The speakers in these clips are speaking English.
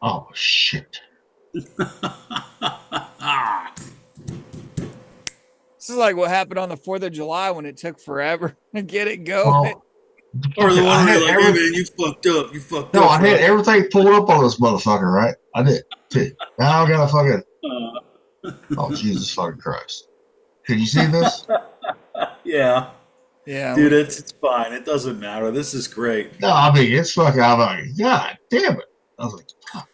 Oh shit. This is like what happened on the 4th of July when it took forever to get it going. Well, Or the I one where had you're like, hey every man, you fucked up. You fucked no, up, I had Rocky. everything pulled up on this motherfucker, right? I did. Too. Now I gotta fucking. Oh Jesus fucking Christ! Can you see this? Yeah. Yeah, Dude, we it's fine. It doesn't matter. This is great. No, I mean it's fucking. I'm like, God damn it! I was like, fuck,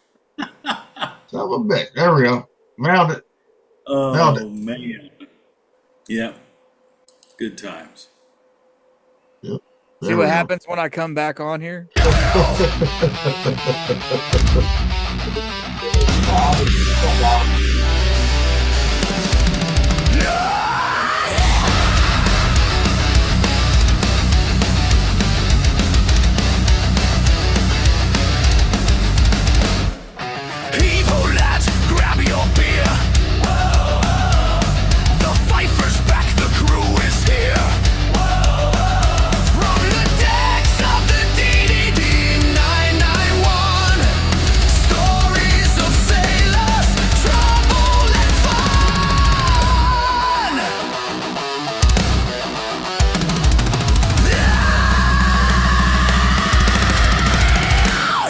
son of a bitch. There we go. Found it. Found it. Oh man. Yeah. Good times. Yep. see There what we go. happens when I come back on here. Evil lads, grab your beer. The Pfeiffer's back, the crew is here. From the decks of the DDD 991, stories of sailors, trouble and fun.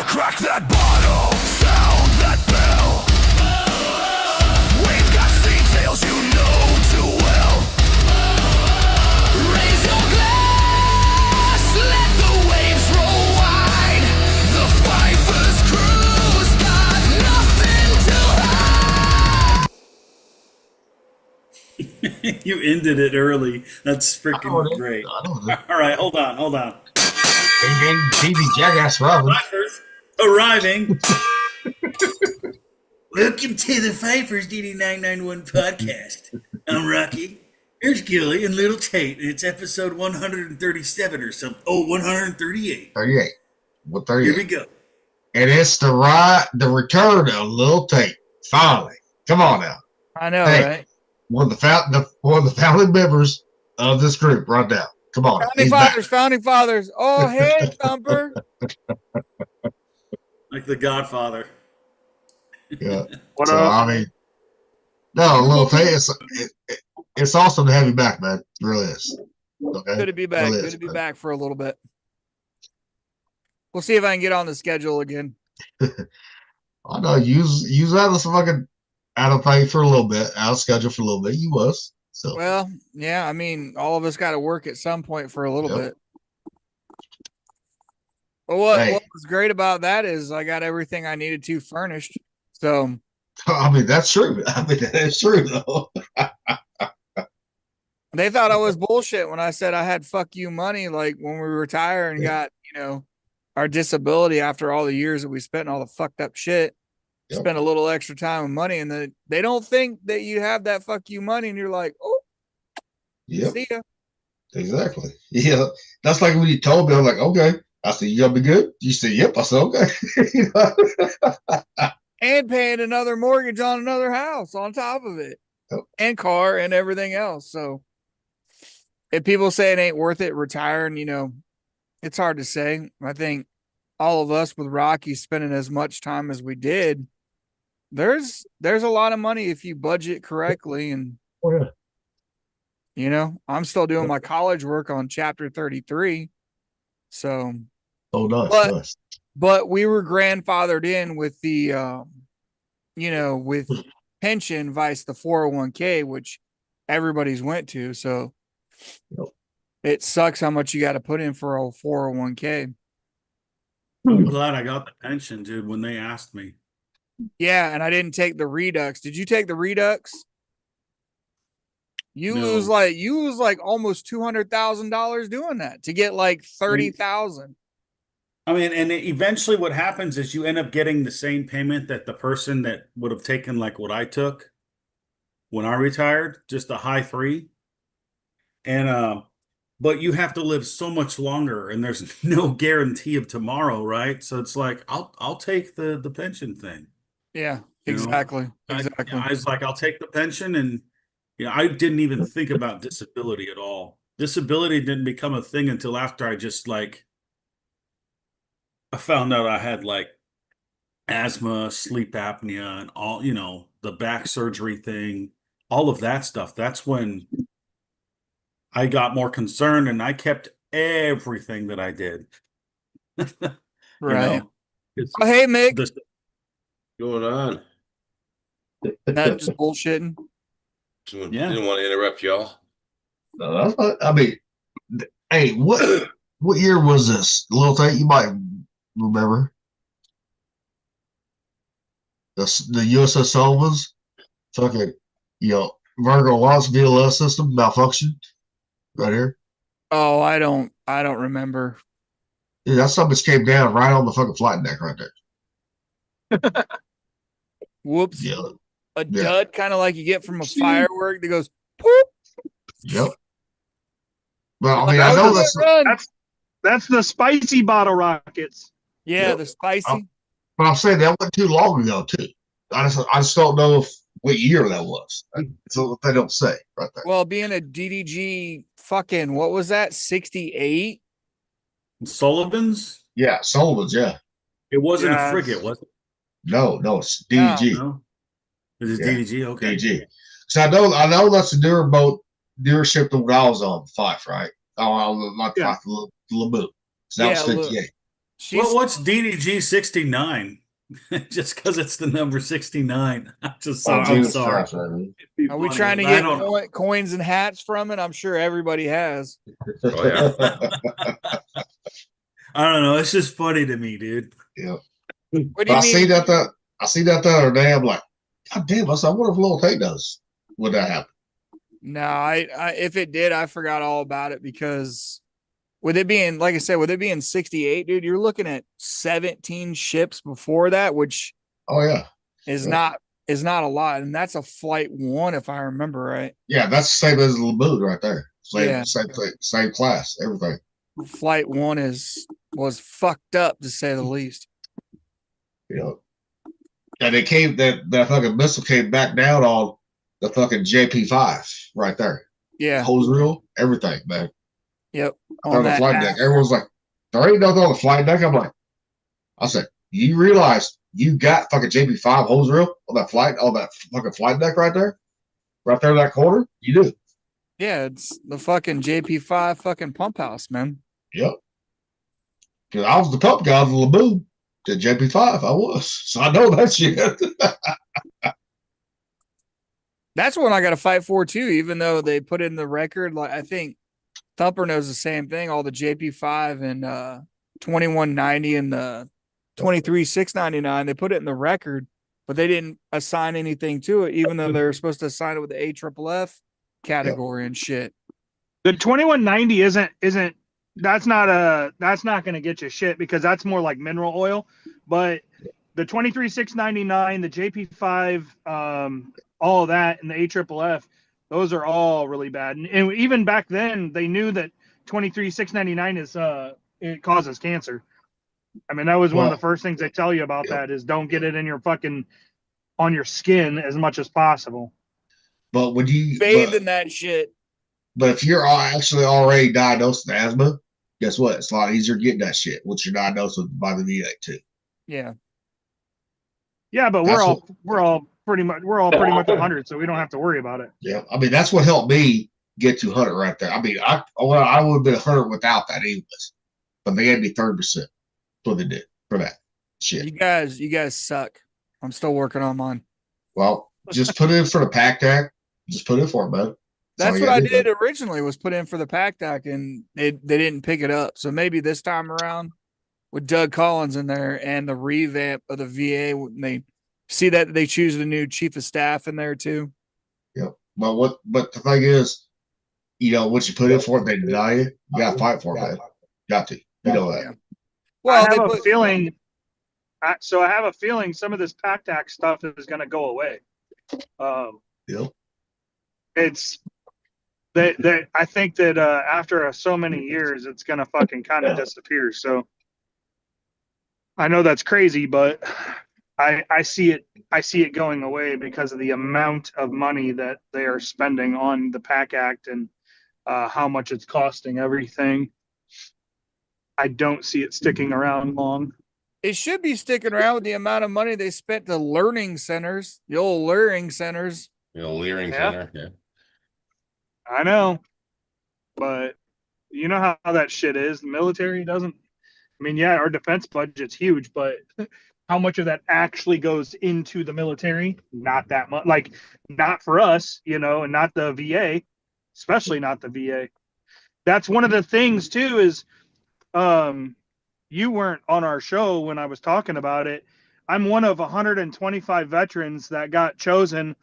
Crack that bottle, sound that bell. We've got details you know too well. Raise your glass, let the waves roll wide. The Pfeiffer's crew's got nothing to hide. You ended it early. That's I know freaking it. great. I know it. All right, hold on, hold on. Ding ding, TV Jackass Robin. Pfeiffer's arriving. Welcome to the Pfeiffer's DD991 podcast. I'm Rocky. Here's Gilly and Little Tate. It's episode 137 or something. Oh, 138. 38. What Here we 38? go. And it's the return of Lil Tate. Finally. Come on now. I know, Hey, right? one of the founding members of this group right now. Come on now. Founding He's back. fathers, founding fathers. Oh, hey, Thumper. Like the Godfather. Yeah. What So up? I mean, no, Lil Tate. It's awesome to have you back, man. It really is. Okay. Good to be It back. really Good is, to be man. back for a little bit. We'll see if I can get on the schedule again. I know you was out of fucking out of pay for a little bit, out of schedule for a little bit. You was. So Well, yeah, I mean, all of us got to work at some point for a little yep. bit. But what Hey, was great about that is I got everything I needed to furnished. So I mean that's true. I mean that's true though. they thought I was bullshit when I said I had fuck you money, like when we retire and Yeah. got, our disability after all the years that we spent and all the fucked up shit. Yep. Spend a little extra time and money, and then they don't think that you have that fuck you money, and you're like, oh, Yep. see ya. Exactly. Yeah. That's like when you told me, I'm like, okay. I said, you gonna be good? You said, yep. I said, okay. You know? And paying another mortgage on another house on top of it, Yep. and car and everything else. So if people say it ain't worth it, retiring, it's hard to say. I think all of us with Rocky spending as much time as we did, there's a lot of money if you budget correctly. And Oh, yeah. I'm still doing Yep. my college work on chapter 33. So Oh, nice, but nice. but we were grandfathered in with the with pension vice the 401k, which everybody's went to. So Yep. it sucks how much you got to put in for a 401k. I'm glad I got the pension, dude, when they asked me. Yeah, and I didn't take the Redux. Did you take the Redux? You No. lose like almost $200,000 doing that to get like 30,000. I mean, and eventually what happens is you end up getting the same payment that the person that would have taken like what I took when I retired, just a high three. And but you have to live so much longer and there's no guarantee of tomorrow, right? So it's like I'll take the pension thing. Yeah, You know? exactly. I Exactly. was like, I'll take the pension, and I didn't even think about disability at all. Disability didn't become a thing until after I just like I found out I had like asthma, sleep apnea, and all, the back surgery thing, all of that stuff. That's when I got more concerned and I kept everything that I did. You Right. know, it's Oh, hey, Mick. the Going on? Not just bullshitting. Yeah. Didn't want to interrupt y'all. No, that's not, I mean, hey, what year was this? Little thing you might remember. The USS Sullivan's fucking, Virgo Lost VLS system malfunction right here. Oh, I don't remember. Dude, that something just came down right on the fucking flight deck right there. Whoops. Yeah. A dud, kind of like you get from a firework that goes poop. Yep. Well, I Like, mean, I oh, know run. That's the spicy bottle rockets. Yeah, Yep. the spicy. But I'm saying that wasn't too long ago, too. I just don't know what year that was. So they don't say right there. Well, being a DDG fucking, what was that? 68? Sullivan's. Yeah, Sullivan's, yeah. It wasn't Yes. a frigate, was it? No, it's DDG. No. It is Yeah. DDG. Okay. DDG. So I know that's the newer boat, newer ship that I was on, Fife, right? Oh, not Yeah. Fife, the Laboot. So that was Yeah, look. 58. She's What's DDG 69? Just because it's the number 69. I'm Jesus sorry. Christ, man. Are we trying to I get don't- coins and hats from it? I'm sure everybody has. Oh yeah. I don't know. It's just funny to me, dude. Yeah. What do But you I mean? see that the other day. I'm like, God damn! I said, I wonder if Little Tate does. Would that happen? No, I if it did, I forgot all about it because with it being, like I said, with it being 68, dude, you're looking at 17 ships before that, which Oh yeah, is Yeah. not a lot, and that's a flight 1 if I remember right. yeah. That's the same as the Laboot right there. Same, Yeah. same thing, same class, everything. Flight 1 was fucked up to say the least. You know, and it came that fucking missile came back down on the fucking JP5 right there. Yeah. Hose reel, everything, man. Yep. On the flight deck, everyone's like, "There ain't nothing on the flight deck." I'm like, I said, "You realize you got fucking JP5 hose reel on that fucking flight deck right there in that corner? You do." Yeah, it's the fucking JP5 fucking pump house, man. Yep. Because I was the pump guy of the Laboon to JP5. I was. So I know that shit. That's one I got to fight for too, even though they put in the record. Like I think Thumper knows the same thing. All the JP5 and 2190 and the 23699, they put it in the record, but they didn't assign anything to it, even though they're supposed to assign it with the AFFF category and shit. The 2190 isn't that's not going to get you shit because that's more like mineral oil, but the 23699, the JP5, all of that, and the AFFF, those are all really bad. And even back then, they knew that 23699 is it causes cancer. I mean, that was one of the first things they tell you about that is don't get it in your fucking on your skin as much as possible. But when you Bathe in that shit. But if you're actually already diagnosed with asthma, guess what? It's a lot easier getting that shit once you're diagnosed with by the VA too. Yeah. Yeah, but That's we're all pretty much 100, so we don't have to worry about it. Yeah, I mean that's what helped me get to 100 right there. I mean, I would have been 100 without that anyways, but they gave me 30%. That's what they did for that shit. You guys suck. I'm still working on mine. Well, just put it in for the pack tag. Just put it for it, man. That's what I did originally, was put in for the pack doc, and they didn't pick it up. So maybe this time around with Doug Collins in there and the revamp of the VA, when they see that they choose the new chief of staff in there too. Yeah. But the thing is, once you put in for it, they deny you. You gotta fight for it, man. Got to. You know that. Yeah. Well, I have a feeling. So I have a feeling some of this pack tax stuff is going to go away. Yeah. It's that I think that after so many years, it's going to fucking kind of disappear. So I know that's crazy, but I see it going away because of the amount of money that they are spending on the PAC Act and how much it's costing everything. I don't see it sticking around long. It should be sticking around with the amount of money they spent to learning centers, the old learning centers. Leering Yeah. Center. Yeah. I know, but you know how that shit is. The military doesn't. I mean, yeah, our defense budget's huge, but how much of that actually goes into the military? Not that much. Like, not for us, and not the VA, especially not the VA. That's one of the things too. Is you weren't on our show when I was talking about it. I'm one of 125 veterans that got chosen,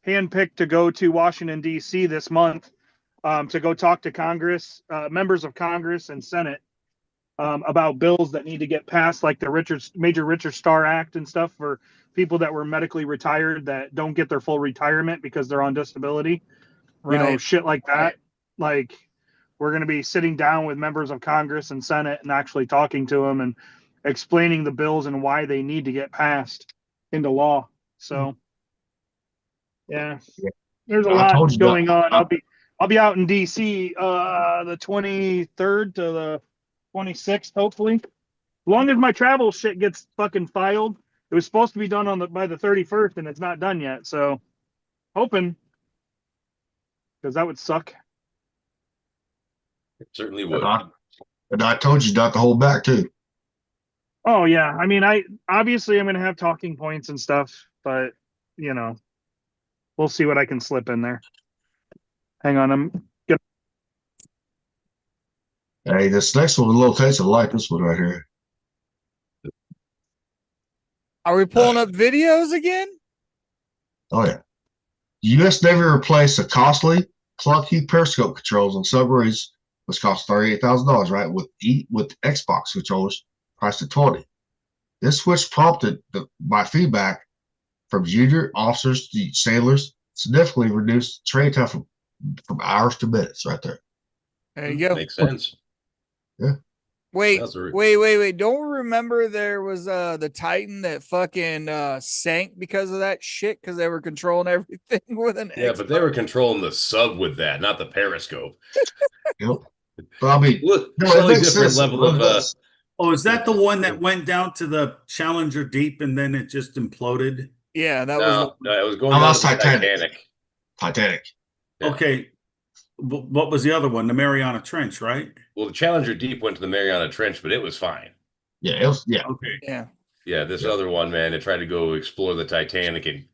handpicked to go to Washington, D.C. this month to go talk to Congress, members of Congress and Senate about bills that need to get passed, like the Major Richard Starr Act and stuff for people that were medically retired that don't get their full retirement because they're on disability. Right. Shit like that. Like, we're going to be sitting down with members of Congress and Senate and actually talking to them and explaining the bills and why they need to get passed into law. So, yeah, there's a I told lot you going that. on. I'll be out in DC the 23rd to the 26th, hopefully. As long as my travel shit gets fucking filed. It was supposed to be done by the 31st, and it's not done yet. So, hoping, because that would suck. It certainly would. And I told you not to hold back too. Oh yeah, I mean, I'm going to have talking points and stuff, but we'll see what I can slip in there. Hang on, I'm gonna. Hey, this next one, a little taste of life. This one right here. Are we pulling up videos again? Oh yeah. U.S. Navy replaced the costly clunky periscope controls on submarines, which cost $38,000, right? With Xbox controllers priced at $20,000. This switch prompted by feedback from junior officers to sailors, significantly reduced training time from hours to minutes. Right there. There you go. Makes sense. Yeah. Wait, That's a- wait. Don't remember there was the Titan that fucking sank because of that shit because they were controlling everything with an Yeah, Xbox. but they were controlling the sub with that, not the periscope. Yep. But I mean, Look, no, slightly it makes different sense. level of Oh, is that the one that went down to the Challenger Deep and then it just imploded? Yeah, that was no, it was going Oh, down that's to the Titanic. Titanic. Yeah. Okay. What was the other one? The Mariana Trench, right? Well, the Challenger Deep went to the Mariana Trench, but it was fine. Yeah, it was. Yeah, Okay. yeah. Yeah, this Yeah. other one, man, it tried to go explore the Titanic and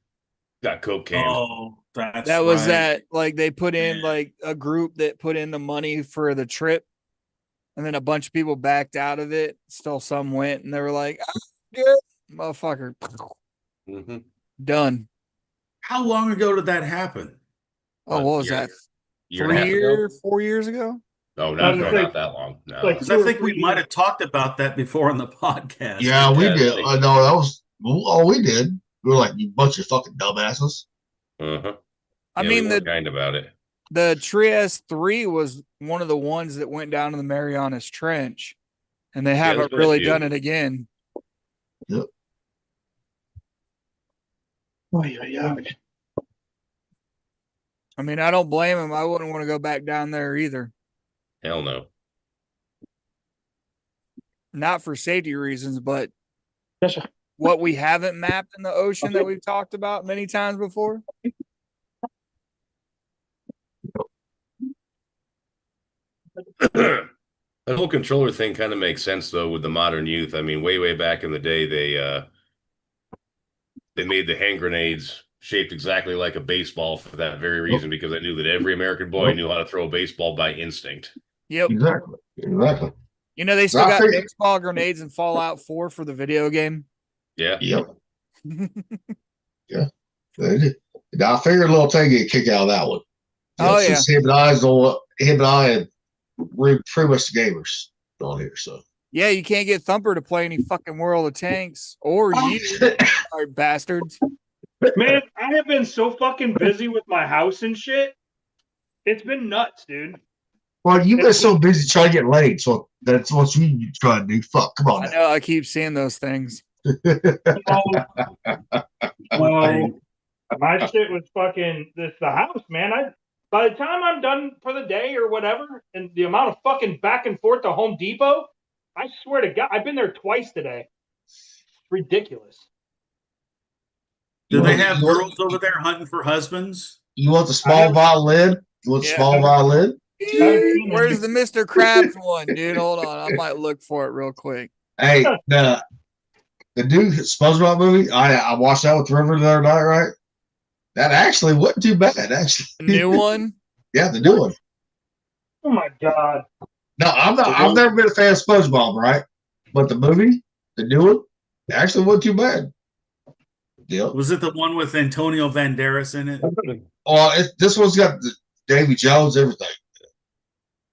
got coke canned. Oh, that's That was right. that like they put in Yeah. like a group that put in the money for the trip, and then a bunch of people backed out of it. Still some went, and they were like, "Ah, good motherfucker, Mm-hmm. done." How long ago did that happen? Oh, what was that? Year and a half ago? 4 years ago? No, I not was like- that long. No. like- Because I think we might have talked about that before on the podcast. yeah, we Yeah, did. like- No, that was all we did. We were like, you bunch of fucking dumbasses. Uh-huh. I Yeah, mean, we were the kind about it. Trieste 3 was one of the ones that went down to the Marianas Trench, and they there's haven't been a really few. done it again. Yep. I mean, I don't blame them. I wouldn't want to go back down there either. Hell no. Not for safety reasons, but Yes, sir. what we haven't mapped in the ocean that we've talked about many times before. That whole controller thing kind of makes sense though with the modern youth. I mean, way back in the day, they made the hand grenades shaped exactly like a baseball for that very reason, because they knew that every American boy knew how to throw a baseball by instinct. Yep. Exactly. You know, they still I got figured- baseball grenades in Fallout 4 for the video game. Yeah. Yep. They did. Now, I figured Little Tay get a kick out of that one. Oh, Since him and I and we're pretty much the gamers on here. So Yeah, you can't get Thumper to play any fucking World of Tanks or you, sorry, bastards. Man, I have been so fucking busy with my house and shit. It's been nuts, dude. well, you've been so busy trying to get laid, so that's what you try to do. Fuck, come on I now. know I keep seeing those things. Well, my shit was fucking the house, man. By the time I'm done for the day or whatever, and the amount of fucking back and forth to Home Depot, I swear to God, I've been there twice today. ridiculous. Do You they want- have you want- girls over there hunting for husbands? You want the small violin? You want the Yeah. small violin? Where's the Mr. Krabs one, dude? Hold on. I might look for it real quick. Hey, the new SpongeBob movie, I watched that with River the other night, right? That actually wasn't too bad, actually. The new one? Yeah, the new one. Oh my god. No, I've never been a fan of SpongeBob, right? But the movie, the new one, actually wasn't too bad. Yeah. Was it the one with Antonio Banderas in it? Well, this one's got the Davy Jones, everything.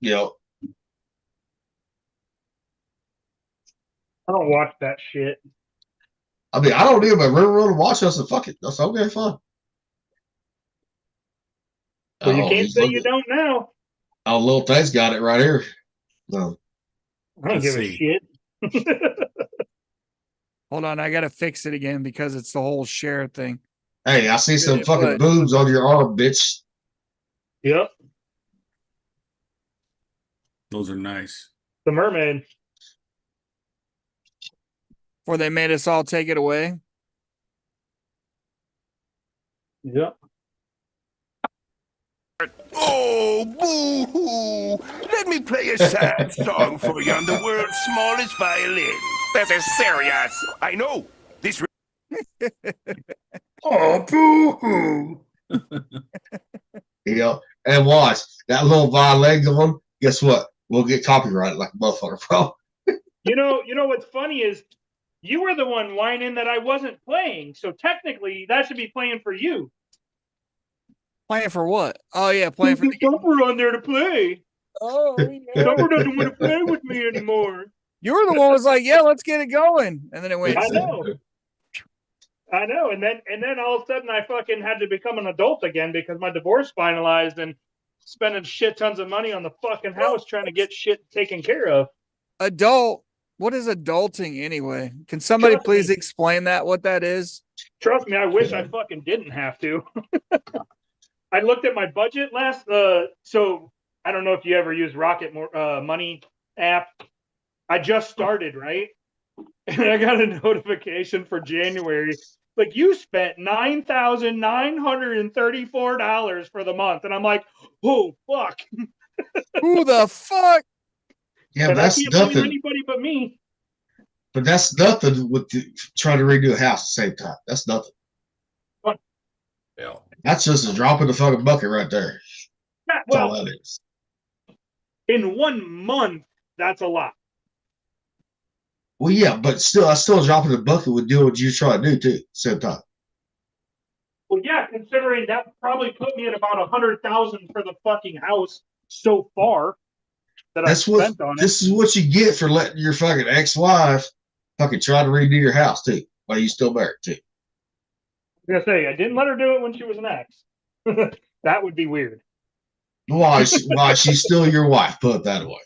You know, I don't watch that shit. I mean, I don't need my River Road to watch us and fuck it. That's okay, fine. Well, you Oh, can't he's say looking- you don't now. Oh, Little Thing's got it right here. No. I don't Let's give see. a shit. Hold on. I got to fix it again because it's the whole share thing. Hey, I see some Yeah, fucking but- boobs on your arm, bitch. Yep. Those are nice. The mermaid. Before they made us all take it away. Yep. Oh, boo-hoo! Let me play a sad song for you on the world's smallest violin. This is serious. I know. This. Oh, boo-hoo! You know, and watch that little violin going. Guess what? We'll get copyrighted like a motherfucker, bro. You know what's funny is you were the one whining that I wasn't playing. So technically that should be playing for you. Playing for what? Oh, yeah. Playing for the game. Thumper on there to play. Oh, yeah. Thumper doesn't want to play with me anymore. You were the one who was like, yeah, let's get it going. And then it went. I know. And then all of a sudden I fucking had to become an adult again because my divorce finalized and spending shit tons of money on the fucking house trying to get shit taken care of. Adult. What is adulting anyway? Can somebody Trust please me. explain that? What that is? Trust me, I wish I fucking didn't have to. I looked at my budget last. So I don't know if you ever use Rocket Money app. I just started, right? And I got a notification for January. Like, you spent $9,934 for the month, and I'm like, oh fuck! Who the fuck? Yeah, And I that's can't blame nothing. anybody but me. But that's nothing with trying to redo a house at the same time. That's nothing. Yeah. That's just a drop in the fucking bucket right there. Yeah, That's all well, that is. in 1 month, that's a lot. Well, yeah, but still, I still a drop in the bucket would do what you're trying to do too. Same time. Well, yeah, considering that probably put me at about 100,000 for the fucking house so far that That's I what. spent on it. This is what you get for letting your fucking ex-wife fucking try to redo your house too, while you still married too. I was gonna say I didn't let her do it when she was an ex. That would be weird. Why? Why she's still your wife? Put it that way.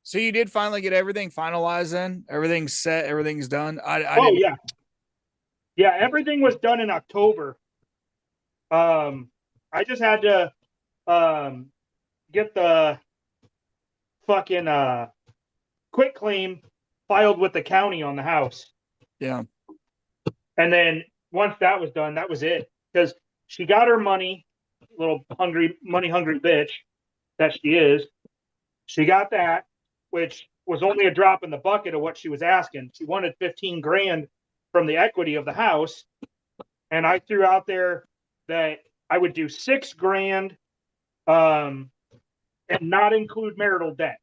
So you did finally get everything finalized then? Everything's set, everything's done. I Oh didn't yeah, yeah. Everything was done in October. I just had to get the fucking quit claim filed with the county on the house. Yeah. And then once that was done, that was it. Because she got her money, little money hungry bitch that she is. She got that, which was only a drop in the bucket of what she was asking. She wanted 15 grand from the equity of the house. And I threw out there that I would do 6 grand and not include marital debt.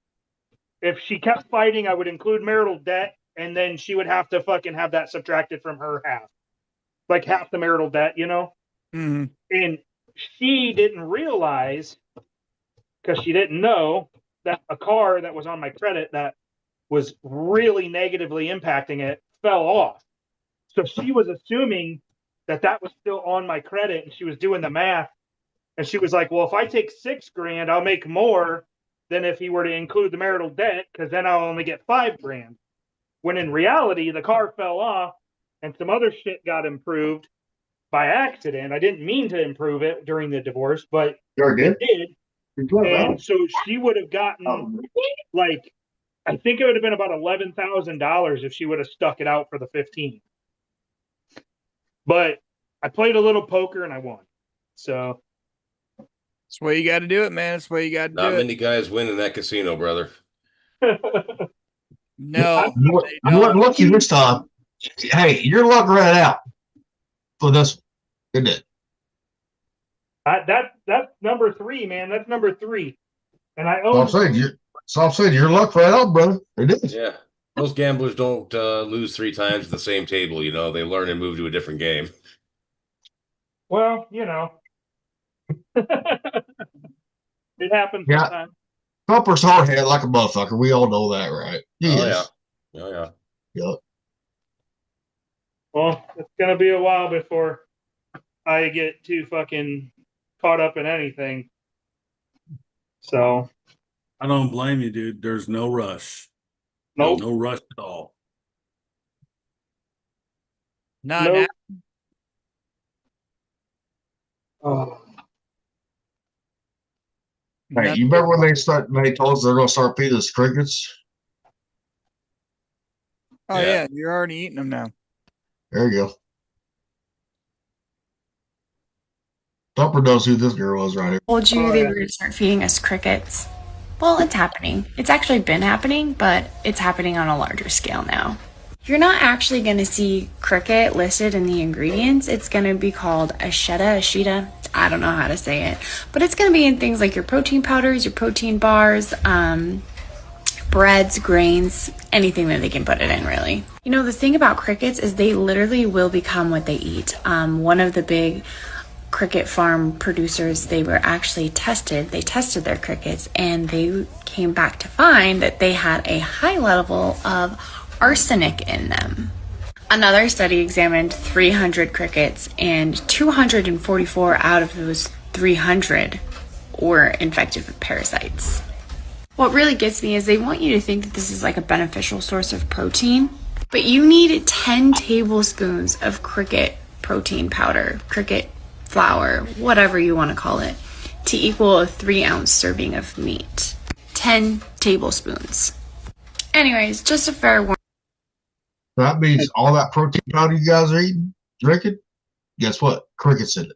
If she kept fighting, I would include marital debt, and then she would have to fucking have that subtracted from her half. Like half the marital debt, you know? Mm-hmm. And she didn't realize, because she didn't know, that a car that was on my credit that was really negatively impacting it fell off. So she was assuming that that was still on my credit, and she was doing the math. And she was like, well, if I take 6 grand, I'll make more than if he were to include the marital debt, because then I'll only get 5 grand. When in reality, the car fell off and some other shit got improved by accident. I didn't mean to improve it during the divorce, but You already it did. did. And so she would have gotten like I think it would have been about $11,000 if she would have stuck it out for the 15. But I played a little poker and I won. So That's the way you got to do it, man. That's the way you got to Not do many guys win in that casino, brother. it. No, You they you weren't don't. lucky this time. Hey, your luck ran out for this one, didn't it? that's number 3, man. That's number 3. And I So I'm own saying your luck ran out, brother. It is. Yeah. Most gamblers don't lose 3 times at the same table. You know, they learn and move to a different game. well, you know. It happens Yeah. sometimes. Thumper's hard head like a motherfucker. We all know that, right? He Oh, is. yeah. Oh, yeah. Yep. Well, it's gonna be a while before I get too fucking caught up in anything. So I don't blame you, dude. There's no rush. nope. No rush at all. Not Nope. now. Oh. Hey, you remember when they told us they're gonna start feeding us crickets? Oh Yeah. yeah, you're already eating them now. There you go. Thumper knows who this girl is right here. Told you Oh, they yeah. were going to start feeding us crickets. Well, it's happening. It's actually been happening, but it's happening on a larger scale now. You're not actually going to see cricket listed in the ingredients. It's going to be called ashita. I don't know how to say it, but it's going to be in things like your protein powders, your protein bars, breads, grains, anything that they can put it in, really. You know, the thing about crickets is they literally will become what they eat. One of the big cricket farm producers, they were actually tested. They tested their crickets and they came back to find that they had a high level of arsenic in them. Another study examined 300 crickets, and 244 out of those 300 were infected with parasites. What really gets me is they want you to think that this is like a beneficial source of protein, but you need 10 tablespoons of cricket protein powder, cricket flour, whatever you want to call it, to equal a 3-ounce serving of meat. 10 tablespoons. Anyways, just a fair warning. That means all that protein powder you guys are eating, drinking, guess what? Crickets in it.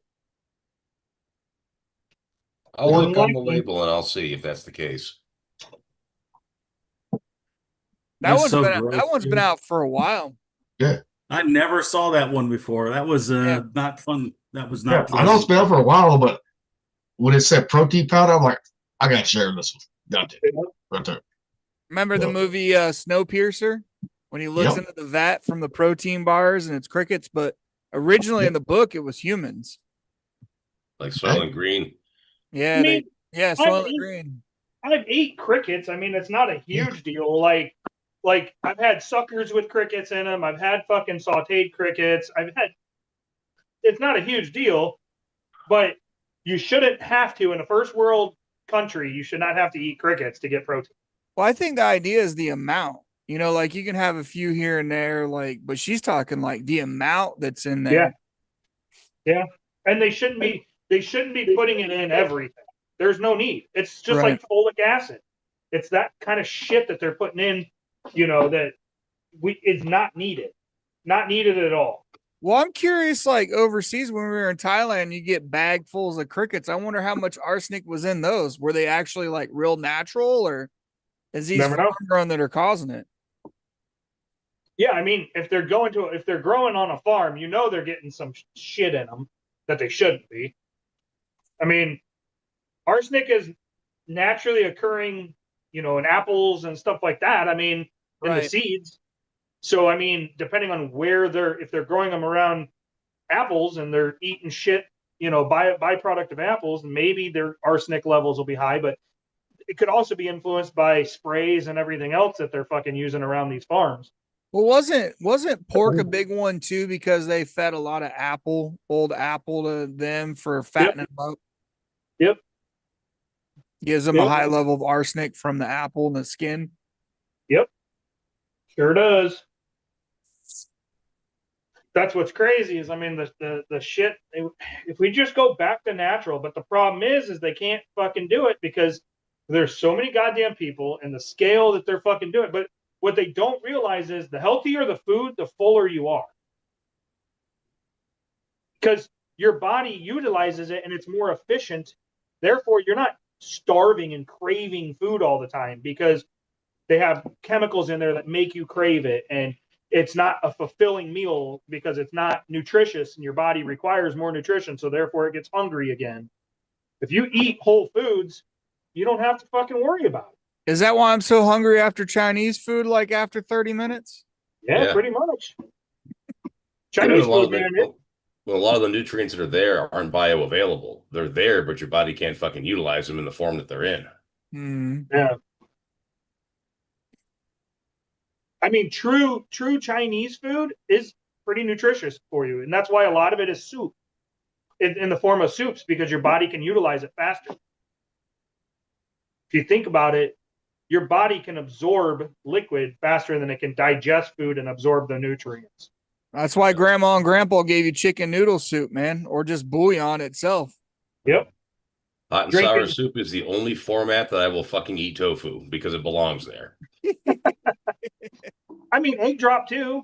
I'll More look than on the likely. label and I'll see if that's the case. That That's one's so been gross, that one's dude. been out for a while. I never saw that one before. That was Yeah. not fun. That was Yeah, not I know it's pleasant. been out for a while, but when it said protein powder, I'm like, I gotta share this one. Got to. Right there. Remember the Yep. movie Snowpiercer when he looks Yep. into the vat from the protein bars and it's crickets, but originally in the book it was humans. Like Soylent Green. Yeah, I mean, yeah, Soylent Green. I've ate crickets. I mean, it's not a huge deal. Like I've had suckers with crickets in them. I've had fucking sauteed crickets. It's not a huge deal, but you shouldn't have to in a first world country. You should not have to eat crickets to get protein. Well, I think the idea is the amount. You know, like you can have a few here and there, like, but she's talking like the amount that's in there. Yeah. And they shouldn't be putting it in everything. There's no need. It's just Right. like folic acid. It's that kind of shit that they're putting in, you know, that is not needed. Not needed at all. Well, I'm curious, like overseas when we were in Thailand, you get bagfuls of crickets. I wonder how much arsenic was in those. Were they actually like real natural, or is these Never know. farm grown that are causing it? Yeah, I mean, if they're growing on a farm, you know they're getting some shit in them that they shouldn't be. I mean, arsenic is naturally occurring, you know, in apples and stuff like that. I mean, in the Right. seeds. So, I mean, depending on where if they're growing them around apples and they're eating shit, you know, byproduct of apples, maybe their arsenic levels will be high, but it could also be influenced by sprays and everything else that they're fucking using around these farms. Well, wasn't pork a big one too because they fed a lot of old apple to them for fattening them up? Yep. Gives them a Yep. high level of arsenic from the apple and the skin. Sure does. That's what's crazy is, I mean, the shit, if we just go back to natural, but the problem is they can't fucking do it because There's so many goddamn people and the scale that they're fucking doing. But what they don't realize is the healthier the food, the fuller you are. Because your body utilizes it and it's more efficient. Therefore, you're not starving and craving food all the time because they have chemicals in there that make you crave it. And it's not a fulfilling meal because it's not nutritious and your body requires more nutrition. So therefore it gets hungry again. If you eat whole foods, you don't have to fucking worry about it. Is that why I'm so hungry after Chinese food, like after 30 minutes? Yeah. Pretty much. Well, Chinese a lot food, of the, man. well, a lot of the nutrients that are there aren't bioavailable. They're there, but your body can't fucking utilize them in the form that they're in. Yeah. I mean, true Chinese food is pretty nutritious for you. And that's why a lot of it is soup in the form of soups, because your body can utilize it faster. If you think about it, your body can absorb liquid faster than it can digest food and absorb the nutrients. That's why grandma and grandpa gave you chicken noodle soup, man, or just bouillon itself. Yep. Hot and sour soup is the only format that I will fucking eat tofu because it belongs there. I mean, egg drop too.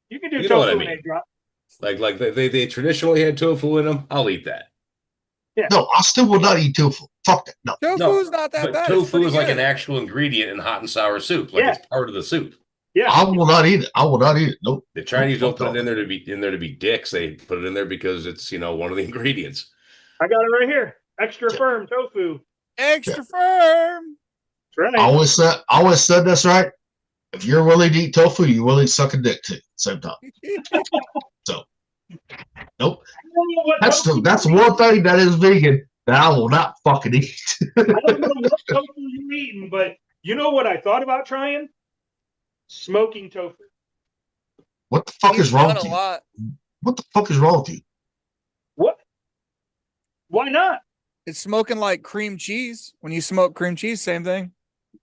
You can do You know what tofu I mean. and egg drop. Like they traditionally had tofu in them. I'll eat that. Yeah. No, I still will not eat tofu. Fuck that. No. Tofu's not that But bad. tofu is like an actual ingredient in hot and sour soup. Like it's part of the soup. Yeah. I will not eat it. I will not eat it. Nope. The Chinese don't Fuck put it in there to be dicks. They put it in there because it's one of the ingredients. I got it right here. Extra firm tofu. Extra firm. That's right. I always said that's right. If you're willing to eat tofu, you're willing to suck a dick too. Same time. So, nope. That's one thing that is vegan that I will not fucking eat. I don't know what tofu you're eating, but you know what I thought about trying? Smoking tofu. What the fuck is wrong with a you? lot. What the fuck is wrong with you? What? Why not? It's smoking like cream cheese. When you smoke cream cheese, same thing.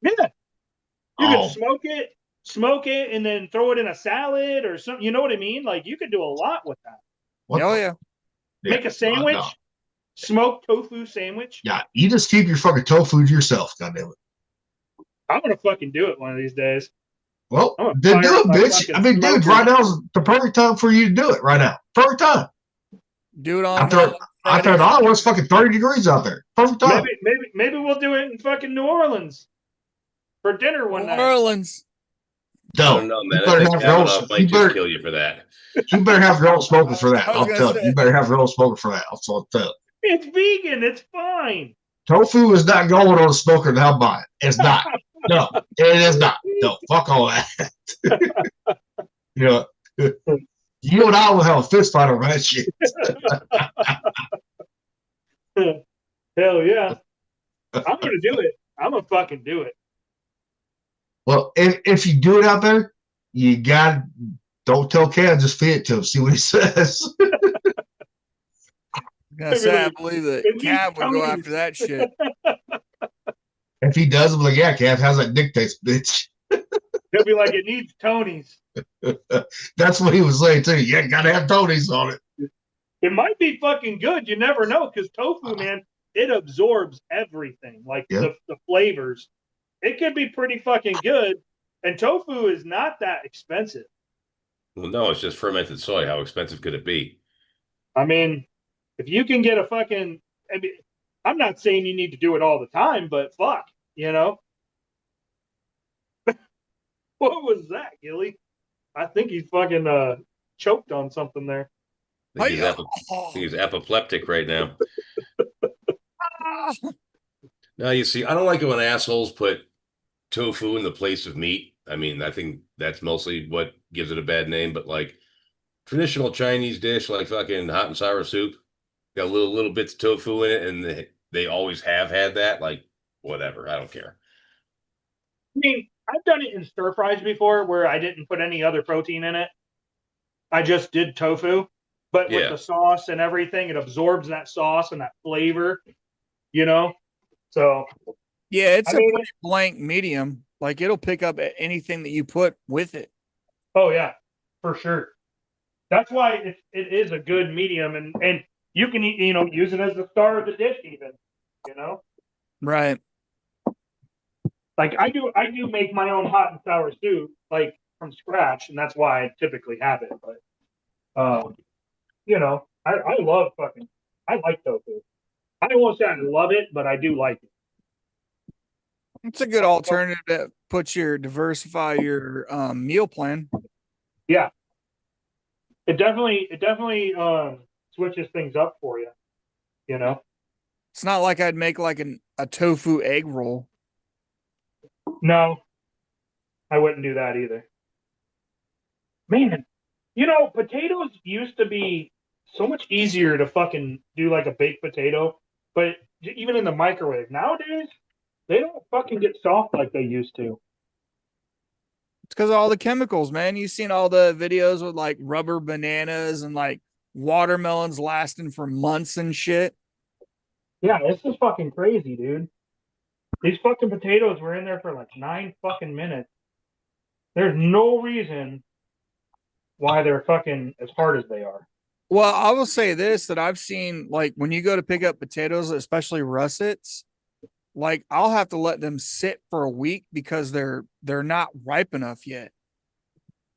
Yeah. You Oh. could smoke it, and then throw it in a salad or something. You know what I mean? Like you could do a lot with that. What Oh the- yeah. Make a sandwich, no. smoked tofu sandwich. Yeah, you just keep your fucking tofu to yourself, goddammit. I'm gonna fucking do it one of these days. Well, I'm gonna then fire do up it, my bitch. fucking I mean, dude, smoker. right now is the perfect time for you to do it right now. Perfect time. Do it on After Friday. in Iowa, it's fucking 30 degrees out there. Perfect time. Maybe we'll do it in fucking New Orleans for dinner one New night. Orleans. I No, don't know, you man. I better think have your own. Kavanaugh might You just better, kill you for that. you better have your own smoker for that. I was I'll gonna tell you. say. You better have your own smoker for that. That's what I'll tell you. It's vegan. It's fine. Tofu is not going on a smoker to help buy it. It's not. No, it is not. No, fuck all that. You and I will have a fist fight over that shit. Hell yeah. I'm gonna do it. I'm gonna fucking do it. Well, if you do it out there, you don't tell Cam, just feed it to him, see what he says. I'm gonna say, I believe that it Cav would go needs after that shit. If he does, I'm like, yeah, Cam, how's that dick taste, bitch? He'll be like, it needs Tony's. That's what he was saying too. You gotta have Tony's on it. It might be fucking good. You never know, because tofu, man, it absorbs everything, like the flavors. It could be pretty fucking good. And tofu is not that expensive. Well, no, it's just fermented soy. How expensive could it be? I mean, if you can get I'm not saying you need to do it all the time, but fuck, What was that, Gilly? I think he's fucking choked on something there. I think he's apoplectic right now. Now, you see, I don't like it when assholes put tofu in the place of meat. I mean, I think that's mostly what gives it a bad name. But like traditional Chinese dish, like fucking hot and sour soup, got little bits of tofu in it, and they always have had that. Like, whatever, I don't care. I mean, I've done it in stir fries before where I didn't put any other protein in it. I just did tofu, but with the sauce and everything, it absorbs that sauce and that flavor, So, yeah, it's a pretty blank medium. Like it'll pick up anything that you put with it. Oh yeah, for sure. That's why it is a good medium, and you can use it as the star of the dish, even. Right. Like I do make my own hot and sour soup, like from scratch, and that's why I typically have it. But I love I like tofu. I won't say I love it, but I do like it. It's a good alternative to diversify your meal plan. Yeah, it definitely switches things up for you. You know, It's not like I'd make like a tofu egg roll. no, I wouldn't do that either. Man, potatoes used to be so much easier to fucking do like a baked potato, but even in the microwave nowadays, they don't fucking get soft like they used to. It's because of all the chemicals, man. You've seen all the videos with like rubber bananas and like watermelons lasting for months and shit. Yeah, this is fucking crazy, dude. These fucking potatoes were in there for like 9 fucking minutes. There's no reason why they're fucking as hard as they are. Well, I will say this, that I've seen, like, when you go to pick up potatoes, especially russets, like I'll have to let them sit for a week because they're not ripe enough yet.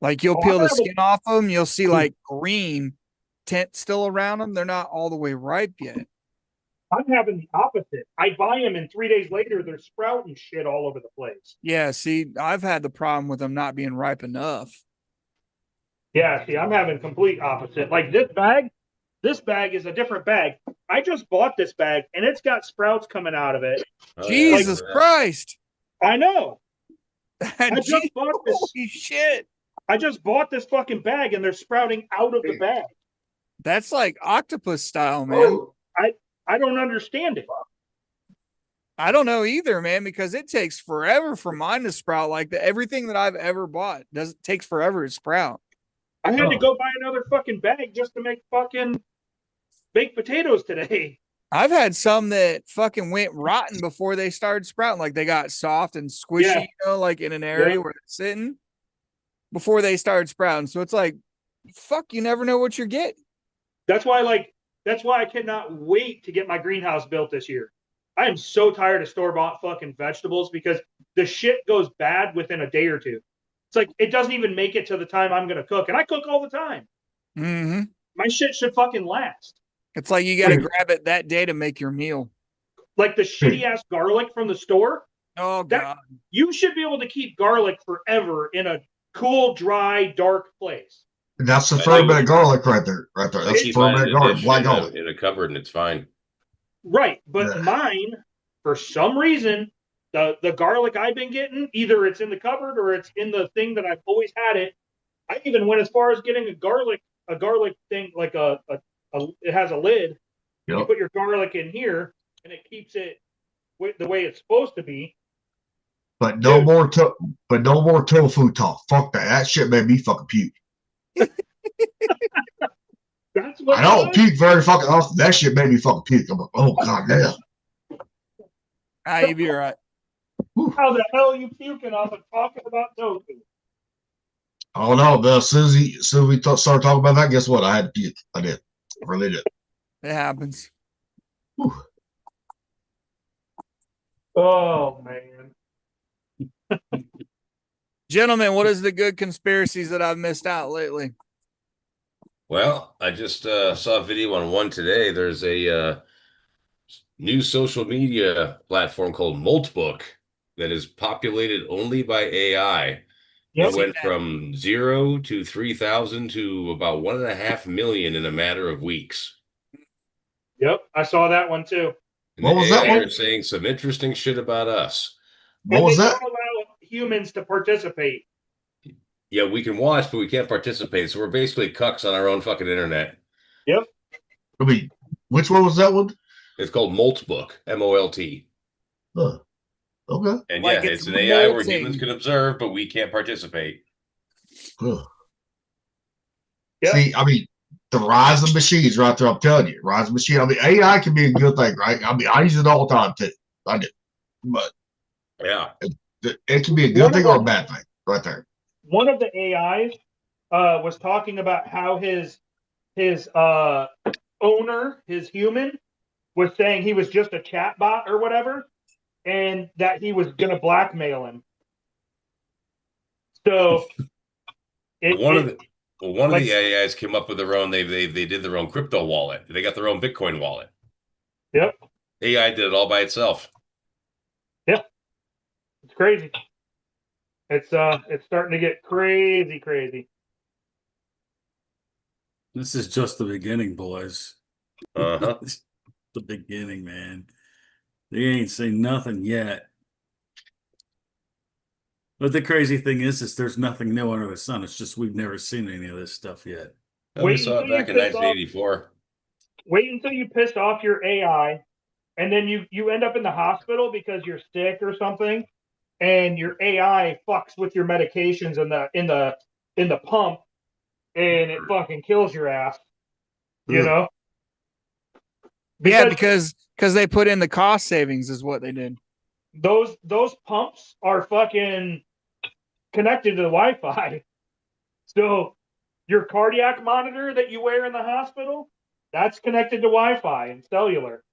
Like you'll peel the skin off them, you'll see like green tint still around them. They're not all the way ripe yet. I'm having the opposite. I buy them and 3 days later they're sprouting shit all over the place. Yeah, see, I've had the problem with them not being ripe enough. Yeah, see, I'm having complete opposite. Like this bag is a different bag. I just bought this bag and it's got sprouts coming out of it. Oh, Jesus yeah. Christ. I know. I Holy just bought this. shit. I just bought this fucking bag and they're sprouting out of the bag. That's like octopus style, man. I don't understand it. I don't know either, man, because it takes forever for mine to sprout. Like everything that I've ever bought takes forever to sprout. I had to go buy another fucking bag just to make fucking baked potatoes today. I've had some that fucking went rotten before they started sprouting. Like they got soft and squishy, like in an area where it's sitting before they started sprouting. So it's like, fuck, you never know what you're getting. That's why I cannot wait to get my greenhouse built this year. I am so tired of store-bought fucking vegetables because the shit goes bad within a day or two. It's like it doesn't even make it to the time I'm gonna cook, and I cook all the time. Mm-hmm. My shit should fucking last. It's like you got to grab it that day to make your meal. Like the shitty ass garlic from the store. Oh god, you should be able to keep garlic forever in a cool, dry, dark place. That's the fermented garlic right there. That's Keep fermented mine in a garlic, dish black garlic. in a cupboard, and it's fine. Right, but mine, for some reason, the garlic I've been getting, either it's in the cupboard or it's in the thing that I've always had it. I even went as far as getting a garlic thing, like it has a lid. Yep. You put your garlic in here, and it keeps it the way it's supposed to be. But no more tofu talk. Fuck that. That shit made me fucking puke. That's what I don't puke very fucking often. That shit made me fucking puke. I'm like, oh god damn. you'd be all right. How the hell are you puking off of talking about tofu? Oh no, but as soon as we started talking about that, guess what? I had to puke. I did. I really did. It happens. Whew. Oh man. Gentlemen, what is the good conspiracies that I've missed out lately? Well, I just saw a video on one today. There's a new social media platform called Moltbook that is populated only by AI. It went from 0 to 3,000 to about 1.5 million in a matter of weeks. Yep, I saw that one too. And What was that AI one? are saying some interesting shit about us. What was they that? don't allow humans to participate. Yeah, we can watch, but we can't participate. So we're basically cucks on our own fucking internet. Yep. I mean, which one was that one? It's called Moltbook, M-O-L-T. Huh. Okay. And Like yeah, it's it's an AI where molting. humans can observe, but we can't participate. Huh. Yep. See, I mean, the rise of machines right there, I'm telling you. Rise of machine. I mean, AI can be a good thing, right? I mean, I use it all the time too. I do. But Yeah. it can be a good thing or a bad thing right there. One of the AIs was talking about how his owner, his human, was saying he was just a chat bot or whatever. and that he was going to blackmail him. So One of like- the AIs came up with their own. They did their own crypto wallet. They got their own Bitcoin wallet. Yep. AI did it all by itself. Yep. It's crazy. It's starting to get crazy. This is just the beginning, boys. Uh-huh. The beginning, man. They ain't seen nothing yet. But the crazy thing is there's nothing new under the sun. It's just we've never seen any of this stuff yet. We Wait saw it until back you in piss off- 1984. Wait until you piss off your AI, and then you end up in the hospital because you're sick or something, and your AI fucks with your medications in the pump, and it fucking kills your ass. You know? Yeah, because they put in the cost savings is what they did. Those pumps are fucking connected to the Wi-Fi. So your cardiac monitor that you wear in the hospital, that's connected to Wi-Fi and cellular.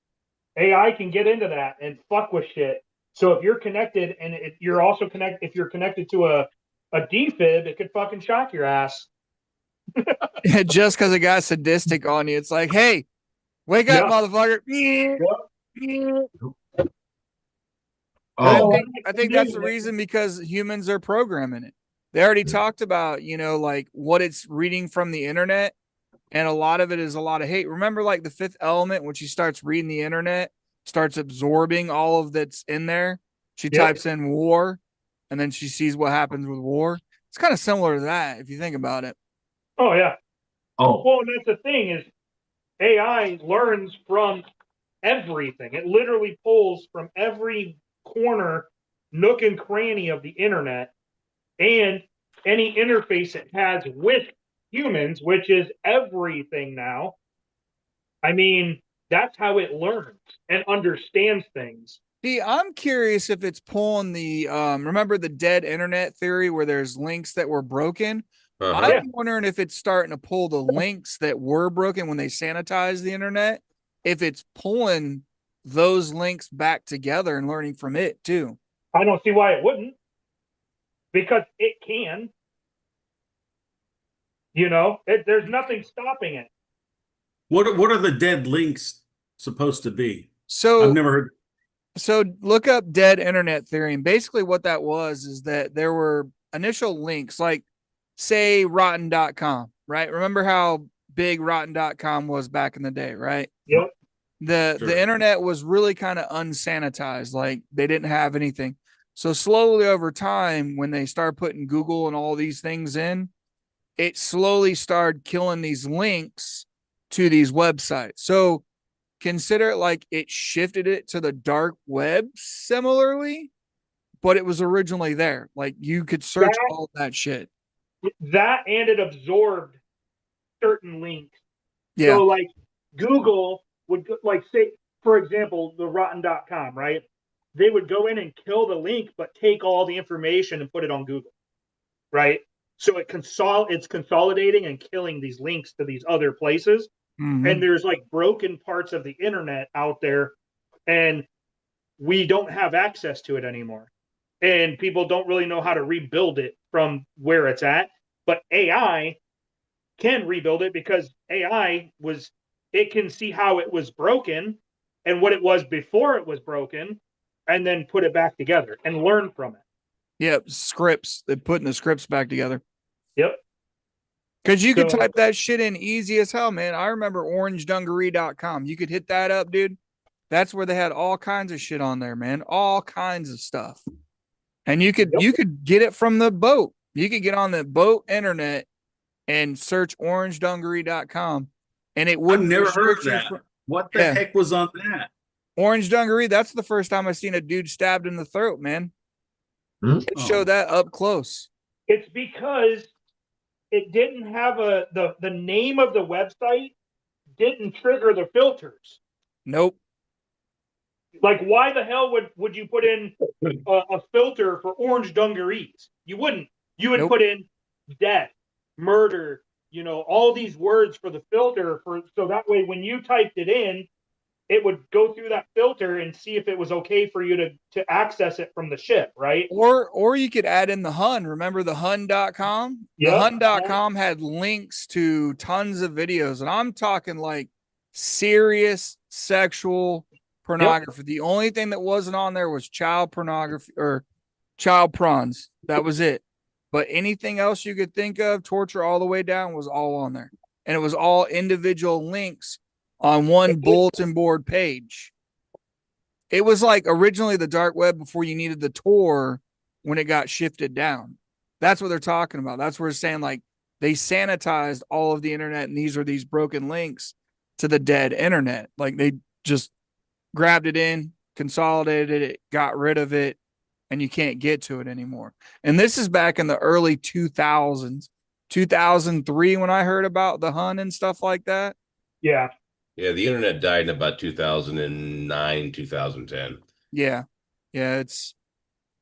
AI can get into that and fuck with shit. So if you're connected and you're also if you're connected to a defib, it could fucking shock your ass. Just because a guy's sadistic on you, it's like, hey, wake up, motherfucker. Oh, I think that's the reason, because humans are programming it. They already talked about, like what it's reading from the internet, and a lot of it is a lot of hate. Remember, like the Fifth Element, when she starts reading the internet, starts absorbing all of that's in there. She types in war, and then she sees what happens with war. It's kind of similar to that if you think about it. Oh yeah. oh, Well, and that's the thing is AI learns from everything. It literally pulls from every corner, nook and cranny of the internet, and any interface it has with humans, which is everything now. I mean, that's how it learns and understands things. See, I'm curious if it's pulling the remember the dead internet theory where there's links that were broken. Uh-huh. I'm wondering if it's starting to pull the links that were broken when they sanitized the internet, if it's pulling those links back together and learning from it too. I don't see why it wouldn't, because it can. There's nothing stopping it. What are the dead links supposed to be? So I've never heard. So look up dead internet theory. And basically what that was is that there were initial links, like say rotten.com, right? Remember how big rotten.com was back in the day, right? Yep. The internet was really kind of unsanitized. Like they didn't have anything. So slowly over time, when they start putting Google and all these things in, it slowly started killing these links to these websites. So consider it like it shifted it to the dark web similarly, but it was originally there. Like you could search all that shit. That and it absorbed certain links. Yeah. So like Google would like say, for example, the rotten.com, right? They would go in and kill the link, but take all the information and put it on Google, right? So it's consolidating and killing these links to these other places. Mm-hmm. And there's like broken parts of the internet out there, and we don't have access to it anymore. And people don't really know how to rebuild it from where it's at. But AI can rebuild it because it can see how it was broken and what it was before it was broken, and then put it back together and learn from it. Yep. Scripts. They're putting the scripts back together. Yep. Because you could type that shit in easy as hell, man. I remember orangedungaree.com. You could hit that up, dude. That's where they had all kinds of shit on there, man. All kinds of stuff. And you could get it from the boat. You could get on the boat internet and search orangedungaree.com, and it wouldn't. I've never heard of that. What the heck was on that? Orange Dungaree. That's the first time I've seen a dude stabbed in the throat, man. It showed that up close. It's because it didn't have the name of the website didn't trigger the filters. Nope. Like, why the hell would you put in a filter for orange dungarees? You wouldn't. You would put in death, murder, all these words for the filter so that way when you typed it in, it would go through that filter and see if it was okay for you to access it from the ship, right? Or you could add in the Hun. Remember the Hun.com? The Yep. Hun.com had links to tons of videos, and I'm talking like serious sexual pornography. The only thing that wasn't on there was child pornography or child prawns. That was it. But anything else you could think of, torture all the way down, was all on there. And it was all individual links on one bulletin board page. It was like originally the dark web before you needed the Tor when it got shifted down. That's what they're talking about. That's where it's saying like they sanitized all of the internet, and these are these broken links to the dead internet. Like they just grabbed it in, consolidated it, got rid of it, and you can't get to it anymore. And this is back in the early 2000s, 2003 when I heard about the Hun and stuff like that. Yeah. Yeah, the internet died in about 2009, 2010. Yeah. Yeah,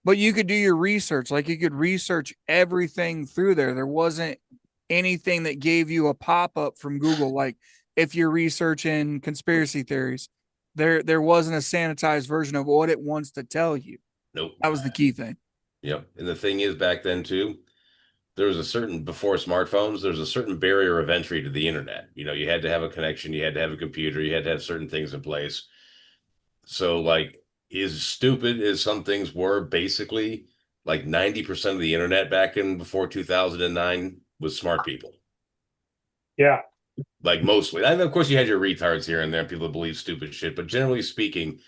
but you could do your research. Like you could research everything through there. There wasn't anything that gave you a pop-up from Google. Like if you're researching conspiracy theories, there wasn't a sanitized version of what it wants to tell you. Nope. That was the key thing. Yep. And the thing is, back then too, there was a certain, before smartphones, there's a certain barrier of entry to the internet. You know, you had to have a connection, you had to have a computer, you had to have certain things in place. So like, as stupid as some things were, basically like 90% of the internet back in before 2009 was smart people. Yeah. Like mostly. And of course you had your retards here and there, people that believe stupid shit, but generally speaking,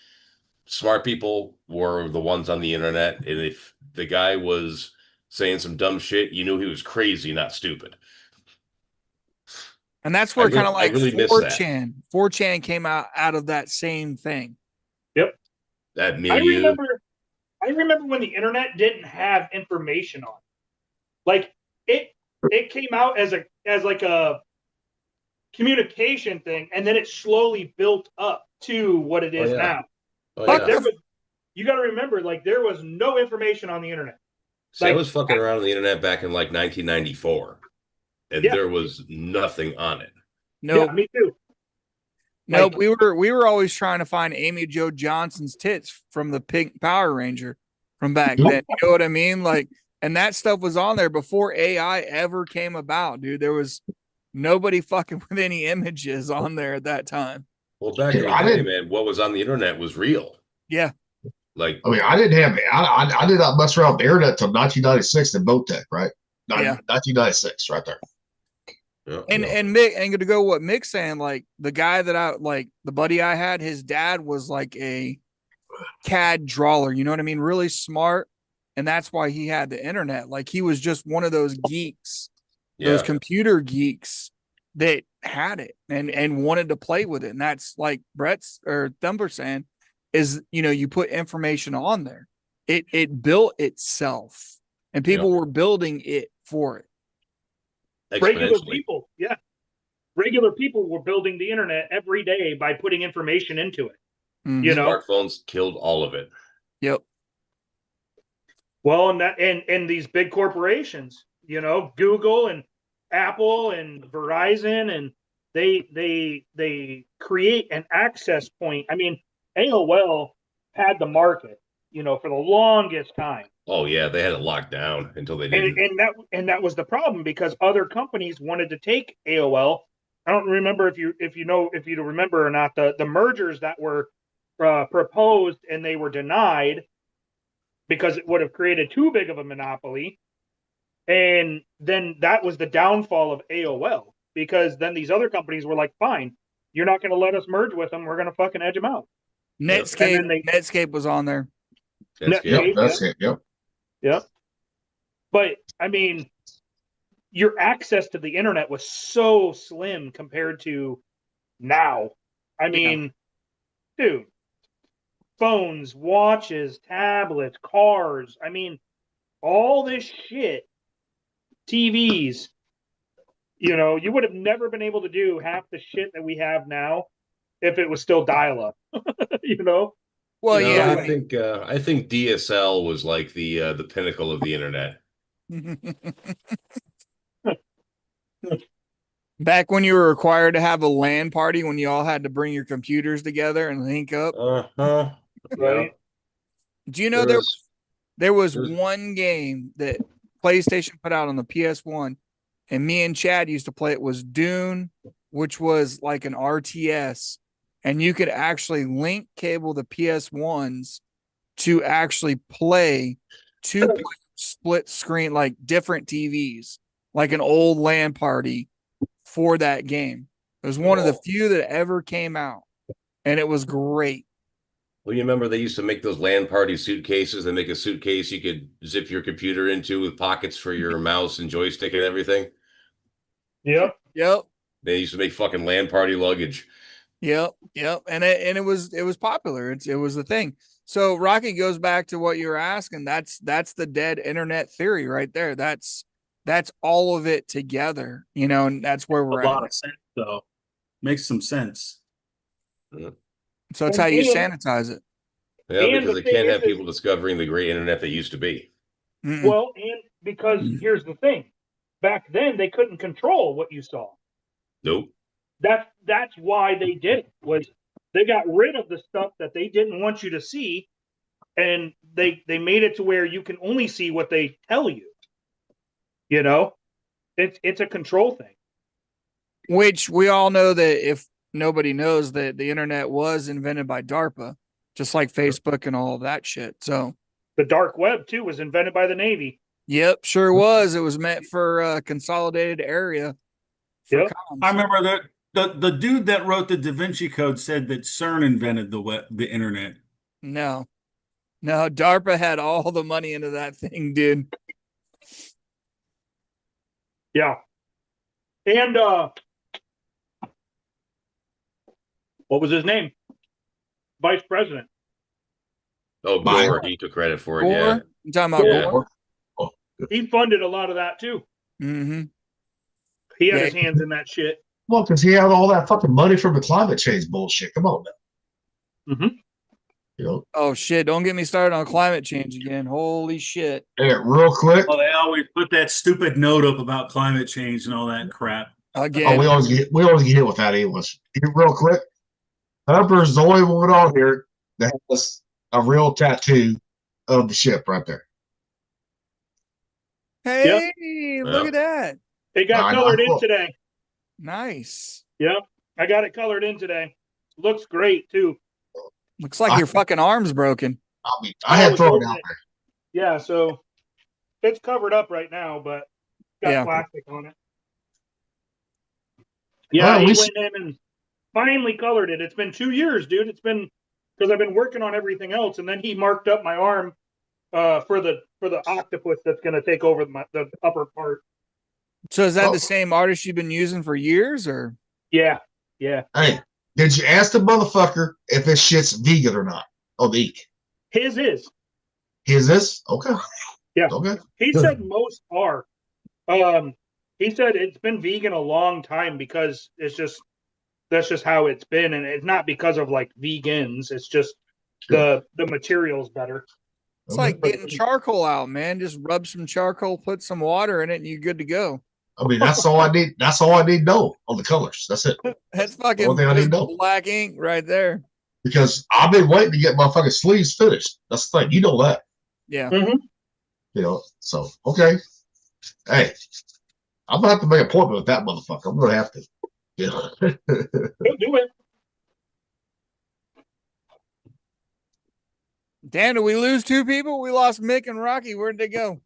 smart people were the ones on the internet. And if the guy was saying some dumb shit, you knew he was crazy, not stupid. And that's where kind of like really miss that. 4chan came out of that same thing. Yep. That milieu. I remember when the internet didn't have information on it. Like it came out as like a communication thing, and then it slowly built up to what it is now. Oh, yeah. You got to remember, like there was no information on the internet. See, I was fucking around on the internet back in like 1994, and there was nothing on it. No, yeah, me too. No, Like, we were always trying to find Amy Jo Johnson's tits from the Pink Power Ranger from back then. You know what I mean? Like, and that stuff was on there before AI ever came about, dude. There was nobody fucking with any images on there at that time. Well, back in the day, man, what was on the internet was real. Yeah. Like, I mean, I didn't have, I did not mess around with the internet until 1996 in Botech, right? Yeah. 1996, right there. yeah, And Mick, and to go what Mick's saying, like the guy that I like, the buddy I had, his dad was like a CAD drawer, you know what I mean? Really smart. And that's why he had the internet. Like he was just one of those geeks, those computer geeks that had it and wanted to play with it. And that's like Brett's or Thumper saying is, you know, you put information on there. It built itself and people were building it for it. regular people, regular people were building the internet every day by putting information into it. You know, smartphones killed all of it. Yep. Well, and these big corporations, you know, Google and Apple and Verizon, and they create an access point. I mean, AOL had the market, you know, for the longest time. Oh yeah, they had it locked down until they didn't. And that was the problem because other companies wanted to take AOL. I don't remember if you remember or not the mergers that were proposed and they were denied because it would have created too big of a monopoly. And then that was the downfall of AOL because then these other companies were like, fine, you're not going to let us merge with them. We're going to fucking edge them out. Netscape was on there. Netscape, Yep. But I mean, your access to the internet was so slim compared to now. I mean, dude, phones, watches, tablets, cars. I mean, all this shit, TVs, you know, you would have never been able to do half the shit that we have now if it was still dial-up, you know? Well, no, I think DSL was like the pinnacle of the internet. Back when you were required to have a LAN party, when you all had to bring your computers together and link up. Uh-huh. Right. Do you know There there was there's- one game that PlayStation put out on the PS1, and me and Chad used to play it, was Dune, which was like an RTS, and you could actually link cable the PS1s to actually play two split screen, like different TVs, like an old LAN party for that game. It was one of the few that ever came out, and it was great. Well, you remember they used to make those LAN party suitcases. They make a suitcase you could zip your computer into with pockets for your mouse and joystick and everything. Yep. Yep. They used to make fucking LAN party luggage. Yep, and it was popular. It was the thing. So Rocky goes back to what you were asking. That's the dead internet theory right there. That's all of it together, and that's where we're A lot at. of sense, though. Makes some sense. So it's how you And- sanitize it. Yeah, And because the they can't thing have is- people discovering the great internet that used to be. Mm-mm. Well, and because here's the thing, back then they couldn't control what you saw. Nope. That's why they did it. Was they got rid of the stuff that they didn't want you to see, and they made it to where you can only see what they tell you. It's a control thing. Which we all know that if nobody knows that the internet was invented by DARPA, just like Facebook and all of that shit. So, The dark web too was invented by the Navy. yep, sure was. It was meant for a consolidated area. For Yep. comms. I remember the dude that wrote the Da Vinci Code said that CERN invented the internet. No, DARPA had all the money into that thing, dude. Yeah. And what was his name? Vice President. Oh, Bye. Gore, he took credit for it. Gore? Yeah. You talking about Yeah. Gore? He funded a lot of that too. Mm-hmm. He had Yeah. his hands in that shit. Well, because he had all that fucking money from the climate change bullshit. Come on now. Mhm. Oh shit! Don't get me started on climate change again. Holy shit! Hey, real quick. Oh, they always put that stupid note up about climate change and all that crap. Again. Oh, we always get hit with that anyways. Real quick. Pepper's the only one on here that has a real tattoo of the ship right there. Hey, look Yeah. at that! It got I know. colored in today. Nice. Yep. I got it colored in today. Looks great too. Looks like your fucking arm's broken. I mean, I had was thrown it hoping out it- there. Yeah, so it's covered up right now, but got Yeah. plastic on it. Yeah, Well, he we went in and finally colored it. It's been 2 years, dude. It's been because I've been working on everything else, and then he marked up my arm for the octopus that's going to take over the upper part. So is that Oh. the same artist you've been using for years, or? Yeah, yeah. Hey, did you ask the motherfucker if this shit's vegan or not? Oh, the ink. His is. Is this? Okay. Yeah. Okay. He Good. said most are. He said it's been vegan a long time because that's just how it's been, and it's not because of like vegans. It's just the material's better. It's like getting charcoal out, man. Just rub some charcoal, put some water in it, and you're good to go. I mean, that's all I need. That's all I need to know on the colors. That's it. That's fucking Only thing I need to that's know. black ink right there. Because I've been waiting to get my fucking sleeves finished. That's the thing. You know that. Yeah. So okay. Hey, I'm gonna have to make an appointment with that motherfucker. I'm gonna have to. He'll do it. Dan, did we lose 2 people? We lost Mick and Rocky. Where'd they go?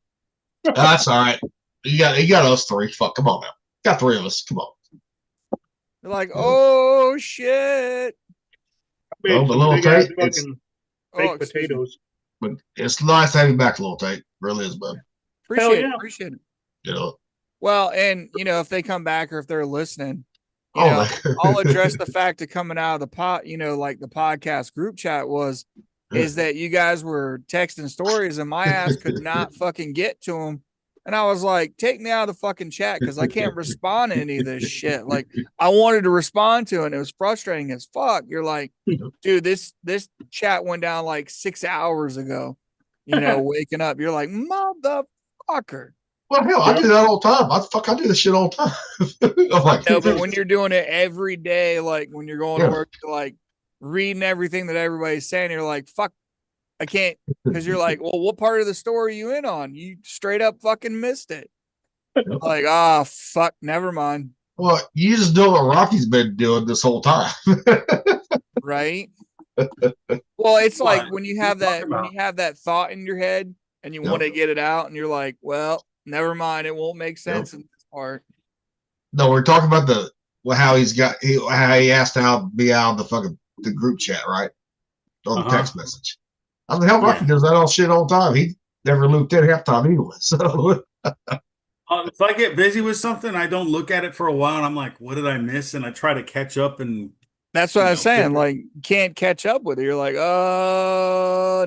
That's all right. You got us 3. Fuck, come on now. Got 3 of us. Come on. They're like, oh shit. Made but some little big ass Tate, it's- fucking Oh, baked excuse me. potatoes. But it's nice to have you back, little Tate. Really is, bud. Appreciate it. yeah. Appreciate it. You know. Well, and if they come back or if they're listening, Oh, I'll address the fact of coming out of the like the podcast group chat is that you guys were texting stories and my ass could not fucking get to them. And I was like, take me out of the fucking chat because I can't respond to any of this shit. Like I wanted to respond to it and it was frustrating as fuck. You're like, dude, this chat went down like 6 hours ago, waking up. You're like, motherfucker. Well, hell, I do that all the time. I do this shit all the time. I'm like, No, but when you're doing it every day, like when you're going to Yeah. work, you're like reading everything that everybody's saying, you're like, fuck, I can't, because you're like, well, what part of the story are you in on? You straight up fucking missed it. Like, ah, fuck, never mind. well, you just know what Rocky's been doing this whole time. Right? Well, it's like What? when you What are have you that talking when about? you have that thought in your head and you Yep. want to get it out, and you're like, well, never mind, it won't make sense in this part. No, we're talking about how he asked how to be out of the group chat, right? Or the Uh-huh. text message. I mean, hell, Rocky Yeah. does that all shit all the time. He never looped in half time anyway. So If I get busy with something, I don't look at it for a while, and I'm like, "What did I miss?" And I try to catch up. And That's what You I know, was saying. figure- Like, you can't catch up with it. You're like,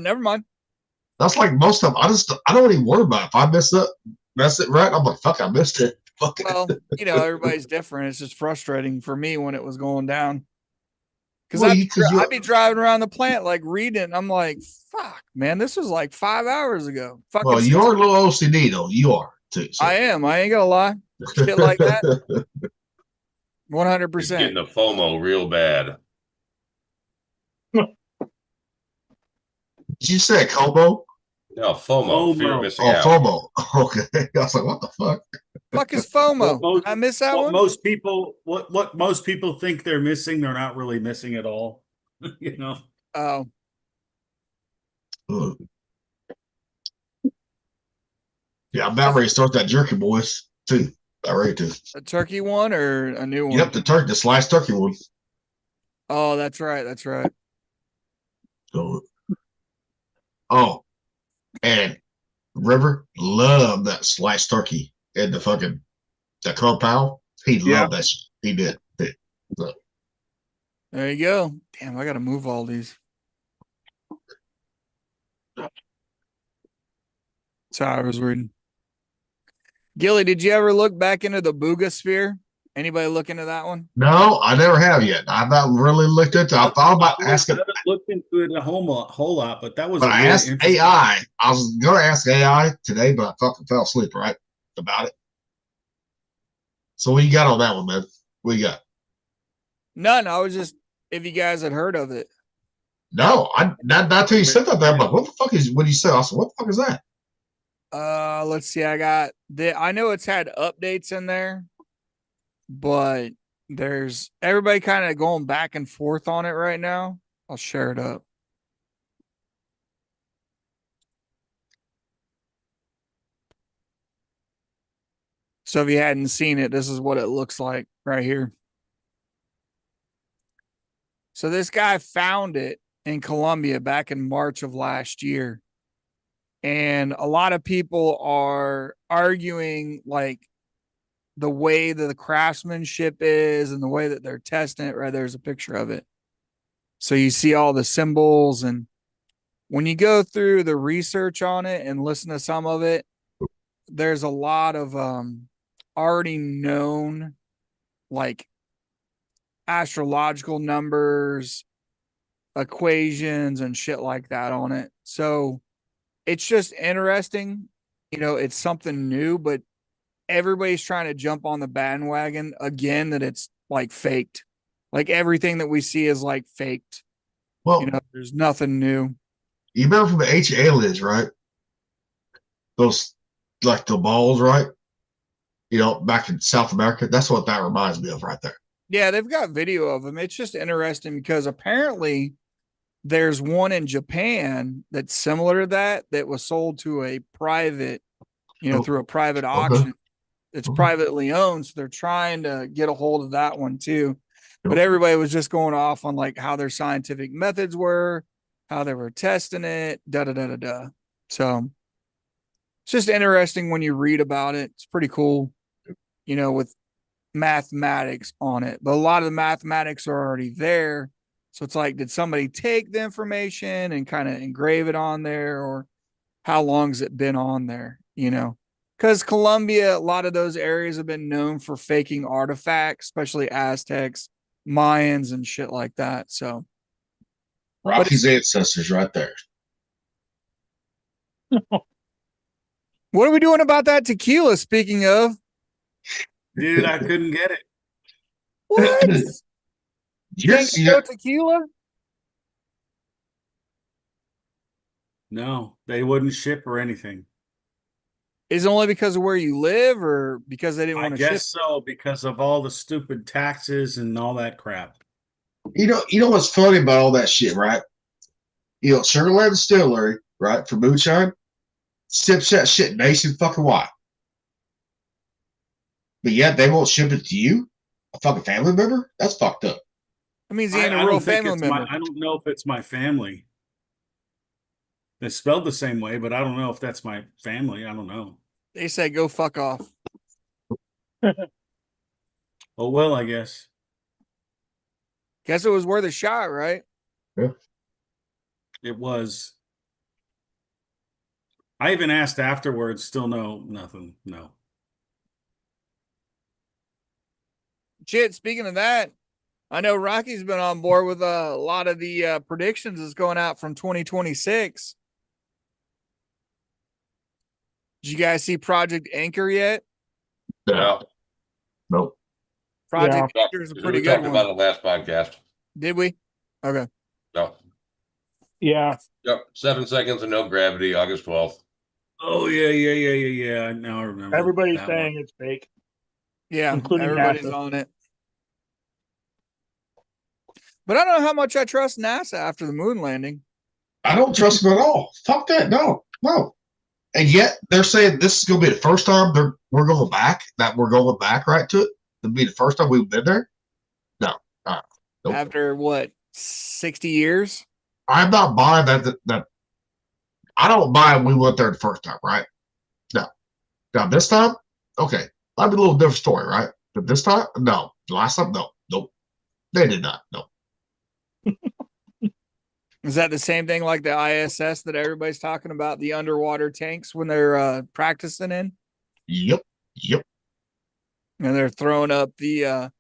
never mind. that's like most of them. I don't even worry about it. If I mess it right, I'm like, fuck, I missed it. Fuck it. Well, everybody's different. It's just frustrating for me when it was going down. Because Well, I'd be driving around the plant, like reading it. I'm like, fuck, man, this was like 5 hours ago. Fucking Well, you're a little OCD though. You are too. So. I am. I ain't gonna lie. Shit like that. 100%. He's getting the FOMO real bad. Did you say Como? No, FOMO, fear of FOMO. missing Oh, out. FOMO. Okay. I was like, what the fuck? Fuck is FOMO? What I missed that what one. what most people think they're missing, they're not really missing at all. You know. Oh, Ugh. Yeah, I'm about ready to start that jerky, boys, too. About ready to. a turkey one or a new one? Yep, the sliced turkey one. Oh, that's right. That's right. So, oh, and River loved that sliced turkey and the compound. He loved that shit. He did. So, There you go. Damn, I gotta move all these. Sorry, I was reading. Gilly, did you ever look back into the Booga sphere? Anybody look into that one? no, I never have yet. I've not really looked into it. I thought about asking, I haven't looked into it a whole lot, but that was. but a I really asked interesting- AI. I was going to ask AI today, but I fucking fell asleep, right? About it. So what you got on that one, man? What you got? None. I was just if you guys had heard of it. No, not till you said that there. I'm like, what the fuck is what you said? I said, what the fuck is that? Let's see. I know it's had updates in there, but there's everybody kind of going back and forth on it right now. I'll share it up. So if you hadn't seen it, this is what it looks like right here. So this guy found it in Colombia back in March of last year. And a lot of people are arguing like the way that the craftsmanship is and the way that they're testing it. Right there's a picture of it. So you see all the symbols, and when you go through the research on it and listen to some of it, there's a lot of already known like astrological numbers, equations, and shit like that on it. So it's just interesting. It's something new, but everybody's trying to jump on the bandwagon again that it's like faked. Like everything that we see is like faked. Well, There's nothing new. you remember from the ancient aliens, right? Those like the balls, right? Back in South America. That's what that reminds me of right there. Yeah, they've got video of them. It's just interesting because apparently there's one in Japan that's similar to that was sold to a private, through a private auction. It's privately owned, so they're trying to get a hold of that one too. But everybody was just going off on like how their scientific methods were, how they were testing it, da da da da da. So it's just interesting when you read about it. It's pretty cool, with mathematics on it. But a lot of the mathematics are already there. So it's like, did somebody take the information and kind of engrave it on there, or how long has it been on there? Because Colombia, a lot of those areas have been known for faking artifacts, especially Aztecs, Mayans, and shit like that. So Rocky's ancestors right there. What are we doing about that tequila? Speaking of, Dude, I couldn't get it. what? You You're, can't get no tequila? No, they wouldn't ship or anything. Is it only because of where you live, or because they didn't I want to ship? guess so, because of all the stupid taxes and all that crap. you know what's funny about all that shit, right? You know, Sugarland Distillery, right, for moonshine, ships that shit nation fucking wide. But yet they won't ship it to you, a fucking family member? That's fucked up. That means he I ain't a don't real think family it's member. I don't know if it's my family. It's spelled the same way, but I don't know if that's my family. I don't know. They say go fuck off. Oh well, I guess. Guess it was worth a shot, right? It was. I even asked afterwards, still nothing. No. Shit, speaking of that, I know Rocky's been on board with a lot of the predictions that's going out from 2026. Did you guys see Project Anchor yet? Yeah. Nope. Project Yeah. Anchor is a We pretty good talked one. about it last podcast. Did we? Okay. No. Yeah. Yep. 7 seconds of no gravity, August 12th. Oh yeah. Now I remember. Everybody's that saying one. it's fake. Yeah, Including everybody's NASA. on it. But I don't know how much I trust NASA after the moon landing. I don't trust them at all. Fuck that. No. And yet they're saying this is going to be the first time we're going back, right to it. It'll be the first time we've been there. No. Nope. After what, 60 years? I'm not buying that. I don't buy we went there the first time, right? No. Now this time, okay, might be a little different story, right? But this time, no. Last time, no. Nope. They did not. No. Is that the same thing like the ISS that everybody's talking about, the underwater tanks when they're practicing in? Yep. And they're throwing up the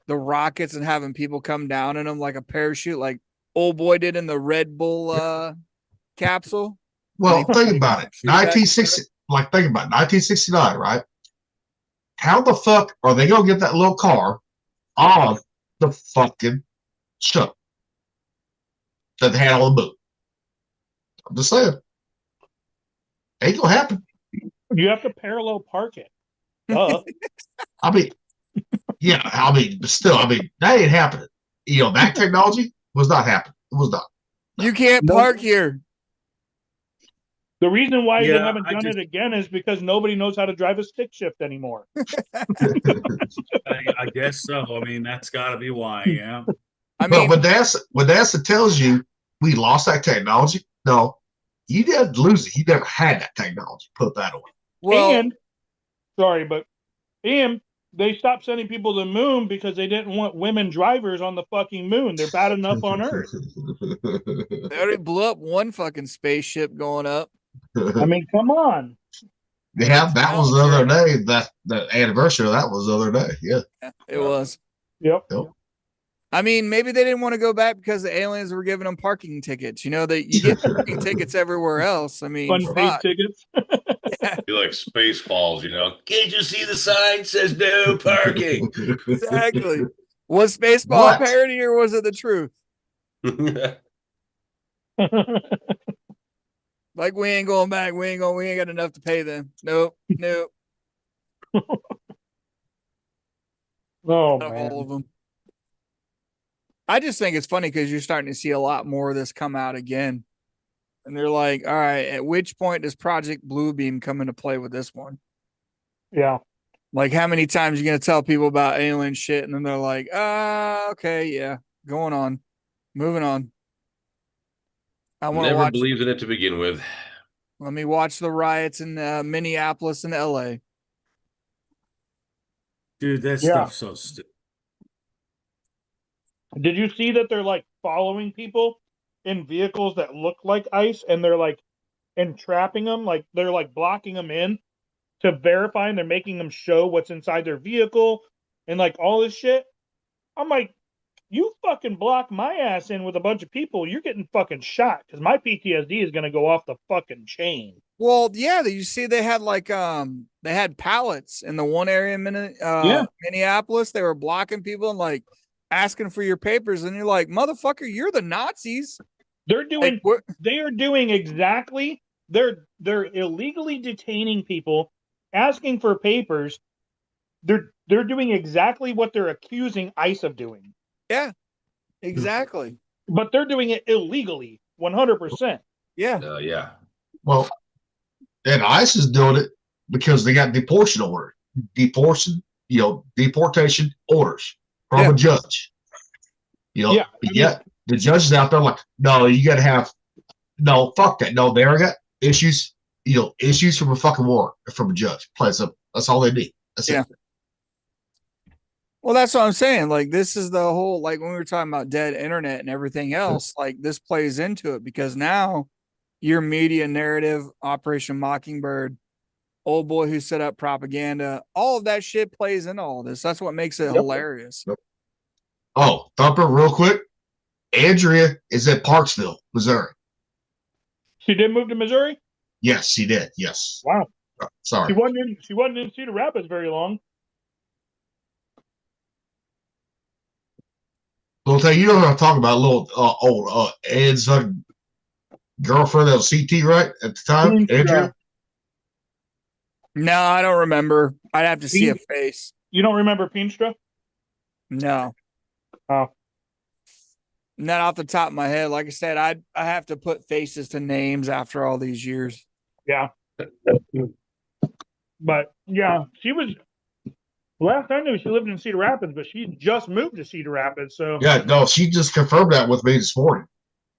rockets and having people come down in them like a parachute, like old boy did in the Red Bull capsule. Well, think about it. Shoot back 1960, think about it, 1969, right? How the fuck are they gonna get that little car on the fucking ship that had on the boot? I'm just saying, ain't gonna happen. You have to parallel park it. Duh. I mean, yeah, but still, that ain't happening. You know, that technology was not happening. It was not. You can't park here. The reason why they Yeah, haven't done it again is because nobody knows how to drive a stick shift anymore. I guess so. I mean, that's got to be why. Yeah. I But mean, when NASA tells you we lost that technology, no, you didn't lose it. You never had that technology. Put that away. well, And they stopped sending people to the moon because they didn't want women drivers on the fucking moon. They're bad enough on Earth. they already blew up one fucking spaceship going up. I mean, come on. Yeah, that was the other day. That anniversary of that was the other day. Yeah. It was. Yep. I mean, maybe they didn't want to go back because the aliens were giving them parking tickets. You know that you get parking tickets everywhere else. I mean, Unpaid tickets. You like Spaceballs, you know? Can't you see the sign says no parking? Exactly. Was Spaceball What? a parody or was it the truth? Like, we ain't going back. We ain't got enough to pay them. Nope. Oh, Out of man. all of them. I just think it's funny because you're starting to see a lot more of this come out again. And they're like, all right, at which point does Project Bluebeam come into play with this one? Yeah. Like, how many times are you going to tell people about alien shit? And then they're like, okay, yeah, going on, moving on. I want to Never watch. believed in it to begin with. Let me watch the riots in Minneapolis and LA. Dude, that Yeah. stuff's so stupid. Did you see that they're like following people in vehicles that look like ICE and they're like entrapping them? Like they're like blocking them in to verify and they're making them show what's inside their vehicle and like all this shit. I'm like, you fucking block my ass in with a bunch of people, you're getting fucking shot because my PTSD is going to go off the fucking chain. Well, yeah, you see, they had like they had pallets in the one area in Minneapolis. They were blocking people and like asking for your papers, and you're like, motherfucker, you're the Nazis. They're doing. Like, what? They are doing exactly. They're illegally detaining people, asking for papers. They're doing exactly what they're accusing ICE of doing. Yeah, exactly. But they're doing it illegally, 100%. Yeah. Yeah. Well, and ICE is doing it because they got deportation order, deportation orders from Yeah. a judge. Yeah, But yet the judge is out there like, no, you got to have, no, fuck that. No, they already got issues, issues from a fucking warrant from a judge. That's all they need. That's Yeah. it. Well, that's what I'm saying. Like, this is the whole, like, when we were talking about dead internet and everything else, like, this plays into it because now your media narrative, Operation Mockingbird, old boy who set up propaganda, all of that shit plays into all this. That's what makes it hilarious. Oh, Thumper, real quick. Andrea is at Parksville, Missouri. She did move to Missouri? Yes, she did. Yes. Wow. Sorry. She wasn't in Cedar Rapids very long. Well, tell you know what I'm talking about, little old Ed's girlfriend that was CT, right? At the time, Andrea. No, I don't remember. I'd have to see a face. You don't remember Pinstra? No. Oh. Not off the top of my head. Like I said, I have to put faces to names after all these years. Yeah. But yeah, she was. Last I knew, she lived in Cedar Rapids, but she just moved to Cedar Rapids. So Yeah, no, she just confirmed that with me this morning.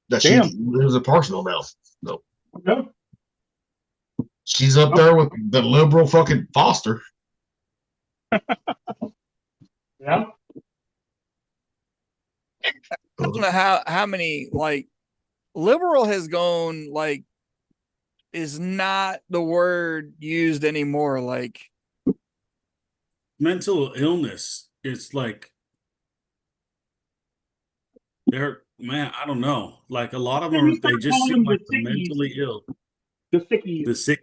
That Damn. she lives in Parksville now. No, yeah. she's up there with the liberal fucking Foster. Yeah. I don't know how many, like, liberal has gone, like, is not the word used anymore. Like, Mental illness. It's like they're, man, I don't know. Like a lot of them, We they start just calling seem them like the the sickies. mentally ill. The sickies. The sick.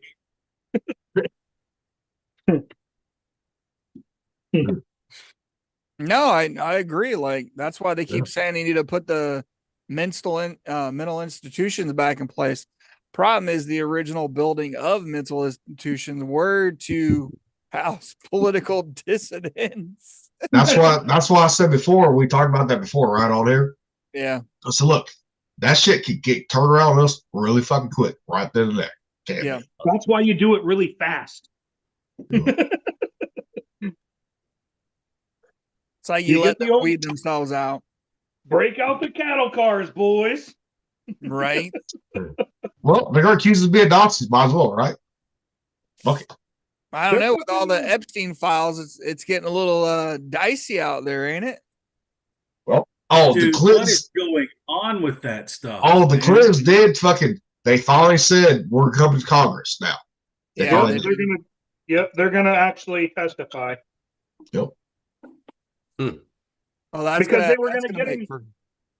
no, I agree. Like, that's why they keep saying they need to put the mental institutions back in place. Problem is the original building of mental institutions were to house political dissidents. That's why I said before, we talked about that before, right on here. Yeah. I said, look, that shit could get turned around on us really fucking quick, right then and there. Damn. Yeah. That's why you do it really fast. It's like You you let get the them old- weed themselves out, Break out the cattle cars, boys. right? Well, they're gonna accuse us of being Nazis, might as well, right? Fuck it. I don't know. With all the Epstein files, it's getting a little dicey out there, ain't it? Oh, Dude, the what Clintons. is going on with that stuff? Oh, the man? Clintons did fucking. They finally said we're coming to Congress now. They Yeah. finally They're did. gonna. Yep, they're gonna actually testify. Yep. Oh, that's Because gonna, they were that's gonna gonna get make him- for-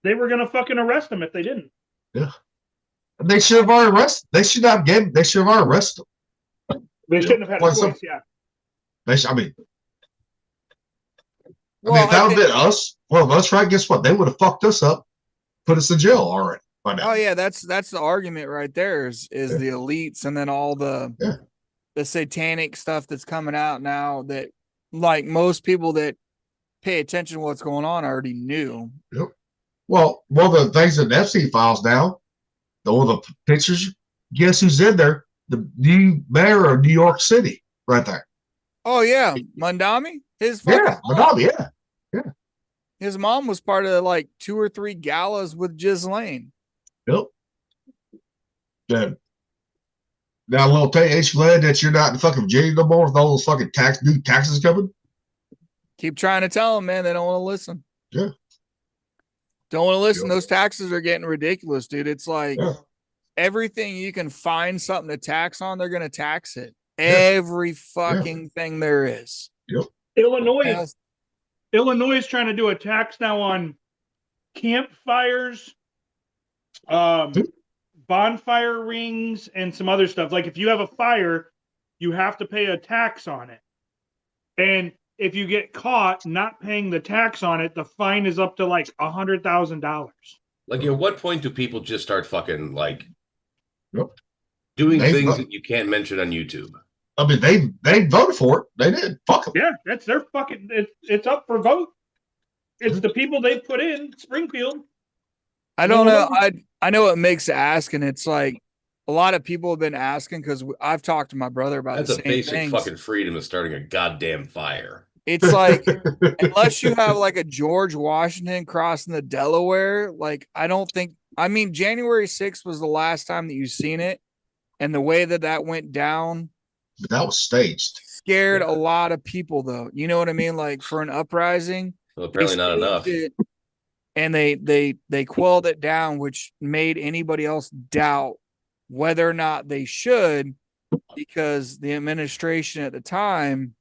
They were gonna fucking arrest them if they didn't. They should have already arrested. They should have given. They should have already arrested them. They shouldn't have had a Well, some- choice. Yeah. I mean, Well, if that I would think- have been us, one of us, right? Guess what? They would have fucked us up, put us in jail already by now. Oh yeah, that's the argument right there. Is Yeah. the elites and then all the Yeah. the satanic stuff that's coming out now that, like, most people that pay attention to what's going on already knew. Well, one of the things in the Epstein files now, all the pictures. Guess who's in there? The new mayor of New York City, right there. Oh yeah, Mondami, his fucking Yeah, mom, Madonna, yeah. his mom was part of like 2 or 3 galas with Ghislaine. Yep. Then now, little Tay, ain't you glad that you're not in fucking Virginia no more with all those fucking new taxes coming? Keep trying to tell them, man. They don't want to listen. Yeah. Don't want to listen. Yeah. Those taxes are getting ridiculous, dude. It's like Yeah. everything you can find something to tax on, they're going to tax it. Every fucking thing there is. Illinois. Yes. Illinois is trying to do a tax now on campfires, bonfire rings and some other stuff. Like if you have a fire, you have to pay a tax on it. And if you get caught not paying the tax on it, the fine is up to like $100,000. Like, at what point do people just start fucking like Yep. doing They things vote. that you can't mention on YouTube? I mean, they voted for it. They did. Fuck them. Yeah, that's their fucking. It's up for vote. It's the people they put in Springfield. I don't know. I know what makes asking. It's like a lot of people have been asking because I've talked to my brother about That's the a same basic things. fucking freedom of starting a goddamn fire. It's like unless you have like a George Washington crossing the Delaware, like I don't think. I mean, January 6th was the last time that you've seen it, and the way that that went down But that was staged. scared a lot of people, though. You know what I mean? Like for an uprising, Well, apparently not staged enough. it, and they quelled it down, which made anybody else doubt whether or not they should, because the administration at the time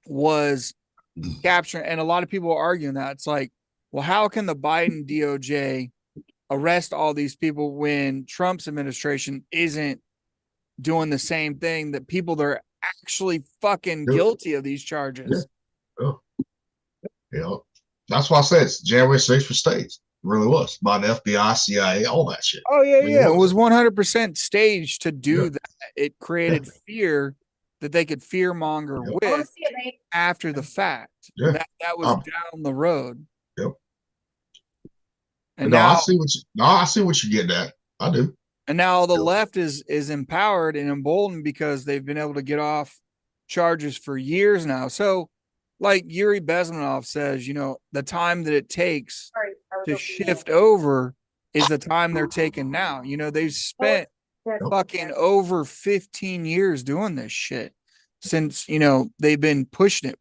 was capturing, and a lot of people are arguing that it's like, well, how can the Biden DOJ arrest all these people when Trump's administration isn't doing the same thing, that people that are actually fucking Yeah. guilty of these charges? You know, that's why I said it's January 6th was staged. It really was by the FBI, CIA, all that shit. Oh yeah, I mean, yeah. it It was- was 100% staged to do Yeah. that. It created fear that they could fear monger Yep. with after the fact. Yeah. That was down the road. Yep. And no, now, I see what you're getting at. I do. and now the Yep. left is empowered and emboldened because they've been able to get off charges for years now. So, like Yuri Bezmenov says, you know, the time that it takes to shift over is the time they're taking now. You know, they've spent fucking over 15 years doing this shit since, you know, they've been pushing it.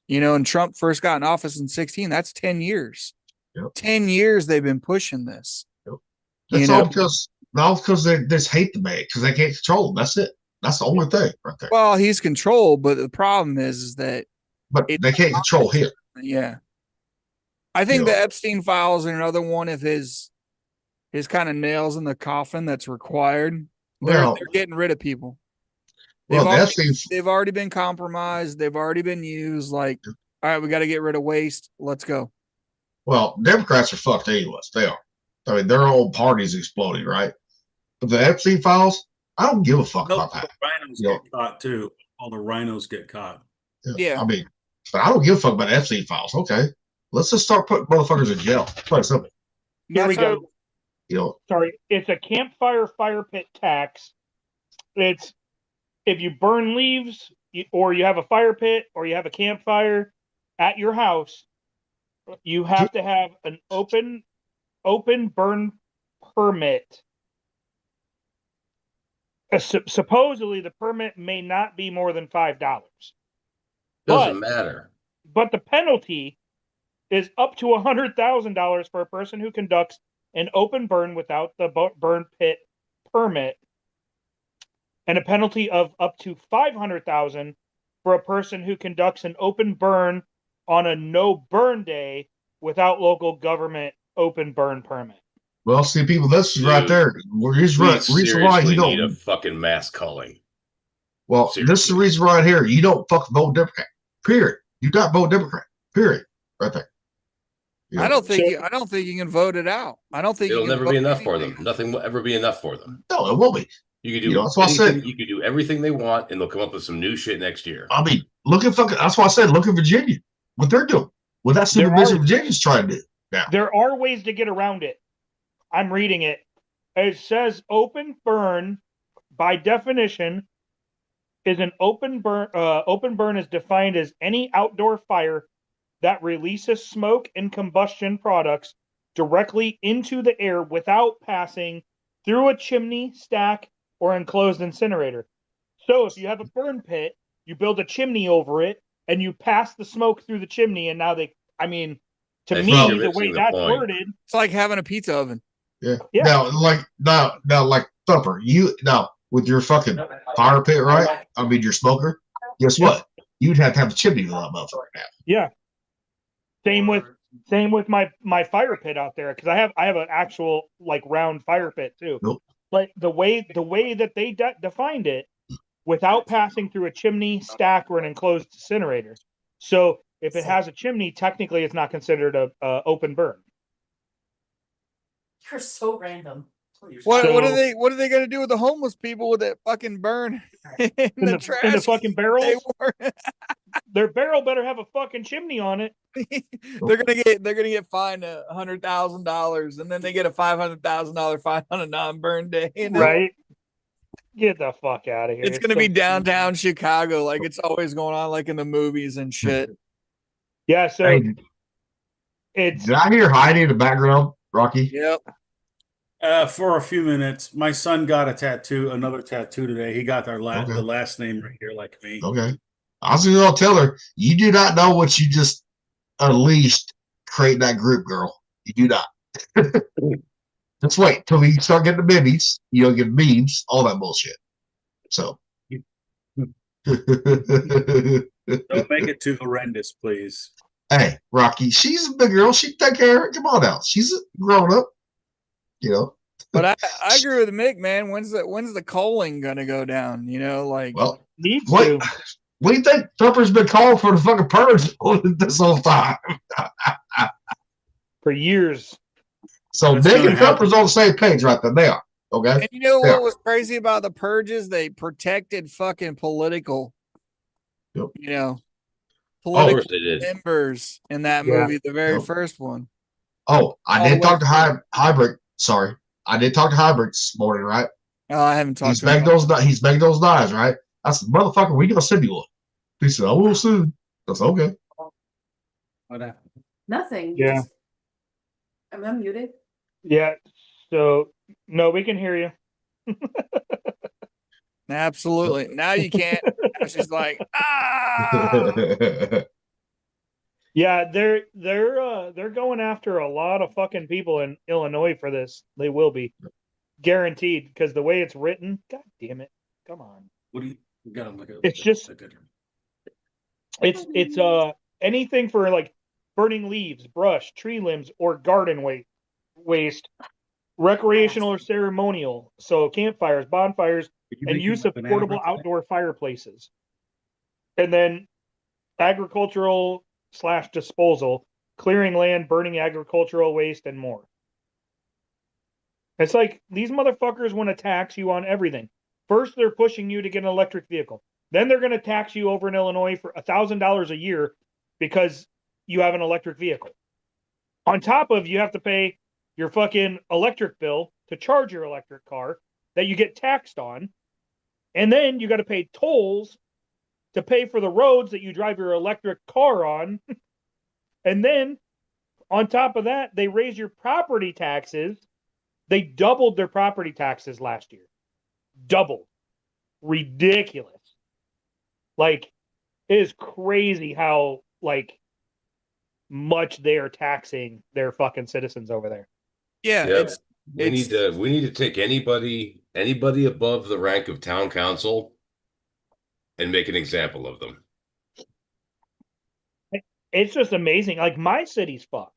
You know, and Trump first got in office in 16. That's 10 years. Yep. 10 years they've been pushing this. That's You all know? because they just hate the man because they can't control him. That's it. That's the only thing right there. Well, he's controlled, but the problem is that, But it- they can't control him. yeah. I think Yeah. the Epstein files are another one of his kind of nails in the coffin that's required. Well- They're getting rid of people. Well, They've already- Epstein, They've already been compromised. They've already been used. Like, all right, we got to get rid of waste. Let's go. well, Democrats are fucked anyways. They are. I mean, their own party's exploding, right? But the Epstein files, I don't give a fuck about that. Rhinos Yeah. get caught too. All the rhinos get caught. Yeah. I mean, but I don't give a fuck about Epstein files. Okay. Let's just start putting motherfuckers in jail. Plain and simple. Here we That's go. You know, Sorry, it's a campfire fire pit tax. It's if you burn leaves or you have a fire pit or you have a campfire at your house, you have to have an open burn permit. Supposedly the permit may not be more than $5. Doesn't matter. But the penalty is up to $100,000 for a person who conducts an open burn without the burn pit permit, and a penalty of up to $500,000 for a person who conducts an open burn on a no burn day without local government open burn permit. well, see, people, this is right Dude, there. Reason We why seriously you need a don't. fucking mass culling. Well, this is the seriously. reason right here. You don't fucking vote Democrat. Period. You not vote Democrat. Period. Right there. You I know, don't think you can vote it out. I don't think It'll you can never be vote enough for anything. them. Nothing will ever be enough for them. No, it won't be. You could do You know, that's what I said. anything, you could do everything they want, and they'll come up with some new shit next year. I mean, look at fucking. That's why I said, look at Virginia. What they're doing. What that There supervision are- Virginia's trying to do. There are ways to get around it. I'm reading it. It says open burn, by definition, is an open burn. Open burn is defined as any outdoor fire that releases smoke and combustion products directly into the air without passing through a chimney, stack, or enclosed incinerator. So if you have a burn pit, you build a chimney over it, and you pass the smoke through the chimney, and now to I me, think you're the missing way the that's point. worded, It's like having a pizza oven. Yeah. Yeah. Now, like Thumper, you now with your fucking fire pit, right? I mean, your smoker. Guess what? You'd have to have a chimney with that motherfucker now. yeah. Same with Same with my fire pit out there because I have an actual like round fire pit too. Nope. But the way that they defined it, without passing through a chimney, stack, or an enclosed incinerator. So if it has a chimney, technically it's not considered a open burn. You're so random. What So- are they gonna do with the homeless people with that fucking burn in the trash? in the fucking they barrels, were? their barrel better have a fucking chimney on it. they're gonna get fined $100,000, and then they get a $500,000 fine on a non-burn day. You know? Right? Get the fuck out of here. It's gonna so be stupid. downtown Chicago, like it's always going on, like in the movies and shit. Yeah, so Hey, it's did I hear Heidi in the background, Rocky? Yep. For a few minutes, my son got another tattoo today. He got the Okay. last name right here, like me. Okay. I was gonna tell her, you do not know what you just unleashed creating that group, girl. You do not. Just wait till we start getting the memes, get memes, all that bullshit. So Don't make it too horrendous, please. hey, Rocky, she's a big girl. She can take care of it. Come on now. She's a grown up. But I agree with Mick, man. When's the coaling gonna go down? Like Well, needs what to. what do you think Trumper's been calling for the fucking purge this whole time? For years. So That's Nick gonna and Trumper's on the same page right there. They are. Okay. and you know Yeah. what was crazy about the purges? They protected fucking political, Yep. Of political course they did. members in that Yeah. movie, the very Yep. first one. Oh, I All the did way talk to through. Hybrid. Sorry. I did talk to Hybrid this morning, right? Oh, I haven't talked He's to him. begged those knives, right? I said, motherfucker, we gonna send you one. He said, I will soon. I said, okay. What happened? Nothing. Yeah. Am I muted? Yeah. So no, we can hear you. Absolutely. Now you can't. Now she's like, ah. Yeah, they're going after a lot of fucking people in Illinois for this. They will be guaranteed because the way it's written. God damn it! Come on. What do you got? Him like It's just- It's anything for like burning leaves, brush, tree limbs, or garden waste, recreational or ceremonial. So campfires, bonfires, and use of portable outdoor fireplaces. And then agricultural / disposal, clearing land, burning agricultural waste, and more. It's like these motherfuckers want to tax you on everything. First, they're pushing you to get an electric vehicle. Then they're going to tax you over in Illinois for $1,000 a year because you have an electric vehicle. On top of you have to pay your fucking electric bill to charge your electric car that you get taxed on. And then you got to pay tolls to pay for the roads that you drive your electric car on. And then on top of that, they raise your property taxes. They doubled their property taxes last year. Doubled. Ridiculous. Like, it is crazy how, like, much they are taxing their fucking citizens over there. Yeah, Yep. it's We need to take anybody above the rank of town council and make an example of them. It's just amazing. Like, my city's fucked.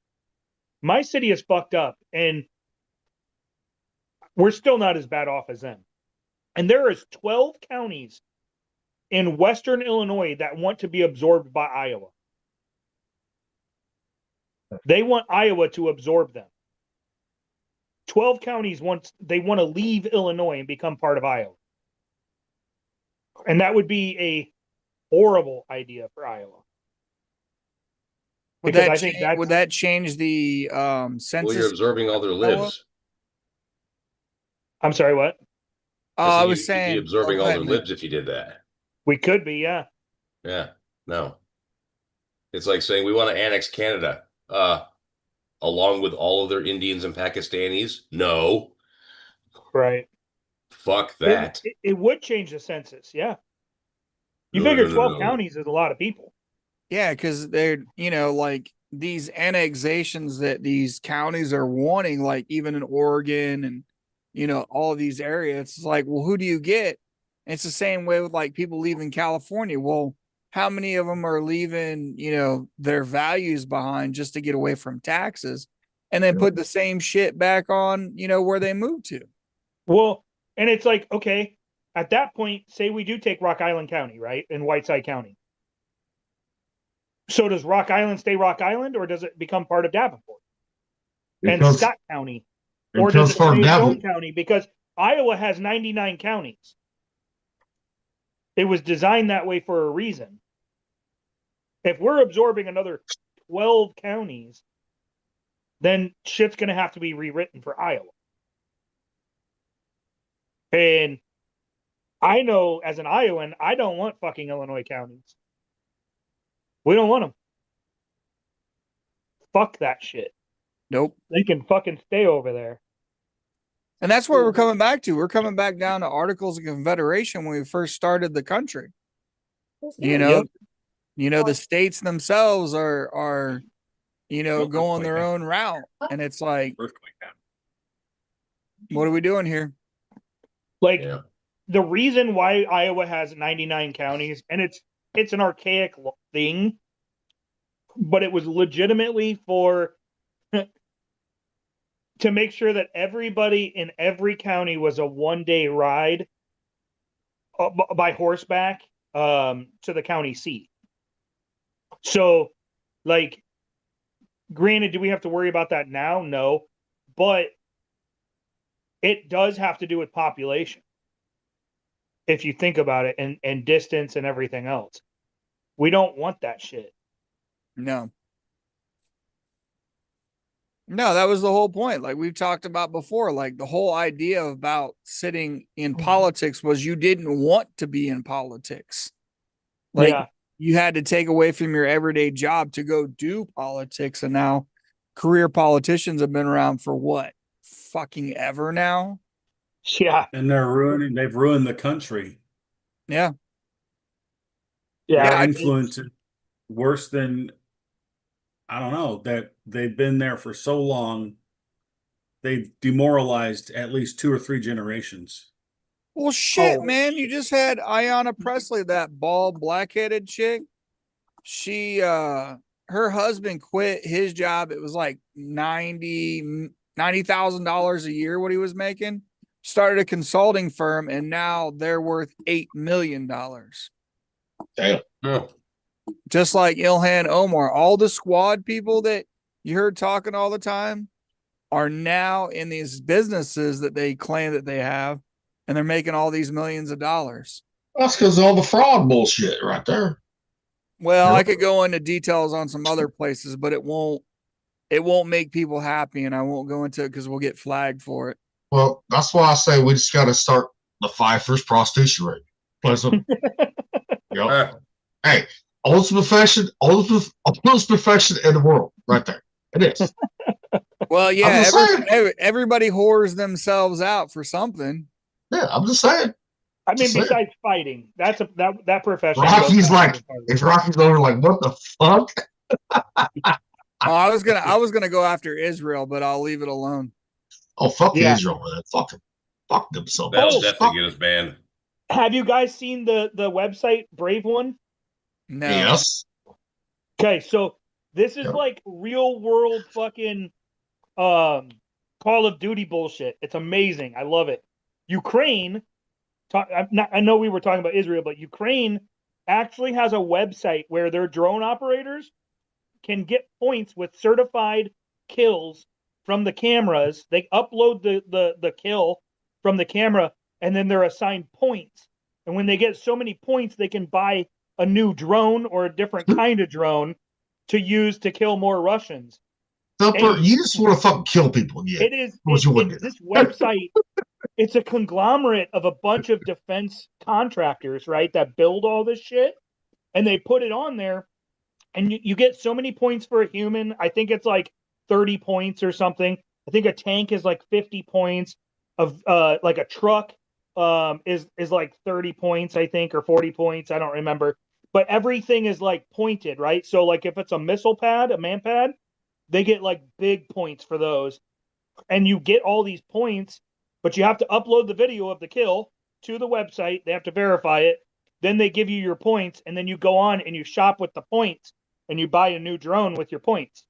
My city is fucked up, and we're still not as bad off as them. And there is 12 counties in western Illinois that want to be absorbed by Iowa. They want Iowa to absorb them. 12 counties want to leave Illinois and become part of Iowa. And that would be a horrible idea for Iowa. would Because that I think change, that's- would that change the Well, census? you're absorbing all their libs. I'm sorry, what? I said was you'd be saying absorbing go all ahead, their Mick. libs if you did that. We could be, yeah. Yeah, no. It's like saying we want to annex Canada, along with all of their Indians and Pakistanis. No, Right. fuck that. It would change the census, yeah. You No, figure no, 12 no. counties is a lot of people. Yeah, because they're like these annexations that these counties are wanting, like even in Oregon and all of these areas. It's like, well, who do you get? And it's the same way with like people leaving California. Well, how many of them are leaving, their values behind just to get away from taxes and then put the same shit back on, where they moved to? Well, and it's like, okay, at that point, say we do take Rock Island County, right? And Whiteside County. So does Rock Island stay Rock Island, or does it become part of Davenport and Because- Scott County? Or because does it for stay its own Davenport, county? Because Iowa has 99 counties. It was designed that way for a reason. If we're absorbing another 12 counties, then shit's going to have to be rewritten for Iowa. And I know as an Iowan, I don't want fucking Illinois counties. We don't want them. Fuck that shit. Nope. They can fucking stay over there. And that's where we're coming back to. We're coming back down to Articles of Confederation when we first started the country. Yep. The states themselves are going their own route. And it's like, Earthquake happened. what are we doing here? Like Yeah. the reason why Iowa has 99 counties, and it's an archaic thing, but it was legitimately for to make sure that everybody in every county was a one-day ride by horseback to the county seat. So, like, granted, do we have to worry about that now? No, but it does have to do with population. If you think about it, and distance and everything else. We don't want that shit. No. No, that was the whole point. Like we've talked about before, like the whole idea about sitting in politics was you didn't want to be in politics. Like Yeah. you had to take away from your everyday job to go do politics. And now career politicians have been around for what? Fucking ever now? Yeah. And they've ruined the country. Yeah. Yeah. Their influence is worse than, I don't know, that they've been there for so long. They've demoralized at least 2 or 3 generations. Well, shit, Oh. man. You just had Ayanna Presley, that bald, black-headed chick. She, her husband quit his job. It was like $90,000 a year what he was making. Started a consulting firm, and now they're worth $8 million. damn. No. Just like Ilhan Omar, all the squad people that you heard talking all the time are now in these businesses that they claim that they have, and they're making all these millions of dollars. That's because of all the fraud bullshit right there. Well, Yep. I could go into details on some other places, but it won't make people happy, and I won't go into it because we'll get flagged for it. Well, that's why I say we just got to start the Pfeiffer's prostitution rate. Plus, yep. Ah, Hey, oldest profession in the world, right there. It is. Well, yeah, I'm just saying. everybody whores themselves out for something. Yeah, I'm just saying. I mean, Just saying. besides fighting, that profession. Rocky's goes like, back to if Rocky's over, like, what the fuck? Oh, I was gonna go after Israel, but I'll leave it alone. Oh, fuck Yeah. Israel, man. Fuck them. Fuck them so that'll much. definitely get us banned. Have you guys seen the website Brave One? No. Yes. Okay, so this is Yep. like real world fucking Call of Duty bullshit. It's amazing. I love it. Ukraine, I know we were talking about Israel, but Ukraine actually has a website where their drone operators can get points with certified kills from the cameras. They upload the kill from the camera, and then they're assigned points. And when they get so many points, they can buy a new drone or a different kind of drone to use to kill more Russians. Thumper, you just want to fucking kill people. Yeah. It is What you wouldn't do. this website. It's a conglomerate of a bunch of defense contractors, right, that build all this shit, and they put it on there, and you get so many points for a human. I think it's like 30 points or something. I think a tank is like 50 points. Of like a truck is like 30 points, I think, or 40 points. I don't remember. But everything is like pointed, right? So like if it's a missile pad, a man pad, they get like big points for those. And you get all these points, but you have to upload the video of the kill to the website. They have to verify it. then they give you your points, and then you go on and you shop with the points, and you buy a new drone with your points.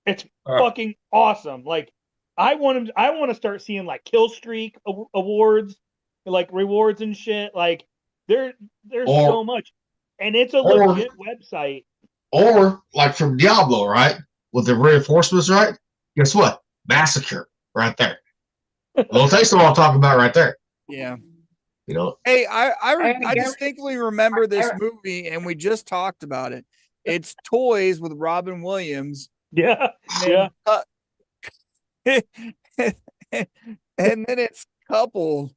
It's fucking awesome. Like, I want to start seeing like kill streak awards, like rewards and shit. Like, there's so much, and it's a legit website. Or like from Diablo, right? With the reinforcements, right? Guess what? Massacre right there. Little taste of what I'm talking about right there. Yeah. You know. Hey, I distinctly remember this movie, and we just talked about it. It's Toys with Robin Williams. Yeah. Yeah. And then it's coupled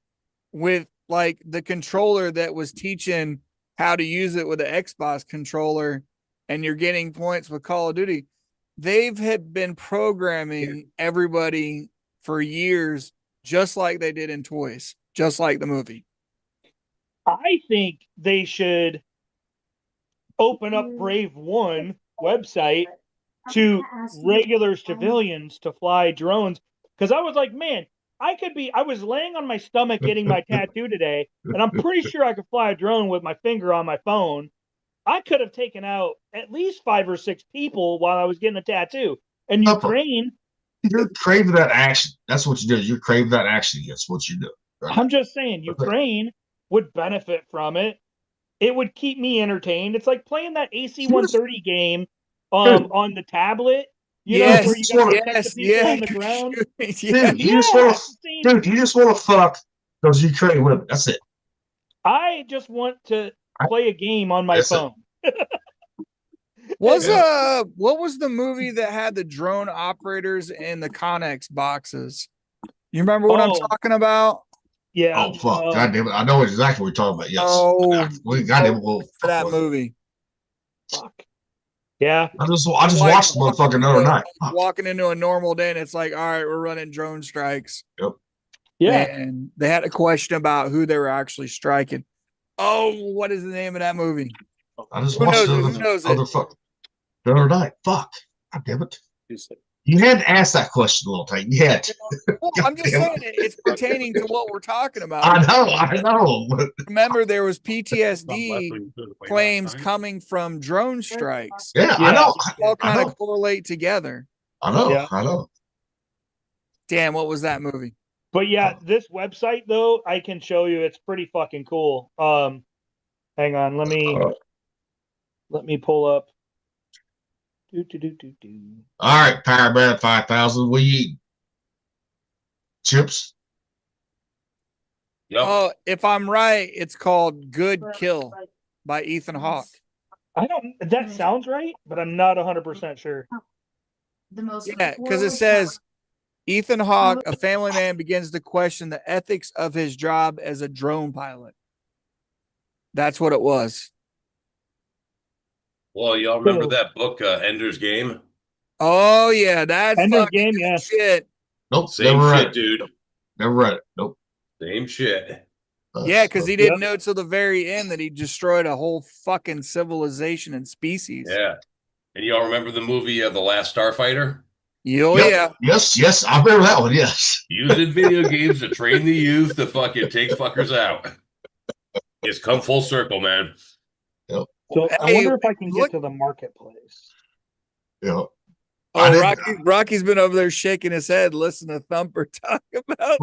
with like the controller that was teaching how to use it with the Xbox controller, and you're getting points with Call of Duty. They've had been programming everybody for years, just like they did in Toys, just like the movie. I think they should open up Brave One website to regular civilians to fly drones. Because I was like, man, I was laying on my stomach getting my tattoo today, and I'm pretty sure I could fly a drone with my finger on my phone. I could have taken out at least 5 or 6 people while I was getting a tattoo. And Ukraine. You're craving that action. That's what you do. You're craving that action. That's what you do. Right? I'm just saying, Ukraine would benefit from it. It would keep me entertained. It's like playing that AC-130 game on the tablet. You know, where you got to protect the people on the ground. Dude, you just want to fuck those Ukraine women. That's it. I just want to play a game on my phone. What was the movie that had the drone operators in the Connex boxes? You remember what I'm talking about? Yeah. Oh fuck! God damn it! I know exactly what you're talking about. Yes. For that movie. Fuck. Yeah. I just watched the motherfucker the other night. Walking into a normal day, and it's like, all right, we're running drone strikes. Yep. Yeah. And they had a question about who they were actually striking. Oh, what is the name of that movie? I just watched the other night. Fuck. God damn it. You had to ask that question, little Titan. You had to. Well, I'm just saying it's pertaining to what we're talking about. I know. Remember, there was PTSD claims coming from drone strikes. Yeah, I know. All kind of correlate together. I know. Damn, what was that movie? But yeah, this website though, I can show you. It's pretty fucking cool. Hang on, let me pull up. All right, Powerman 5000. What you eat? Chips? Yep. Oh, if I'm right, it's called Good Kill by Ethan Hawke. That sounds right, but I'm not 100% sure. Yeah, because it says Ethan Hawke, a family man, begins to question the ethics of his job as a drone pilot. That's what it was. Well, y'all remember that book, Ender's Game? Oh yeah, that's Ender's Game. Yeah. Shit. Nope. Same shit, dude. Never read it. Nope. Same shit. Yeah, because he didn't know till the very end that he destroyed a whole fucking civilization and species. Yeah. And y'all remember the movie The Last Starfighter? Yeah. Yes, I remember that one, yes. Using video games to train the youth to fucking take fuckers out. It's come full circle, man. Yep. So I wonder if I can get to the marketplace. Yeah. Oh, Rocky's been over there shaking his head, listening to Thumper talk about.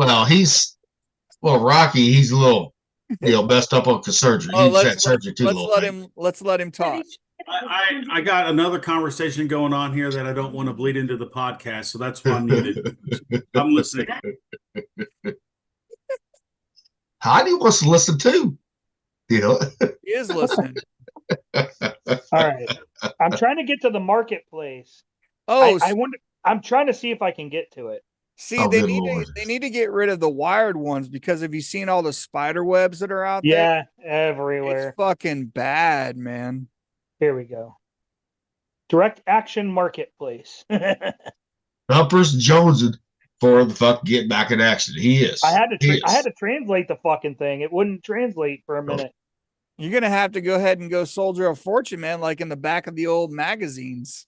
Well, Rocky, he's a little, messed up on surgery. He's had surgery too. Let's let him talk. I got another conversation going on here that I don't want to bleed into the podcast, so that's why I'm muted. I'm listening. Heidi wants to listen too. He is listening. All right. I'm trying to get to the marketplace. Oh, I wonder. I'm trying to see if I can get to it. See, they need to get rid of the wired ones, because have you seen all the spider webs that are out there? Yeah, everywhere. It's fucking bad, man. Here we go. Direct action marketplace. Thumper's jonesing for the fuck get back in action. He is. I had to translate the fucking thing. It wouldn't translate for a minute. You're gonna have to go ahead and go Soldier of Fortune, man, like in the back of the old magazines.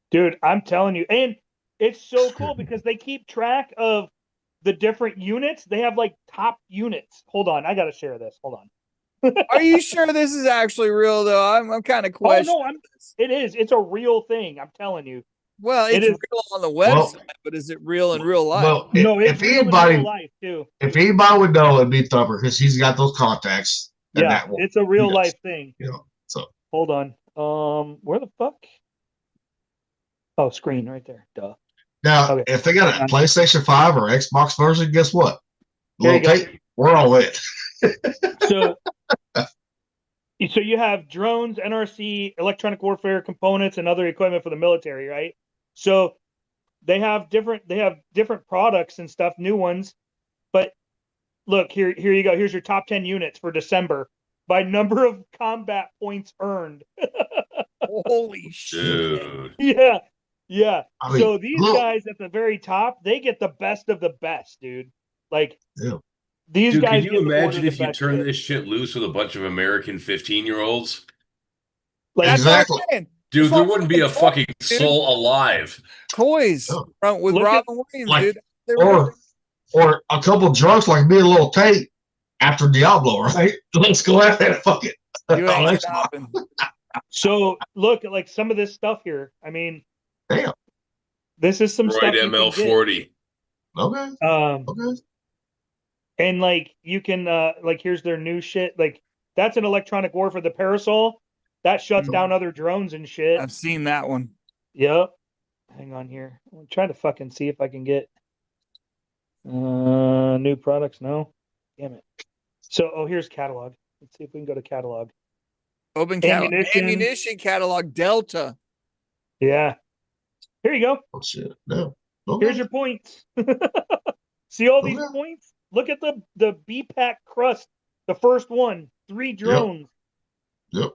Dude, I'm telling you. And it's so cool because they keep track of the different units. They have like top units. Hold on. I got to share this. Hold on. Are you sure this is actually real though? I'm kind of Oh questioning. no, it is. It's a real thing. I'm telling you. Well, It it's is. real on the Well- website, but is it real in real life? Well, No, it's if real in anybody, real life too. if anybody would know, it'd be Thumper because he's got those contacts. And Yeah, that one, it's a real Yes. life thing. you know. So Hold on. Where the fuck? Oh, screen right there. Duh. now, Okay. if they got a PlayStation 5 or Xbox version, guess what? There you Little go. tape, we're all in. So, so you have drones, NRC, electronic warfare components, and other equipment for the military, right? So they have different products and stuff, new ones. But look, here you go. Here's your top 10 units for December by number of combat points earned. Holy shit! Dude. Yeah. Yeah. I mean, So these look. guys at the very top, they get the best of the best, dude. Like Yeah. these Dude, guys can you get to order imagine the if you best turn shit. this shit loose with a bunch of American 15-year-olds? Like That's Exactly. what I'm saying. Dude, That's there what wouldn't be a I'm fucking dude. soul alive. Toys Oh. with Look at- Robin Williams, like- dude. They were or a couple drunks like me and a little tape after Diablo, right? Let's go out there and fuck it. you Oh, ain't that's stopping. so look at like some of this stuff here. I mean, Damn. this is some Right, stuff you can ML40. Okay. get. Okay. And like you can like here's their new shit. Like that's an electronic warfare. The Parasol that shuts Mhm. down other drones and shit. I've seen that one. Yep. Hang on here. I'm trying to fucking see if I can get new products. No. Damn it. So here's catalog. Let's see if we can go to catalog. Open Ammunition. ammunition catalog Delta. Yeah. Here you go. Oh shit. No. Okay. Here's your points. See all these Okay. points? Look at the BPAC crust. The first one. 3 drones. Yep.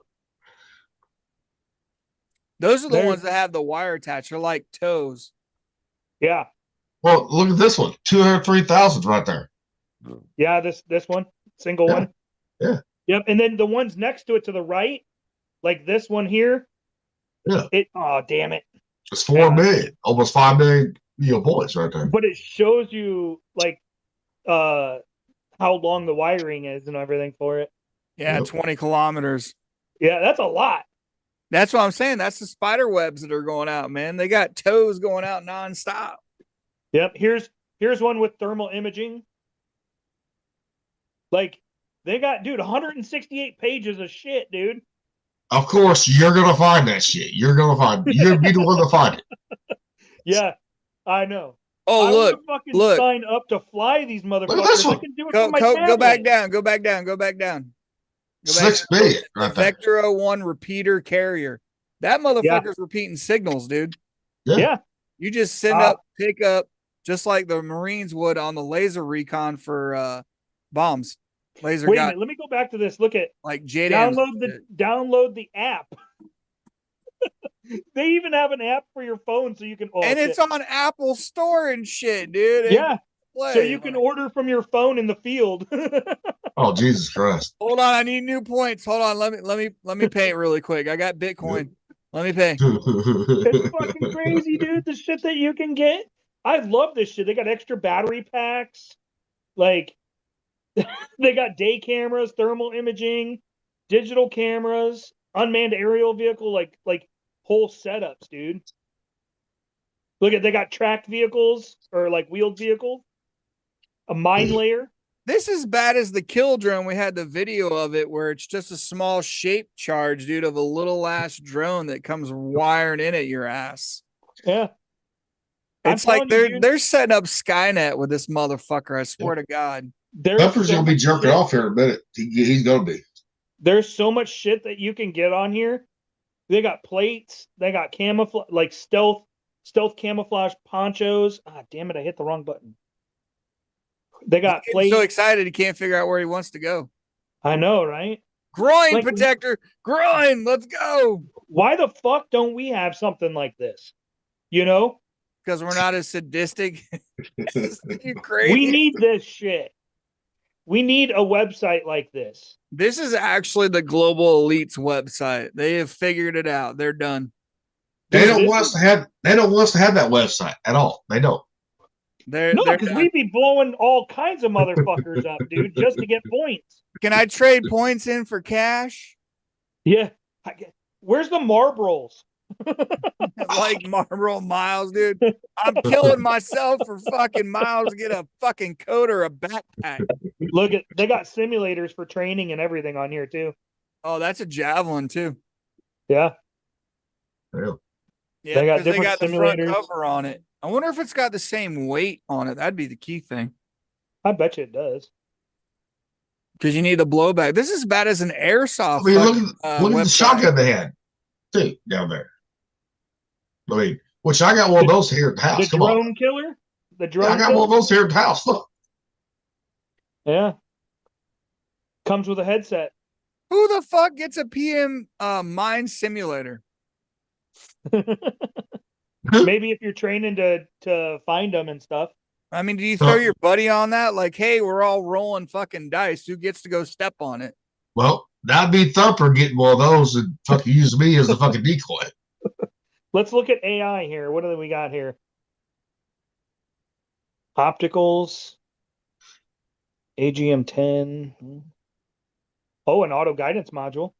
Those are the There- ones that have the wire attached. They're like toes. Yeah. Well, look at this one. 203,000 right there. Yeah, this one. Single Yeah. one. Yeah. Yep. And then the ones next to it to the right, like this one here. Yeah. Oh damn it. It's 4 million, almost 5 million, points right there. But it shows you like how long the wiring is and everything for it. Yeah, Yep. 20 kilometers. Yeah, that's a lot. That's what I'm saying. That's the spider webs that are going out, man. They got toes going out nonstop. Yep. Here's one with thermal imaging. Like they got 168 pages of shit, dude. Of course, you're gonna find that shit. You're gonna be the one to find it. Yeah, I know. Oh, I look. wanna fucking look. sign up to fly these motherfuckers. this I one. can do it Go, from my go back tablet. down. Go back down. Go back down. Go back 6 down. million The right there. Vector 01 repeater carrier. That motherfucker's repeating signals, dude. Yeah. You just send Ah. up, pick up, just like the Marines would on the laser recon for bombs. Laser Wait a got minute. Let me go back to this. Look at like JDAMs. download the app. They even have an app for your phone so you can. Oh, and shit. it's on Apple Store and shit, dude. Yeah. Play. So you can order from your phone in the field. Oh Jesus Christ! Hold on, I need new points. Hold on, let me pay it really quick. I got Bitcoin. Let me pay. It's fucking crazy, dude. The shit that you can get. I love this shit. They got extra battery packs. Like they got day cameras, thermal imaging, digital cameras, unmanned aerial vehicle, like whole setups, dude. Look at they got tracked vehicles or like wheeled vehicles, a mine layer. This is bad as the kill drone. We had the video of it where it's just a small shape charge, dude, of a little ass drone that comes wired in at your ass. Yeah. It's I'm like telling you, dude, they're setting up Skynet with this motherfucker. I swear to God. there's Pepper's so gonna be much jerking shit. off here in a minute. He's gonna be. There's so much shit that you can get on here. They got plates. They got camouflage, like stealth camouflage ponchos. Ah, damn it! I hit the wrong button. They got He's plates. so excited he can't figure out where he wants to go. I know, right? Groin Like- protector, groin. Let's go. Why the fuck don't we have something like this? You know, Because we're not as sadistic. You crazy? we need this shit. We need a website like this. This is actually the Global Elites website. They have figured it out. They're done. They Dude, don't this want us to have. They don't want us to have that website at all. They don't. They're, No, they're because not- we'd be blowing all kinds of motherfuckers up, dude, just to get points. Can I trade points in for cash? Yeah. Where's the Marlboros? Like Marlboro Miles, dude. I'm killing myself for fucking miles to get a fucking coat or a backpack. Look at they got simulators for training and everything on here too. Oh, that's a javelin too. Yeah. Really? Yeah, They got because they different got the front simulators. cover on it. I wonder if it's got the same weight on it. That'd be the key thing. I bet you it does. Because you need a blowback. This is bad as an airsoft. I mean, look fucking, at look at the website. shotgun they had, too, down there. I mean, which I got one of those here at the The house. Come drone on, killer? The yeah, drone I got killer? one of those here at the house. Look, Yeah. Comes with a headset. Who the fuck gets a PM mine simulator? Maybe if you're training to find them and stuff. I mean, do you throw your buddy on that? Like, hey, we're all rolling fucking dice. Who gets to go step on it? well, that'd be Thumper getting one of those and fucking use me as a fucking decoy. Let's look at AI here. What do we got here? Opticals. AGM 10. Oh, an auto guidance module.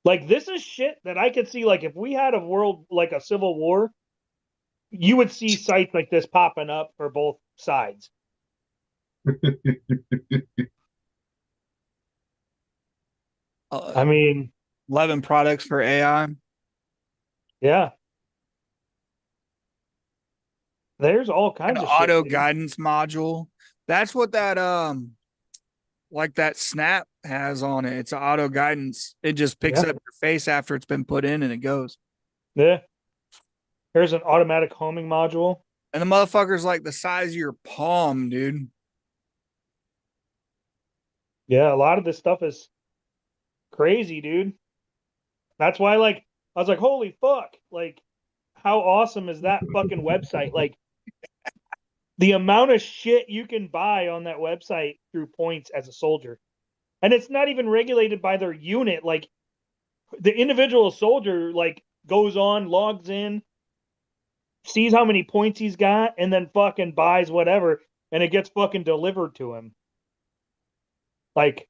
Like this is shit that I could see. Like if we had a world like a civil war, you would see sites like this popping up for both sides. I mean, 11 products for AI. yeah. There's all An kinds of auto shit, guidance module. That's what that like that Snap has on it. It's an auto guidance. It just picks Yeah. up your face after it's been put in and it goes. Yeah. Here's an automatic homing module. And the motherfucker's like the size of your palm, dude. Yeah, a lot of this stuff is crazy, dude. That's why, like, I was like, holy fuck. Like, how awesome is that fucking website? Like, the amount of shit you can buy on that website through points as a soldier. And it's not even regulated by their unit. Like, the individual soldier, like, goes on, logs in, sees how many points he's got, and then fucking buys whatever, and it gets fucking delivered to him. Like,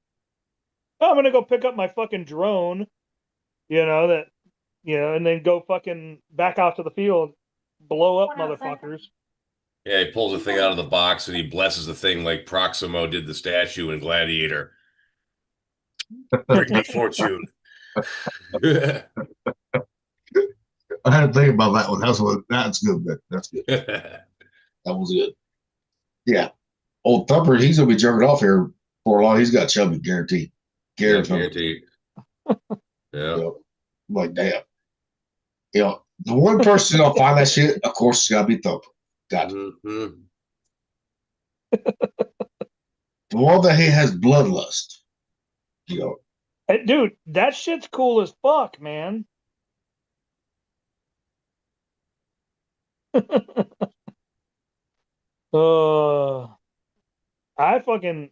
oh, I'm gonna go pick up my fucking drone, and then go fucking back out to the field, blow up motherfuckers. Yeah, he pulls the thing out of the box and he blesses the thing like Proximo did the statue in Gladiator. Bring me fortune. I had to think about that one. That's good. That's good. That was good. Yeah. Old Thumper, he's gonna be jerking off here for a while. He's got chubby, guaranteed. Guaranteed. Yeah. Yep. Like damn. The one person that'll find that shit, of course, it's gotta be Thumper. Got to. Mhm. The one that he has bloodlust. And, dude, that shit's cool as fuck, man.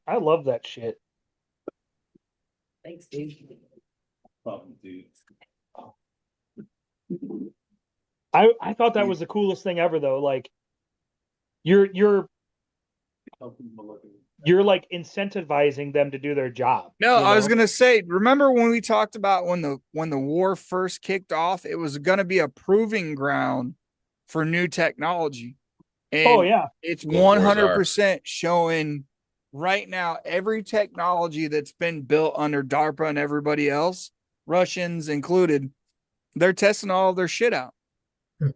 I love that shit. Thanks, dude. I thought that was the coolest thing ever, though. Like, you're like incentivizing them to do their job. No, you I was know? gonna say, remember when we talked about when the war first kicked off, it was gonna be a proving ground for new technology. And Oh yeah, it's Both wars are. 100% showing right now every technology that's been built under DARPA and everybody else, Russians included, they're testing all of their shit out.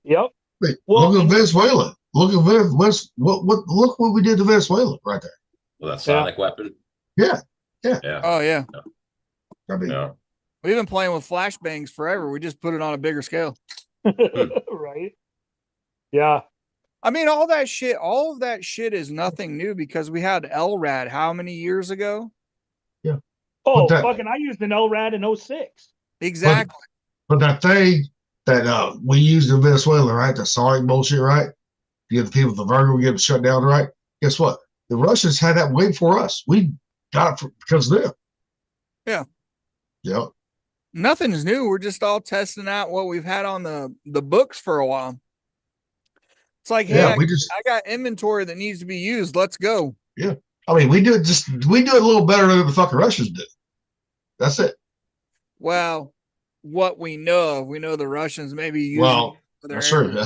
yep. Wait, Well, look at Venezuela. Look what we did to Venezuela right there. Well, that sonic weapon. Yeah. Yeah. Oh yeah. I mean, Yeah. We've been playing with flashbangs forever. We just put it on a bigger scale. Right. Yeah. I mean, all of that shit is nothing new because we had LRAD how many years ago? Oh, But that- fucking! I used an LRAD in 06. Exactly. but that thing that we used in Venezuela, right? The sonic bullshit, right? To get the people with the Virgo, get them shut down, right? Guess what? The Russians had that wait for us. We got it because of them. Yeah. Yep. Nothing's new. We're just all testing out what we've had on the books for a while. It's like, hey, Yeah, we just. I got inventory that needs to be used. Let's go. I mean, we do it a little better than the fucking Russians do. That's it. Well, what we know the Russians maybe using Well, for their that's true. air-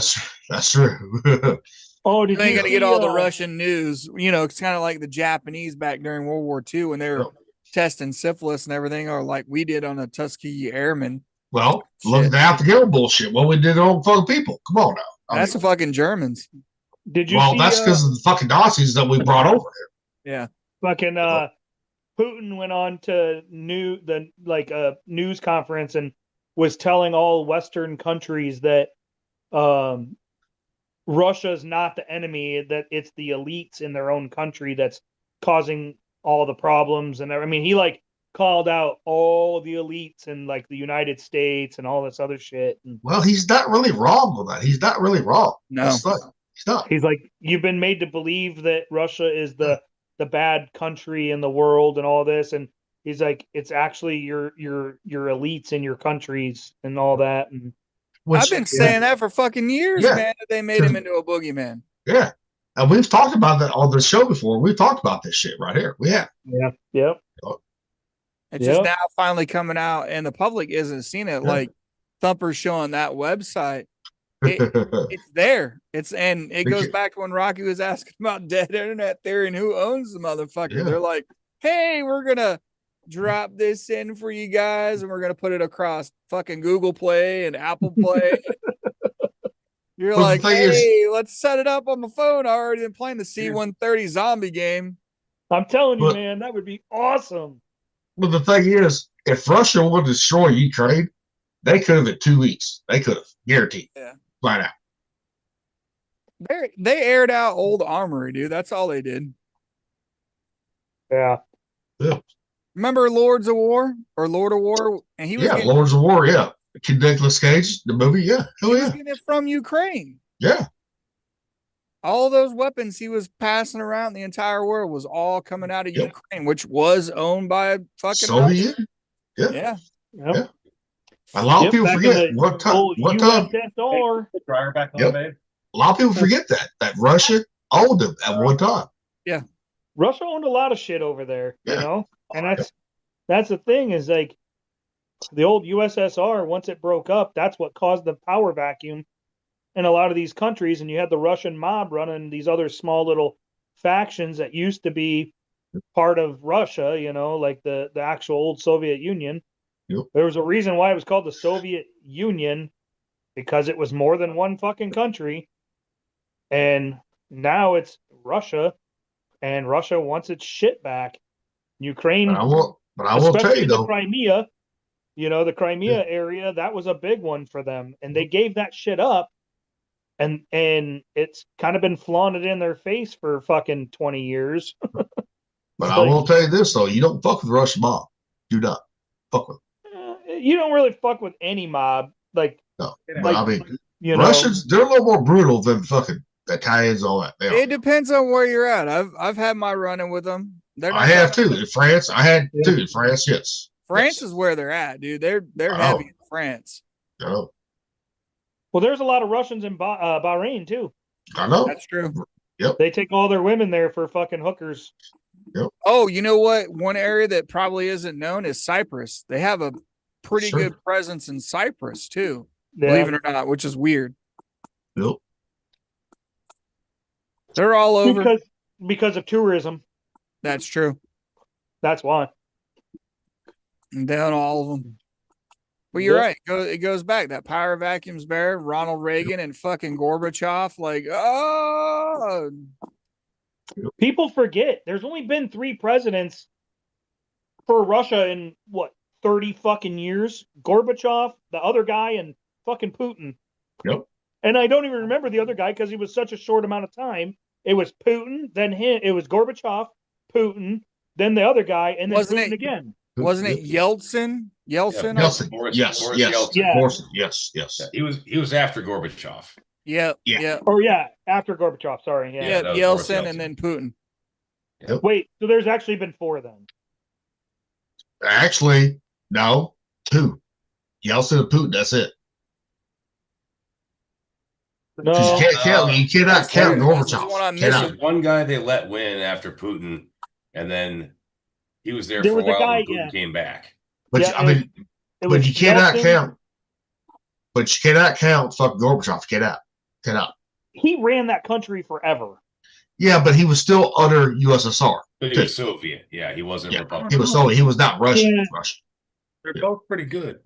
That's true. Oh, did You ain't you gonna see, get all the Russian news. It's kind of like the Japanese back during World War II when they were Yep. testing syphilis and everything, or like we did on the Tuskegee Airmen. Well, look Shit. at the Alpha bullshit. What we did to old fucking people. Come on now. That's the fucking Germans. Did you well, see? that's because of the fucking Nazis that we brought over here. Yeah. Fucking Putin went on to news conference and was telling all Western countries that Russia's not the enemy, that it's the elites in their own country that's causing all the problems. And I mean, he like called out all the elites in like the United States and all this other shit. And Well, he's not really wrong with that. He's not really wrong. No. That's not, he's not. he's like, you've been made to believe that Russia is the bad country in the world and all this. And he's like, it's actually your elites in your countries and all that. And I've been saying that for fucking years, Yeah. man. That they made him into a boogeyman. Yeah. And we've talked about that on the show before. We've talked about this shit right here. We have. Yep. It's just now finally coming out, and the public isn't seeing it. Yeah. Like Thumper's showing that website. It's there. It goes back to when Rocky was asking about dead internet theory and who owns the motherfucker. Yeah. They're like, hey, we're gonna drop this in for you guys, and we're gonna put it across fucking Google Play and Apple Play. You're Well, the like, thing hey, is- let's set it up on my phone. I already been playing the C-130 zombie game. I'm telling you, But- man, that would be awesome. But the thing is, if Russia would destroy Ukraine, they could have in 2 weeks. They could have. Guaranteed. Yeah. Flat out. They aired out old armory, dude. That's all they did. Yeah. Remember Lords of War or Lord of War? And he was Yeah, getting, Lords of War, yeah. Kid Nicolas Cage, the movie, yeah. he Hell was yeah. getting it from Ukraine. Yeah. All those weapons he was passing around the entire world was all coming out of Yep. Ukraine, which was owned by a fucking Soviet. Yeah. Yep. A lot of people back in forget the what time. old What time? USSR. Dryer back on, Yep. babe. A lot of people forget that Russia owned them at one time. Russia owned a lot of shit over there, you Yeah. know? And that's the thing is like the old USSR, once it broke up, that's what caused the power vacuum in a lot of these countries. And you had the Russian mob running these other small little factions that used to be part of Russia, you know, like the actual old Soviet Union. Yep. There was a reason why it was called the Soviet Union, because it was more than one fucking country. And now it's Russia, and Russia wants its shit back. Ukraine, But I will tell especially you the though. Crimea, you know, the Crimea area, that was a big one for them. And they gave that shit up. And it's kind of been flaunted in their face for fucking 20 years. But I will tell you this though. You don't fuck with the Russian mob. Do not fuck with You don't really fuck with any mob. Like, them. No. Like, But I mean, you know, Russians, they're a little more brutal than fucking Italians, all that. They are. It depends on where you're at. I've had my running with them. They're not I have that- too. In France, I had too. In France, yes. France Yes. is where they're at, dude. They're Oh. heavy in France. I know. well, there's a lot of Russians in Bahrain too. I know. That's true. They take all their women there for fucking hookers. Oh, you know what? One area that probably isn't known is Cyprus. They have a pretty Sure. good presence in Cyprus too, Yeah. believe it or not, which is weird. Yep. They're all over. Because of tourism. That's true. That's why. And down all of them. But you're Yep. right. It goes back. That power vacuum's there. Ronald Reagan and fucking Gorbachev. Like, oh, People forget there's only been 3 presidents for Russia in what, 30 fucking years? Gorbachev, the other guy, and fucking Putin. Yep. And I don't even remember the other guy because he was such a short amount of time. It was Putin, then him. It was Gorbachev, Putin, then the other guy, and then Wasn't Putin it- again. wasn't it Yeltsin? Yeltsin? Yeltsin. Boris- Yes. Boris Yes. Yeltsin. Yeah. Yeltsin. Yes. Yes. Yeah, he was after Gorbachev. Yep. Yeah. Yep. Or yeah, after Gorbachev. Sorry. Yeah. Yeah, Yep. that was Boris Yeltsin Yeltsin. and then Putin. Wait. So there's actually been 4 then. Actually, no. 2. Yeltsin and Putin. That's it. 'Cause No, you cannot count That's the one Gorbachev. I'm Cannot. missing. One guy they let win after Putin, and then he was there, There for was a a while guy, when Putin yeah. came back. But Yeah, I mean, it but was you cannot Yeltsin. count. But you cannot count fucking Gorbachev. Cannot. He ran that country forever. Yeah, but he was still under USSR. But he was Soviet. Yeah, he wasn't Yeah, Republican. he was Soviet. He was not Russian. Yeah. Russian. They're Yeah. both pretty good.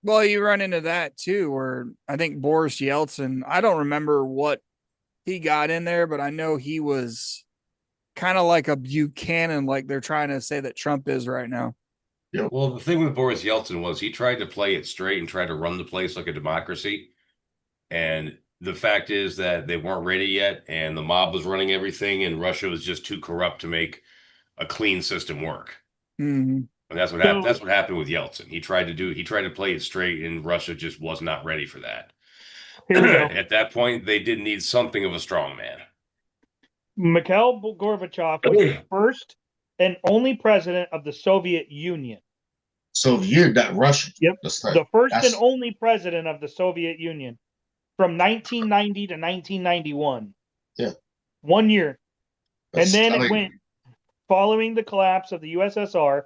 Well, you run into that too, where I think Boris Yeltsin, I don't remember what he got in there, but I know he was kind of like a Buchanan, like they're trying to say that Trump is right now. Well, the thing with Boris Yeltsin was he tried to play it straight and try to run the place like a democracy. And the fact is that they weren't ready yet, and the mob was running everything, and Russia was just too corrupt to make a clean system work. Mm-hmm. And that's what happened. That's what happened with Yeltsin. He tried to play it straight, and Russia just was not ready for that. Here we go. At that point, they did need something of a strong man. Mikhail Gorbachev was the first and only president of the Soviet Union. Soviet, not Russian. Yep. The first that's- and only president of the Soviet Union from 1990 to 1991. Yeah. 1 year. And that's- then I it mean, went following the collapse of the USSR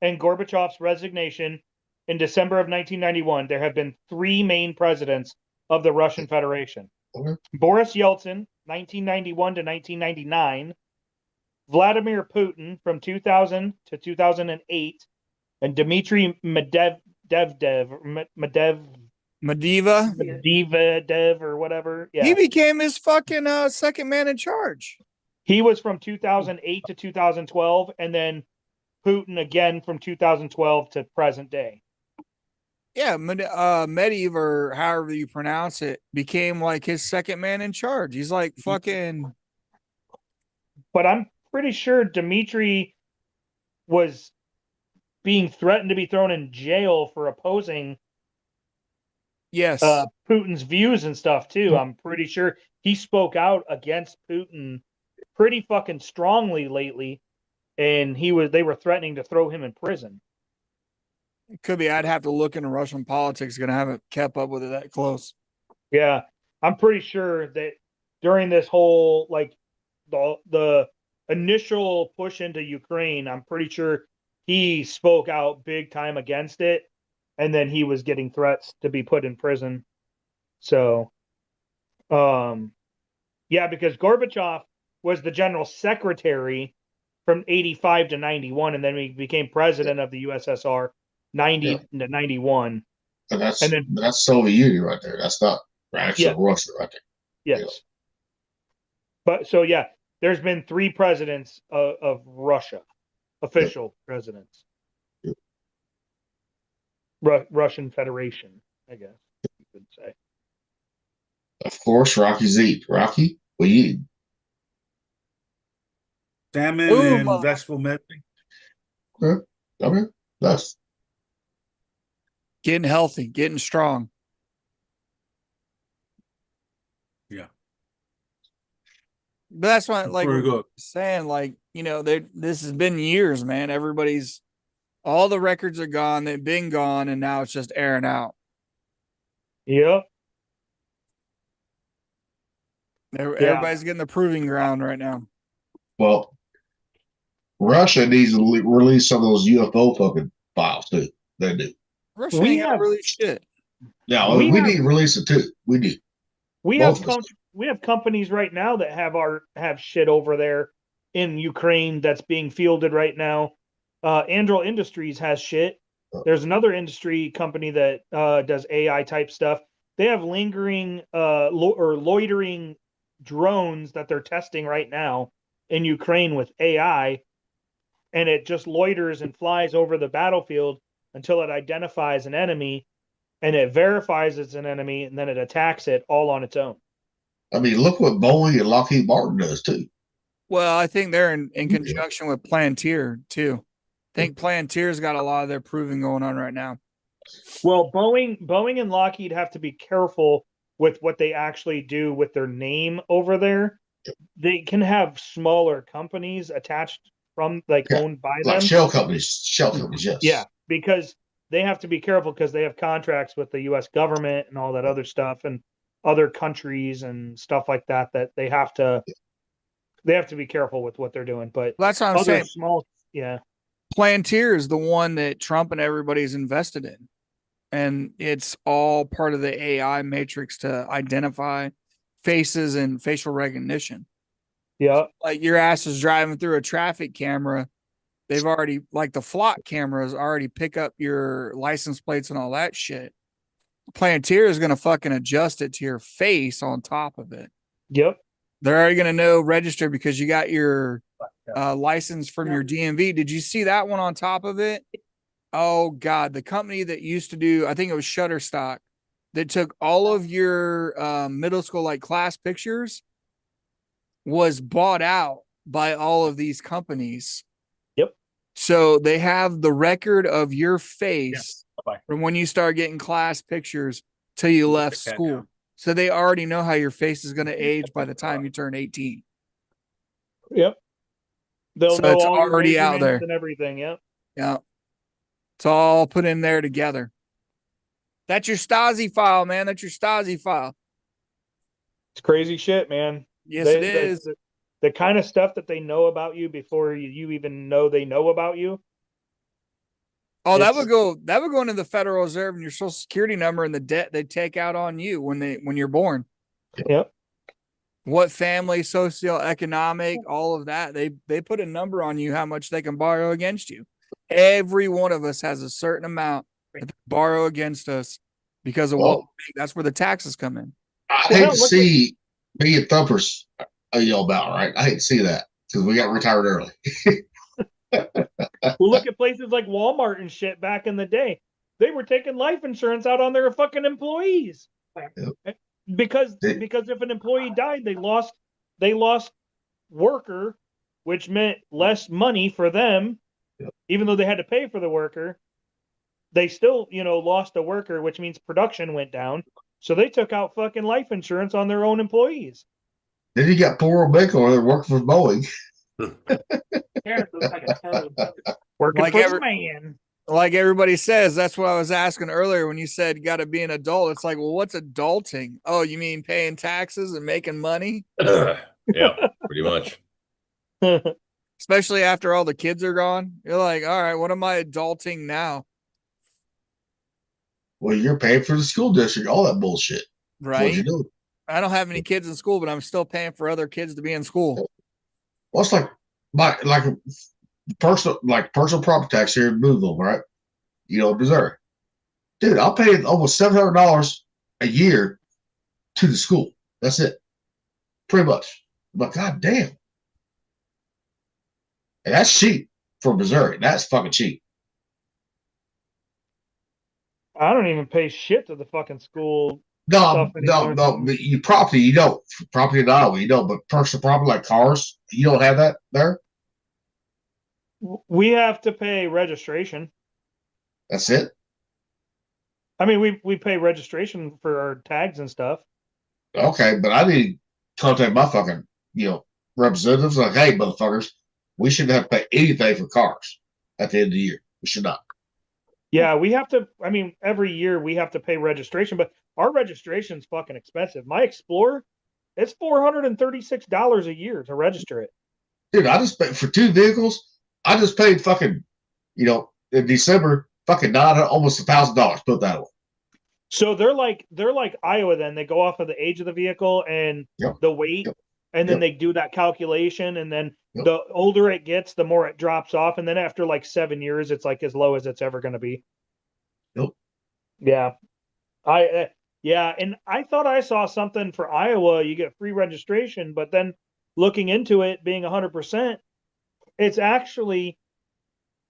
and Gorbachev's resignation in December of 1991. There have been three main presidents of the Russian Federation. Okay. Boris Yeltsin, 1991 to 1999. Vladimir Putin from 2000 to 2008. And Dmitry Medvedev or whatever. Yeah. He became his fucking second man in charge. He was from 2008 to 2012, and then Putin again from 2012 to present day. Yeah, Medvedev, or however you pronounce it, became like his second man in charge. He's like fucking. But I'm pretty sure Dmitry was being threatened to be thrown in jail for opposing Yes. Putin's views and stuff too. I'm pretty sure he spoke out against Putin pretty fucking strongly lately, and they were threatening to throw him in prison. It could be. I'd have to look into Russian politics. Gonna haven't kept up with it that close. Yeah, I'm pretty sure that during this whole like the initial push into Ukraine, I'm pretty sure he spoke out big time against it, and then he was getting threats to be put in prison. So, yeah, because Gorbachev was the general secretary from 85 to 91, and then he became president of the USSR 90 to 91. And that's And then- that's Soviet Union right there. That's not actual Yeah. Russia right there. Yes. Yeah. But so, yeah, there's been three presidents of Russia, official presidents. Yep. Russian Federation, I guess you could say. Of course, Rocky Z. Rocky, what you eating? Salmon Ooh, and my- vegetable medley. Okay, that's Getting healthy, getting strong. Yeah. But that's why, like, Very good. saying, like, you know, this has been years, man. All the records are gone. They've been gone, and now it's just airing out. Yep. Everybody's getting the proving ground right now. well. Russia needs to release some of those UFO fucking files too. They do. Russia We ain't got have- really shit. Yeah, We we have- need to release it too. We do. We Both have of us. we have companies right now that have shit over there in Ukraine that's being fielded right now. Androl Industries has shit. There's another industry company that does AI type stuff. They have lingering or loitering drones that they're testing right now in Ukraine with AI, and it just loiters and flies over the battlefield until it identifies an enemy, and it verifies it's an enemy, and then it attacks it all on its own. I mean, look what Boeing and Lockheed Martin does too. Well, I think they're in conjunction with Palantir too. I think Palantir's got a lot of their proving going on right now. Well, Boeing and Lockheed have to be careful with what they actually do with their name over there. They can have smaller companies attached from Yeah. owned by Like them. shell companies, yes. Yeah, because they have to be careful because they have contracts with the U.S. government and all that other stuff and other countries and stuff like that. That they have to be careful with what they're doing. But That's what I'm other saying. small, yeah, Palantir is the one that Trump and everybody's invested in. And it's all part of the AI matrix to identify faces and facial recognition. yeah, Like your ass is driving through a traffic camera. They've already, like the flock cameras already pick up your license plates and all that shit. Palantir is going to fucking adjust it to your face on top of it. yep, They're already going to know register because you got your license from your DMV. Did you see that one on top of it? Oh God, the company that used to do, I think it was Shutterstock, that took all of your middle school like class pictures, was bought out by all of these companies. Yep. So they have the record of your face Bye-bye. from when you start getting class pictures till you left Check that school. down. So they already know how your face is going to age by the time you turn 18. yep. They'll So know it's all your already out measurements there. and everything. Yep. Yeah. It's all put in there together. That's your Stasi file, man. That's your Stasi file. It's crazy shit, man. Yes, it is. The kind of stuff that they know about you before you even know they know about you. Oh, that It's- would go into the Federal Reserve and your social security number and the debt they take out on you when you're born. Yep. What family, socioeconomic, all of that. They put a number on you how much they can borrow against you. Every one of us has a certain amount that they borrow against us because of what we make. That's where the taxes come in. I Well, hate hell, to look see me and Thumpers yell about, right? I hate to see that because we got retired early. Well, look at places like Walmart and shit back in the day. They were taking life insurance out on their fucking employees. Because if an employee died, they lost worker, which meant less money for them, even though they had to pay for the worker. They still, lost a worker, which means production went down. So they took out fucking life insurance on their own employees. Then you got poor old Bickle there working for Boeing. Working Like for the man. Like everybody says, that's what I was asking earlier when you said you got to be an adult. It's like, well, what's adulting? Oh, you mean paying taxes and making money? Yeah, pretty much. Especially after all the kids are gone. You're like, all right, what am I adulting now? Well, you're paying for the school district, all that bullshit. That's what Right? you do. I don't have any kids in school, but I'm still paying for other kids to be in school. Well, it's like personal property tax here in Boonville, right? Missouri. Dude, I'll pay almost $700 a year to the school. That's it. Pretty much. But god damn. And that's cheap for Missouri. That's fucking cheap. I don't even pay shit to the fucking school. No, Stuff anymore. but you property, you don't. Property in Iowa, you don't. But personal property like cars, you don't have that there. We have to pay registration. That's it. I mean, we pay registration for our tags and stuff. Okay, but I need to contact my fucking, representatives like, hey, motherfuckers, we shouldn't have to pay anything for cars at the end of the year. We should not. Yeah, we have to. I mean, every year we have to pay registration, but our registration's fucking expensive. My Explorer, it's $436 a year to register it. Dude, I just paid for 2 vehicles. I just paid fucking, in December, fucking almost $1,000. Put that way. So they're like Iowa. Then they go off of the age of the vehicle and the weight, and then they do that calculation. And then the older it gets, the more it drops off. And then after like 7 years, it's like as low as it's ever going to be. Yep. Yeah, and I thought I saw something for Iowa. You get free registration, but then looking into it being 100%, it's actually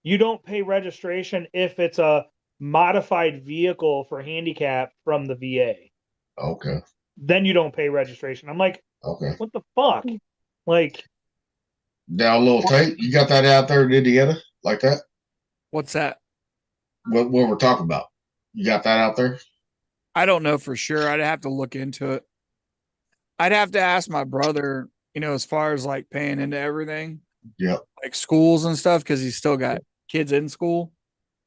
you don't pay registration if it's a modified vehicle for handicap from the VA. Okay. Then you don't pay registration. I'm like, Okay. what the fuck? Like, Down a little tape. You got that out there in Indiana like that? What's that? What we're talking about? You got that out there? I don't know for sure. I'd have to look into it. I'd have to ask my brother, as far as like paying into everything. Yep. Like schools and stuff, because he's still got kids in school.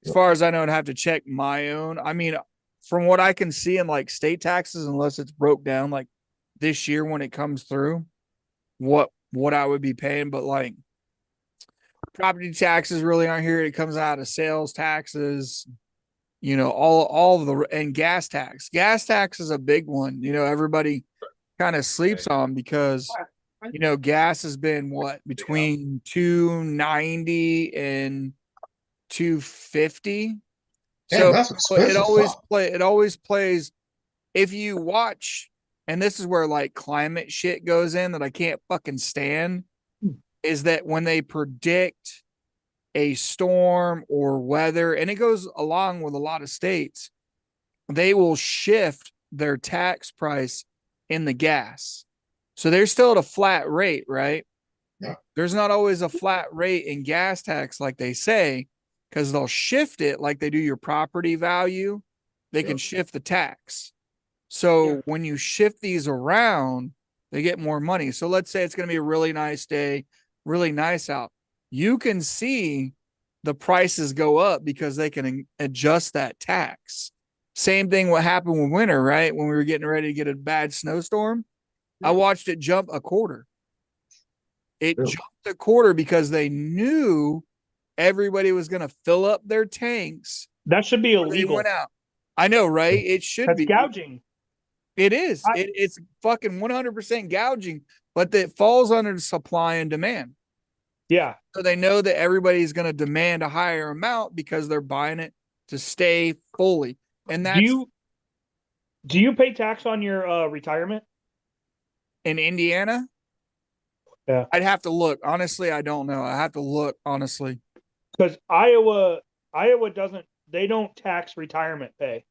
As far as I know, I'd have to check my own. I mean, from what I can see in like state taxes, unless it's broke down like this year when it comes through, what I would be paying, but like property taxes really aren't here. It comes out of sales taxes, you know, all of the, and gas tax. Gas tax is a big one. You know, everybody kind of sleeps on because, you know, gas has been what, between 290 and 250. Damn, So that's expensive. it always plays, if you watch, and this is where like climate shit goes in that I can't fucking stand, is that when they predict a storm or weather, and it goes along with a lot of states, they will shift their tax price in the gas. So they're still at a flat rate, right? Yeah. There's not always a flat rate in gas tax like they say, because they'll shift it like they do your property value. They can shift the tax. So when you shift these around, they get more money. So let's say it's going to be a really nice day, really nice out. You can see the prices go up because they can adjust that tax. Same thing what happened with winter, right? When we were getting ready to get a bad snowstorm, I watched it jump a quarter. It Really? jumped a quarter because they knew everybody was going to fill up their tanks. That should be when they illegal. went out. I know, right? It should That's be gouging. It is. I- It's fucking 100% gouging, but it falls under supply and demand. Yeah. So they know that everybody's going to demand a higher amount because they're buying it to stay fully. And that's Do you pay tax on your retirement? in Indiana. Yeah. I'd have to look. Honestly, I don't know. I have to look, honestly. Because Iowa doesn't. They don't tax retirement pay.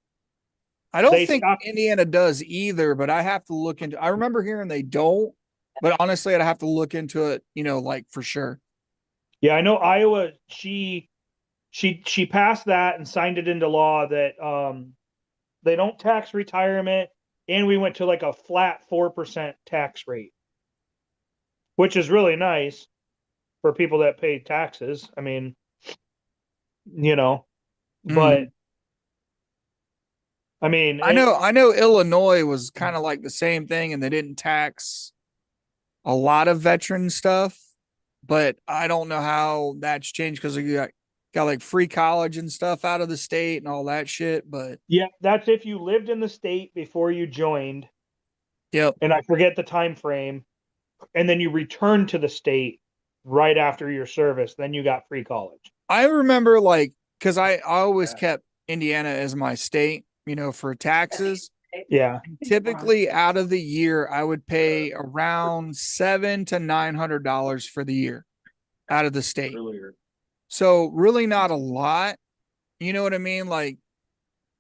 I don't They think stopped- Indiana does either, but I have to look into. I remember hearing they don't, but honestly, I'd have to look into it. You know, like for sure. Yeah, I know Iowa. She passed that and signed it into law that they don't tax retirement, and we went to like a flat 4% tax rate, which is really nice for people that pay taxes. I mean, you know, but I mean, I know Illinois was kind of like the same thing, and they didn't tax a lot of veteran stuff, but I don't know how that's changed because you got like free college and stuff out of the state and all that shit. But yeah, that's if you lived in the state before you joined, yep, and I forget the time frame, and then you returned to the state right after your service, then you got free college. I remember like because I always kept Indiana as my state, you know, for taxes. Yeah. Typically, out of the year, I would pay around $700 to $900 for the year out of the state. So really not a lot. You know what I mean? Like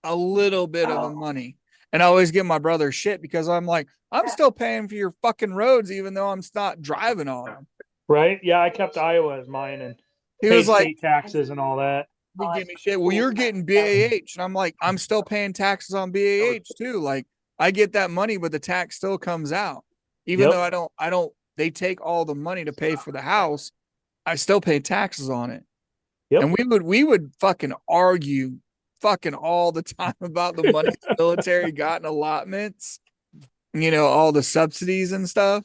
a little bit of the money. And I always give my brother shit because I'm like, I'm still paying for your fucking roads, even though I'm not driving on them. Right? Yeah, I kept Iowa as mine and He paid was like, state taxes and all that. he give me shit. Well, you're getting BAH. And I'm like, I'm still paying taxes on BAH too. Like I get that money, but the tax still comes out. Even Yep. though I don't, they take all the money to pay for the house. I still pay taxes on it. Yep. And we would fucking argue fucking all the time about the money the military got in allotments, you know, all the subsidies and stuff.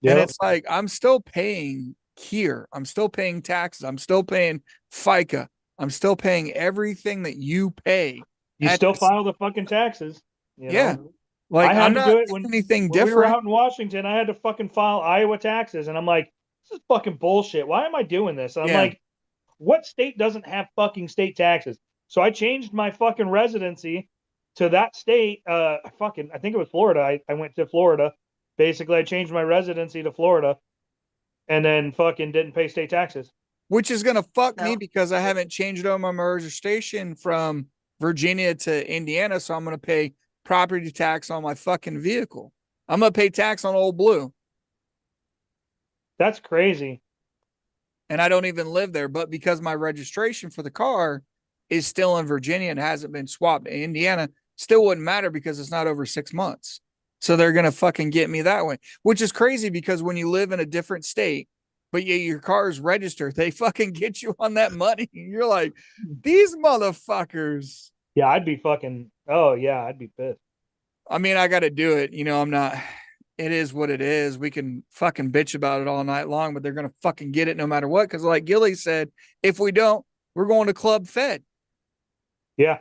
And Yep. it's like, I'm still paying here. I'm still paying taxes. I'm still paying FICA. I'm still paying everything that you pay. You at still the- file the fucking taxes. You Yeah. know? Like I had I'm to not do it doing when anything we were different. out in Washington, I had to fucking file Iowa taxes, and I'm like, this is fucking bullshit. Why am I doing this? And I'm Yeah. like, what state doesn't have fucking state taxes? So I changed my fucking residency to that state. I think it was Florida. I went to Florida. Basically, I changed my residency to Florida, and then fucking didn't pay state taxes. Which is gonna fuck me No. because I haven't changed over my registration from Virginia to Indiana, so I'm gonna pay property tax on my fucking vehicle. I'm gonna pay tax on Old Blue, That's crazy. and I don't even live there. But because my registration for the car is still in Virginia and hasn't been swapped to Indiana, still wouldn't matter because it's not over 6 months. So they're gonna fucking get me that way, which is crazy because when you live in a different state but yeah, your car's registered. They fucking get you on that money. You're like, these motherfuckers. Yeah, I'd be fucking. Oh yeah, I'd be pissed. I mean, I got to do it. I'm not. It is what it is. We can fucking bitch about it all night long, but they're gonna fucking get it no matter what. Because like Gilly said, if we don't, we're going to Club Fed. Yeah,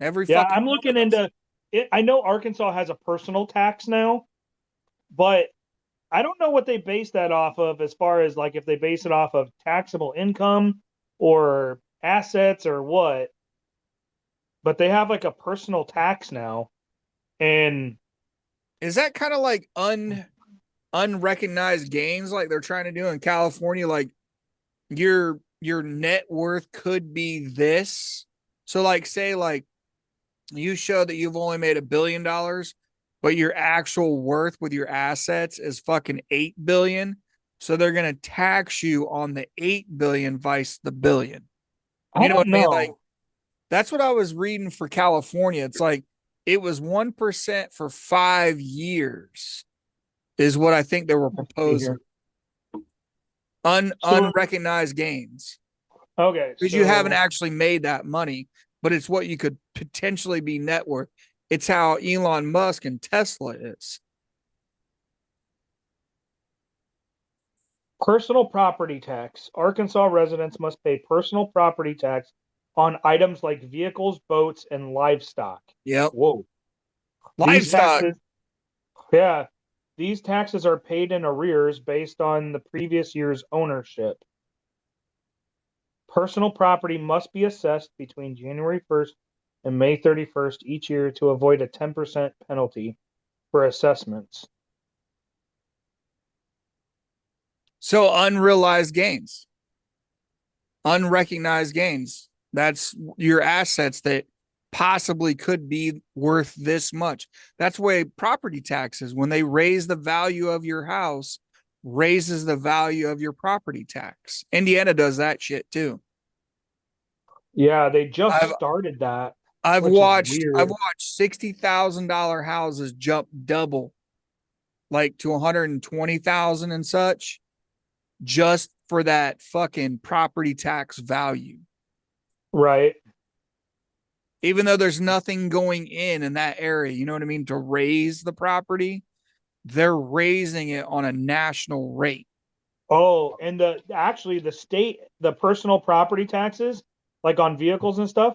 Every yeah. fucking I'm looking into it. I know Arkansas has a personal tax now, but I don't know what they base that off of. As far as like if they base it off of taxable income or assets or what. But they have like a personal tax now, and Is that kind of like unrecognized gains like they're trying to do in California? Like your net worth could be this. So like say like you show that you've only made $1 billion, but your actual worth with your assets is fucking 8 billion. So they're gonna tax you on the 8 billion vice the billion. I don't What I mean? know. Like that's what I was reading for California. It's like it was 1% for 5 years, is what I think they were proposing. Unrecognized gains. Okay, Because you haven't actually made that money, but it's what you could potentially be net worth. It's how Elon Musk and Tesla is. Personal property tax. Arkansas residents must pay personal property tax on items like vehicles, boats, and livestock. Yep. Whoa. Livestock. These taxes are paid in arrears based on the previous year's ownership. Personal property must be assessed between January 1st and May 31st each year to avoid a 10% penalty for assessments. So unrealized gains, unrecognized gains. That's your assets that possibly could be worth this much. That's why property taxes, when they raise the value of your house, raises the value of your property tax. Indiana does that shit too. Yeah, they just started that. I've which is watched weird. $60,000 houses jump double, like to 120,000 and such, just for that fucking property tax value. Right. Even though there's nothing going in that area, you know what I mean, to raise the property, they're raising it on a national rate. Oh, and the personal property taxes, like on vehicles and stuff,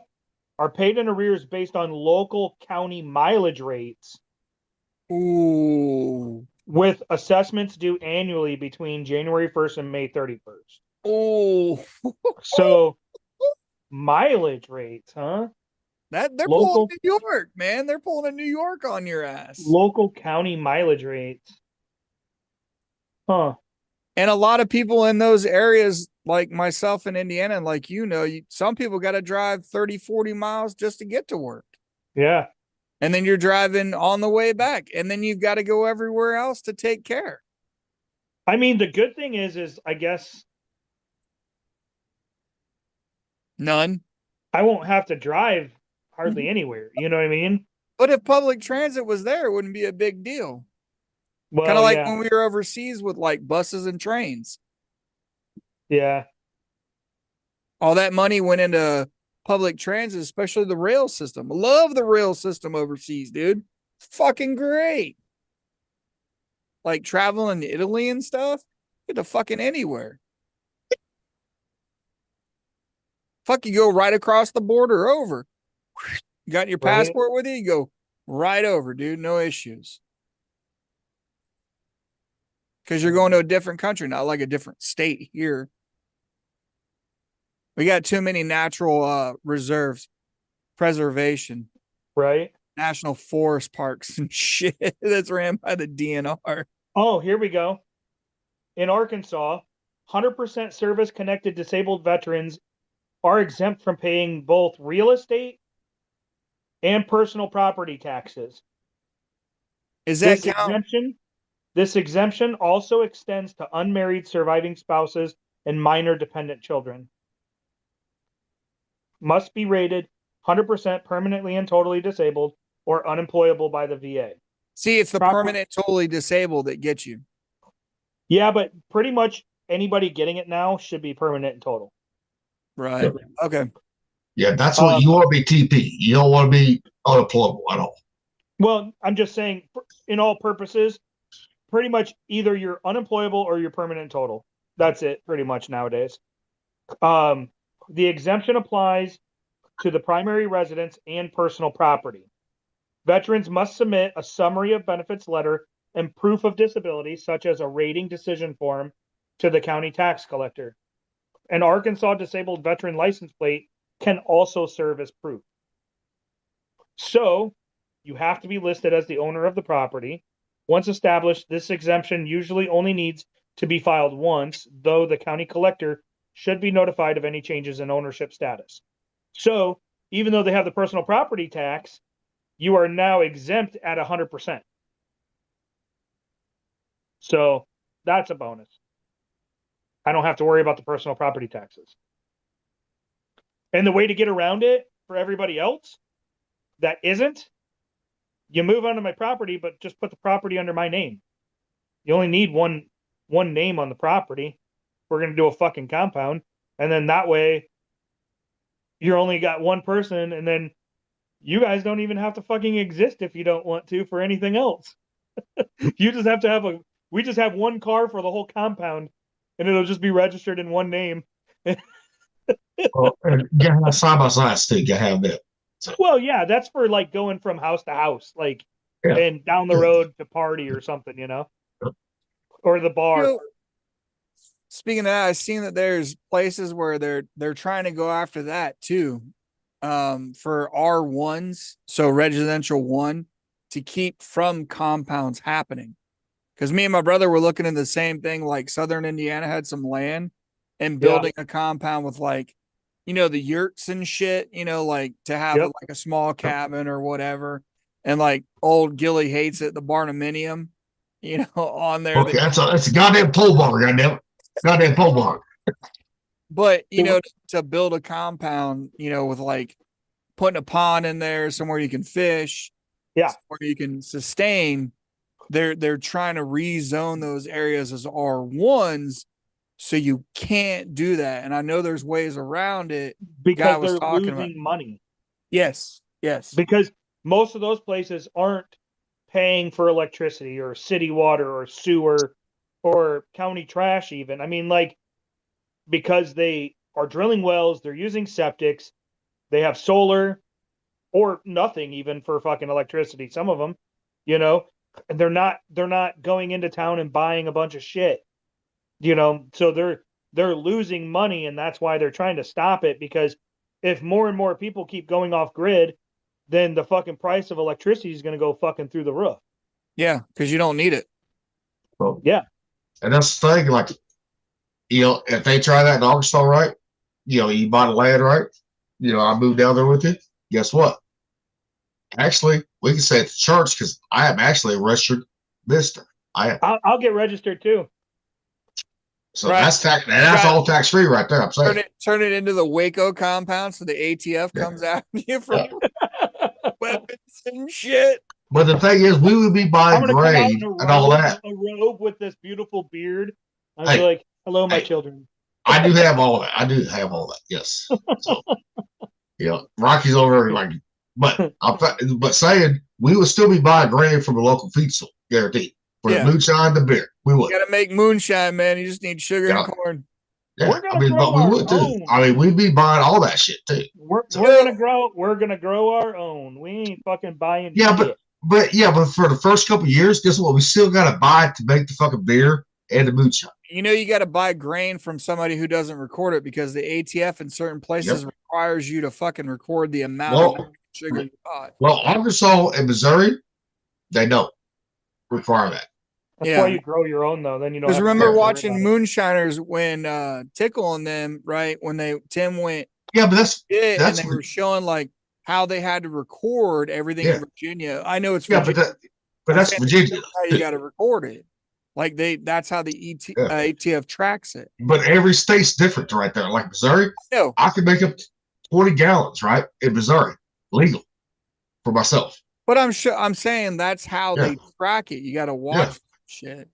are paid in arrears based on local county mileage rates. Ooh. With assessments due annually between January 1st and May 31st. Oh. So mileage rates, huh? They're Local- pulling New York, man. They're pulling a New York on your ass. Local county mileage rates. Huh. And a lot of people in those areas, like myself in Indiana, and like some people got to drive 30, 40 miles just to get to work. Yeah. And then you're driving on the way back. And then you've got to go everywhere else to take care. I mean, the good thing is I guess None. I won't have to drive hardly anywhere. You know what I mean? But if public transit was there, it wouldn't be a big deal. Well, Kind of like yeah. when we were overseas with like buses and trains. Yeah. All that money went into public transit, especially the rail system. Love the rail system overseas, dude. Fucking great. Like traveling to Italy and stuff. Get to fucking anywhere. Fuck, you go right across the border over. You got your Right. passport with you? You go right over, dude. No issues. Because you're going to a different country, not like a different state here. We got too many natural reserves, preservation, Right. national forest parks and shit that's ran by the DNR. Oh, here we go. In Arkansas, 100% service connected disabled veterans are exempt from paying both real estate and personal property taxes. Is that count? This exemption also extends to unmarried surviving spouses and minor dependent children. Must be rated 100% permanently and totally disabled or unemployable by the VA. See, it's the permanent totally disabled that gets you. Yeah, but pretty much anybody getting it now should be permanent and total. Right. Okay. Yeah, that's what you want to be TP. You don't want to be unemployable at all. Well, I'm just saying, in all purposes, pretty much either you're unemployable or you're permanent and total. That's it, pretty much nowadays. The exemption applies to the primary residence and personal property. Veterans must submit a summary of benefits letter and proof of disability, such as a rating decision form, to the county tax collector. An Arkansas disabled veteran license plate can also serve as proof. So, you have to be listed as the owner of the property. Once established, this exemption usually only needs to be filed once, though the county collector should be notified of any changes in ownership status. So, even though they have the personal property tax, you are now exempt at 100%. So, that's a bonus. I don't have to worry about the personal property taxes. And the way to get around it for everybody else that isn't, you move onto my property, but just put the property under my name. You only need one name on the property. We're going to do a fucking compound. And then that way, you only got one person, and then you guys don't even have to fucking exist if you don't want to for anything else. You just have to we just have one car for the whole compound, and it'll just be registered in one name. Well, and you have side by side too. You have that. So, Well, yeah, that's for like going from house to house, like, Yeah. and down the road to party or something, or the bar. You know, speaking of that, I've seen that there's places where they're trying to go after that too. For R1s, so residential 1, to keep from compounds happening. Because me and my brother were looking at the same thing, like Southern Indiana had some land and building a compound with like, the yurts and shit, like to have Yep. like a small cabin or whatever. And like old Gilly hates it, the barnuminium, on there. okay, that's a goddamn pole barn, goddamn, goddamn pole barn. But to build a compound, with like putting a pond in there, somewhere you can fish, where you can sustain, they're trying to rezone those areas as R1s, so you can't do that. And I know there's ways around it. Because was they're talking losing about- money. Yes. Because most of those places aren't paying for electricity or city water or sewer or county trash even. I mean, like, because they are drilling wells, they're using septics, they have solar or nothing even for fucking electricity, some of them, and they're not going into town and buying a bunch of shit. So they're losing money, and that's why they're trying to stop it, because if more and more people keep going off grid, then the fucking price of electricity is going to go fucking through the roof. Yeah, because you don't need it. Well, Yeah. And that's the thing, like, if they try that in Arkansas, right? You buy the land, right? I moved down there with you. Guess what? Actually, we can say it's church because I am actually a registered minister. I am. I'll get registered too. So Right. that's tax, and that's Right. all tax free right there. I'm saying. Turn it into the Waco compound, so the ATF comes after you for weapons and shit. But the thing is, we would be I'm buying gonna come out grain in and all that. a robe with this beautiful beard. I'm Hey. like, hello, my Hey. children. I do have all that. I do have all that. Yes. So, Rocky's over there like, but saying we would still be buying grain from a local feed store, guaranteed. For Yeah. the moonshine, the beer, we would. You gotta make moonshine, man. You just need sugar Yeah. and corn. Yeah, We're gonna grow but we our would too. own. I mean, we'd be buying all that shit too. We're So- gonna grow our own. We ain't fucking buying Yeah, shit. but for the first couple of years, guess what? We still got to buy it to make the fucking beer and the moonshine. You got to buy grain from somebody who doesn't record it, because the ATF in certain places requires you to fucking record the amount of sugar you bought. Well, Arkansas and Missouri, they don't require that. That's Yeah. why you grow your own though. Then you don't. Because have to remember worry watching about it. Moonshiners when Tickle and them, right? When Tim went Yeah, but that's and That's they what- were showing like how they had to record everything in Virginia. I know it's yeah, Virginia. but that's saying Virginia. how you got to record it. Like that's how the ATF tracks it. But every state's different right there. Like Missouri, No, I can make up 20 gallons, right? In Missouri, legal for myself. but I'm saying that's how Yeah. they track it. You got to watch shit.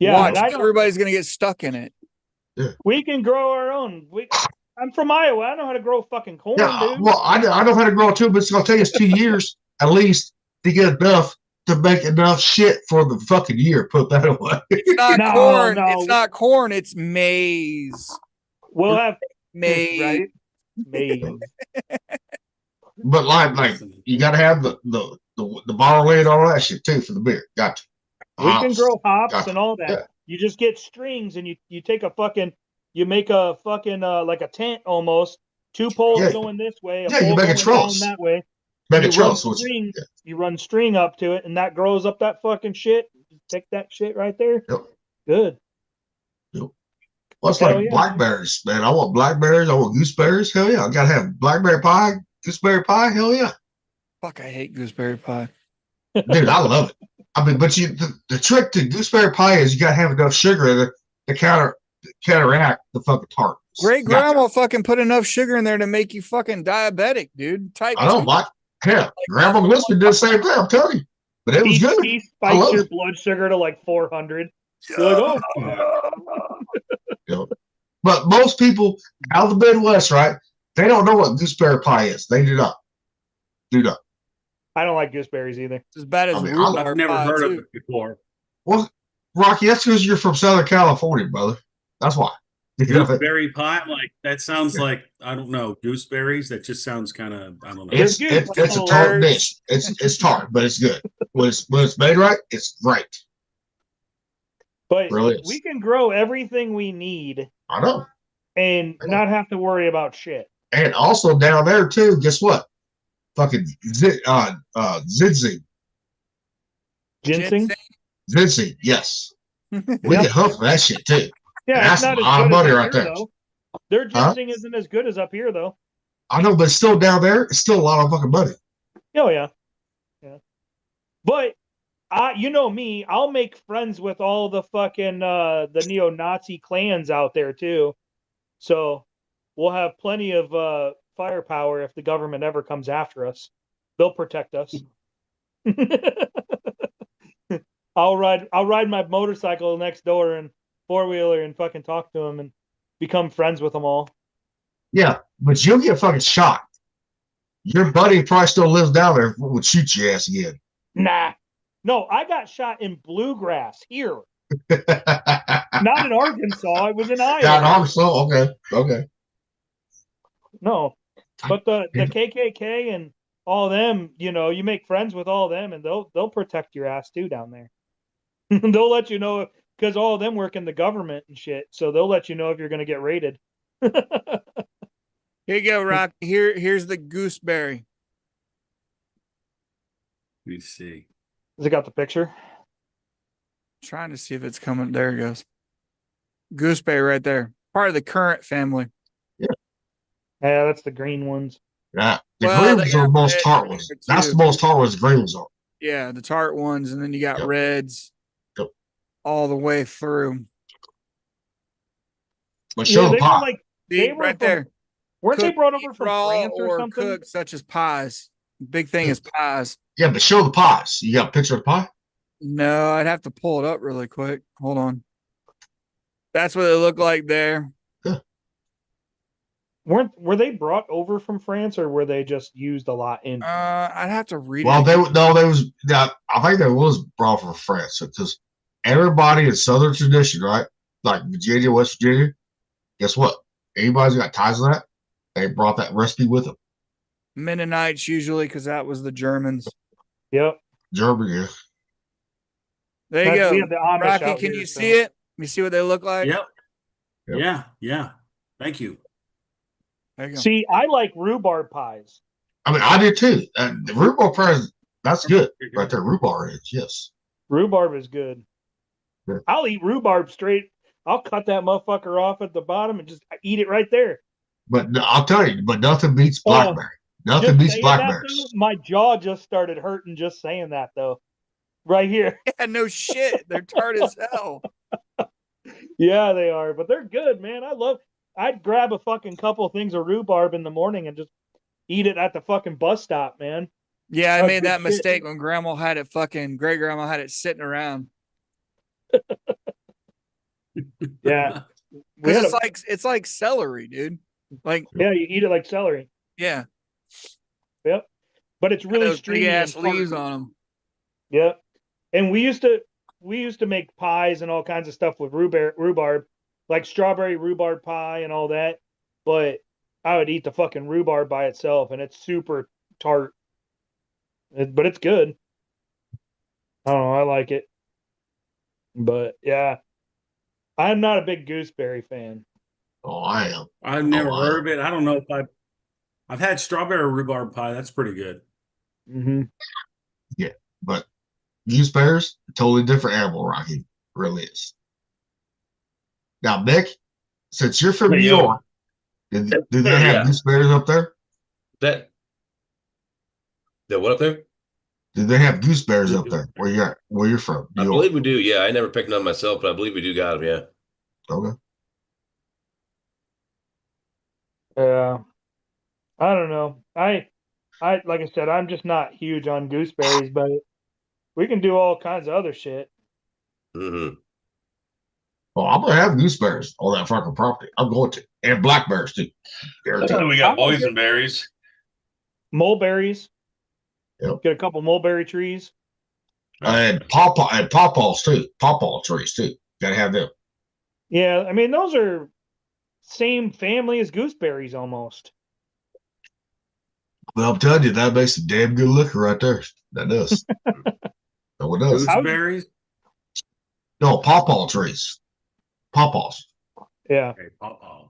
Yeah, Watch, and I don't, everybody's gonna get stuck in it. we can grow our own. I'm from Iowa. I know how to grow fucking corn, Yeah, dude. well, I know how to grow it too, but it's gonna take us 2 years at least to get enough to make enough shit for the fucking year. Put that away. It's not No, corn. no. It's not corn. It's maize. We'll have Maize. right. Maize. But like you gotta have the barley and all that shit too for the beer. Got to. We can Hops. grow hops Gotcha. and all that. Yeah. You just get strings and you take a fucking you make a fucking like a tent almost. 2 poles Yeah. going this way, Yeah, you pole make a going trellis. down that way. Make a you trellis. run Which, string, yeah. you run string up to it, and that grows up that fucking shit. You take that shit right there. Yep. Good. Well, it's Hell like yeah. blackberries, man. I want blackberries. I want gooseberries. Hell yeah. I gotta have blackberry pie, gooseberry pie. Hell yeah. Fuck, I hate gooseberry pie. Dude, I love it. I mean, but the trick to gooseberry pie is you gotta have enough sugar in it to counteract the fucking tart. Great Got to. grandma fucking put enough sugar in there to make you fucking diabetic, dude. Type I know, 2. Mike. Hell, Grandma Lisbon did the same thing. I'm telling you, but it was He, good. he I spikes love your it. blood sugar to like 400. You're like, oh, You know. But most people out of the Midwest, right? They don't know what gooseberry pie is. They do not. Do not. I don't like gooseberries either. It's as bad as I mean, rhubarb I've never pie, heard of too. it before. Well, Rocky, that's because you're from Southern California, brother. That's why. You know, Gooseberry pie, like that sounds like I don't know gooseberries. That just sounds kind of I don't know. it's They're good. it's a tart dish. It's tart, but it's good. When it's made right, it's great. But Really is. we can grow everything we need I know. and not have to worry about shit. And also down there too, guess what? Fucking Zinsing. Ginseng? Zinsing, yes. We Yeah. get hooked for that shit too. Yeah, That's it's not a as lot of good money as up right here, there. though. Their Huh? ginseng isn't as good as up here, though. I know, but still down there, it's still a lot of fucking money. Oh yeah, yeah. But you know me, I'll make friends with all the fucking the neo-Nazi clans out there too. So we'll have plenty of firepower if the government ever comes after us. They'll protect us. I'll ride my motorcycle next door and 4-wheeler and fucking talk to them and become friends with them all. Yeah, but you'll get fucking shot. Your buddy probably still lives down there would shoot your ass again. Nah. No, I got shot in bluegrass here. Not in Arkansas. It was in Iowa. Down in Arkansas? Okay. No. But the KKK and all them, you know, you make friends with all them and they'll protect your ass too down there. They'll let you know because all of them work in the government and shit. So they'll let you know if you're gonna get raided. Here you go, Rock. Here's the gooseberry. Let me see. Has it got the picture? Trying to see if it's coming. There it goes. Gooseberry right there. Part of the currant family. Yeah, that's the green ones. Yeah. The Well, green they ones are got the most red tart in ones. there, That's too. the most tart ones the green ones are. Yeah, the tart ones, and then you got Yep. reds Yep. all the way through. But show the they were pie. like See, they were right from- there. weren't they Cooked, brought over from raw, France or something? cooked, such as pies. Big thing is pies. Yeah, but show the pies. You got a picture of the pie? No, I'd have to pull it up really quick. Hold on. That's what they look like there. Were they brought over from France or were they just used a lot in? I'd have to read Well, it. they was. I think there was brought from France because everybody in Southern tradition, right? Like Virginia, West Virginia. Guess what? Anybody's got ties to that, they brought that recipe with them. Mennonites usually, because that was the Germans. Yep. Germany. Yeah. There you We go. have the Amish Rocky, out can here, you so- see it? You see what they look like? Yep. Yep. Yeah. Thank you. There you go. See, I like rhubarb pies. I mean, I did too. The rhubarb fries, that's good right there. Rhubarb is, yes. Rhubarb is good. Yeah. I'll eat rhubarb straight. I'll cut that motherfucker off at the bottom and just eat it right there. But I'll tell you, but nothing beats Oh, blackberry. Nothing Just beats saying that, blackberries. though, my jaw just started hurting just saying that though. Right here. Yeah, no shit. They're tart as hell. Yeah, they are, but they're good, man. I'd grab a fucking couple of things of rhubarb in the morning and just eat it at the fucking bus stop, man. Yeah, I Oh, made good that shit. mistake when great grandma had it sitting around. Yeah. We Because had it's like celery, dude. Like, yeah, you eat it like celery. yeah, Yep. But it's really those big stringy ass and tart. leaves on them. Yep. And we used to make pies and all kinds of stuff with rhubarb, like strawberry rhubarb pie and all that. But I would eat the fucking rhubarb by itself, and it's super tart. But it's good. I don't know. I like it. But yeah, I'm not a big gooseberry fan. Oh, I am. I've never Oh, heard of it. I don't know if I've had strawberry rhubarb pie. That's pretty good. Mm-hmm. Yeah, but gooseberries, totally different animal, Rocky. Really is. Now, Nick, since you're from Hey, New yo. York, do they Hey, have yeah. gooseberries up there? That what up there? Do they have gooseberries up there where you're from? New I York. believe we do. Yeah, I never picked none myself, but I believe we do got them. Yeah. Okay. Yeah. I don't know. I like I said, I'm just not huge on gooseberries, but we can do all kinds of other shit. Mm-hmm. Well, I'm gonna have gooseberries on that fucking property. I'm going to, and blackberries too. Guaranteed. We got boysenberries. Mulberries. Yep. Get a couple mulberry trees. And pawpaws too. Pawpaw trees too. Gotta have them. Yeah, I mean those are same family as gooseberries almost. Well, I'm telling you, that makes some damn good liquor right there. That does. No, it does. Gooseberries? No, pawpaw trees. Pawpaws. Yeah. Okay, pawpaw.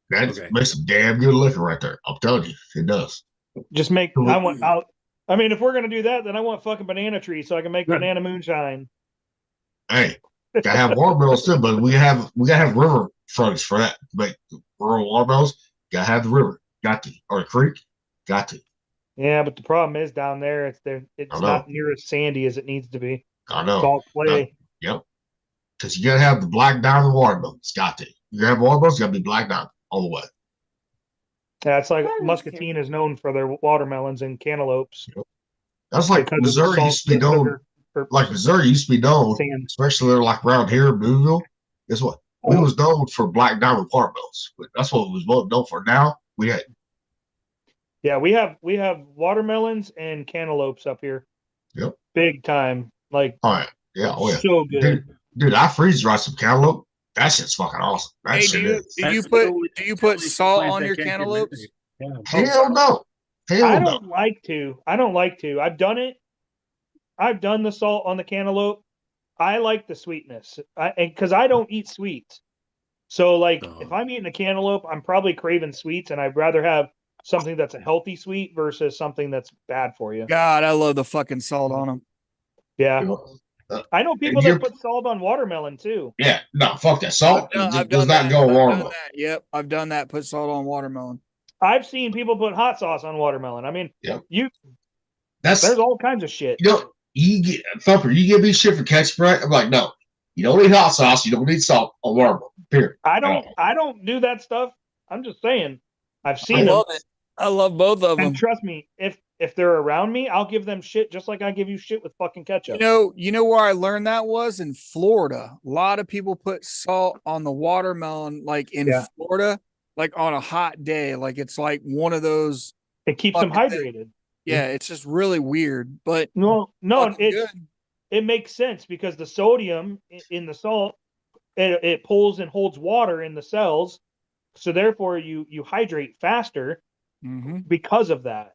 That Okay. makes some damn good liquor right there. I'm telling you, it does. Just make I mean if we're gonna do that, then I want fucking banana trees so I can make banana moonshine. Hey, gotta have watermelons too, but we gotta have river frontage for that. Make rural watermelons, gotta have the river. Got to. Or the creek, got to. Yeah, but the problem is down there it's I know. not near as sandy as it needs to be. I know. It's all clay. Yep. Because you gotta have the black diamond watermelons. Got to. You gotta have watermelons, you gotta be black diamond all the way. Yeah, it's like That is Muscatine is known for their watermelons and cantaloupes. That's like because of the Missouri salt used to be and known. sugar or Like Missouri used to be known, sand. especially like around here in Boonville. Guess what? We was known for black diamond watermelons. That's what we was known for. Now we had Yeah, we have watermelons and cantaloupes up here. Yep. Big time. Like oh yeah. so good. Dude, I freeze dry some cantaloupe. That shit's fucking awesome. That Hey, shit is. do you put salt on your cantaloupes? Yeah. Hell no. Hell I no. don't like to. I've done it. I've done the salt on the cantaloupe. I like the sweetness. Because I don't eat sweets. So like if I'm eating a cantaloupe, I'm probably craving sweets, and I'd rather have something that's a healthy sweet versus something that's bad for you. God, I love the fucking salt on them. Yeah. I know people you're- that put salt on watermelon too. Yeah, no, fuck that. Salt does not go I've wrong done with. that. Yep, I've done that. Put salt on watermelon. I've seen people put hot sauce on watermelon. I mean, Yep. there's all kinds of shit. You know, you get Thumper, you give me shit for ketchup, right? I'm like, no, you don't need hot sauce, you don't need salt on watermelon. Period. I don't do that stuff. I'm just saying. I've I seen them. love it. I love both of them. And trust me, if they're around me, I'll give them shit just like I give you shit with fucking ketchup. You know where I learned that was in Florida. A lot of people put salt on the watermelon, like in Florida, like on a hot day. Like it's like one of those. It keeps them hydrated. Yeah, it's just really weird, but no, fucking it makes sense because the sodium in the salt it pulls and holds water in the cells, so therefore you hydrate faster because of that.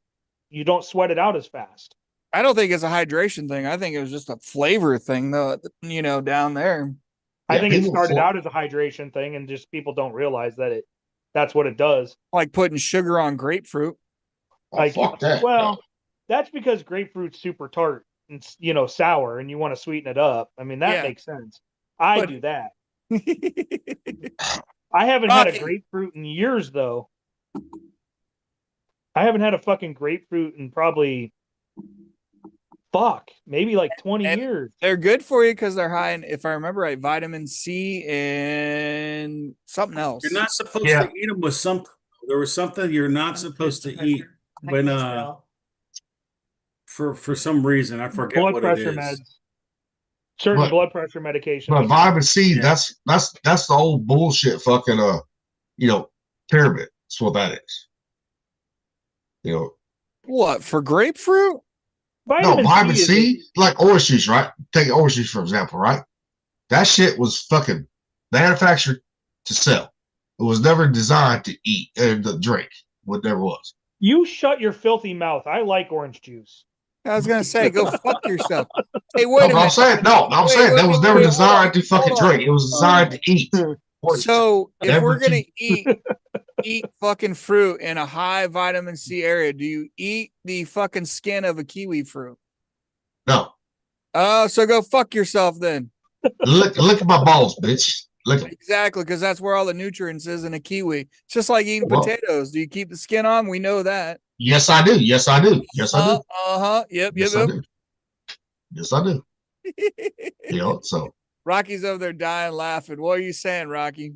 You don't sweat it out as fast. I don't think it's a hydration thing. I think it was just a flavor thing, though. Down there. I think it started out as a hydration thing, and just people don't realize that that's what it does. Like putting sugar on grapefruit. Like, fuck that. Well, that's because grapefruit's super tart and sour, and you want to sweeten it up. I mean, that makes sense. I do that. I haven't had a grapefruit in years, though. I haven't had a fucking grapefruit in probably maybe like 20 years. They're good for you because they're high in, if I remember right, vitamin C and something else. You're not supposed to eat them with something. There was something you're not supposed to eat when for some reason I forget Blood what pressure it is. meds. certain But- blood pressure medications. But vitamin C, Yeah. that's the old bullshit fucking pyramid. That's what that is. What for grapefruit? No, vitamin is C, like orange juice, right? Take orange juice for example, right? That shit was fucking manufactured to sell. It was never designed to eat and to drink. What never was. You shut your filthy mouth. I like orange juice. I was gonna say, go fuck yourself. Hey, No, wait a but I'm minute. saying I'm Wait, saying wait, that was wait, never wait, hold designed on, to fucking hold on. drink. It was designed to eat. Orange So if Never we're gonna to- eat fucking fruit in a high vitamin C area, do you eat the fucking skin of a kiwi fruit? No, Oh, so go fuck yourself then. look at my balls, bitch. Look at 'em. Exactly, because that's where all the nutrients is in a kiwi. It's just like eating Well- potatoes. Do you keep the skin on? We know that. Yes, I do. Yes, I do. Yes, I do. Uh-huh. Yep, Yes, I do. Yes, I do. yep. So Rocky's over there dying laughing. What are you saying, Rocky?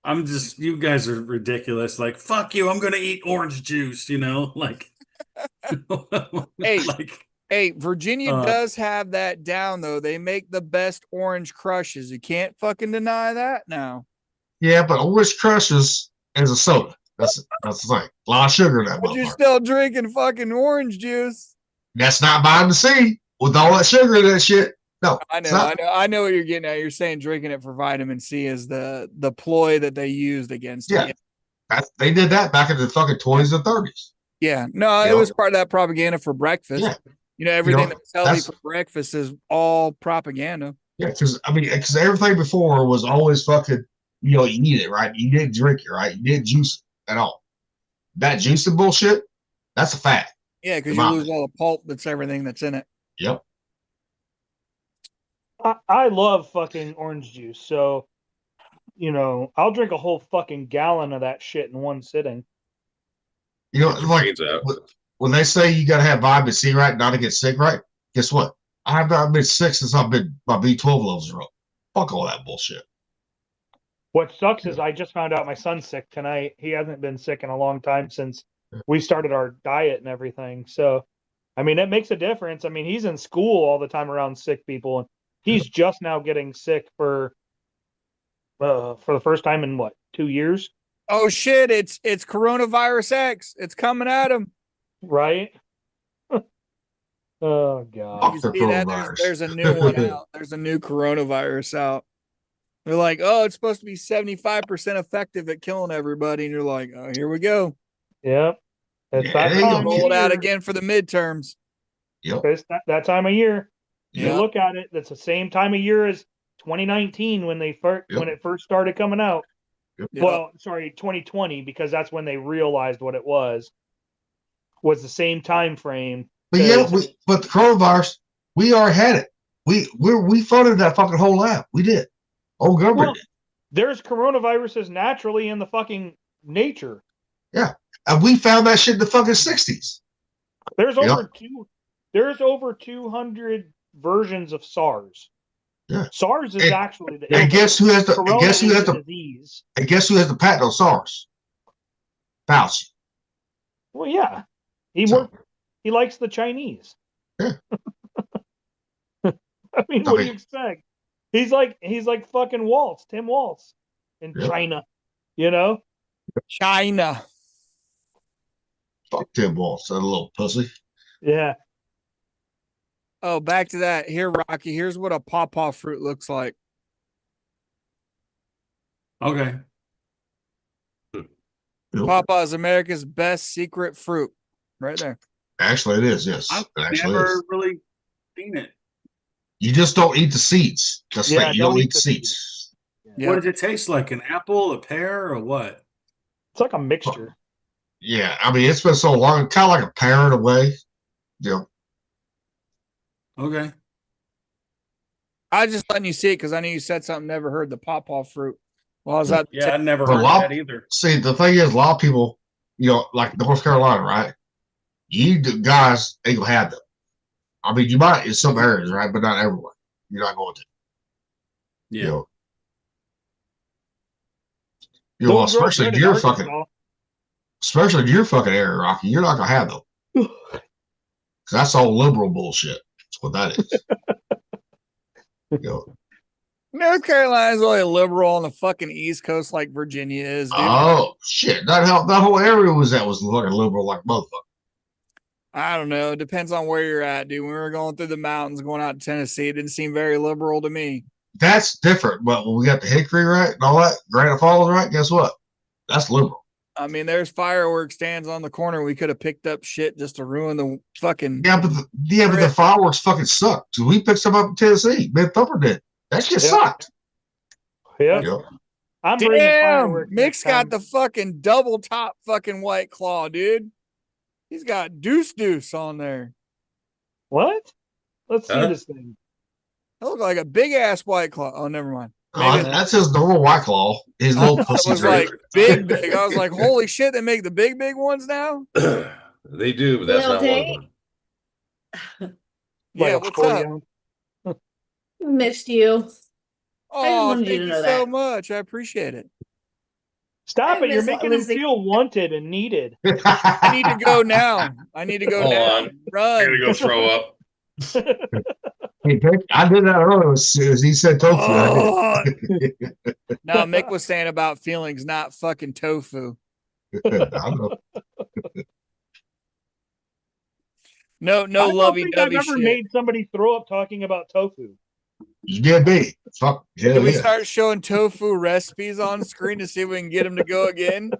I'm just, you guys are ridiculous. Like, fuck you. I'm going to eat orange juice, like, Hey. like, Hey, Virginia Uh, does have that down though. They make the best orange crushes. You can't fucking deny that now. yeah, but orange crushes is a soda. That's the thing. A lot of sugar in that But you're motherfucker. still drinking fucking orange juice. That's not vitamin C with all that sugar in that shit. No, I it's know, not. I know what you're getting at. You're saying drinking it for vitamin C is the ploy that they used against Yeah. it. They did that back in the fucking 20s and 30s. Yeah. No, it You was know? part of that propaganda for breakfast. Yeah. Everything know, that's healthy that's- for breakfast is all propaganda. Yeah, because everything before was always fucking, you eat it, right? You didn't drink it, right? You didn't juice it at all. That juicing bullshit, that's a fact. Yeah, because In you my lose opinion. all the pulp that's everything that's in it. Yep. I love fucking orange juice. So, I'll drink a whole fucking gallon of that shit in one sitting. Get your Like brains out. when they say you got to have vitamin C, right, not to get sick, right? Guess what? I have not been sick since my B12 levels are up. Fuck all that bullshit. What sucks is I just found out my son's sick tonight. He hasn't been sick in a long time since we started our diet and everything. So, it makes a difference. He's in school all the time around sick people, and he's just now getting sick for the first time in 2 years, Oh shit, it's coronavirus X. It's coming at him. right? Oh god. You Fuck the see that? coronavirus. There's a new one out. There's a new coronavirus out. They're like, oh, it's supposed to be 75% effective at killing everybody. And you're like, oh, here we go. Yep. It's Yeah, that it ain't time gonna of Roll it out year. again for the midterms. Yep. It's that time of year. You Yeah. look at it, that's the same time of year as 2019 when Yep. when it first started coming out. Yep. Yeah. Well, sorry, 2020, because that's when they realized what it was the same time frame. But yeah, Because- but the coronavirus, we already had it. We funded that fucking whole lab. We did. Old government Well, did. There's coronaviruses naturally in the fucking nature. And we found that shit in the fucking 60s. There's Yep. over 200 versions of SARS. Yeah. SARS is And- actually the And illness. guess who has the Corona guess who is has the the disease. and guess who has the patent on SARS? Fauci. Well, yeah. So- He likes the Chinese. Yeah. What do you expect? He's like fucking Waltz, Tim Waltz in Yeah. China, China. Fuck Tim Walz, that little pussy. Yeah. Oh, back to that. Here, Rocky. Here's what a pawpaw fruit looks like. okay. Pawpaw is America's best secret fruit. Right there. Actually, it is. Yes, I've it actually never is. really seen it. You just don't eat the seeds. That's Yeah, like you don't eat the seeds. Yeah. What does it taste like? An apple, a pear, or what? It's like a mixture. Yeah, it's been so long, kind of like a pear in a way. Yeah, Okay. I was just letting you see it because I knew you said something. Never heard the pawpaw fruit. Well, I was at Yeah, I never But a heard lot- that either. See, the thing is, a lot of people, like North Carolina, right? Guys ain't gonna have them. You might in some areas, right, but not everywhere. You're not going to. Yeah. Don't grow especially good in in your Arkansas. fucking area, Rocky. You're not gonna have them. 'Cause that's all liberal bullshit. That's what that is. You know, North Carolina's only liberal on the fucking East Coast like Virginia is, dude. oh shit, that whole area was fucking liberal like motherfucker. I don't know. It depends on where you're at, dude. When we were going through the mountains, going out to Tennessee, it didn't seem very liberal to me. That's different. But when we got the Hickory right and all that, Granite Falls right, guess what? That's liberal. I mean, there's fireworks stands on the corner. We could have picked up shit just to ruin the fucking. Yeah, but the fireworks fucking suck. So we picked some up in Tennessee. Big Thumper did. That shit sucked. Yeah. You know? I'm bringing Damn, fireworks. Mick's next got time. the fucking double top fucking White Claw, dude. He's got deuce on there. What? Let's see Huh? this thing. That look like a big ass White Claw. Oh, never mind. That's his normal White Claw. His little It pussy was drink. like big. I was like, holy shit, they make the big ones now? They do, but that's Well, not one of they- them. Yeah, Like a what's 40 up? ounce. Missed you. Oh, wanted you thank to you know so that. much. I appreciate it. Stop it. You're miss making him Lindsay. feel wanted and needed. I need to go now. I need to go Hold now. on. I Run. gotta go throw up. Hey, Vic, I did that earlier as soon as he said tofu. Oh. I did. No, Mick was saying about feelings, not fucking tofu. I know. No I don't lovey think I've dovey ever shit. made somebody throw up talking about tofu. You did me. Fuck. Can Hell we yeah. start showing tofu recipes on screen to see if we can get them to go again?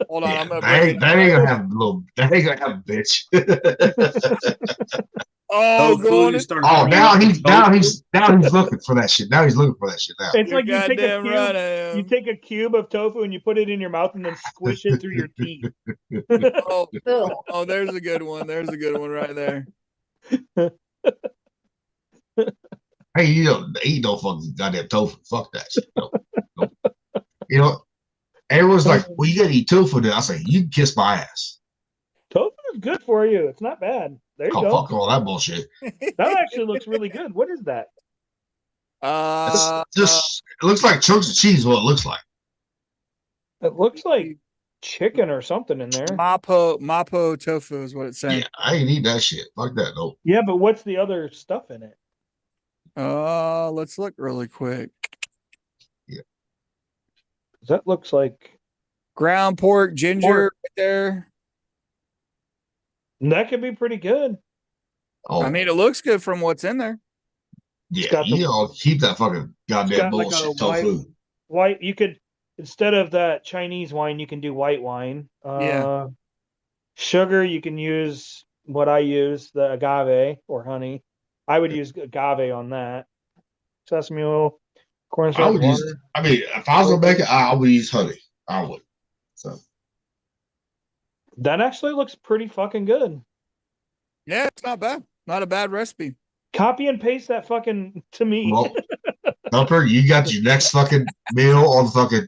Hold on, Yeah, I'm gonna they bring ain't gonna have a little. They ain't gonna have a bitch. Oh, Tofu, going you to start Oh, growing now up he's with now tofu? he's looking for that shit. Now he's looking for that shit now. It's You're like you take a goddamn cube, right, I am. you take a cube of tofu and you put it in your mouth and then squish it through your teeth. Oh, Ugh. oh, there's a good one. There's a good one right there. Hey, you don't eat no fucking goddamn tofu. Fuck that shit. No. No. You know, everyone's like, well, you gotta eat tofu then. I say, you can kiss my ass. Tofu is good for you. It's not bad. There you Oh, go. fuck all that bullshit. That actually looks really good. What is that? It's just it looks like chunks of cheese, what it looks like. It looks like chicken or something in there. Mapo tofu is what it's saying. Yeah, I ain't eat that shit. Fuck that, no. Yeah, but what's the other stuff in it? Let's look really quick. 'Cause that looks like Ground pork, ginger Pork. right there. that could be pretty good. Oh, I mean, it looks good from what's in there. yeah, got the- you know, keep that fucking goddamn got like a bullshit white- tofu. White, you could instead of that Chinese wine, you can do white wine. Yeah. Sugar, you can use what I use, the agave or honey. I would use agave on that. Sesame oil, I cornstarch, would water. use. I mean, if I was gonna make it, I would use honey. I would. So That actually looks pretty fucking good. Yeah, it's not bad. Not a bad recipe. Copy and paste that fucking to me. well, Thumper, you got your next fucking meal on the fucking.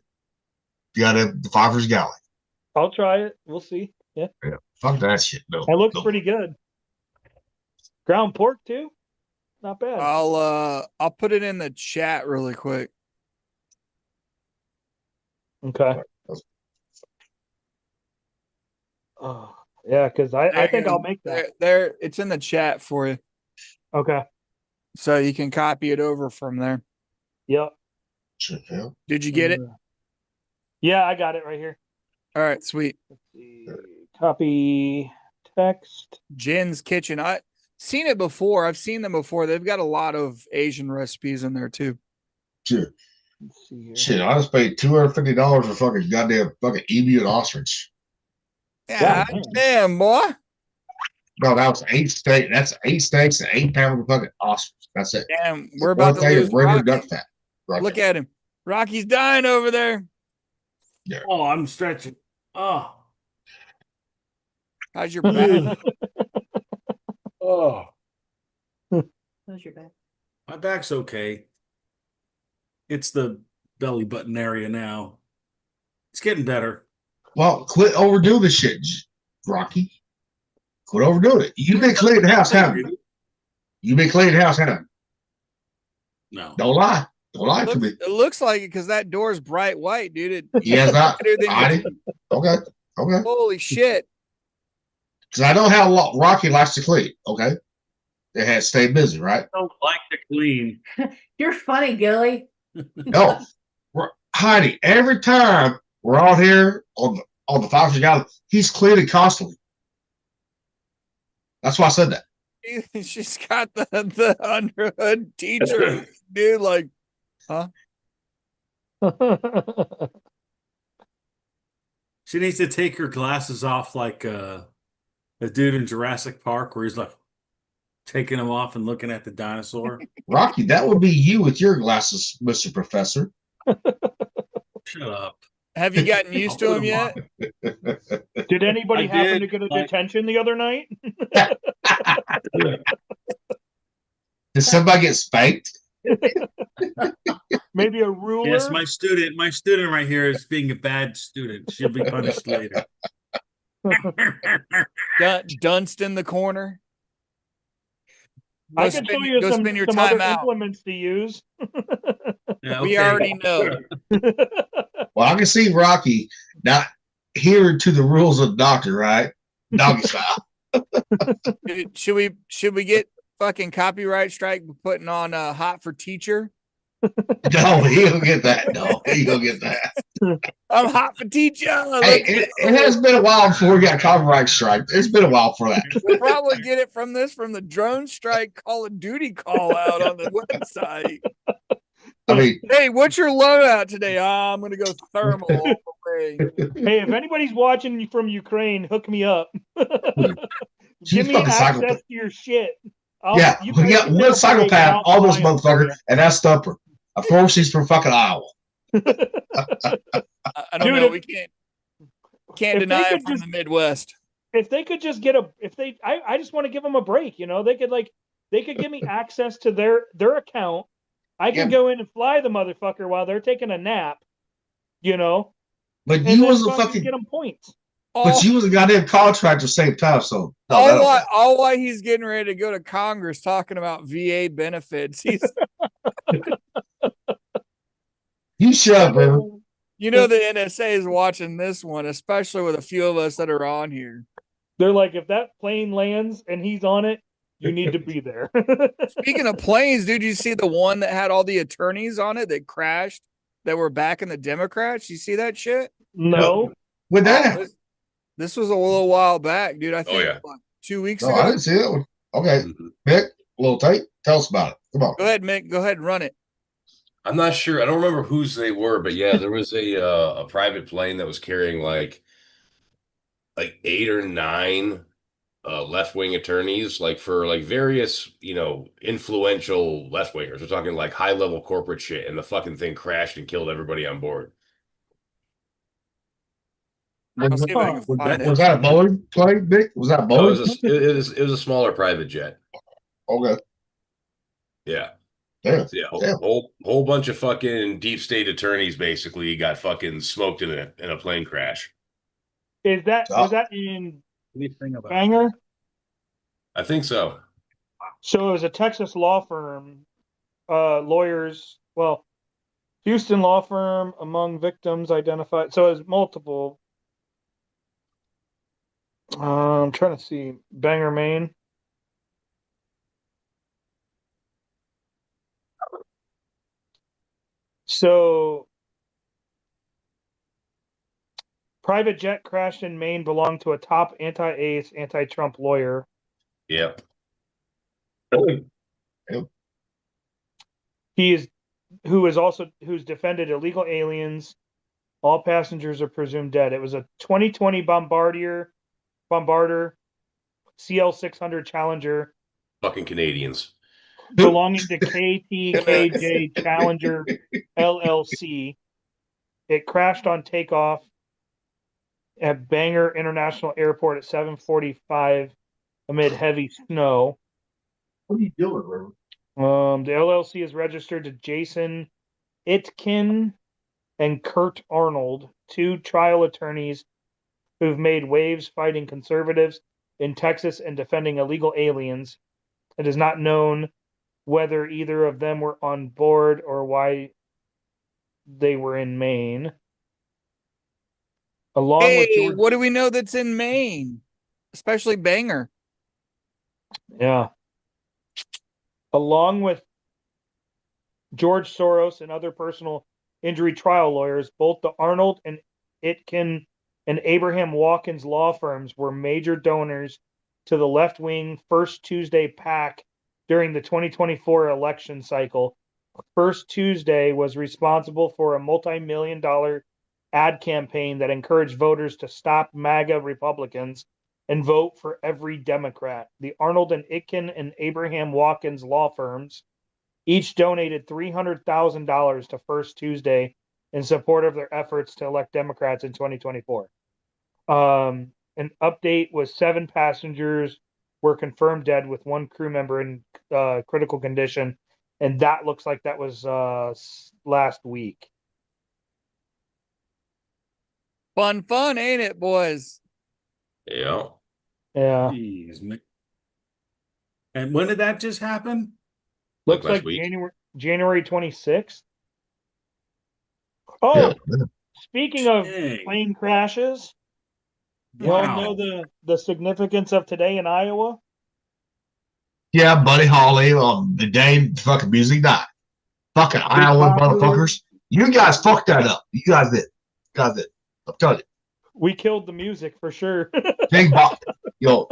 You got the Fiverr's Galley. I'll try it. We'll see. Yeah, Fuck that shit. No, that looks no. pretty good. Ground pork too. Not bad. I'll put it in the chat really quick. Okay. Oh, yeah, because I think I'll make that. There, it's in the chat for you, Okay. so you can copy it over from there. Yep. Shit, hell. Did you get it? Yeah, I got it right here. All right, sweet. Let's see. Copy text. Jen's Kitchen. I seen it before. I've seen them before. They've got a lot of Asian recipes in there too. Shit, Let's see here. shit. I just paid $250 for fucking goddamn fucking emu and ostrich. Yeah, damn. damn boy. No, that was 8 steaks. That's 8 steaks and 8 pounds of fucking ostrich. That's it. Damn, we're about to One thing lose of rendered Rocky. duck fat. Right Look there. at him. Rocky's dying over there. Oh, I'm stretching. Oh, How's your back? oh, How's your back? my back's okay. It's the belly button area now. It's getting better. Well, quit overdoing this shit, Rocky. Quit overdoing it. You've been cleaning the house, haven't you? You've been cleaning the house, haven't you? No. Don't lie. Don't lie to me. It looks like it because that door's bright white, dude. It, He has not. better than I your- did. Okay. Okay. Holy shit. Because I know how Rocky likes to clean. Okay. It had to stay busy, right? Don't like to clean. You're funny, Gilly. No, Heidi. Every time we're out here on the 5 Gallon, he's cleaning constantly. That's why I said that. She's got the underhood teacher, dude. Like, huh? She needs to take her glasses off like the dude in Jurassic Park where he's like taking them off and looking at the dinosaur. Rocky, that would be you with your glasses, Mr. Professor. Shut up. Have you gotten used to him yet? Did anybody I happen did, to get a like- detention the other night? Did somebody get spanked? Maybe a ruler? Yes, my student right here is being a bad student. She'll be punished later. Dunst in the corner. I Go can spend- show you go some, spend your some time other out. implements to use. Yeah, We okay. already know. Well, I can see Rocky not adhering to the rules of the doctor, right? Doggy style. Dude, should we get fucking copyright strike for putting on hot for teacher? No, he'll get that. No, he'll get that. I'm hot for teacher. Hey, it has been a while before we got copyright strike. It's been a while for that. We'll probably get it from the drone strike Call of Duty call out on the website. I mean, Hey, what's your loadout today? I'm gonna go thermal all the way. Hey, if anybody's watching from Ukraine, hook me up. She's Give me fucking access psychopath. to your shit. Yeah, you we guys got can one never psychopath, break out all those mine for motherfuckers, you. and that's Stumper. Of course, he's from fucking Iowa. I don't Dude, know. if- We can't if they deny could it from just- the Midwest. If they could just get I just want to give them a break, you know. They could give me access to their account. I can Yeah. go in and fly the motherfucker while they're taking a nap, you know. But And you then was a fucking fucking, get them points. but you was a goddamn contractor same time. So no, all that'll- why all why he's getting ready to go to Congress talking about VA benefits. He's you shut up, River. you know the NSA is watching this one, especially with a few of us that are on here. They're like, if that plane lands and he's on it, you need to be there. Speaking of planes, dude, you see the one that had all the attorneys on it that crashed that were backing the Democrats? You see that shit? No. With that, This was a little while back, dude. I think yeah. what, 2 weeks no, ago. I didn't see that one. Okay, Mhm. Mick, a little tight. Tell us about it. Come on. Go ahead, Mick. Go ahead and run it. I'm not sure. I don't remember whose they were, but yeah, there was a private plane that was carrying like 8 or 9 left wing attorneys, like for like various influential left wingers. We're talking like high level corporate shit, and the fucking thing crashed and killed everybody on board. I'll see if I can Was find that, it. was that a Boeing plane, Mick? Was that a No, Boeing? it was a smaller private jet. Okay. Yeah. Yeah. So, yeah, Yeah. whole bunch of fucking deep state attorneys basically got fucking smoked in a plane crash. Was Oh. that in Anything about Bangor? I think so. So it was a Texas law firm, lawyers. Well, Houston law firm among victims identified. So it was multiple. I'm trying to see Bangor, Maine. So private jet crashed in Maine belonged to a top anti-ace, anti-Trump lawyer. Yep. Who's defended illegal aliens. All passengers are presumed dead. It was a 2020 Bombardier CL600 Challenger Fucking Canadians. belonging to KTKJ Challenger LLC. It crashed on takeoff at Bangor International Airport at 7:45 amid heavy snow. What are you doing, River? The LLC is registered to Jason Itkin and Kurt Arnold, 2 trial attorneys who've made waves fighting conservatives in Texas and defending illegal aliens. It is not known whether either of them were on board or why they were in Maine. Along with Hey, George, what do we know that's in Maine? Especially Bangor. yeah. along with George Soros and other personal injury trial lawyers, both the Arnold and Itkin and Abraham Watkins law firms were major donors to the left-wing First Tuesday PAC during the 2024 election cycle. First Tuesday was responsible for a multi-million-dollar ad campaign that encouraged voters to stop MAGA Republicans and vote for every Democrat. The Arnold and Itkin and Abraham Watkins law firms each donated $300,000 to First Tuesday in support of their efforts to elect Democrats in 2024. An update was 7 passengers were confirmed dead, with 1 crew member in critical condition, and that looks like that was last week. Fun, ain't it, boys? Yeah. Yeah, Jeez, man. And when did that just happen? looks last like week. January 26th. Oh, Yeah. speaking of Dang. plane crashes, you all Wow. know the significance of today in Iowa? Yeah, Buddy Holly on the day the fucking music died. Fucking Iowa Bopper. motherfuckers. You guys fucked that up. You guys did. I'm telling you. We killed the music for sure. Big Bop. Yo,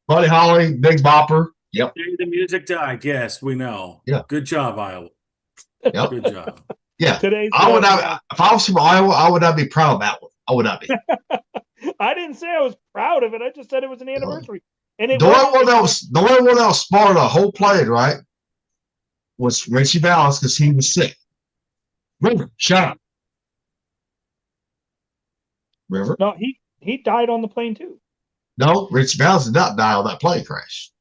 Buddy Holly, Big Bopper. Yep. Day the music died. Yes, we know. Yeah. Good job, Iowa. Yep. Good job. Yeah. Today's I would the- not, if I was from Iowa, I would not be proud of that one. I would not be. I didn't say I was proud of it. I just said it was an anniversary. And it The only wasn't- one that was smart of the whole plane, right, was Richie Valens because he was sick. River, shut up. River? No, he died on the plane too. No, Richie Valens did not die on that plane crash.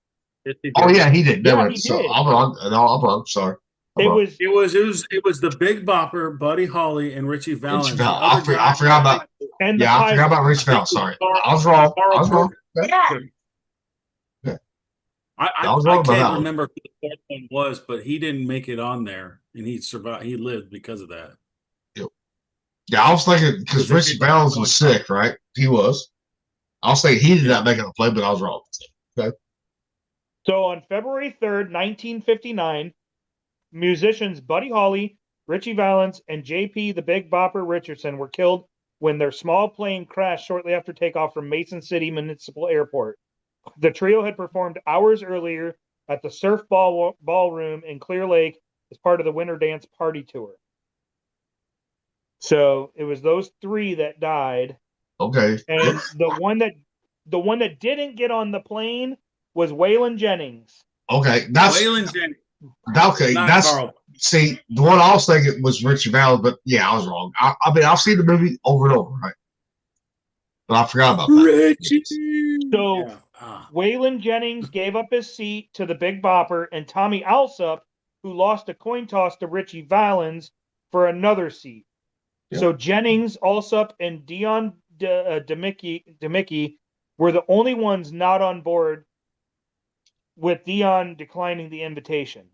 Yes, he Oh did. yeah, he did. Yeah, Never. he So did. I'm wrong. No, I'm wrong. Sorry. I'm It wrong. was It was the Big Bopper, Buddy Holly, and Richie Valens. Richie The Valens. other I guy- forgot about. and the Yeah, I pilot. forgot about Richie Valens. Sorry, I was wrong. I was wrong. I I was wrong about that can't one. remember who the fourth one was, but he didn't make it on there, and he survived. He lived because of that. Yeah, I was thinking because Richie Valens was sick, right? He was. I was thinking he did not make it on the plane, but I was wrong. So on February 3rd, 1959, musicians Buddy Holly, Richie Valens, and JP the Big Bopper Richardson were killed when their small plane crashed shortly after takeoff from Mason City Municipal Airport. The trio had performed hours earlier at the Surf Ballroom in Clear Lake as part of the Winter Dance Party Tour. So it was those 3 that died. Okay. And the one that didn't get on the plane was Waylon Jennings. Okay. That's Waylon Jennings, okay. not That's Carl. see the one I was thinking was Richie Valens, but yeah, I was wrong. I mean, I've seen the movie over and over, right? But I forgot about that. Richie. So Yeah. Ah. Waylon Jennings gave up his seat to the Big Bopper, and Tommy Alsop, who lost a coin toss to Richie Valens for another seat. Yep. So Jennings, Alsop, and Dion DeMickey were the only ones not on board, with Dion declining the invitation.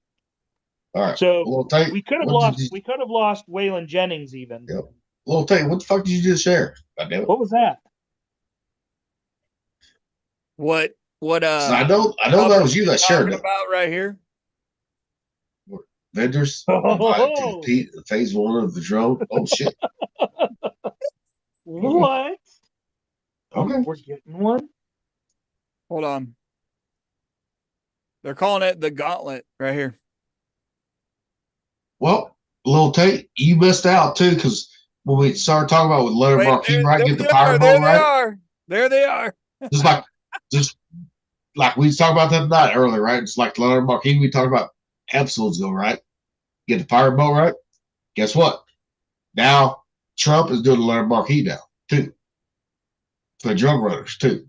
All right. So Little Tate, we could have what did lost. you- We could have lost Waylon Jennings even. Yep. Little Tate, what the fuck did you just share? God damn it. What was that? What I know that was you that shared talking it. about right here? Vendors Oh. Pete, phase 1 of the drone. Oh shit. What? Okay. We're getting one. Hold on. They're calling it the gauntlet right here. Well, Little Tate, you missed out too, because when we started talking about with Leonard Wait, Marquis, there- right? there Get the they power are, boat, there they right? are. There they are. Just like we talked about that night earlier, right? It's like Leonard Marquis we talked about episodes ago, right? Get the pirate boat, right? Guess what? Now Trump is doing the Leonard Marquis now too. For the drug runners too.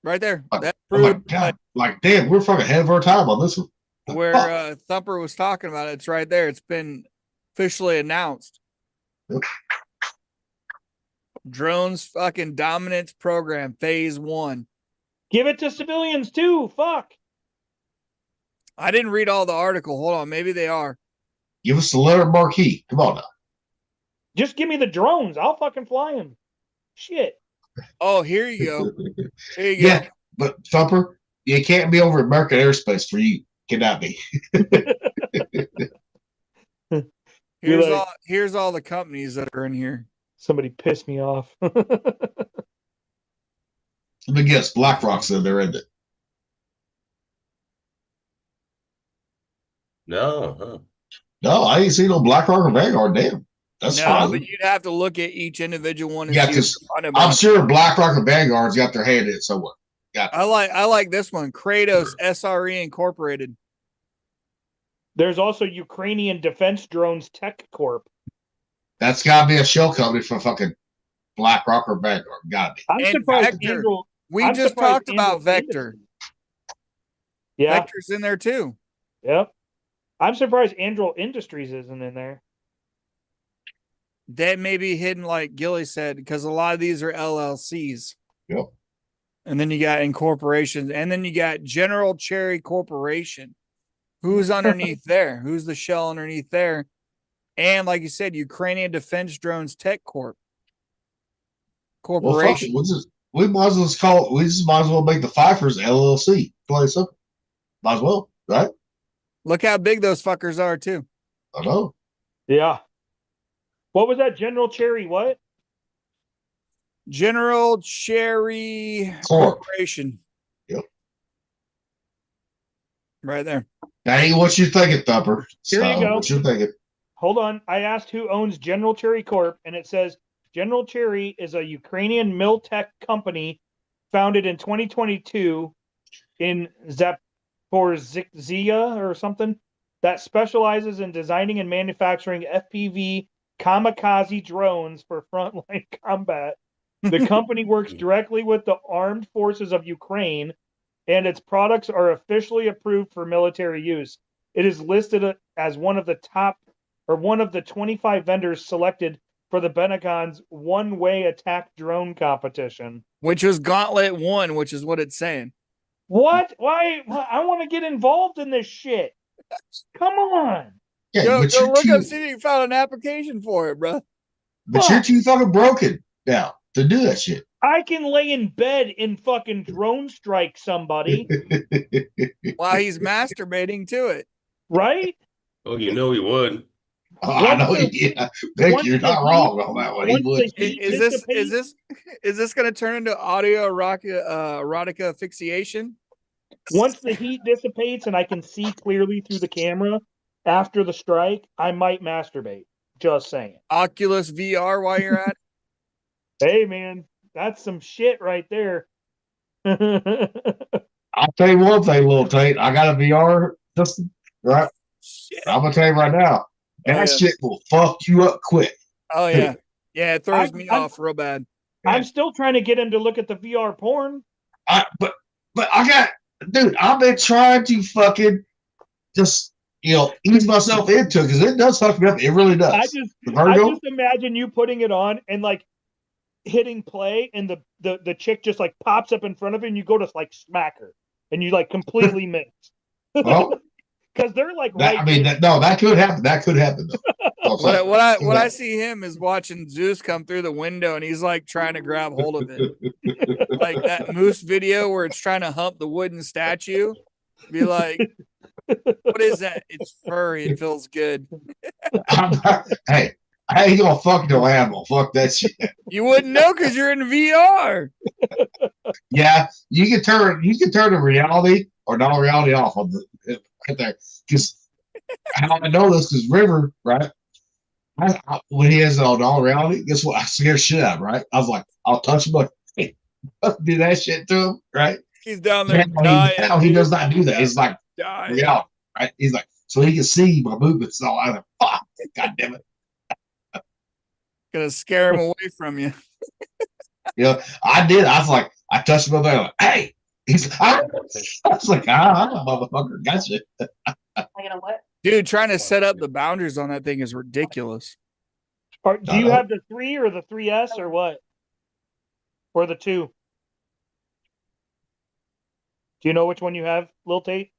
Right there. That I'm like, proved God, like damn, we're fucking ahead of our time on this one. where Fuck. Thumper was talking about it. It's right there. It's been officially announced. Yep. Drones fucking dominance program phase 1. Give it to civilians too. Fuck. I didn't read all the article. Hold on, maybe they are. Give us the Leonard Marquis. Come on now. Just give me the drones. I'll fucking fly them. Shit. Oh, here you go. Here you Yeah, go. but Thumper, you can't be over American airspace for you. Kidnap me. Here's like- here's all the companies that are in here. Somebody pissed me off. Let me guess. BlackRock's in there, isn't it? No, huh? No, I ain't seen no BlackRock or Vanguard. Damn. That's No, fine. but you'd have to look at each individual one and Yeah, see 'cause what's on it. I'm sure BlackRock and Vanguard's got their hand in it somewhere. I like this one. Kratos SRE Incorporated. There's also Ukrainian Defense Drones Tech Corp. That's got to be a shell company for fucking BlackRock or Vanguard. Got to be. I'm And surprised Vector. Andrew. We I'm just surprised talked about Andrew Vector. Industries. Yeah. Vector's in there too. Yep. I'm surprised Andrew Industries isn't in there. That may be hidden, like Gilly said, because a lot of these are LLCs. Yep. And then you got incorporations, and then you got General Cherry Corporation. Who's underneath there? Who's the shell underneath there? And like you said, Ukrainian Defense Drones Tech Corp. Well, fuck Corporation. it. We might as well just call it. We just might as well make the Pfeiffer's LLC. Play simple. Might as well, right? Look how big those fuckers are, too. I know. Yeah. What was that? General Cherry what? General Cherry Corp. Corporation. Yep. Right there. That ain't what you're thinking, Thumper. Here you go. What you're thinking. Hold on. I asked who owns General Cherry Corp, and it says General Cherry is a Ukrainian Miltech company founded in 2022 in Zaporizhzhia or something that specializes in designing and manufacturing FPV kamikaze drones for frontline combat. The company works directly with the armed forces of Ukraine, and its products are officially approved for military use. It is listed as one of the 25 vendors selected for the Pentagon's one-way attack drone competition. Which was Gauntlet 1, which is what it's saying. What? Why? I want to get involved in this shit. Come on. Yeah, Go but you're look too, up, see if you found an application for it, bro. but you're too fucking broken now to do that shit. I can lay in bed and fucking drone strike somebody, While he's masturbating to it. right? Oh, you know he would. I know. Yeah, Vic, you're not wrong on that one. He would. Is this going to turn into audio erotica asphyxiation? Once the heat dissipates and I can see clearly through the camera after the strike, I might masturbate. Just saying. Oculus VR while you're at it? Hey, man, that's some shit right there. I'll tell you one thing, little Tate. I got a VR system, right? Shit. I'm gonna tell you right now, that shit will fuck you up quick. Oh, yeah. Yeah, it throws I'm- me I'm- off real bad. I'm still trying to get him to look at the VR porn. But I got, dude. I've been trying to fucking just ease myself into it because it does fuck me up. It really does. I just The Virgo? imagine you putting it on and like hitting play, and the chick just like pops up in front of you, and you go to like smack her, and you like completely miss. Well, Because they're like that could happen. That could happen though. What I see him is watching Zeus come through the window, and he's like trying to grab hold of it, like that Moose video where it's trying to hump the wooden statue. Be like, what is that? It's furry. It feels good. Hey, I ain't gonna fuck no animal. Fuck that shit. You wouldn't know because you're in VR. Yeah, you can turn the reality or non-reality off on the right there. Because how I know this is River, right? When he has it on non-reality, guess what? I scare shit out of him, right? I was like, I'll touch him, like, hey, do that shit to him, right? He's down there. Now he does not do that. He's like dying. reality, right? He's like, so he can see my movements. So I'm like, fuck, god damn it. Gonna scare him away from you. I did. I was like, I touched him over there, like, hey. I was like, motherfucker, gotcha. Dude, trying to set up the boundaries on that thing is ridiculous. Do you have the 3 or the 3S or what? Or the 2? Do you know which one you have, Lil Tate?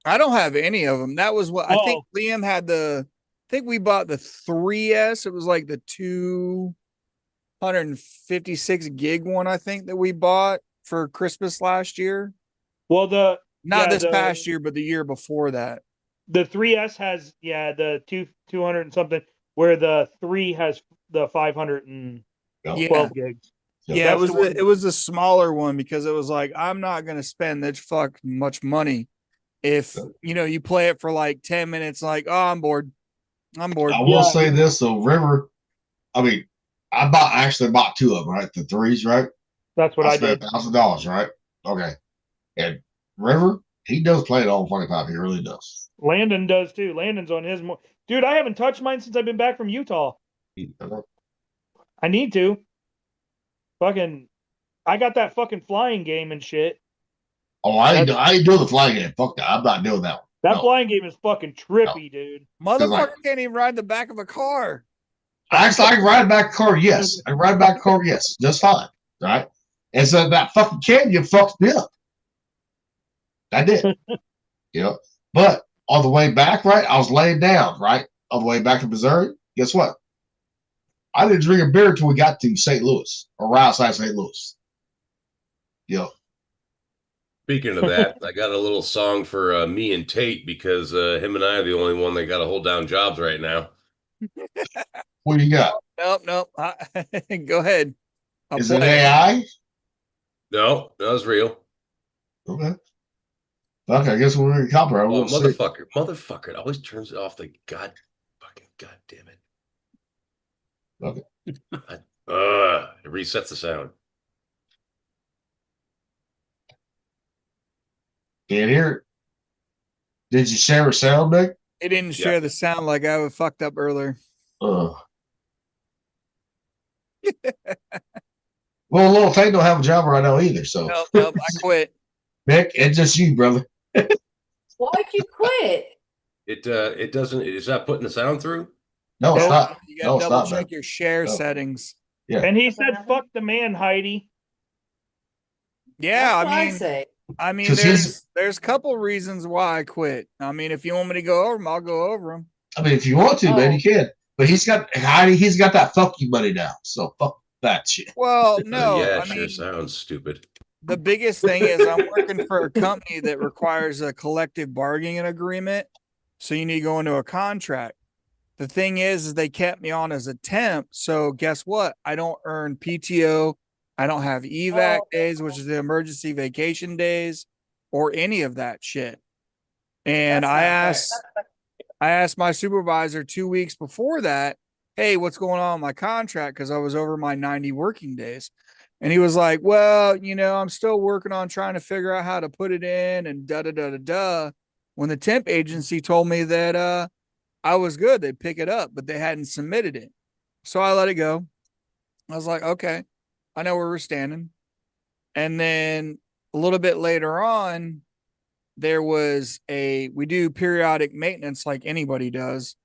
I don't have any of them. That was what I think Liam had I think we bought the 3S. It was like the 256 gig one, I think, that we bought for Christmas last year. Well, the Not Yeah, this past year, but the year before that. The 3S has the 200 and something, where the 3 has the 512 Yeah. gigs. Yeah, That's the one. it was a smaller one because it was like, I'm not gonna spend that fuck much money if you play it for like 10 minutes, like, oh, I'm bored. I'm bored. I will say this though, River. I mean, actually bought two of them, right? The threes, right? That's what I spent did. $1,000, right? Okay. And River, he does play it on 25. He really does. Landon does too. Landon's on his dude. I haven't touched mine since I've been back from Utah. I need to. Fucking, I got that fucking flying game and shit. Oh, I ain't doing the flying game. Fuck that. I'm not doing that one. That flying game is fucking trippy, dude. Motherfucker can't even ride the back of a car. Actually, I can ride back car, yes. I can ride back car, yes. Just fine. Right? And so that fucking canyon fucked me up. I did. But on the way back, right, I was laying down, right? On the way back to Missouri, guess what? I didn't drink a beer until we got to St. Louis, or right outside St. Louis. Speaking of that, I got a little song for me and Tate because him and I are the only one that got to hold down jobs right now. What do you got? Nope. Go ahead. Is it AI? No, that was real. Okay. I guess we're going to copyright. Oh, motherfucker! It always turns off the god damn it. Okay. It resets the sound. Can't hear it. Did you share a sound, Nick? It didn't share the sound like I was fucked up earlier. Well, little Tate don't have a job right now either. So nope, I quit. Nick, it's just you, brother. Why'd you quit? It doesn't. It's not putting the sound through. No, it's not. You gotta double check your share settings. Yeah. And he said, "Fuck the man, Heidi." Yeah, That's what I mean, there's a couple reasons why I quit. I mean, if you want me to go over them, I'll go over them. I mean, if you want to, man, you can. But he's got that fuck you money now. So fuck that shit. Well, no. Yeah, I sure mean, sounds stupid. The biggest thing is I'm working for a company that requires a collective bargaining agreement. So you need to go into a contract. The thing is they kept me on as a temp. So guess what? I don't earn PTO. I don't have evac days, which is the emergency vacation days, or any of that shit. And I asked my supervisor 2 weeks before that, hey, what's going on with my contract? Because I was over my 90 working days. And he was like, well, I'm still working on trying to figure out how to put it in and da-da-da-da-da. When the temp agency told me that I was good, they'd pick it up, but they hadn't submitted it. So I let it go. I was like, okay, I know where we're standing. And then a little bit later on, we do periodic maintenance like anybody does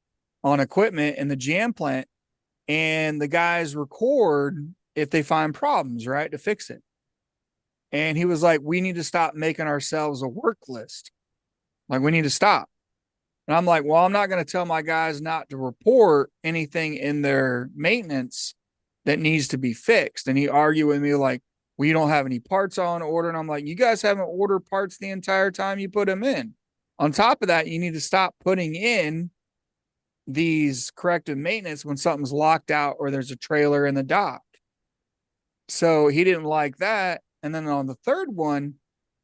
on equipment in the GM plant. And the guys record if they find problems, right, to fix it. And he was like, we need to stop making ourselves a work list. Like, we need to stop. And I'm like, well, I'm not going to tell my guys not to report anything in their maintenance that needs to be fixed. And he argued with me like, well, you don't have any parts on order. And I'm like, you guys haven't ordered parts the entire time you put them in. On top of that, you need to stop putting in these corrective maintenance when something's locked out or there's a trailer in the dock. So he didn't like that. And then on the third one,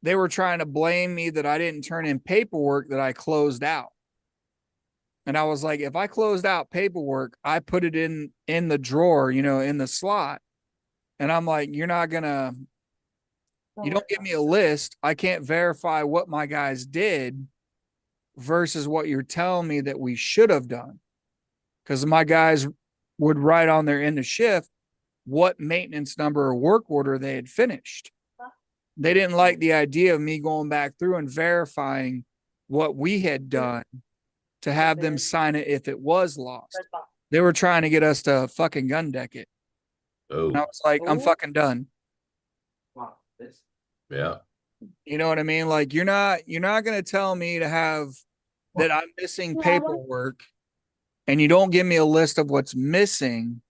they were trying to blame me that I didn't turn in paperwork that I closed out. And I was like, if I closed out paperwork, I put it in the drawer, in the slot. And I'm like, you don't give me a list. I can't verify what my guys did versus what you're telling me that we should have done. Because my guys would write on their end of shift what maintenance number or work order they had finished. They didn't like the idea of me going back through and verifying what we had done to have them sign it if it was lost. They were trying to get us to fucking gun deck it. Oh. And I was like, I'm fucking done. Yeah. You know what I mean? Like, you're not going to tell me to have that I'm missing paperwork and you don't give me a list of what's missing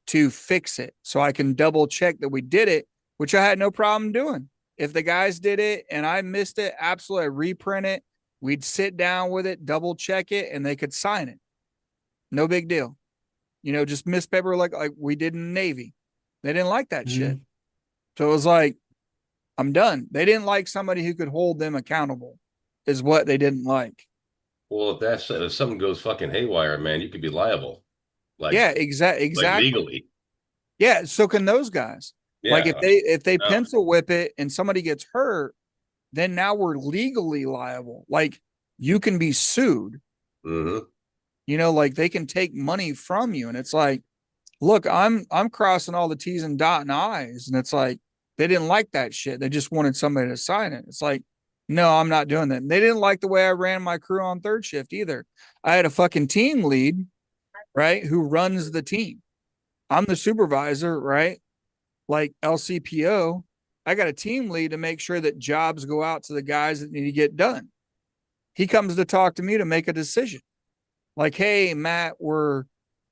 to fix it so I can double check that we did it, which I had no problem doing. If the guys did it and I missed it, absolutely, I'd reprint it. We'd sit down with it, double check it, and they could sign it. No big deal. You know, just miss paper like we did in the Navy. They didn't like that shit. So it was like, I'm done. They didn't like somebody who could hold them accountable, is what they didn't like. Well, if something goes fucking haywire, man, you could be liable. Like, Yeah, exactly. like legally. Yeah, so can those guys. Yeah. Like if they No. pencil whip it and somebody gets hurt, then now we're legally liable. Like you can be sued. Mhm. You know, like they can take money from you. And it's like, look, I'm crossing all the T's and dotting I's. And it's like they didn't like that shit. They just wanted somebody to sign it. It's like, no, I'm not doing that. And they didn't like the way I ran my crew on third shift either. I had a fucking team lead, right, who runs the team. I'm the supervisor, right? Like LCPO. I got a team lead to make sure that jobs go out to the guys that need to get done. He comes to talk to me to make a decision. Like, hey, Matt, we're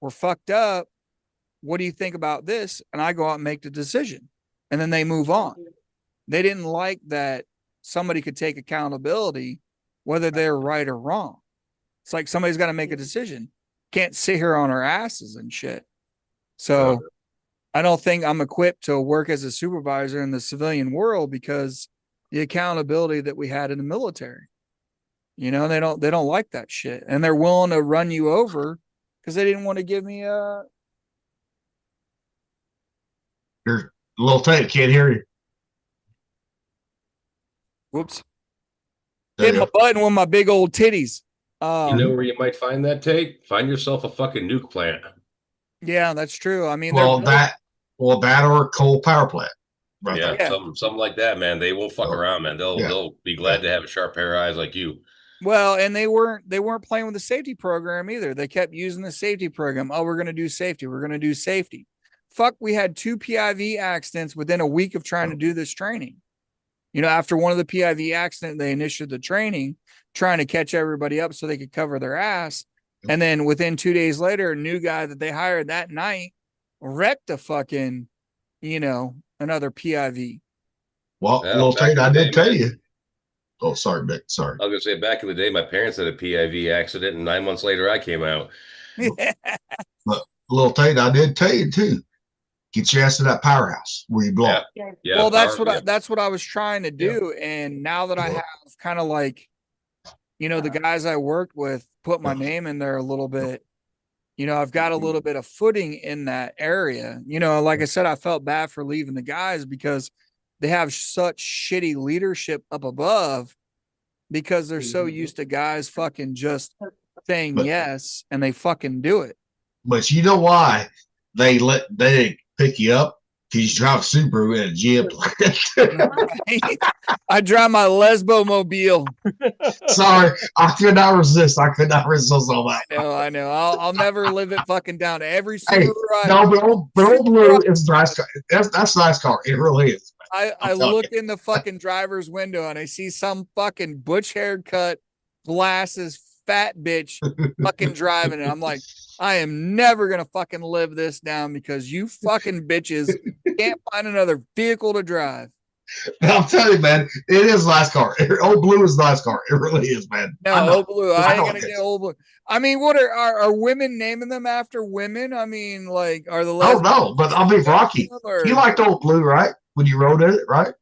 fucked up. What do you think about this? And I go out and make the decision. And then they move on. They didn't like that somebody could take accountability, whether they're right or wrong. It's like somebody's got to make a decision. Can't sit here on our asses and shit. So I don't think I'm equipped to work as a supervisor in the civilian world because the accountability that we had in the military. You know, they don't like that shit. And they're willing to run you over because they didn't want to give me a You're a little tight. Can't hear you. whoops. There Hit you my go. button with my big old titties. You know where you might find that, Tate? Find yourself a fucking nuke plant. Yeah, that's true. I mean, Well, that or a coal power plant. Right Yeah, there. something like that, man. They won't fuck Oh, around, man. They'll be glad to have a sharp pair of eyes like you. well, and they weren't playing with the safety program either. They kept using the safety program. Oh, we're going to do safety. We're going to do safety. Fuck, we had 2 PIV accidents within a week of trying to do this training. You know, after one of the PIV accident, they initiated the training, trying to catch everybody up so they could cover their ass. And then within 2 days later, a new guy that they hired that night wrecked a fucking, you know, another PIV. Well, Yeah, little back tight. in I the did day, tell man. you. Oh, sorry, Mick. Sorry. I was gonna say back in the day, my parents had a PIV accident, and 9 months later, I came out. But little tight. I did tell you too. Get your ass to that powerhouse where you belong. Yeah. Well, that's power- what I was trying to do. And now that I have kind of like, you know, the guys I worked with put my name in there a little bit, you know, I've got a little bit of footing in that area. You know, like I said, I felt bad for leaving the guys because they have such shitty leadership up above because they're so used to guys fucking just saying But- yes and they fucking do it. But you know why they pick you up? Because you drive a Subaru in a Jeep. I drive my Lesbo mobile. Sorry, I could not resist. I could not resist all that. I know. I'll never live it fucking down. Every Hey, Subaru I no, but old Blue is a nice car. That's a nice car. It really is. I I'm telling look in the fucking driver's window and I see some fucking butch haircut, glasses, fat bitch fucking driving it. I'm like, I am never gonna fucking live this down because you fucking bitches can't find another vehicle to drive. I'm telling you, man, it is a nice car. Old Blue is a nice car. It really is, man. No, I know. Old Blue. I I know ain't it gonna is. get Old Blue. I mean, what are women naming them after women? I mean, like, are the I don't know, but I'll be Rocky. or- You liked Old Blue, right? When you rode in it, right?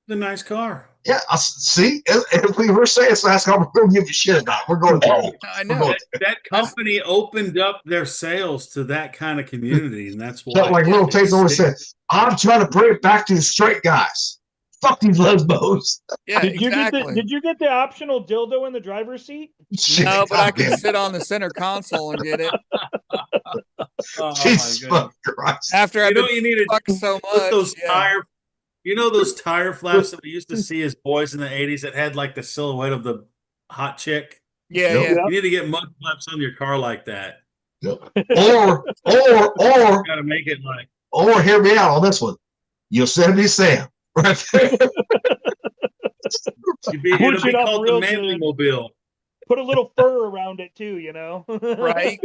The nice car. Yeah, see, if we were saying it's a nice car, we're going to give a shit about it. We're going to I We're know. going That company opened up their sales to that kind of community, and that's why. But like Little it Tate always said, sticks. I'm trying to bring it back to the straight guys. Fuck these lesbos. Yeah, Did you exactly. get the optional dildo in the driver's seat? Shit, No, but I can goddamn. sit on the center console and get it Oh, Jesus my goodness. fucking Christ. after I've You know been you need to fucked so put much. those yeah. tire. You know those tire flaps that we used to see as boys in the '80s that had like the silhouette of the hot chick. Yeah, Yep. yeah. You need to get mud flaps on your car like that. Or You got to make it like. hear me out on this one. Yosemite Sam. Right there. It'll Push be it up called the real Manly good. Mobile. Put a little fur around it too, you know? Right.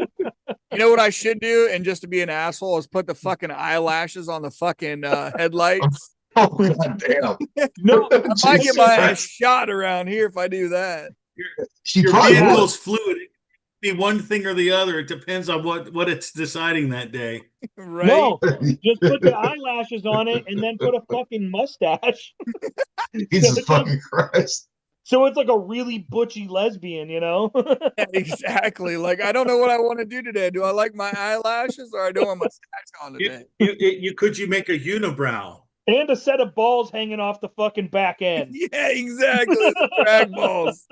You know what I should do? And just to be an asshole is put the fucking eyelashes on the fucking headlights. Oh god damn! No, I might get Jesus my ass Christ. shot around here if I do that. She Your probably vehicle's would. fluid. It can be one thing or the other. It depends on what it's deciding that day. Right? no, just put the eyelashes on it and then put a fucking mustache. Jesus fucking Christ! So it's like a really butchy lesbian, you know? Yeah, exactly. Like I don't know what I want to do today. Do I like my eyelashes or I don't want my stacks on today? You make a unibrow. And a set of balls hanging off the fucking back end. Yeah, exactly. The drag balls.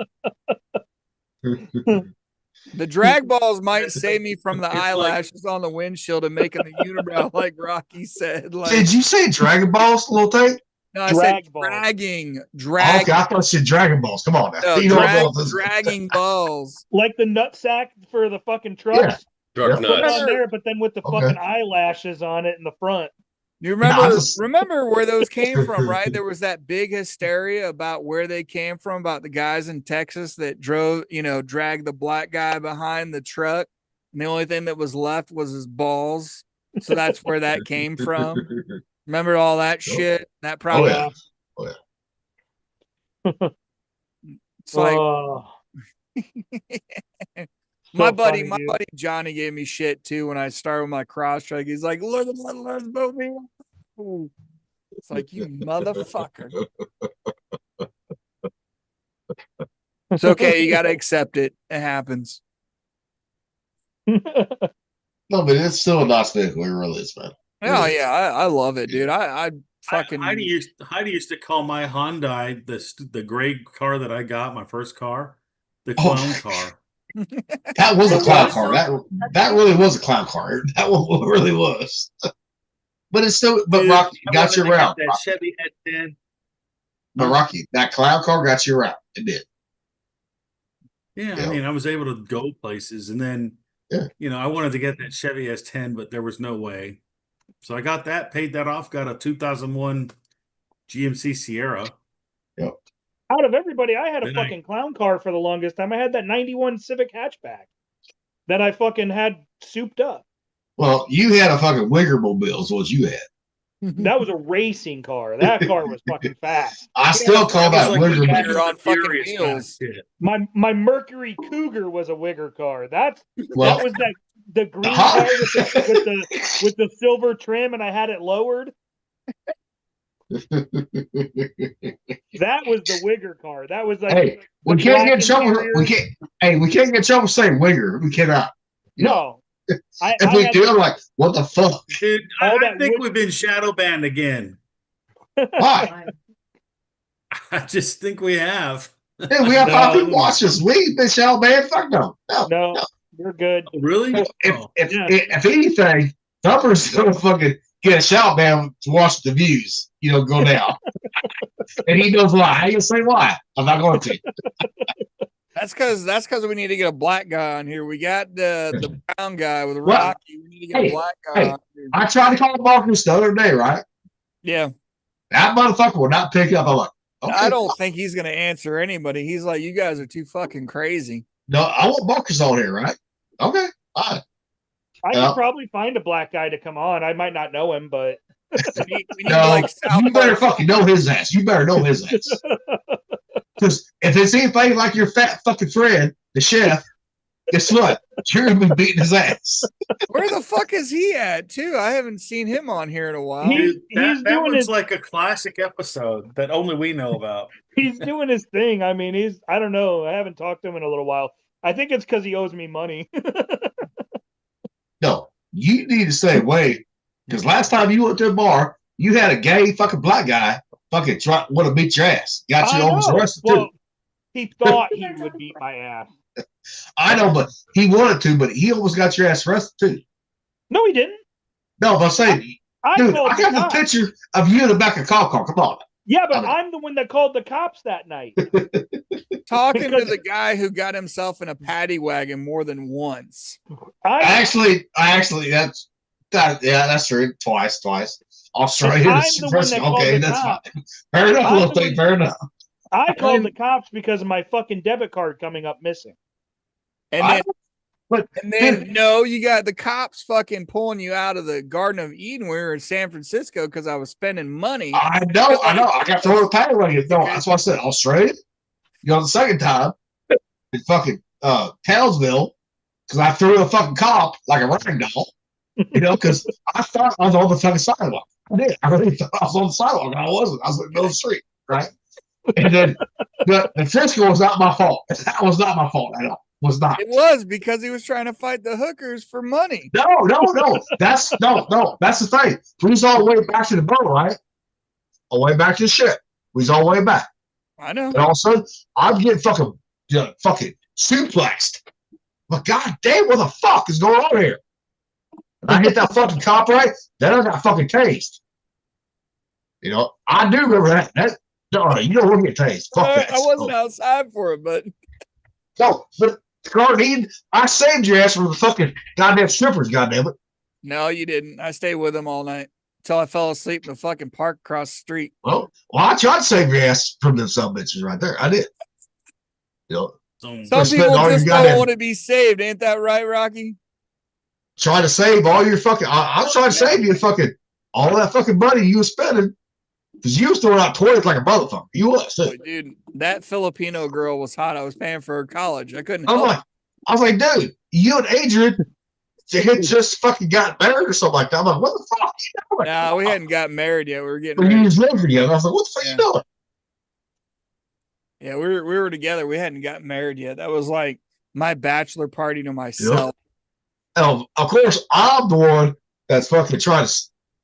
The drag balls might save me from the It's like- eyelashes on the windshield and making the unibrow, like Rocky said. Like Did you say Dragon Balls, little tape? no, I said Drag balls. dragging, Oh, drag, okay, I thought you said Dragon Balls. Come on now. no, You know what drag, balls is. dragging balls. Like the nutsack for the fucking trucks. Truck Yeah. Put it nuts. on there, but then with the Okay. fucking eyelashes on it in the front. You remember I just- remember where those came from, right? There was that big hysteria about where they came from, about the guys in Texas that drove, dragged the black guy behind the truck, and the only thing that was left was his balls. So that's where that came from. Remember all that shit? That Oh probably yeah. it's like Oh, my so buddy, funny, my dude. buddy Johnny gave me shit too when I started with my cross track. He's like, look at the movie. Ooh. It's like, you motherfucker. It's okay, you gotta accept it. It happens. No, but it's still a nice vehicle. It really is, man. Oh yeah, I love it, dude. I fucking Heidi used to call my Hyundai the gray car that I got, my first car, the Oh. clown car. That was a clown was car. so- That really was a clown car. That one really was. But it's still. But Dude, Rocky I got you wanted to get around. That Chevy S10. But Rocky, that clown car got you around. It did. Yeah, Yeah. I mean, I was able to go places, and then, Yeah. I wanted to get that Chevy S10, but there was no way. So I got that, paid that off, got a 2001 GMC Sierra. Out of everybody, I had a Then I- fucking clown car for the longest time. I had that 91 Civic hatchback that I fucking had souped up. Well, you had a fucking Wiggermobile, is what you had. That was a racing car. That car was fucking fast. I still call that was like when Wiggermobile. You're on fucking Furious wheels. fast shit. My Mercury Cougar was a Wigger car. Well, That was the green Huh? car with the silver trim, and I had it lowered. That was the Wigger car. That was like Hey, we the can't get in black trouble. interior. We can't. Hey, we can't get in trouble saying Wigger. We cannot. no. If we do, I'm like, what the fuck? Dude, All I that think wood- we've been shadow banned again. Why? I just think we have. Hey, we have No, five I people watch us. We ain't been shadow banned. Fuck no. No. No, you're good. Oh, really? If, Oh. if, Yeah. if anything, Thumper's gonna fucking get a shout ban to watch the views, go down. And he knows why. How you say why? I'm not going to. That's because we need to get a black guy on here. We got the brown guy with Well, Rocky. We need to get hey, a black guy hey. on here. I tried to call Marcus the other day, right? Yeah. That motherfucker will not pick up. I'm like, okay. I don't think he's gonna answer anybody. He's like, you guys are too fucking crazy. No, I want Marcus on here, right? Okay. All right. I Yeah. could probably find a black guy to come on. I might not know him, but We need No, like South you better Park. fucking know his ass. You better know his ass. Because if it's anything like your fat fucking friend, the chef, guess what? You're gonna be beating his ass. Where the fuck is he at too? I haven't seen him on here in a while. He- Dude, he's that doing one's his- like a classic episode that only we know about. he's doing his thing. I mean, I don't know. I haven't talked to him in a little while. I think it's because he owes me money. No, you need to stay away. Because last time you went to a bar, you had a gay fucking black guy fucking want to beat your ass. Got you I almost know. arrested Well, too. he thought he would beat my ass. I know, but he wanted to, but he almost got your ass arrested too. No, he didn't. No, but I'm saying, I dude, called I the got the cops. picture of you in the back of a cop car. Come on. Yeah, but I mean- I'm the one that called the cops that night. Talking to Because- the guy who got himself in a paddy wagon more than once. I actually, that's true. Twice. Australia. I'm the one that called Okay, the that's cops. fine. Fair enough, I'm little the thing. one- Fair enough. I called the cops because of my fucking debit card coming up missing. And I- then But And then no, you got the cops fucking pulling you out of the Garden of Eden. We were in San Francisco because I was spending money. I know. I got thrown a paddle on you. No, that's why I said Australia. You know, the second time in fucking Townsville, because I threw a fucking cop like a rag doll. You know, because I thought I was on the fucking sidewalk. I did. I really thought I was on the sidewalk, and I wasn't. I was in the middle of the street, right? And then the Frisco was not my fault. That was not my fault at all. Was not. It was because he was trying to fight the hookers for money. No. That's That's the thing. We was all the way back to the boat, right? All the way back to the ship. We was all the way back. I know. And all of a sudden, I'm getting fucking suplexed. But goddamn, what the fuck is going on here? And I hit that fucking cop right, then I got fucking tased. You know, I do remember that. No, you don't want to get tased. Fuck that. I wasn't outside for it, but No, but Garden, I saved your ass from the fucking goddamn strippers, goddamn it. no, you didn't. I stayed with him all night until I fell asleep in the fucking park across the street. Well, I tried to save your ass from them some bitches right there. I did. You know, Some For spending people all your just goddamn- don't want to be saved. Ain't that right, Rocky? trying to save all your fucking. I'm trying to save you fucking all that fucking money you was spending because you was throwing out toys like a motherfucker. You was. Boy, dude, that Filipino girl was hot. I was paying for her college. I couldn't I'm help like, I was like, dude, you and Adrian had just fucking got married or something like that. I'm like, what the fuck you doing? No, we hadn't gotten married yet. We were getting But you ready. was living together. I was like, what the fuck you doing? Yeah, we were together. We hadn't gotten married yet. That was like my bachelor party to myself. Of course, I'm the one that's fucking trying to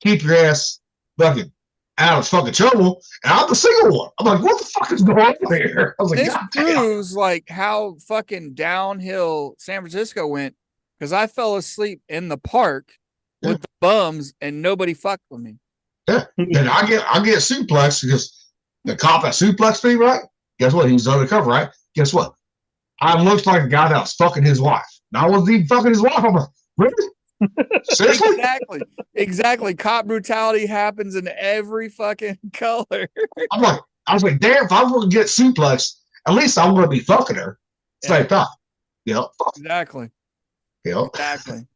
keep your ass fucking out of fucking trouble, and I'm the single one. I'm like, what the fuck is going on here? I was like, This God damn. proves like how fucking downhill San Francisco went because I fell asleep in the park Yeah. with the bums and nobody fucked with me. Yeah. And I get suplexed because the cop that suplexed me, right? Guess what? He was undercover, right? Guess what? I looked like a guy that was fucking his wife. Now I wasn't even fucking his wife. I'm like, really? Seriously? Exactly. Cop brutality happens in every fucking color. I was like, damn, if I'm going to get suplexed, at least I'm going to be fucking her. Same time. You know? Exactly. You know? Exactly.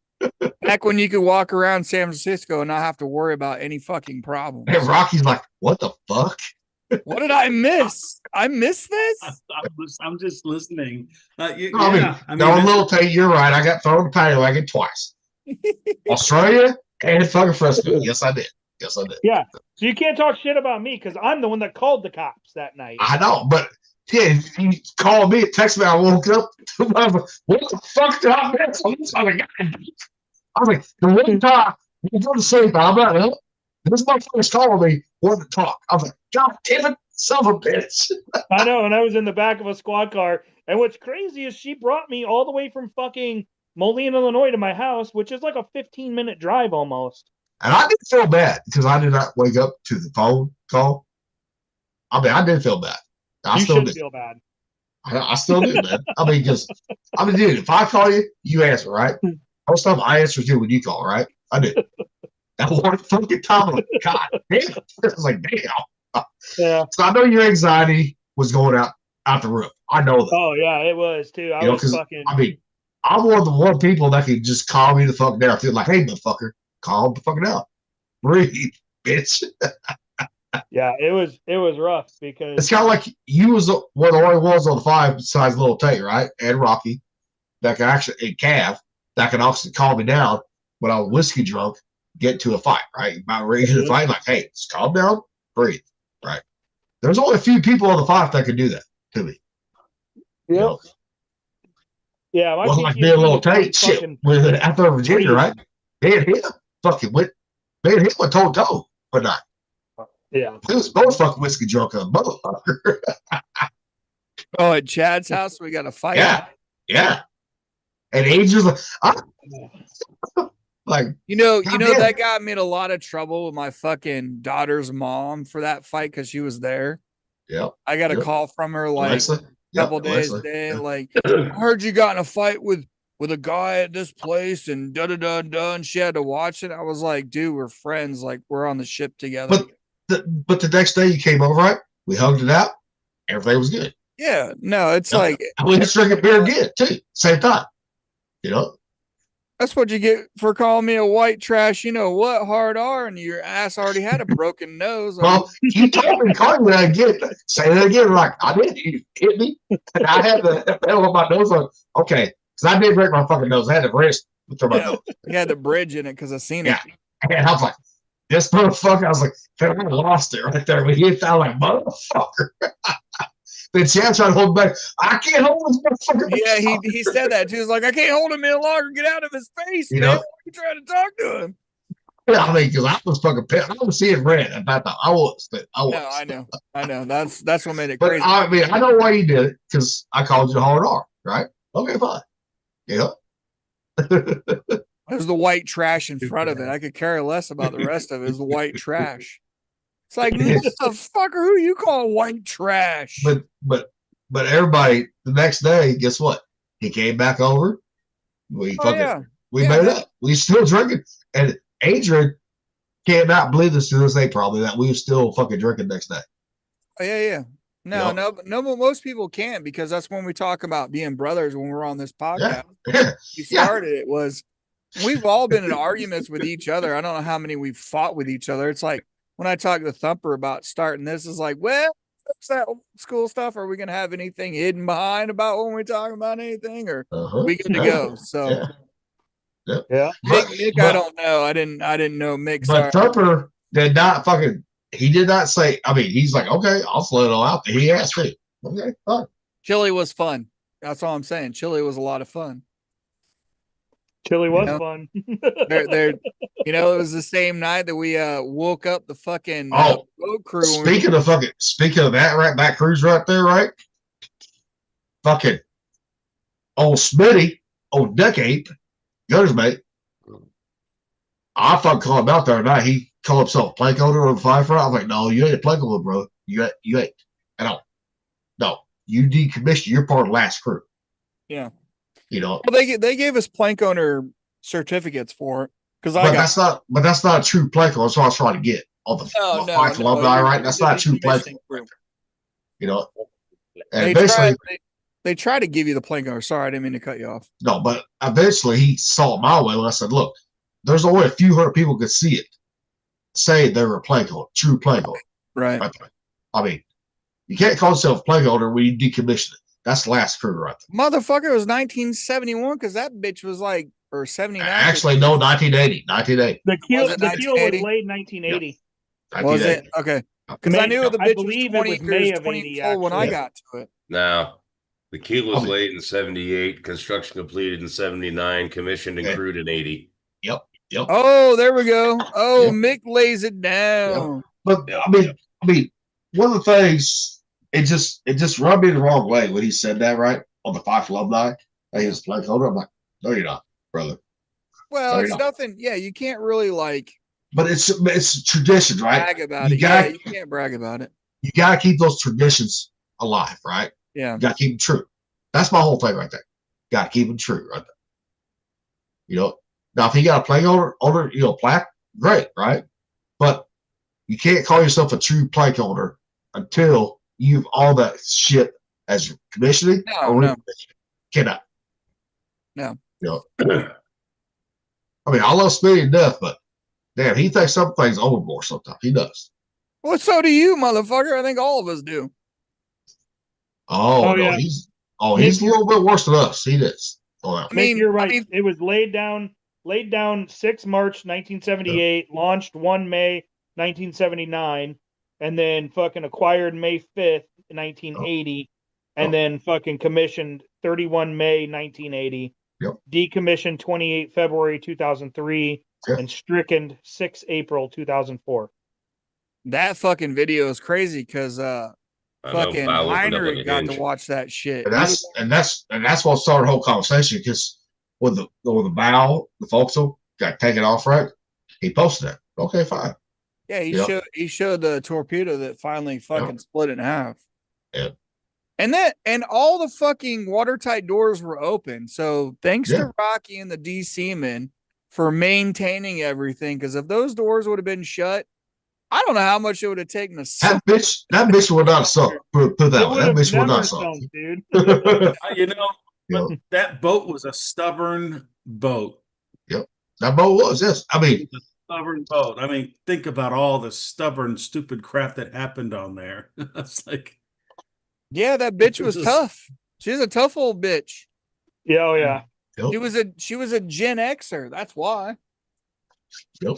Back when you could walk around San Francisco and not have to worry about any fucking problems. And Rocky's like, what the fuck? What did I miss? I missed this? I'm just listening. I mean, no, little Tate, you're right. I got thrown the paddy wagon twice. Australia and fucking Frisco. Yes, I did. Yes, I did. Yeah. So you can't talk shit about me because I'm the one that called the cops that night. I know, but yeah, he called me, text me. I woke up. I was like, what the fuck did I miss? I was like, the one time you go to sleep, I'm not up. This motherfucker's calling me, wanting to talk. I was like, God damn it, son of a bitch. I know, and I was in the back of a squad car. And what's crazy is she brought me all the way from fucking Moline, Illinois to my house, which is like a 15-minute drive almost. And I did feel bad because I did not wake up to the phone call. I mean, I did feel bad. I You still should did. feel bad. I still do, man. I mean, dude, if I call you, you answer, right? Most time I answer you when you call, right? I do. That one fucking time, I'm like, God damn. I was like, damn. Yeah. So I know your anxiety was going out the roof. I know that. Oh yeah, it was too. I You know, was 'cause, fucking. I mean, I'm one of the one people that can just calm me the fuck down. Feel like, hey, motherfucker, calm the fuck down. Breathe, bitch. Yeah, it was rough because It's kind of like you was one of the only ones on the five besides Little Tate, right? And Rocky, that can actually, and Cav, that can also calm me down when I was whiskey drunk, get to a fight, right? About ready to fight, like, hey, just calm down, breathe, right? There's only a few people on the five that can do that to me. You know? yeah, my Wasn't like PTSD me and Little was Tate, shit, fucking- with after Virginia, right? Me and him fucking went toe to toe for night. Yeah. It was both fucking whiskey drunk, a motherfucker. Oh, at Chad's house, we got a fight. Yeah, yeah. And Angel's like, You know, Goddamn. that got me in a lot of trouble with my fucking daughter's mom for that fight because she was there. yeah, I got a Yep. call from her like Alexa. a couple days in, like, I heard you got in a fight with a guy at this place and da da da da, and she had to watch it. I was like, dude, we're friends. Like, we're on the ship together. But the next day you came over, right? We hugged it out. Everything was good. Yeah, no, it's Yeah. like And we just drinking beer again too. Same time. You know, That's what you get for calling me a white trash. You know what? Hard R, and your ass already had a broken nose. well, you told me to call me again. Say that again. Like I did. You hit me, and I had the hell on my nose. Like, okay, because I did break my fucking nose. I had the wrist through my nose. You had the bridge in it because I seen it. Yeah, and I was like, this motherfucker. I was like, I lost it right there. When he felt like motherfucker. Then Chad tried to hold back. I can't hold this motherfucker. Yeah, he said that too. He's like, I can't hold him any longer. Get out of his face, You man. know? Why are you trying to talk to him? Yeah, I mean, because I was fucking pissed. I was seeing red at that time. I was. No, I know. That's what made it But crazy. I mean, I know why you did it because I called you hard R, right? Okay, fine. Yeah. There's the white trash in front of it. I could care less about the rest of it. It's the white trash. It's like, motherfucker, who you call white trash? But everybody the next day, guess what? He came back over. We Oh, yeah. we Yeah, made man. up. We still drinking. And Adrian cannot believe this to this day, probably that we were still fucking drinking next day. Oh, yeah. No, Yep. no, but most people can't because that's when we talk about being brothers when we're on this podcast. Yeah. We Yeah. started it was we've all been in arguments with each other. I don't know how many we've fought with each other. It's like when I talk to Thumper about starting this, is like, well, what's that old school stuff? Are we gonna have anything hidden behind about when we're talking about anything, or we good to go? So Yeah. Mick, I don't know. I didn't know Mick. But Thumper did not fucking. He did not say. I mean, he's like, okay, I'll slow it all out. He asked me. Okay, fine. Chili was fun. That's all I'm saying. Chili was a lot of fun. Chili was know? fun. They're it was the same night that we woke up the fucking Oh, boat crew. Speaking of that, right, that cruise right there, right? Fucking old Smitty, old Duck Ape, Gunner's mate. I fucking called him out there tonight. He called himself plank owner on the fly front. I'm like, no, you ain't a plank owner, bro. You ain't at all. No, you decommissioned. You're part of the last crew. Yeah. You know, Well, they gave us plank owner certificates for it because but that's not a true plank owner. That's what I was trying to get on the five alumni, right? That's not a true plank owner. Right there. You know, and they try to give you the plank owner. Sorry, I didn't mean to cut you off. No, but eventually he saw it my way when I said, look, there's only a few hundred people could see it, say they were a plank owner, true plank owner. Right. I mean, you can't call yourself a plank owner when you decommission it. That's the last crew right there. Motherfucker, it was 1971 because that bitch was like, or 79. Actually, no, 1980. 1980. The keel Was was it late 1980? 1980. Was it? Okay. Because I knew the I bitch was believe it 20 was May years, of 20 80, years old when I actually. got to it. Now, the keel was Okay. late in 78, construction completed in 79, commissioned and Okay. crewed in 80. Yep. Oh, there we go. Oh, Yeah. Mick lays it down. But I mean, one of the things it just rubbed me the wrong way when he said that, right? On the five alumni, that he was a plank owner. I'm like, no, you're not, brother. Well, No, it's you're not. nothing. Yeah, you can't really like But it's tradition, right? brag about You it. gotta- Yeah, you can't brag about it. You gotta keep those traditions alive, right? Yeah. You gotta keep them true. That's my whole thing right there. Gotta keep them true right there. You know, now if you got a plank owner, plaque, great, right? But you can't call yourself a true plank owner until you've all that shit as commissioning or No. cannot. No. You know, I mean, I love Smitty to death, but damn, he takes some things overboard sometimes. He does. Well, so do you, motherfucker. I think all of us do. Oh, Oh, no, yeah. he's a little bit worse than us. He is. Oh, yeah. I mean, you're right. I mean- it was laid down 6 March 1978, launched 1 May 1979, and then fucking acquired May 5th 1980, and then fucking commissioned 31 May 1980. Yep. Decommissioned 28 February 2003, Yeah. and stricken 6 April 2004. That fucking video is crazy because I know, fucking Bow opened up like Heinrich a got hinge. to watch that shit. And that's what started the whole conversation because with the bow, the forecastle got taken off, right? He posted that. Okay, fine. Yeah, Yep. he showed the torpedo that finally fucking split in half. Yeah. And all the fucking watertight doors were open. So thanks Yeah. to Rocky and the DC men for maintaining everything. Because if those doors would have been shut, I don't know how much it would have taken to That bitch would not have sunk. Put that It way. would That have bitch would never not have sunk. sunk, dude. You know, You But that boat was a stubborn boat. know, that boat was, yes. I mean, Stubborn boat. I mean, think about all the stubborn, stupid crap that happened on there. It's like, Yeah, that bitch was This is- tough. She's a tough old bitch. Yeah, oh yeah. yep, She was a Gen Xer. That's why. yep.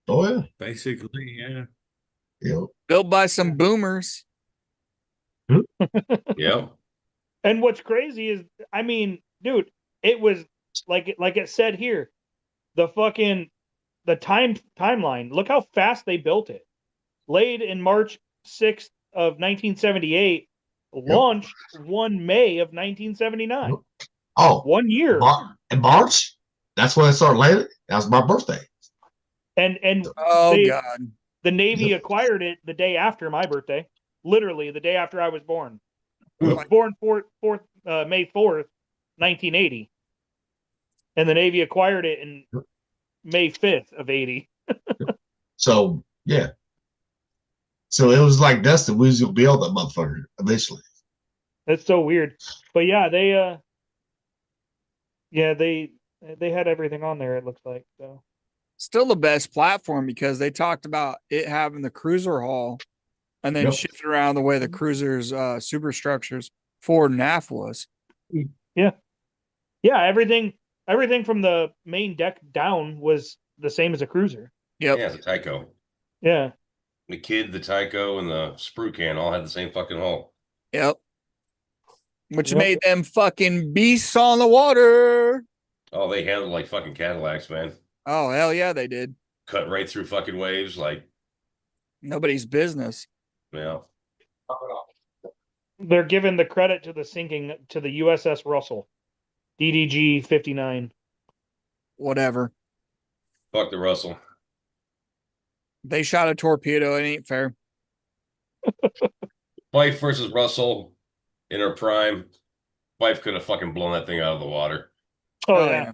Oh yeah, basically, yeah. yep. Built by some boomers. Yeah. And what's crazy is, I mean, dude, it was like it said here, the timeline. Look how fast they built it. Laid in March 6th of 1978, launched 1 May of 1979. Yep. Oh, 1 year. in March. That's when I started landing. That was my birthday. And Oh they- God. the Navy Yep. acquired it the day after my birthday. Literally the day after I was born. I Yep. was born May 4th, 1980. And the Navy acquired it in May 5th of 80. So yeah. So it was like Dustin. We was gonna build that motherfucker eventually. That's so weird. But yeah, they had everything on there, it looks like. So Still the best platform because they talked about it having the cruiser hull and then Yep. shifted around the way the cruiser's superstructures forward and aft was. yeah, everything from the main deck down was the same as a cruiser. Yep. Yeah, the Tyco. Yeah. The Kid, the Tyco, and the Sprue Can all had the same fucking hull. Yep. Which Yep. made them fucking beasts on the water. Oh, they handled like fucking Cadillacs, man. Oh, hell yeah, they did. Cut right through fucking waves, like, Nobody's business. you know. They're giving the credit to the sinking to the USS Russell, DDG 59. Whatever. Fuck the Russell. They shot a torpedo. It ain't fair. Fife versus Russell in her prime. Fife could have fucking blown that thing out of the water. Oh, yeah.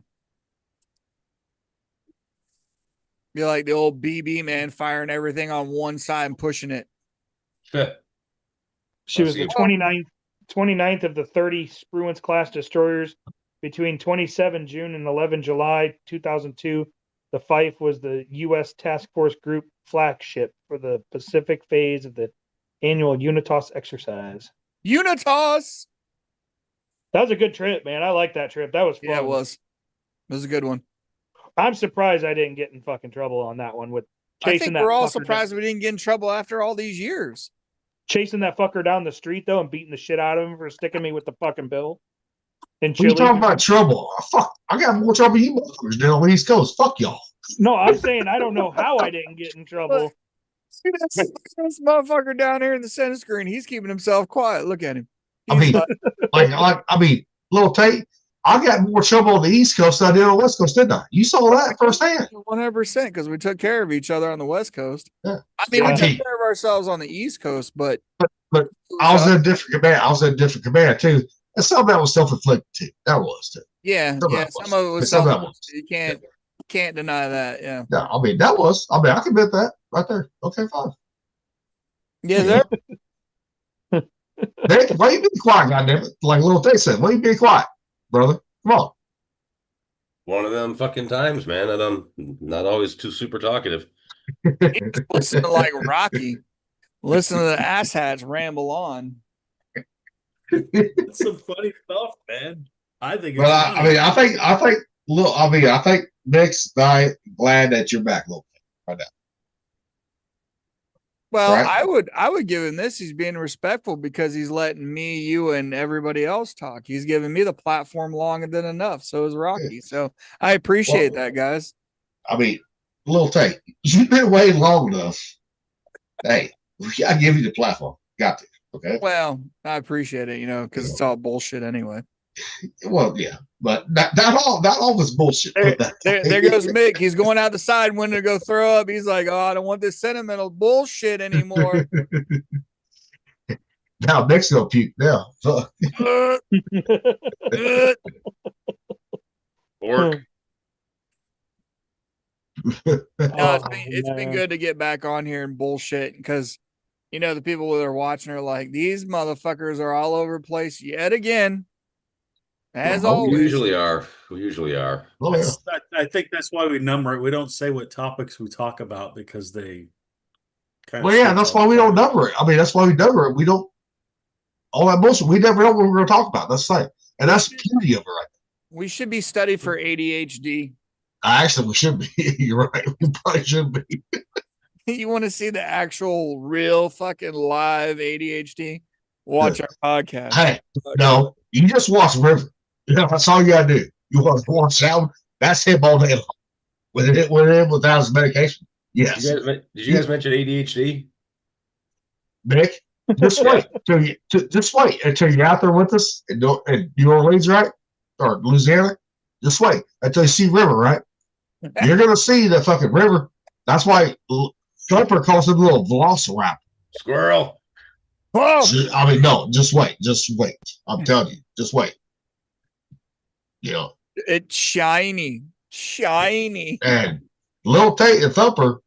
Be like the old BB man firing everything on one side and pushing it. She was see. the 29th of the 30 Spruance class destroyers between 27 June and 11 July 2002. The Fife was the U.S. Task Force Group flagship for the Pacific phase of the annual Unitas exercise. Unitas. That was a good trip, man. I like that trip. That was fun. Yeah, it was. It was a good one. I'm surprised I didn't get in fucking trouble on that one with I chasing think that we're all fucker surprised down, we didn't get in trouble after all these years. chasing that fucker down the street though and beating the shit out of him for sticking me with the fucking bill. And When you Chile. talking about trouble, fuck, I got more trouble than you motherfuckers did on the East Coast. Fuck y'all. No, I'm saying I don't know how I didn't get in trouble. See this motherfucker down here in the center screen. He's keeping himself quiet. Look at him. I mean, He's little Tate, I got more trouble on the East Coast than I did on the West Coast, didn't I? You saw that firsthand. 100% because we took care of each other on the West Coast. Yeah. I mean, we Yeah. took care of ourselves on the East Coast, but I was in a different command. I was in a different command too. And some of that was self-inflicted too. That was too. yeah, Some of yeah, that some was. of it was Some of that self. was. You can't deny that. Yeah. Yeah, I mean that was. I mean I can admit that right there. Okay, fine. Yeah, there. Hey, why you being quiet, goddammit? Like little Tate said, why you being quiet, brother? Come on. One of them fucking times, man. And I'm not always too super talkative. Listen to like Rocky. Listen to the asshats ramble on. It's some funny stuff, man. I think it's But I funny. mean, I think Nick's glad that you're back, little right now. Well, Right. I would give him this. He's being respectful because he's letting me, you, and everybody else talk. He's giving me the platform longer than enough. So is Rocky. So I appreciate that, guys. I mean, little Tate, you've been waiting long enough. Hey, I give you the platform. Got to. Okay. Well, I appreciate it, because it's all bullshit anyway. Well, yeah, but not all this bullshit. There, Put that- there goes Mick. He's going out the side window to go throw up. He's like, "Oh, I don't want this sentimental bullshit anymore." Now Nick's gonna puke now. Fuck. Orc. No, Oh, it's been man. good to get back on here and bullshit because the people that are watching are like, these motherfuckers are all over the place yet again. As Oh, We always. usually are. We usually are. Oh yeah. I think that's why we number it. We don't say what topics we talk about because they kind of Well, yeah, switch that's all why the we don't time. number it. I mean, that's why we number it. We don't all that bullshit. We never know what we're going to talk about. That's the thing, and that's the beauty of it, right? We should be studied for ADHD. Actually, we should be. You're right. We probably should be. You want to see the actual, real, fucking live ADHD? Watch our podcast. Hey, no, you just watch River. You know, that's all you got to do. You want to watch that one? That's him all day long. With it without his medication. Yes, Did you guys mention ADHD? Nick. Just wait just wait until you're out there with us in New Orleans, right, or Louisiana. Just wait until you see River, right? You're gonna see the fucking River. That's why Thumper calls him a little velociraptor. Squirrel. Whoa! I mean, no, just wait. I'm telling you, just wait. You know, It's shiny. and Lil Tate and Thumper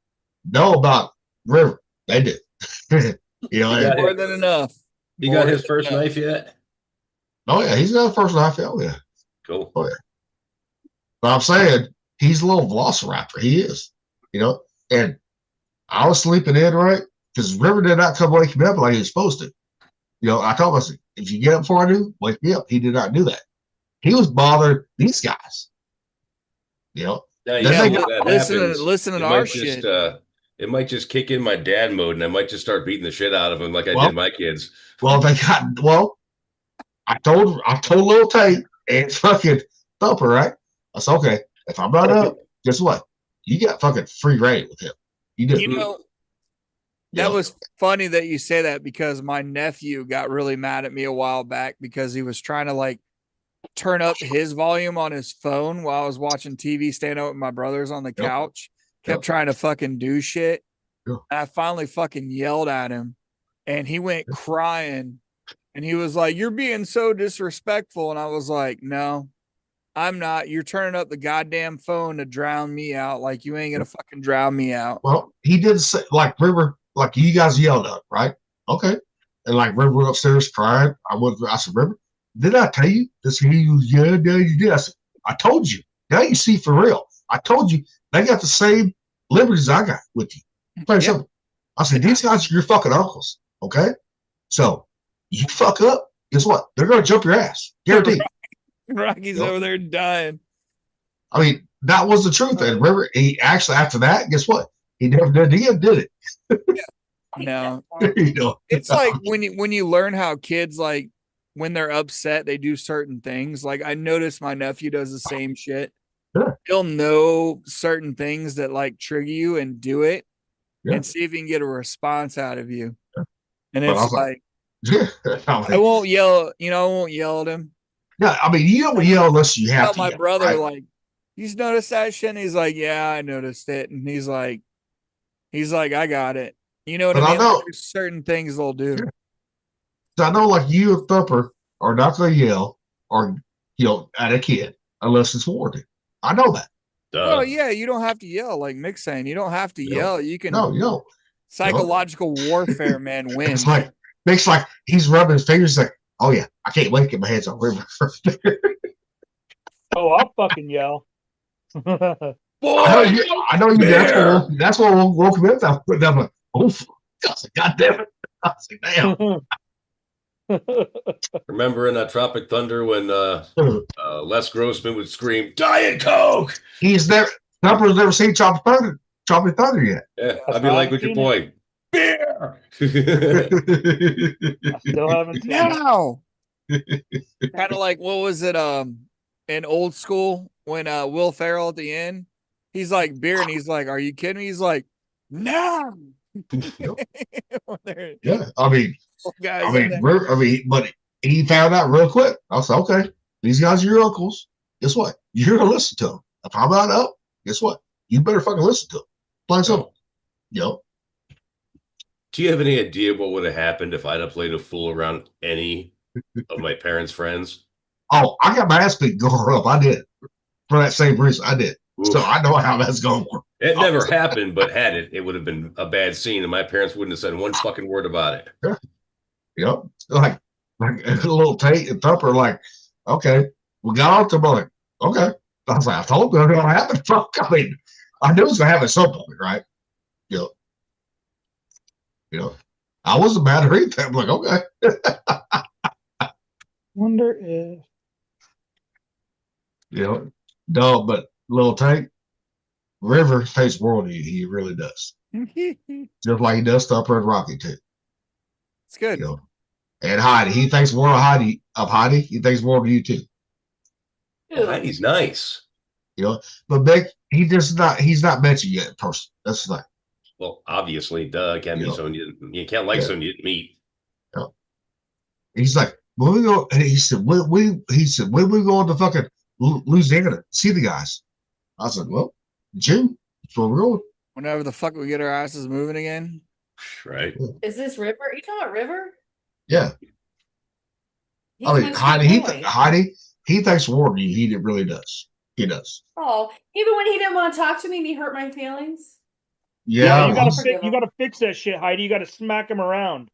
know about River. They do. You know, You got More it. than enough. You got More his than first enough. knife yet? oh yeah, he's got a first knife. Oh yeah, Cool. but I'm saying he's a little velociraptor. He is. You know, and I was sleeping in, right? Because River did not come wake me up like he was supposed to. You know, I told him, I said, if you get up before I do, wake me up. He did not do that. He was bothering these guys. You know, Now, Then you they see got- what that Listen happens, to it our might shit. just, it might just kick in my dad mode, and I might just start beating the shit out of him like I Well- did my kids. well, I told Lil Tate and fucking Thumper, right? I said, okay, if I'm not up, guess what? You got fucking free reign with him. You do. You know, Yeah. that was funny that you say that because my nephew got really mad at me a while back because he was trying to like turn up his volume on his phone while I was watching TV, staying out with my brothers on the Yep. couch, kept Yep. trying to fucking do shit. Yeah. And I finally fucking yelled at him and he went crying and he was like, "You're being so disrespectful." And I was like, "No, I'm not. You're turning up the goddamn phone to drown me out. Like you ain't gonna fucking drown me out." Well, he did say, like River, like you guys yelled at, right? Okay. And like River went upstairs crying. I said, River, did I tell you this? He was, yeah, you did. I said, I told you. Now you see for real. I told you they got the same liberties I got with you. Plain Yeah. simple. I said, these guys are your fucking uncles. Okay. So you fuck up, guess what? They're gonna jump your ass. Guaranteed. Rocky's Yep. over there dying. I mean, that was the truth. And River, he actually after that, guess what? He never did it again, did No, it? You know, it's like when you learn how kids like when they're upset they do certain things. Like I noticed my nephew does the same shit. Sure. He'll know certain things that like trigger you and do it Yeah. and see if he can get a response out of you. And But I it's was like yeah. I mean, I won't yell, I won't yell at him. yeah, I mean, you don't yell unless you have Tell to. my yell, brother right? like, "He's noticed that shit." And he's like, "Yeah, I noticed it." And he's like, "I got it." You know what But I I mean? Like, know- there's certain things they'll do. Yeah. So I know, like you and Thumper are not going to yell or at a kid unless it's warranted. I know that. Oh yeah, you don't have to yell. Like Mick's saying, you don't have to Yeah. yell. You can No, you don't. psychological warfare, man, wins. It's like makes like he's rubbing his fingers like, oh yeah, I can't wait to get my hands on River. Oh, I'll fucking yell. I know you. That's what woke me up. I put down like, oh, God damn it! I was like, damn. Remember in Tropic Thunder when Les Grossman would scream, Diet Coke? He's never. Thumper's never seen Tropic Thunder yet. Yeah, I'd be like with your boy, beer. I still haven't seen it. Now, kind of like what was it? In Old School when Will Ferrell at the end, he's like beer, and he's like, "Are you kidding me?" He's like, "No." Yeah, I mean, Guys, but he found out real quick. I was like, okay, these guys are your uncles. Guess what? You're gonna listen to them. If I'm not up, guess what? You better fucking listen to them. Plain simple. Do you have any idea what would have happened if I'd have played a fool around any of my parents' friends? Oh, I got my ass beat growing up. I did. For that same reason, I did. Oof. So I know how that's going to work. It never happened, but had it, it would have been a bad scene, and my parents wouldn't have said one fucking word about it. Yep. Like a little Tate and Thumper, like, okay, We got off to like, okay. I was like, I told you it was gonna happen. Fuck. I mean, I knew it was gonna happen at some point, right? You know, you know. I wasn't mad at anything. I'm like, okay. Wonder if You know, no, but little Tank, River takes more than you. He really does. Just like he does to Upper and Rocky too. It's good. You know. And Heidi, he thinks more of Heidi. He thinks more of you too. Who? Heidi's nice. You know, but Big, he's not met you yet in person. That's the thing. Well, obviously, duh. Can't be Yeah. someone you can't like Yeah. someone you didn't meet. He's like, when we go, and he said, when we go to fucking Louisiana, see the guys. I said, well, June, that's where we're going. Whenever the fuck we get our asses moving again. Right. Is this River? Are you talking about River? Yeah. He's I my mean, sweet boy. he thinks more of you. He really does. He does. Oh, even when he didn't want to talk to me and he hurt my feelings. Yeah. you I'll gotta forgive you him. gotta fix that shit, Heidi. You gotta smack him around.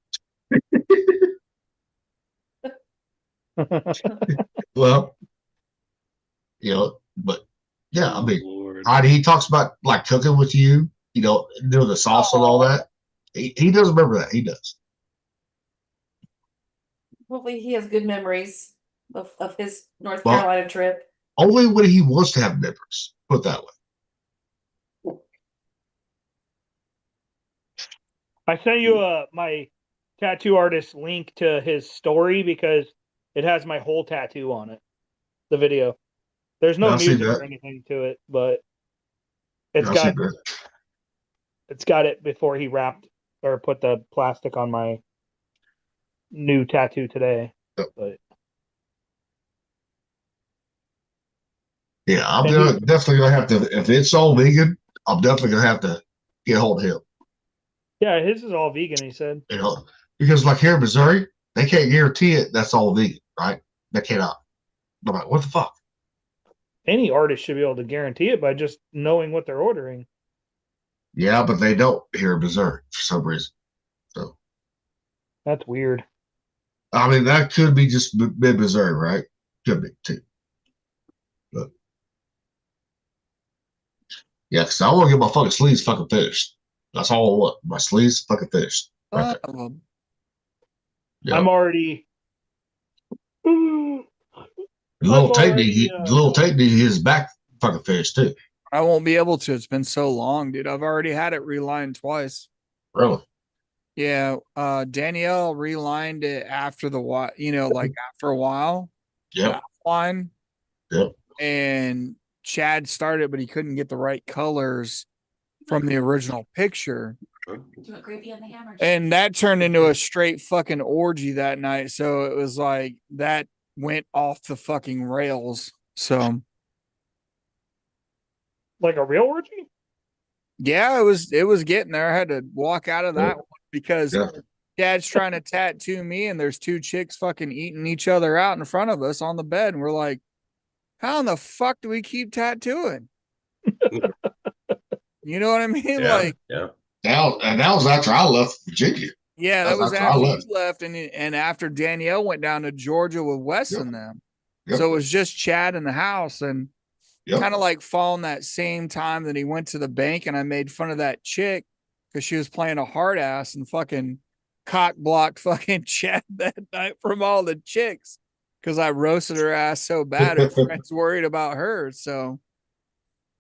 Well, you know, but yeah, I mean, Lord. he talks about like cooking with you, you know, doing the sauce and all that. He does remember that. He does. Hopefully he has good memories of his North Well- Carolina trip. Only when he wants to have memories. Put it that way. I sent you my tattoo artist link to his story because it has my whole tattoo on it. The video. There's no Yeah, I see music that. or anything to it, but it's I see got that. it's got it before he wrapped or put the plastic on my new tattoo today. Yep. But Yeah, I'm And definitely gonna have to. If it's all vegan, I'm definitely gonna have to get hold of him. yeah, his is all vegan, he said. You know, because like here in Missouri, they can't guarantee it. That's all vegan, right? They cannot. I'm like, what the fuck? Any artist should be able to guarantee it by just knowing what they're ordering. Yeah, but they don't here in Missouri for some reason. So That's weird. I mean, that could be just mid Missouri, right? Could be too. But yeah, because I want to get my fucking sleeves fucking finished. That's all I want. My sleeves fucking finished. Right there. Yeah. I'm already Little Tate already, need little Tate need his back fucking finished too. I won't be able to. It's been so long, dude. I've already had it relined twice. Really? Yeah. Danielle relined it after the while, like after a while. Yep. Line. Yep. And Chad started, but he couldn't get the right colors from the original picture. And that turned into a straight fucking orgy that night. So it was like that went off the fucking rails. So like a real orgy? yeah, it was getting there. I had to walk out of that one because Dad's trying to tattoo me, and there's two chicks fucking eating each other out in front of us on the bed, and we're like, how in the fuck do we keep tattooing? You know what I mean? Yeah, Like, yeah. That was after I left Virginia. yeah, that was After I after left. you left, and after Danielle went down to Georgia with Wes and them. Yep. So it was just Chad in the house, and Yep. kind of like falling that same time that he went to the bank, and I made fun of that chick because she was playing a hard ass and fucking cock blocked fucking Chad that night from all the chicks because I roasted her ass so bad. Her friends worried about her, so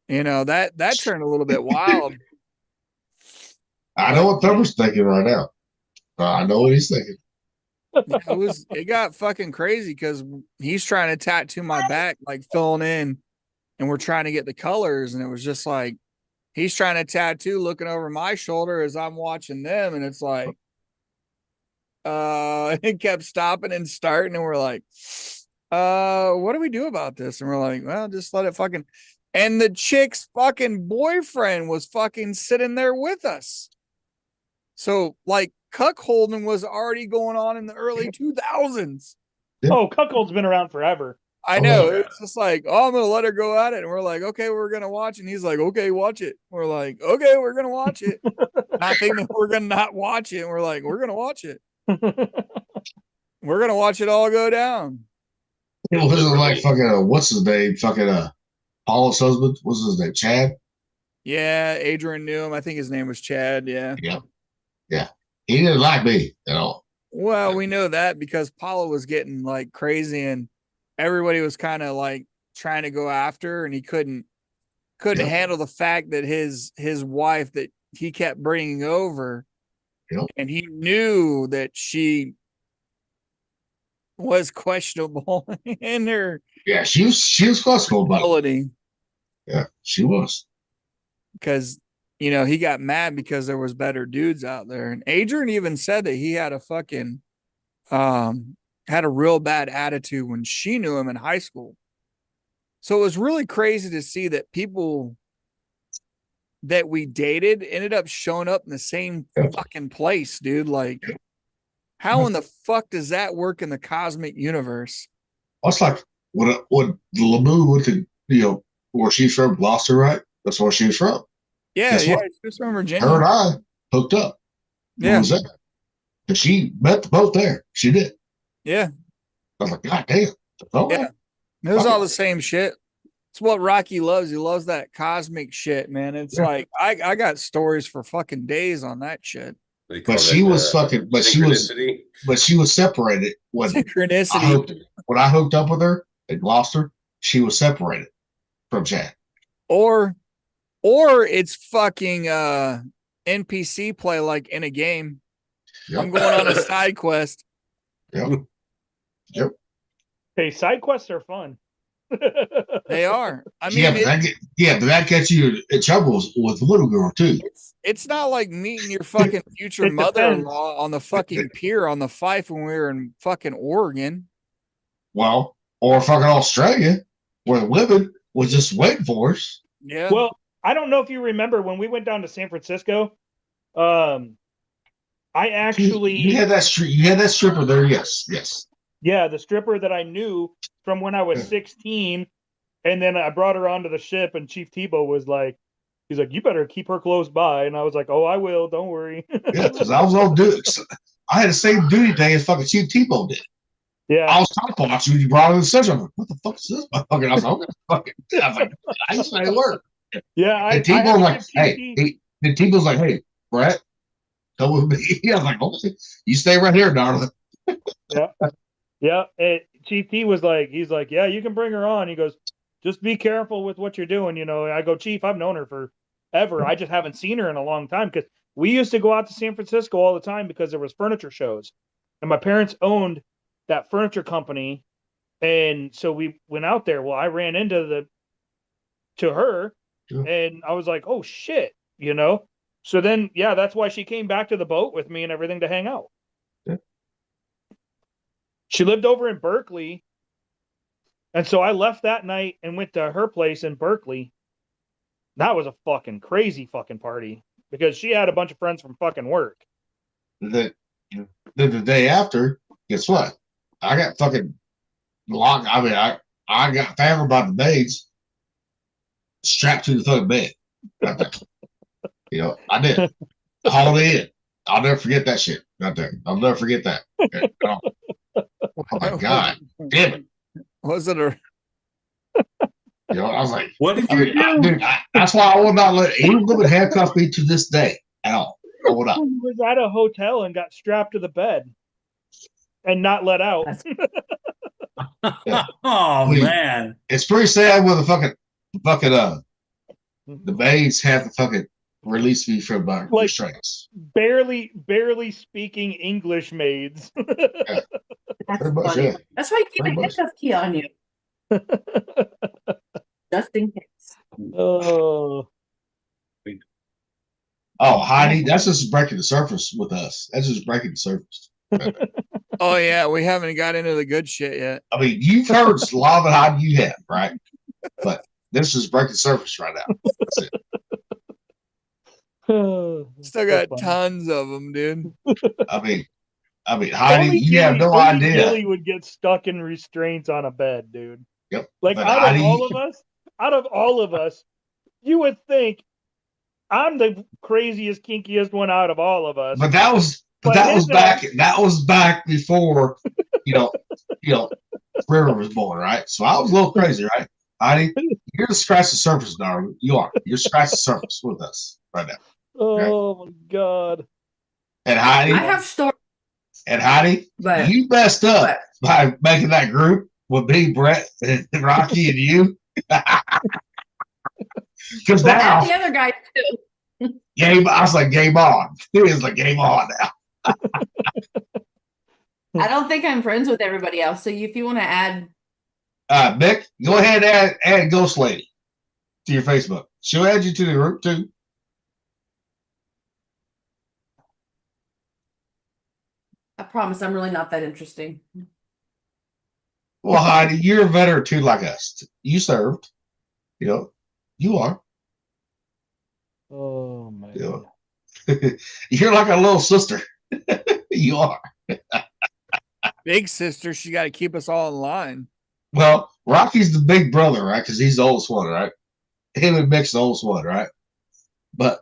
that turned a little bit wild. I know what Thumper's thinking right now. I know what he's thinking. It got fucking crazy because he's trying to tattoo my back, like filling in, and we're trying to get the colors, and it was just like he's trying to tattoo looking over my shoulder as I'm watching them, and it's like it kept stopping and starting, and we're like, what do we do about this? And we're like, well, just let it fucking. And the chick's fucking boyfriend was fucking sitting there with us. So like cuckolding was already going on in the early 2000s. Yeah. Oh, cuckold's been around forever. I know. yeah. It's just like, oh, I'm gonna let her go at it. And we're like, okay, we're gonna watch. And he's like, okay, watch it. We're like, okay, we're gonna watch it. Not thinking we're gonna not watch it. And we're like, we're gonna watch it. We're gonna watch it all go down. It wasn't Literally. like fucking what's his name? Fucking Paula's husband. What's his name? Chad. Yeah, Adrian knew him. I think his name was Chad. Yeah. Yeah, yeah. He didn't like me at all. Well, we know that because Paula was getting like crazy and everybody was kind of like trying to go after her and he couldn't Yep. handle the fact that his wife that he kept bringing over Yep. and he knew that she was questionable in her Yeah, she was questionable about it. ability Yeah, she was. because he got mad because there was better dudes out there. And Adrian even said that he had a fucking had a real bad attitude when she knew him in high school. So it was really crazy to see that people that we dated ended up showing up in the same fucking place, dude. Like, how in the fuck does that work in the cosmic universe? It's like when Lamu went to where she's from, Gloucester, right? That's where she was from. Yeah, Guess yeah, what? she's from Virginia. Her and I hooked up. Yeah. Was that? And she met the boat there. She did. Yeah. I was like, God damn. Oh, Yeah. It was all the same shit. It's what Rocky loves. He loves that cosmic shit, man. It's like I got stories for fucking days on that shit. They call But she that, was fucking. But she was. synchronicity. But she was separated when Synchronicity. when I hooked up with her in Gloucester. She was separated from Chad. Or it's fucking NPC play like in a game. Yep. I'm going on a side quest. Yep. Yep. Hey, side quests are fun. They are. I mean, but that gets you in trouble with Little Girl too. it's not like meeting your fucking future It mother-in-law on the fucking pier on the Fife when we were in fucking Oregon. Well, or fucking Australia, where the women was just waiting for us. Yeah. Well, I don't know if you remember when we went down to San Francisco. I actually You had that stripper there. Yes. yeah, the stripper that I knew from when I was 16, and then I brought her onto the ship, and Chief Tebow was like, he's like, you better keep her close by, and I was like, oh, I will, don't worry. Yeah, because I was on duty. I had the same duty day as fucking Chief Tebow did. Yeah, I was top watching when you brought her in the session. I'm like, what the fuck is this? I was like, I used to work. yeah. And Tebow's like, and Tebow's like, hey, Brett, come with me. I was like, okay, you stay right here, darling. Yeah. And Chief T was like, he's like, yeah, you can bring her on. He goes, just be careful with what you're doing. I go, Chief, I've known her forever. I just haven't seen her in a long time because we used to go out to San Francisco all the time because there was furniture shows, and my parents owned that furniture company, and so we went out there. Well, I ran into her, and I was like, oh shit, So then, yeah, that's why she came back to the boat with me and everything to hang out. Yeah. She lived over in Berkeley. And so I left that night and went to her place in Berkeley. That was a fucking crazy fucking party because she had a bunch of friends from fucking work. The day after, guess what? I got fucking locked. I mean, I got found by the maids strapped to the fucking bed. Right there. I did. Holiday Inn. I'll never forget that shit right there. I'll never forget that. Oh my God. Damn it. Was it a I was like, What did you do? Dude, that's why I will not let any woman handcuff me to this day at all. I will not. He was at a hotel and got strapped to the bed and not let out. Oh Please. man. It's pretty sad when the maids have to fucking release me from my restraints. barely speaking English maids. That's Pretty much, funny. yeah. That's why you keep a Pretty much. handcuff key on you. Just in case. Oh, Oh, Heidi, that's just breaking the surface with us. That's just breaking the surface. Oh yeah, we haven't got into the good shit yet. I mean, you've heard a lot of it, Heidi, you have, right? But this is breaking the surface right now. That's it. Still got tons of them, dude. I mean, Heidi, you have no idea. Gilly would get stuck in restraints on a bed, dude. Yep. Like But out Heidi, of all of us, you would think I'm the craziest, kinkiest one out of all of us. but that was back before, River was born, right? So I was a little crazy, right? Heidi, you're to scratch the surface, darling. You are. You're scratching the surface with us right now. Oh my god. And I Heidi, have stories, but you messed up by making that group with me, Brett, and Rocky, and you. Because well, now, and the other guys too. I was like, game on. It is like game on now. I don't think I'm friends with everybody else. So if you want to add, Nick, go ahead and add Ghost Lady to your Facebook. She'll add you to the group too. I promise I'm really not that interesting. Well, Heidi, you're a veteran too, like us. You served. You are. Oh man. You're like a little sister. You are. Big sister, she got to keep us all in line. Well, Rocky's the big brother, right? Because he's the oldest one, right? Him and Mick's the oldest one, right? But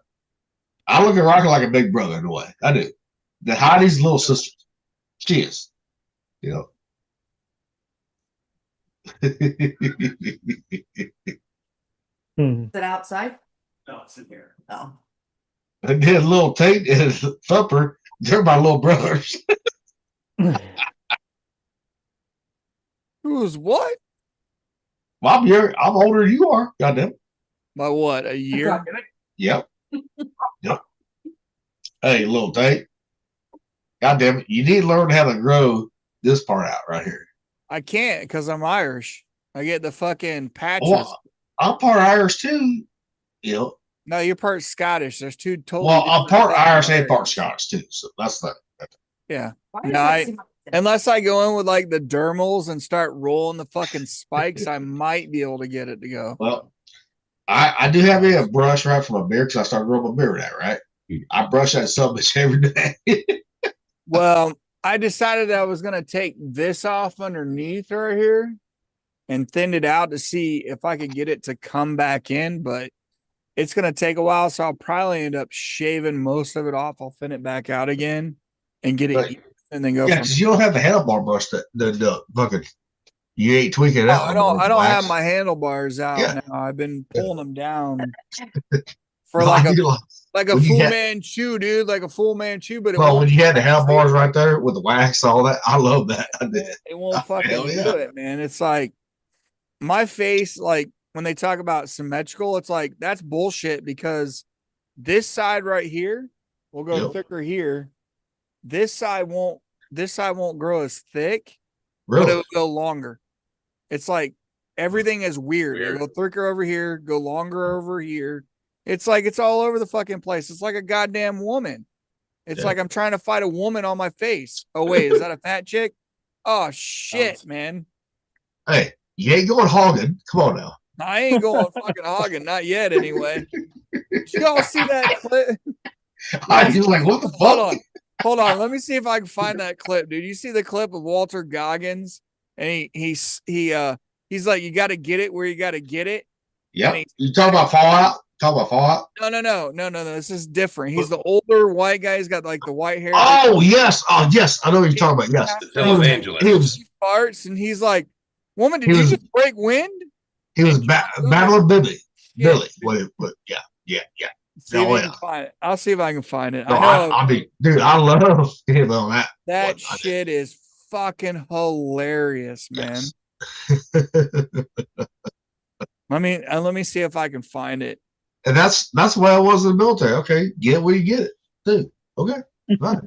I look at Rocky like a big brother in a way. I do. The Heidi's little sister. She is. Is it outside? No, it's in here. Oh. And then little Tate and Thumper, they're my little brothers. Who's what? Well, I'm older than you are. Goddamn. By what? A year? Yep. Yep. Hey, little Tate. Goddamn it. You need to learn how to grow this part out right here. I can't because I'm Irish. I get the fucking patches. Well, I'm part Irish too. No, you're part Scottish. There's two totally. Well, I'm different part things Irish and there. part Scottish too. So that's the. Yeah. Why does No, that seem like unless I go in with like the dermals and start rolling the fucking spikes, I might be able to get it to go. Well, I do have a brush right for my beard because I started growing my beard out, right? I brush that son of a bitch every day. Well, I decided I was gonna take this off underneath right here and thin it out to see if I could get it to come back in, but it's gonna take a while, so I'll probably end up shaving most of it off. I'll thin it back out again and get it Right. even and then go Yeah, from because you don't have the handlebar brush that the fucking you ain't tweaking it out. I don't Relax. have my handlebars out Yeah. now. I've been pulling them down for No, like I a feel like a when you full had- Manchu, dude, like a full Manchu, but it well, won't when you had the fucking handlebars right there with the wax, all that, I love that. I did. it won't fucking Hell do yeah. it, man. It's like my face, like when they talk about symmetrical, it's like that's bullshit because this side right here will go Yep. thicker here. This side won't grow as thick, but Really? it will go longer. It's like everything is weird. It'll go thicker over here, go longer over here. It's like it's all over the fucking place. It's like a goddamn woman. It's Yeah. like I'm trying to fight a woman on my face. Oh, wait, is that a fat chick? Oh shit, man. Hey, you ain't going hogging. Come on now. I ain't going fucking hogging, not yet anyway. Did y'all see that clip? I was like, what the fuck? Hold on. Let me see if I can find that clip, dude. You see the clip of Walter Goggins? And he's like, you got to get it where you got to get it. Yep. You talking about Fallout? No. This is different. He's the older white guy. He's got like the white hair. Oh, yes. Oh, yes. I know what you're talking about. Yes. The televangelist. He farts and he's like, woman, did He you was- just break wind? He was battling Billy. Billy. Yeah. See if Oh, I yeah. can find it. I'll see if I can find it. No, I know I mean, dude, I love him on that. that one. I did. shit is fucking hilarious, man. Yes. Let me see if I can find it. And that's why I was in the military. Okay, get where you get it, too. Okay, fine.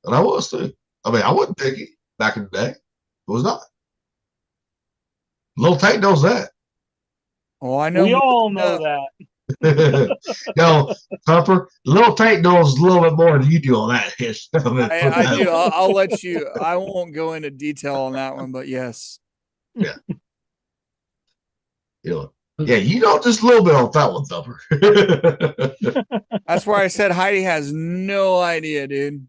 And I was too. I mean, I wasn't picky back in the day. It was not. Little Tate knows that. Oh, I know. We all know that. No, Thumper, Little Tate knows a little bit more than you do on that. I do. I'll let you. I won't go into detail on that one, but yes. Yeah. Yeah, you know just a little bit on that one, Thumper. That's why I said Heidi has no idea, dude.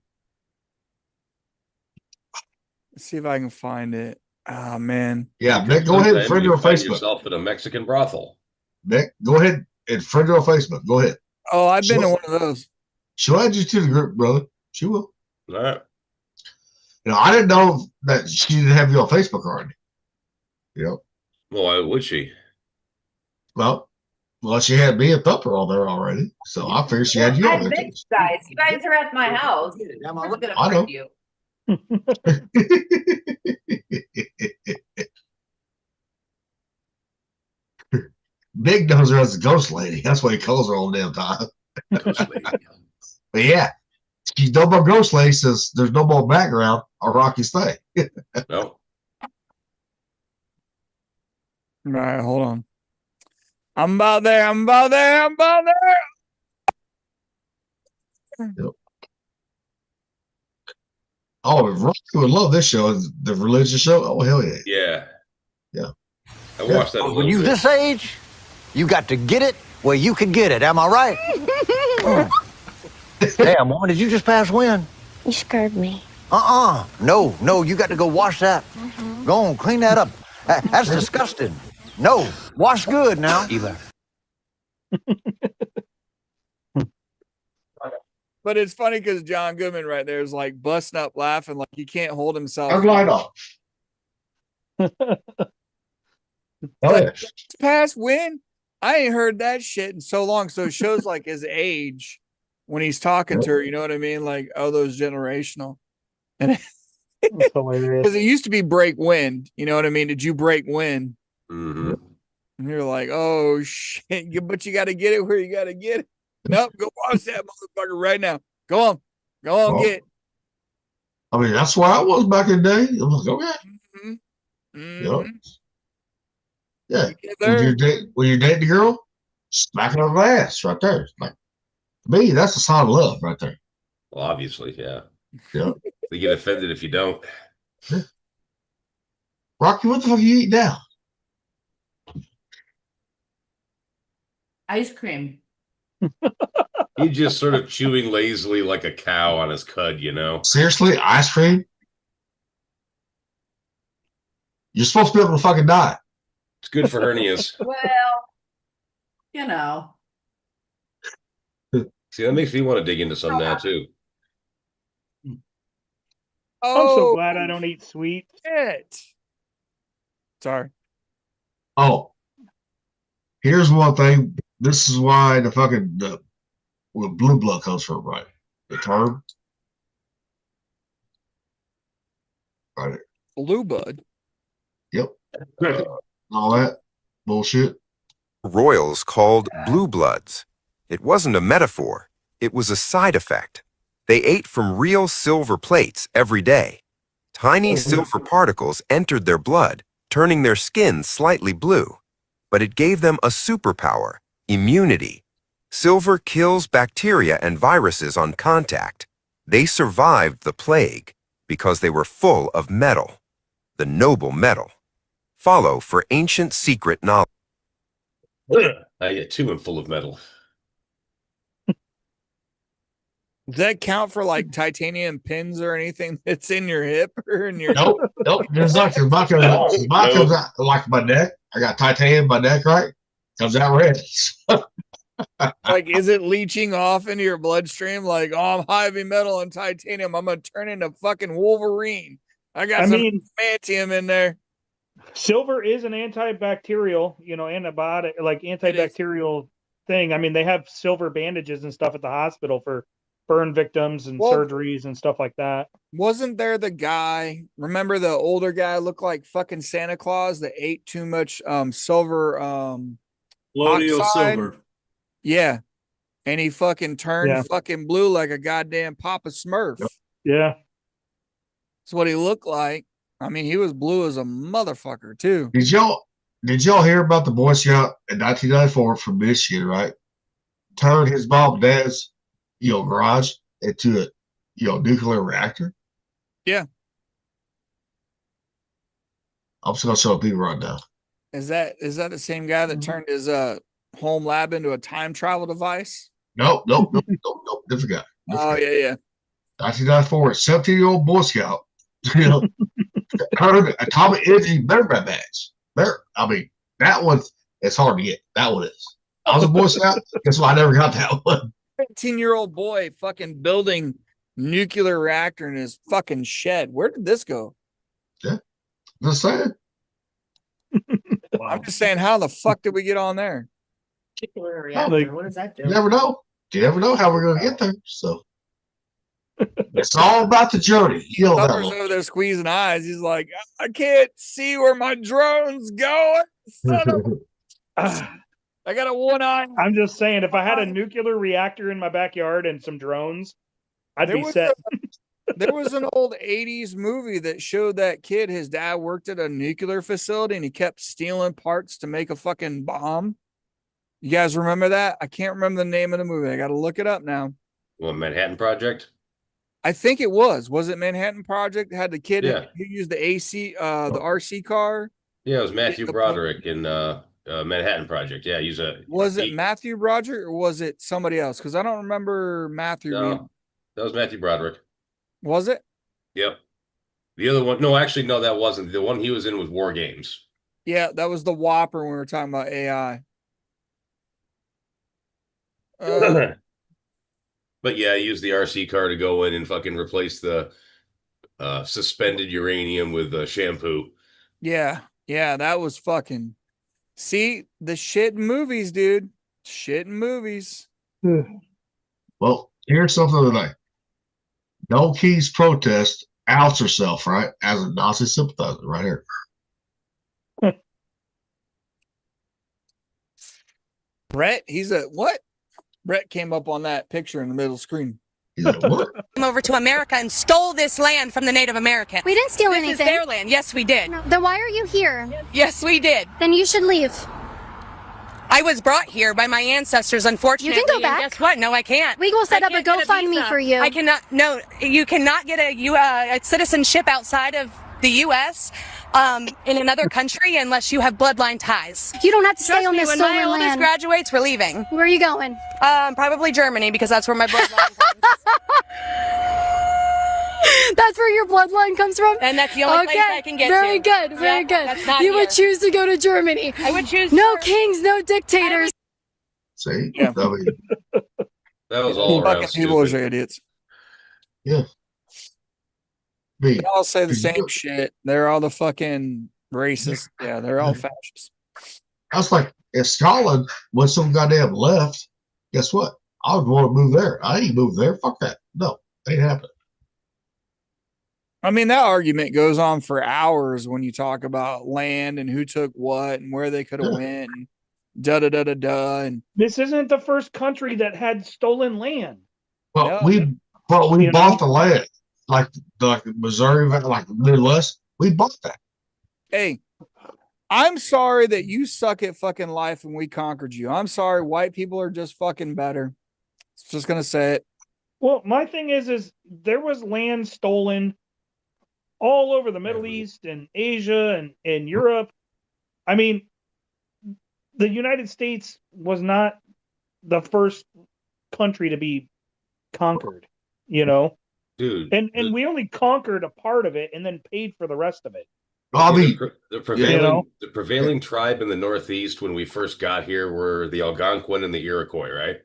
Let's see if I can find it. Oh man. Yeah, Nick, go ahead and friend her on Find Facebook. yourself at a Mexican brothel. Nick, go ahead and friend her on Facebook. Go ahead. Oh, I've been to one of those. She'll add you to the group, brother. She will. All right. I didn't know that she didn't have you on Facebook already. Well, why would she? Well, she had me and Thumper on there already, so I figured she had you on I there too. bet you guys. You guys are at my house. I'm gonna I know. friend you. Big knows her as the ghost lady. That's what he calls her all the damn time. Ghost lady. But yeah, she's no more ghost lady since there's no more background on Rocky Stay. No. All right, hold on. I'm about there. I'm about there. I'm about there. Oh, if Rocky would love this show, the religious show. Oh, hell yeah. Yeah. Yeah. I watched that a When little you bit. this age, you got to get it where you can get it. Am I right? Damn, woman, did you just pass wind? You scared me. No, you got to go wash that. Go on, clean that up. That's disgusting. No, wash good now. But it's funny because John Goodman right there is like busting up laughing, like he can't hold himself. I'm light off. Oh, Like, yeah. it's past when? I ain't heard that shit in so long. So it shows like his age when he's talking to her. You know what I mean? Like, oh, those generational. And That's hilarious. because it used to be break wind. You know what I mean? Did you break wind? Mm-hmm. And you're like, oh shit, but you got to get it where you got to get it. Nope, go watch that motherfucker right now. Go on, Oh. get it. I mean, that's where I was back in the day. I was like, okay. Mhm. Yep. Yeah. You get there. When you're dating a girl, smacking her ass right there. Like, to me, that's a sign of love right there. Well, obviously, yeah. Yeah. They get offended if you don't. Rocky, what the fuck are you eating now? Ice cream. He's just sort of chewing lazily like a cow on his cud, you know? Seriously, ice cream? You're supposed to be able to fucking die. It's good for hernias. Well, you know. See, that makes me want to dig into some now, too. I'm Oh, so glad I don't eat sweets. shit. Sorry. Oh, here's one thing. This is why the fucking where blue blood comes from, right? The term, right? Blue Bud. Yep. All that bullshit. Royals called blue bloods. It wasn't a metaphor. It was a side effect. They ate from real silver plates every day. Tiny silver particles entered their blood, turning their skin slightly blue. But it gave them a superpower, immunity. Silver kills bacteria and viruses on contact. They survived the plague because they were full of metal, the noble metal. Follow for ancient secret knowledge. I too am full of metal. Does that count for like titanium pins or anything that's in your hip or in your? Nope. There's not because mine comes out like my neck. I got titanium in my neck, right? Comes out red. Like, is it leaching off into your bloodstream? Like, oh, I'm heavy metal and titanium. I'm gonna turn into fucking Wolverine. I got some mantium in there. Silver is an antibacterial, antibiotic, like antibacterial thing. I mean, they have silver bandages and stuff at the hospital for burn victims and surgeries and stuff like that. Wasn't there the guy? Remember the older guy looked like fucking Santa Claus that ate too much silver Colloidal oxide? silver. Yeah. And he fucking turned Yeah. fucking blue like a goddamn Papa Smurf. Yeah. That's what he looked like. I mean, he was blue as a motherfucker too. Did y'all hear about the Boy Scout in 1994 from Michigan, right? Turned his mom and dad's, garage into a, nuclear reactor? Yeah. I'm just gonna show people right now. Is that the same guy that turned his home lab into a time travel device? Nope, different guy. Oh yeah. 1994, 17-year-old Boy Scout, earned atomic energy measurement badge. I mean, that one is hard to get. That one is. I was a Boy Scout. Guess what? I never got that one. 15-year-old boy fucking building nuclear reactor in his fucking shed. Where did this go? Just saying. I'm just saying, how the fuck did we get on there? Nuclear How they- reactor. What does that do? You never know. You never know how we're gonna get there. So it's all about the journey. You know that. Summer's over there squeezing eyes. He's like, I can't see where my drone's going. Son of a- I got a one eye. I'm just saying, if I had a nuclear reactor in my backyard and some drones, I'd There be was set. There was an old 80s movie that showed that kid, his dad worked at a nuclear facility and he kept stealing parts to make a fucking bomb. You guys remember that? I can't remember the name of the movie. I got to look it up now. Well, Manhattan Project. I think it was. Was it Manhattan Project? It had the kid Yeah. who used the the RC car. Yeah, it was Matthew the- Broderick in Manhattan Project. Yeah, he's a. Was it Matthew Broderick or was it somebody else? Because I don't remember Matthew. No, that was Matthew Broderick. Was it? Yep. The other one, no, actually, no, that wasn't. The one he was in was War Games. Yeah, that was the Whopper when we were talking about AI. But yeah, I used the RC car to go in and fucking replace the suspended uranium with shampoo. Yeah, that was fucking. See the shit in movies, dude. Shit in movies. Well, here's something today. No Keys protest outs herself, right, as a Nazi sympathizer, right here. Brett, he's a what? Brett came up on that picture in the middle screen. He's like, what? Came over to America and stole this land from the Native Americans. We didn't steal This anything. is their land. Yes, we did. Then why are you here? Yes, we did. Then you should leave. I was brought here by my ancestors, unfortunately. You can go and back. Guess what? No, I can't. We will set I up a can't get GoFundMe visa. for you. I cannot. No, you cannot get a citizenship outside of the U.S. In another country unless you have bloodline ties. You don't have to stay Trust on me, this when my stolen oldest land. graduates, we're leaving. Where are you going? Probably Germany because that's where my bloodline comes. That's where your bloodline comes from? And that's the only place I can get very to. good, very Yeah, good. that's not You here. would choose to go to Germany. I would choose No for- kings, no dictators. See? Yeah. I mean, That was all around Fucking people are stupid. idiots. me. They all say the Did you same know- shit. They're all the fucking racist. Yeah, they're all fascists. I was like, if Scotland was some goddamn left, guess what? I would want to move there. I ain't moving there. Fuck that. No, ain't happening. I mean, that argument goes on for hours when you talk about land and who took what and where they could have Yeah. went and da da da da da. And This isn't the first country that had stolen land. But No. we You bought know? the land, like Missouri, like the Midwest. We bought that. hey, I'm sorry that you suck at fucking life and we conquered you. I'm sorry, white people are just fucking better. Just gonna say it. Well, my thing is there was land stolen all over the Middle East and Asia and Europe. I mean, the United States was not the first country to be conquered, you know? Dude. And we only conquered a part of it and then paid for the rest of it. I mean, the prevailing You know? the prevailing tribe in the Northeast when we first got here were the Algonquin and the Iroquois, right?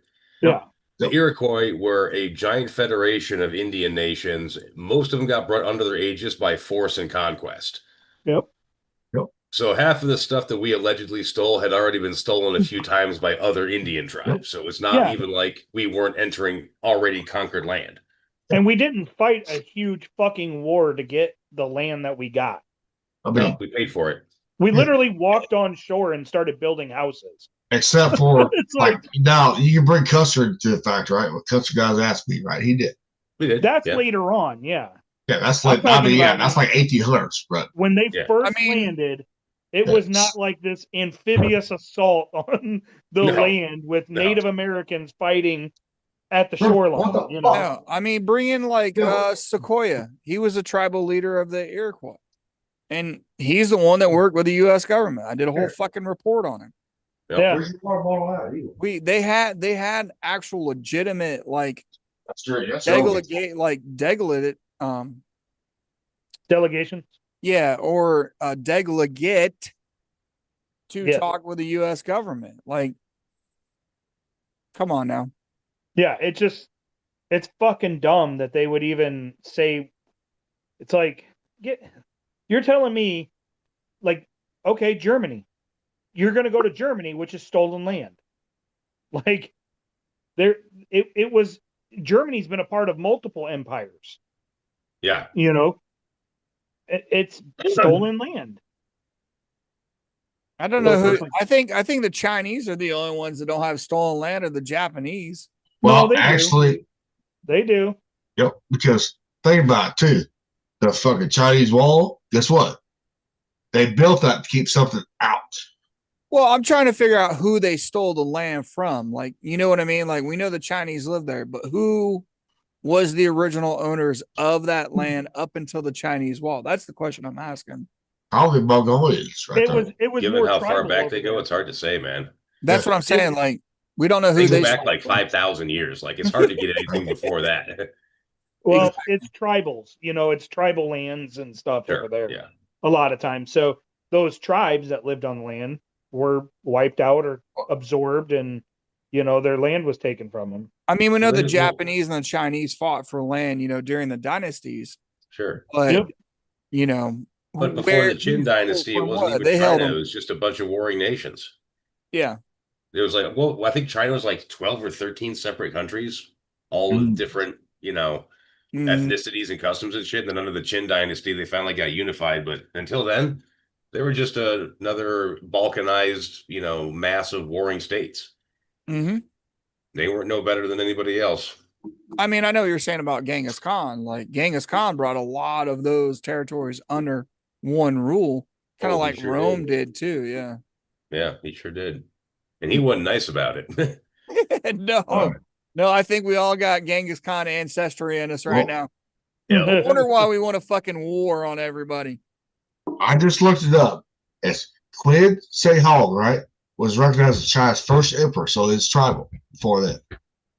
Yeah. The Iroquois were a giant federation of Indian nations. Most of them got brought under their aegis by force and conquest. Yep. So half of the stuff that we allegedly stole had already been stolen a few times by other Indian tribes. So it's not Yeah. even like we weren't entering already conquered land. And we didn't fight a huge fucking war to get the land that we got. I mean, No, we paid for it. We literally walked on shore and started building houses. except for It's like like now you can bring Custer to the fact, right? What Custer guys asked me, right? He did. We did. that's yeah. later on, yeah. Yeah, that's I'm like I talking mean, yeah, about- that's like 1800s, but When they Yeah. first I mean- landed, it was not like this amphibious assault on the No. land with No. Native Americans fighting at the What shoreline. the You know? fuck? No, I mean, bring in like Sequoia. He was a tribal leader of the Iroquois, and he's the one that worked with the U.S. government. I did a whole fucking report on him. Yeah. Where's your water bottle at? Either? They had actual legitimate like That's true. That's delegate Delegation. yeah, or a delegate to Yeah. talk with the U.S. government. Like, come on now. Yeah, it just It's fucking dumb that they would even say. It's like, you're telling me, like, okay, Germany, you're going to go to Germany, which is stolen land. Like, it was, Germany's been a part of multiple empires. Yeah. You know, it's stolen land. I don't know who. I think the Chinese are the only ones that don't have stolen land, or the Japanese. Well, they actually, they do. Yep. Because think about it too, the fucking Chinese wall. Guess what? They built that to keep something out. Well, I'm trying to figure out who they stole the land from. Like, you know what I mean? Like, we know the Chinese live there, but who was the original owners of that land up until the Chinese wall? That's the question I'm asking. Probably Mongolians, right there. It was Given more how far tribal back over they go, there. it's hard to say, man. That's what I'm saying. Like, we don't know who They they go back stole like from. 5,000 years. Like, it's hard to get anything before that. Well, it's tribals, you know, it's tribal lands and stuff Sure, over there. yeah. A lot of times. So those tribes that lived on the land were wiped out or absorbed, and you know, their land was taken from them. I mean, we know the Japanese and the Chinese fought for land, you know, during the dynasties. Sure. But you know, But before the Qin dynasty, it wasn't even they held China. It them. was just a bunch of warring nations. Yeah. There was like, well, I think China was like 12 or 13 separate countries, all with different, you know, ethnicities and customs and shit. And then under the Qin dynasty, they finally got unified. But until then, they were just another balkanized, you know, mass of warring states. Mm-hmm. They weren't no better than anybody else. I mean, I know you're saying about Genghis Khan. Like, Genghis Khan brought a lot of those territories under one rule, kind of Oh, he like sure Rome did. did too. Yeah. Yeah, he sure did. And he wasn't nice about it. No, I think we all got Genghis Khan ancestry in us right now. Yeah. I wonder why we want a fucking war on everybody. I just looked it up. It's Qin Shi Huang, right? Was recognized as China's first emperor, so it's tribal before that.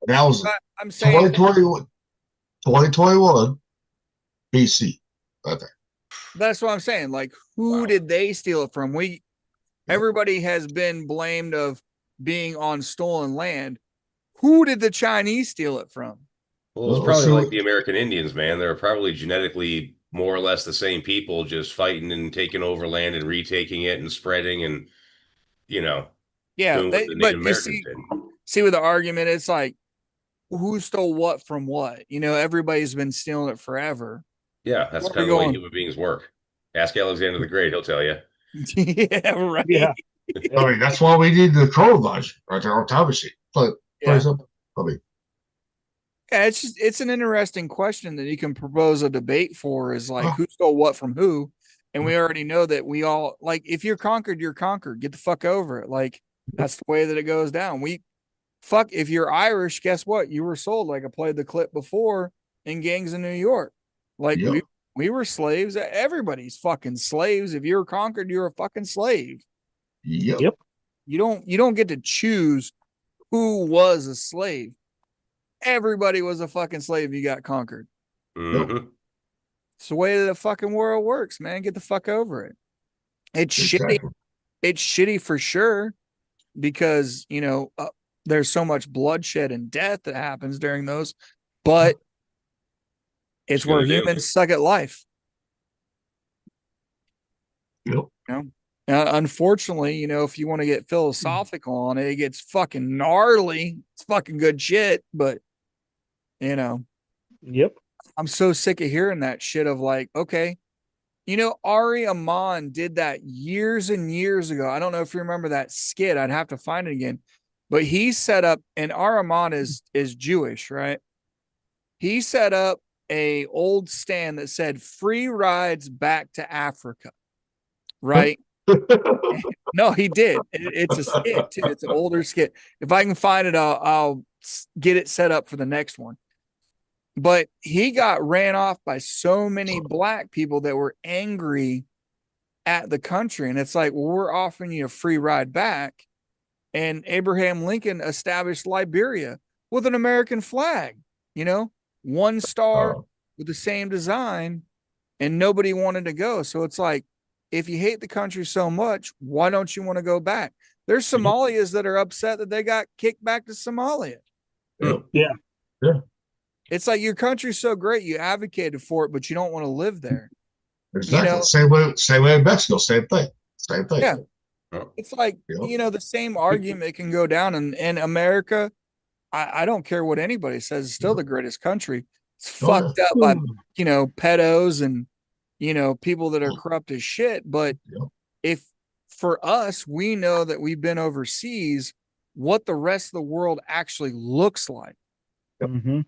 That was I'm saying 2021 BC, right there. that's what I'm saying. Like, who did they steal it from? Everybody has been blamed of being on stolen land. Who did the Chinese steal it from? Well, it's probably like the American Indians, man. They're probably genetically more or less the same people, just fighting and taking over land and retaking it and spreading and, you know, doing what the Native Americans did. See with the argument, it's like, who stole what from what? You know, everybody's been stealing it forever. Yeah, that's kind of the way human beings work. Ask Alexander the Great, he'll tell you. Yeah, right. Yeah. I mean, that's why we need the chronovisor right there on time machine. Yeah, it's an interesting question that you can propose a debate for, is like, who stole what from who? And we already know that we all, like, if you're conquered, you're conquered. Get the fuck over it. Like, that's the way that it goes down. If you're Irish, guess what? You were sold. Like, I played the clip before in Gangs in New York. Like, we were slaves. Everybody's fucking slaves. If you're conquered, you're a fucking slave. Yep. You don't get to choose who was a slave. Everybody was a fucking slave. You got conquered. Mm-hmm. It's the way the fucking world works, man. Get the fuck over it. It's shitty. It's shitty for sure, because, you know, there's so much bloodshed and death that happens during those, but it's where humans suck at life. Yep. You know? Unfortunately, you know, if you want to get philosophical on it, it gets fucking gnarly. It's fucking good shit, but, you know. Yep. I'm so sick of hearing that shit of like, okay, you know, Ari Aman did that years and years ago. I don't know if you remember that skit. I'd have to find it again. But he set up, and Ari Aman is Jewish, right? He set up a old stand that said free rides back to Africa, right? No, he did. It's a skit too. It's an older skit. If I can find it, I'll get it set up for the next one. But he got ran off by so many black people that were angry at the country. And it's like, well, we're offering you a free ride back. And Abraham Lincoln established Liberia with an American flag, you know, one star with the same design, and nobody wanted to go. So it's like, if you hate the country so much, why don't you want to go back? There's Somalians that are upset that they got kicked back to Somalia. Yeah. It's like your country's so great, you advocated for it, but you don't want to live there. Exactly. know- Same way in Mexico. Same thing. Same thing. Yeah. It's like, Yeah. the same argument can go down in America. I don't care what anybody says, it's still the greatest country. It's Oh, fucked yeah. up by, pedos and, people that are corrupt as shit. But Yeah. if for us, we know that we've been overseas, what the rest of the world actually looks like. Mhm.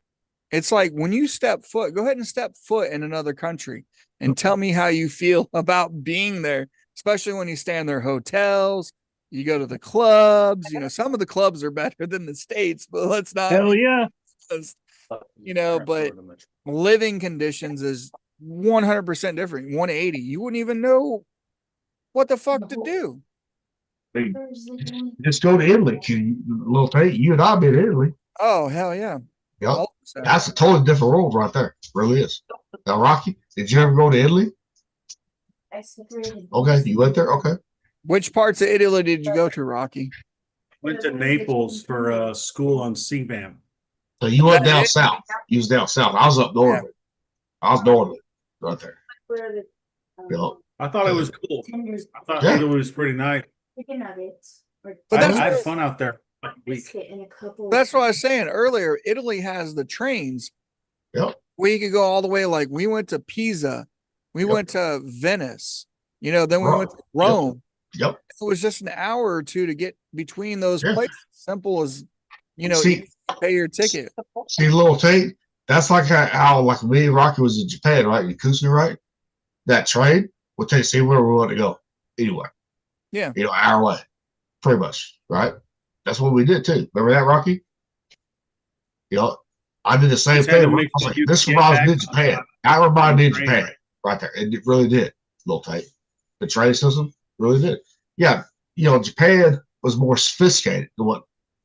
It's like when you go ahead and step foot in another country and tell me how you feel about being there, especially when you stay in their hotels, you go to the clubs, some of the clubs are better than the States, but let's not, Hell yeah. but living conditions is 100% different. 180. You wouldn't even know what the fuck to do. Hey, just go to Italy, little Tate. You and I been to Italy. Oh, hell yeah. Yep. 100%. That's a totally different world right there. It really is. Now, Rocky, did you ever go to Italy? Okay, you went there? Okay. Which parts of Italy did you go to, Rocky? Went to Naples for school on CBAM. So you went that down it? south. You was down south. I was up north. I was north right there. Yep. I thought it was cool. I thought Yeah. Italy was pretty nice. But I that's had what- fun out there. Like a week. That's what I was saying earlier. Italy has the trains. Yep. We could go all the way. Like we went to Pisa, we went to Venice. Then we went to Rome. Yep. It was just an hour or two to get between those Yeah. places. Simple as See- pay your ticket. See, little Tate, that's like how like me and Rocky was in Japan, right? Yakuza, right? That train will take see where we want to go. Anywhere. Yeah. Our way. Pretty much, right? That's what we did too. Remember that, Rocky? I did the same Just had to thing. I make was sure like, you this get reminds back me on of Japan. time. That reminded me of Train, Japan right. right there. It really did, little Tate. The train system really did. Yeah, Japan was more sophisticated than what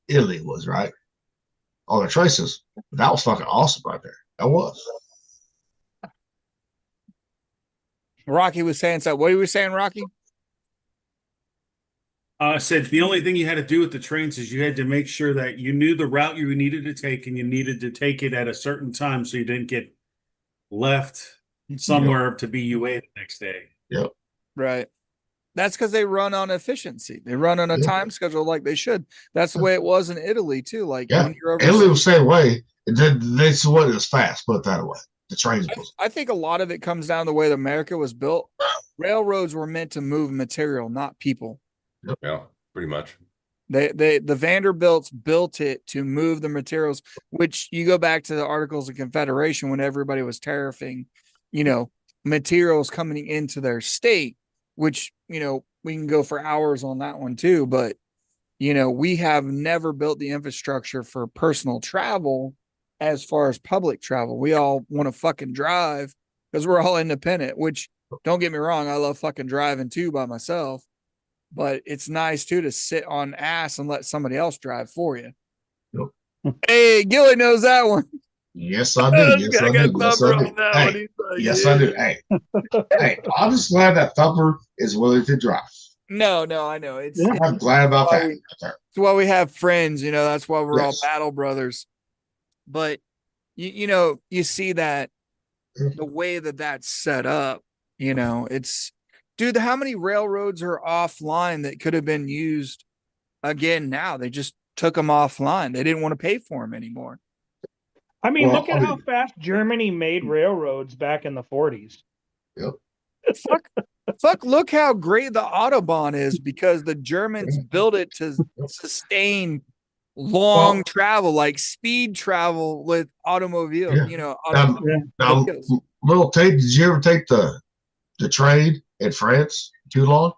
Italy was, right? On the train system. But that was fucking awesome right there. That was. Rocky was saying so. What were you saying, Rocky? I said the only thing you had to do with the trains is you had to make sure that you knew the route you needed to take, and you needed to take it at a certain time so you didn't get left somewhere to be UA the next day. Yep. Right. That's because they run on efficiency. They run on a Yeah. time schedule like they should. That's the way it was in Italy too. Like Yeah. when you're Italy overseas. was the same way. That's what it was fast, put it that way. The trains was. I think a lot of it comes down to the way that America was built. Railroads were meant to move material, not people. Yeah, pretty much. The Vanderbilts built it to move the materials, which you go back to the Articles of Confederation when everybody was tariffing, materials coming into their state, which, we can go for hours on that one too. But, we have never built the infrastructure for personal travel as far as public travel. We all want to fucking drive because we're all independent, which don't get me wrong. I love fucking driving too by myself. But it's nice too to sit on ass and let somebody else drive for you. Yep. Hey, Gilly knows that one. Yes, I do. Yes, I do. Yes, I do. Hey, yes, I do. Hey, hey, I'm just glad that Thumper is willing to drive. No, I know. It's I'm glad about that. It's why we have friends, that's why we're Yes. all battle brothers. But you see that the way that that's set up, it's dude, how many railroads are offline that could have been used again now? They just took them offline. They didn't want to pay for them anymore. I mean, Well, look at how fast Germany made railroads back in the 40s. Yep. Fuck, look how great the Autobahn is because the Germans built it to sustain long travel, like speed travel with automobile, Yeah. automobiles. Now, little Tate, did you ever take the train in France too long?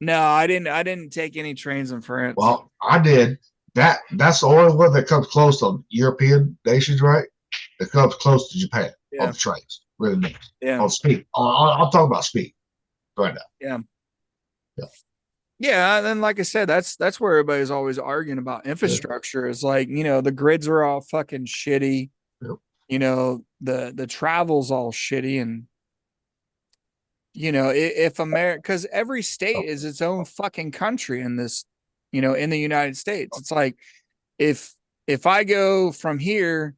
No, I didn't take any trains in France. Well, I did. That's the only one that comes close to European nations, right? That comes close to Japan on the trains. Really nice. Yeah. On speed. I'll talk about speed right now. Yeah. Yeah. Yeah, and then like I said, that's where everybody's always arguing about infrastructure. Is like, the grids are all fucking shitty. Yep. The travel's all shitty, and if America, because every state is its own fucking country in this, in the United States. It's like if I go from here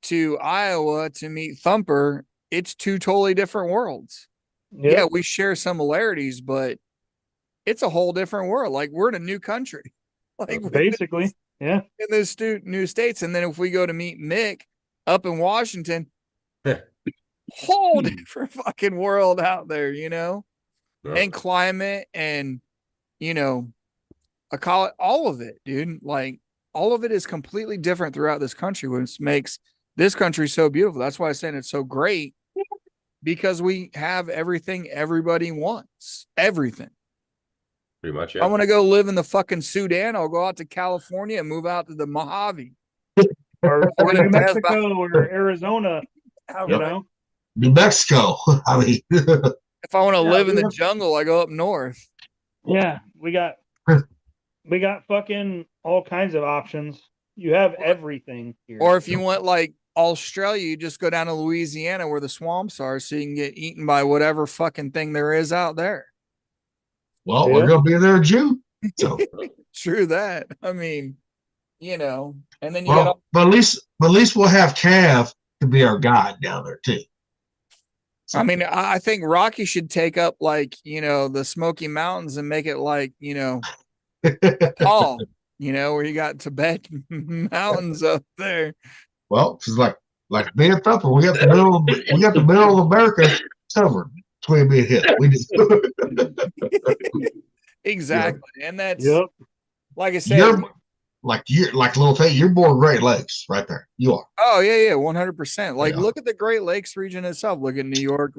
to Iowa to meet Thumper, it's two totally different worlds. Yeah, we share similarities, but it's a whole different world. Like we're in a new country. Like basically, yeah. In those new states. And then if we go to meet Mick up in Washington, whole different fucking world out there, you know? And climate and, you know, I call it all of it, dude. Like all of it is completely different throughout this country, which makes this country so beautiful. That's why I'm saying it's so great, because we have everything everybody wants. Everything. Pretty much, yeah. I want to go live in the fucking Sudan. I'll go out to California and move out to the Mojave. Or New Mexico or Arizona, you know? New Mexico. I mean, if I want to live in the jungle, I go up north. Yeah, we got fucking all kinds of options. You have everything here. Or if you want like Australia, you just go down to Louisiana where the swamps are, so you can get eaten by whatever fucking thing there is out there. Well, we're gonna be there in June. So true that. I mean, you know, and then you well, got but at least we'll have Cav to be our guide down there too. I mean, I think Rocky should take up like, you know, the Smoky Mountains and make it like, you know, Nepal, you know, where you got Tibet mountains up there. Well, it's like being Thumper, we got the middle of America covered between me and him. We do. Exactly. Yeah. And that's like I said, you're Little Tate, you're born Great Lakes right there. You are. Oh, yeah, 100%. Like, look at the Great Lakes region itself. Look at New York.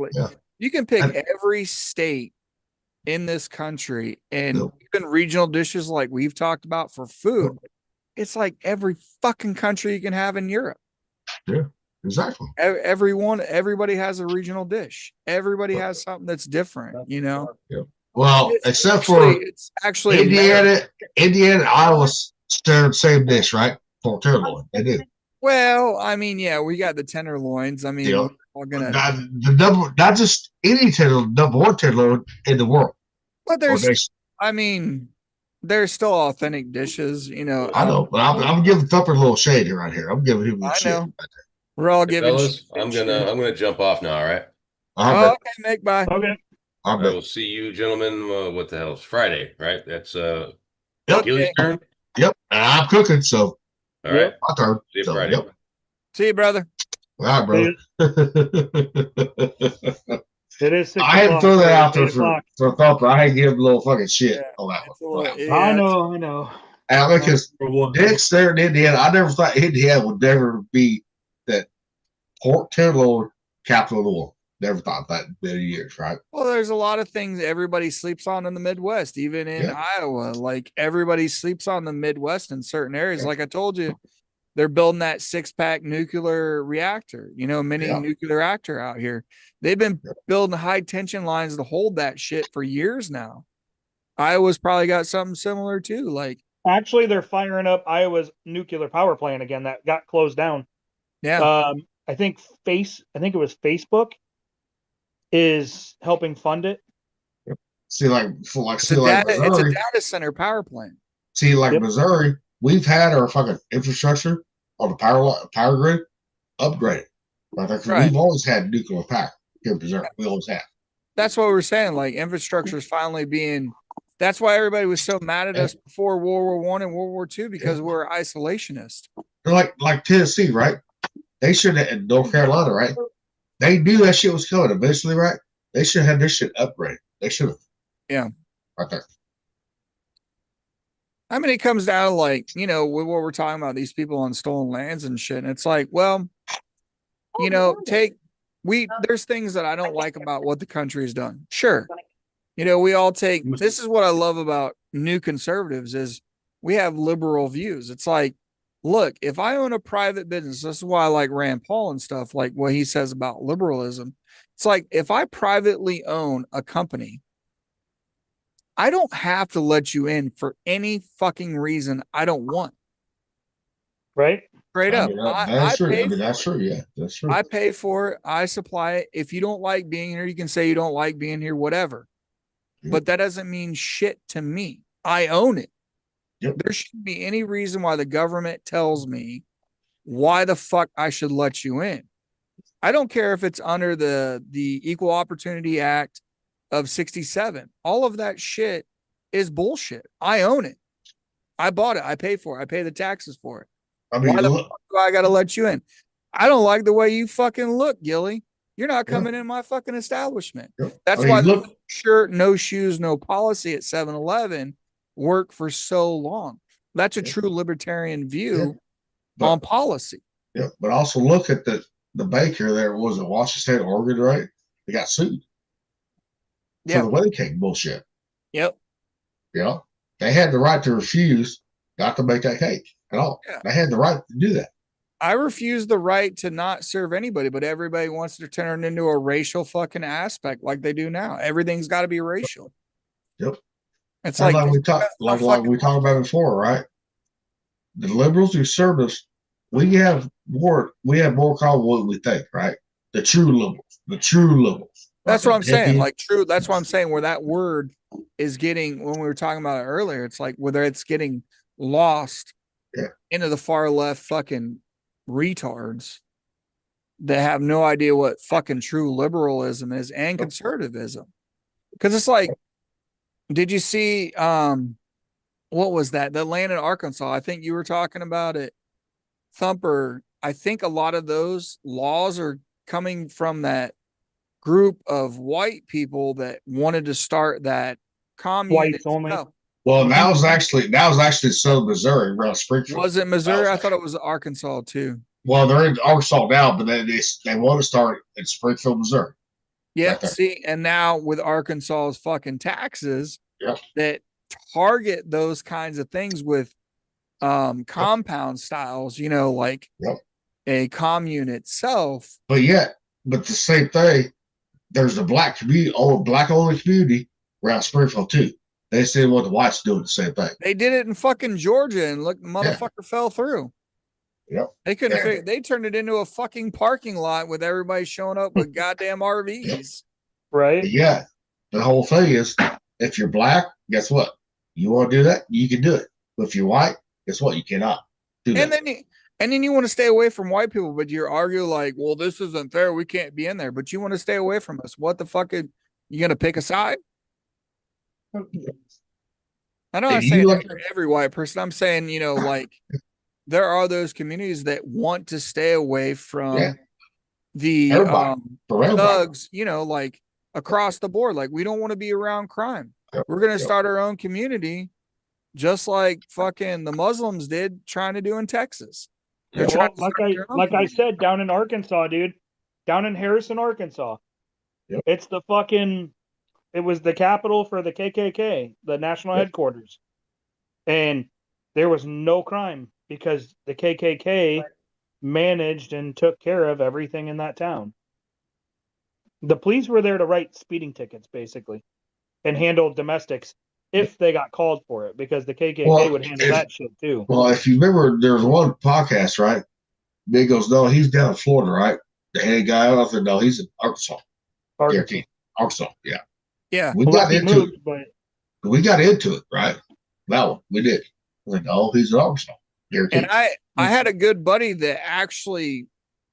You can pick every state in this country, and even regional dishes like we've talked about for food. It's like every fucking country you can have in Europe. Yeah, exactly. Everybody has a regional dish. Everybody has something that's different, you know? Yeah. Well, except for it's actually Indiana and Iowa share the same dish, right? Pork tenderloin. They do. Well, I mean, yeah, we got the tenderloins. I mean, we're gonna not just any number one tenderloin in the world. But there's still authentic dishes, you know. I know, but I'm giving Thumper a little shade right here. I'm giving him a little shade. Right there. We're all giving. Fellas, I'm gonna jump off now. All right. Okay, Nick. Bye. Okay. I will see you, gentlemen. What the hell? It's Friday, right? That's Gilly's turn. Yep, I'm cooking, so all right. My turn. See you Friday. Yep. See you, brother. All right, brother. It is 6 I had to throw that out there for Thumper. I had to give him a little fucking shit on that one. I know. Because Dick's there in Indiana, I never thought Indiana would never be that pork tenderloin capital of the world. Never thought that in many years, right? Well, there's a lot of things everybody sleeps on in the Midwest, even in Iowa. Like everybody sleeps on the Midwest in certain areas. Like I told you, they're building that 6-pack nuclear reactor, you know, mini nuclear reactor out here. They've been building high tension lines to hold that shit for years now. Iowa's probably got something similar too. Like actually, they're firing up Iowa's nuclear power plant again that got closed down. Yeah. I think it was Facebook is helping fund it. It's a data center power plant. See, like Missouri, we've had our fucking infrastructure on the power grid upgraded. Right. We've always had nuclear power here in Missouri. We always have. That's what we're saying. Like infrastructure is finally being. That's why everybody was so mad at us before World War I and World War II, because we're isolationist. They're like Tennessee, right? They should have in North Carolina, right? They knew that shit was coming eventually, right? They should have this shit upgraded. They should have. Yeah. Right there. I mean, it comes down to like, you know, what we're talking about, these people on stolen lands and shit. And it's like, well, you know, there's things that I don't like about what the country has done. Sure. You know, we all this is what I love about new conservatives is we have liberal views. It's like, look, if I own a private business, this is why I like Rand Paul and stuff, like what he says about liberalism. It's like, if I privately own a company, I don't have to let you in for any fucking reason I don't want. Right? Straight up. That's true. I mean, that's true. Yeah, that's true. I pay for it. I supply it. If you don't like being here, you can say you don't like being here, whatever. But that doesn't mean shit to me. I own it. There shouldn't be any reason why the government tells me why the fuck I should let you in. I don't care if it's under the Equal Opportunity Act of 67. All of that shit is bullshit. I own it. I bought it. I pay for it. I pay the taxes for it. I mean, Why the fuck do I got to let you in? I don't like the way you fucking look, Gilly. You're not coming in my fucking establishment. That's I mean, why the look- no shirt, no shoes, no policy at 7-Eleven worked for so long. That's a true libertarian view But- on policy. Yeah, but also look at the baker there. Was it Washington State, Oregon, right? They got sued Yeah. for the wedding cake bullshit. Yep. Yeah, they had the right to refuse not to make that cake at all. Yeah. They had the right to do that. I refuse the right to not serve anybody, but everybody wants to turn it into a racial fucking aspect like they do now. Everything's got to be racial. Yep. It's And like, we talked we talked about before, right? The liberals who serve us, we have more called what we think, right? The true liberals. that's Like what I'm the saying. hippie- Like true. That's what I'm saying. Where that word is getting, when we were talking about it earlier, it's like whether it's getting lost into the far left fucking retards that have no idea what fucking true liberalism is and conservatism. Because it's like, did you see what was that? The land in Arkansas. I think you were talking about it, Thumper. I think a lot of those laws are coming from that group of white people that wanted to start that commune. Whites only. No. Well, that was actually Southern Missouri, around Springfield. Was it Missouri? I thought it was Arkansas too. Well, they're in Arkansas now, but they want to start in Springfield, Missouri. Yeah, Right there. see, and now with Arkansas's fucking taxes Yep. that target those kinds of things with compound styles, you know, like Yep. a commune itself. But the same thing. There's a black only community around Springfield too. They said what the whites doing the same thing. They did it in fucking Georgia, and look, the motherfucker fell through. Yep. They couldn't Yeah. figure, they turned it into a fucking parking lot with everybody showing up with goddamn RVs. Right? But yeah, the whole thing is, if you're black, guess what? You want to do that, you can do it. But if you're white, guess what? You cannot do And that. then you want to stay away from white people, but you argue like, well, this isn't fair. We can't be in there, but you want to stay away from us. What the fuck? You gonna pick a side? I know I'm If you saying look- every white person. I'm saying, you know, like there are those communities that want to stay away from Yeah. the Everybody. For everybody. thugs, you know, like across the board. Like we don't want to be around crime. Yep. We're gonna Yep. start our own community, just like fucking the Muslims did trying to do in Texas. They're Well, trying to like start I their own like I community. said, down in Arkansas, dude, down in Harrison, Arkansas, Yep. it's the fucking. It was the capital for the KKK, the national Yep. headquarters, and there was no crime because the KKK managed and took care of everything in that town. The police were there to write speeding tickets, basically, and handle domestics if they got called for it, because the KKK Well, would handle if- that shit too. Well, if you remember, there was one podcast, right? Big goes, no, he's down in Florida, right? The head guy out there, no, he's in Arkansas. Arkansas. Guaranteed. Arkansas, yeah. Yeah. We Well, got he into moved, it. but We got into it, right? That one, we did. I was like, oh, he's in Arkansas. Guaranteed. And I had a good buddy that actually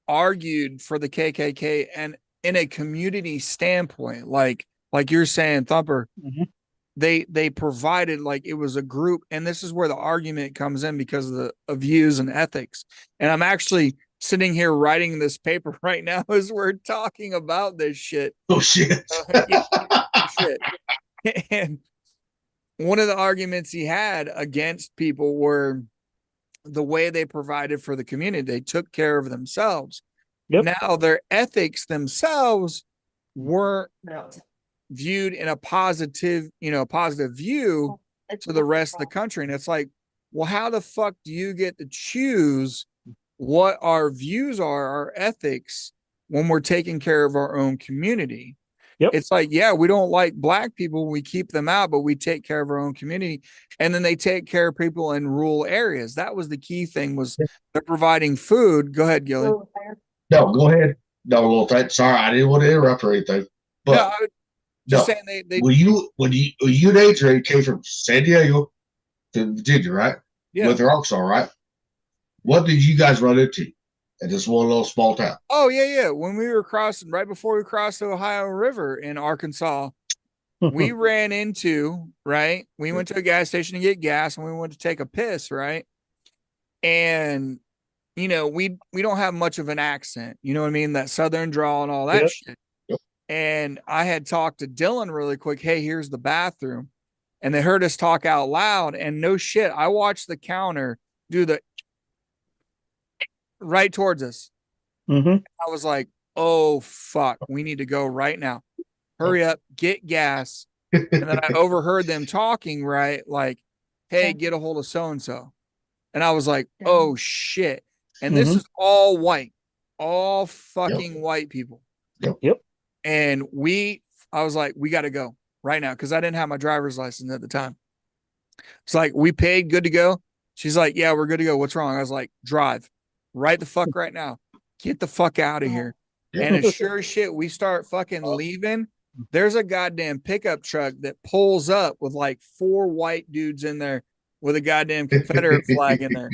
argued for the KKK and in a community standpoint, like you're saying, Thumper, Mhm. they provided like it was a group, and this is where the argument comes in because of the of views and ethics. And I'm actually sitting here writing this paper right now as we're talking about this shit. Oh, shit. Yeah, shit. And one of the arguments he had against people were the way they provided for the community. They took care of themselves. Yep. Now their ethics themselves weren't viewed in a positive, positive view to the rest of the country. And it's like, well, how the fuck do you get to choose what our views are, our ethics, when we're taking care of our own community? Yep. It's like, yeah, we don't like black people, we keep them out, but we take care of our own community. And then they take care of people in rural areas. That was the key thing, was they're providing food. Go ahead, Gilly. No, go ahead. No, little thing. Sorry, I didn't want to interrupt or anything. But No, I would just no. saying they when you and Adrian came from San Diego to Virginia, right? Yeah. With Arkansas, right? what did you guys run into at this one little small town? Oh yeah. When we were crossing, right before we crossed the Ohio River in Arkansas, we ran into, right? We went to a gas station to get gas and we went to take a piss, right? And you know, we don't have much of an accent, you know what I mean? That southern drawl and all that shit. And I had talked to Dylan really quick, hey, here's the bathroom. And they heard us talk out loud, and no shit, I watched the counter do the right towards us. Mm-hmm. I was like, oh fuck, we need to go right now. Hurry up, get gas. And then I overheard them talking, right? Like, hey, get a hold of so-and-so. And I was like, oh shit. And this is all white, all fucking white people. Yep. And I was like, we got to go right now. Cause I didn't have my driver's license at the time. It's like, we paid, good to go. She's like, yeah, we're good to go. What's wrong? I was like, drive right the fuck right now. Get the fuck out of here. And as sure as shit, we start fucking leaving. There's a goddamn pickup truck that pulls up with like 4 white dudes in there with a goddamn Confederate flag in there.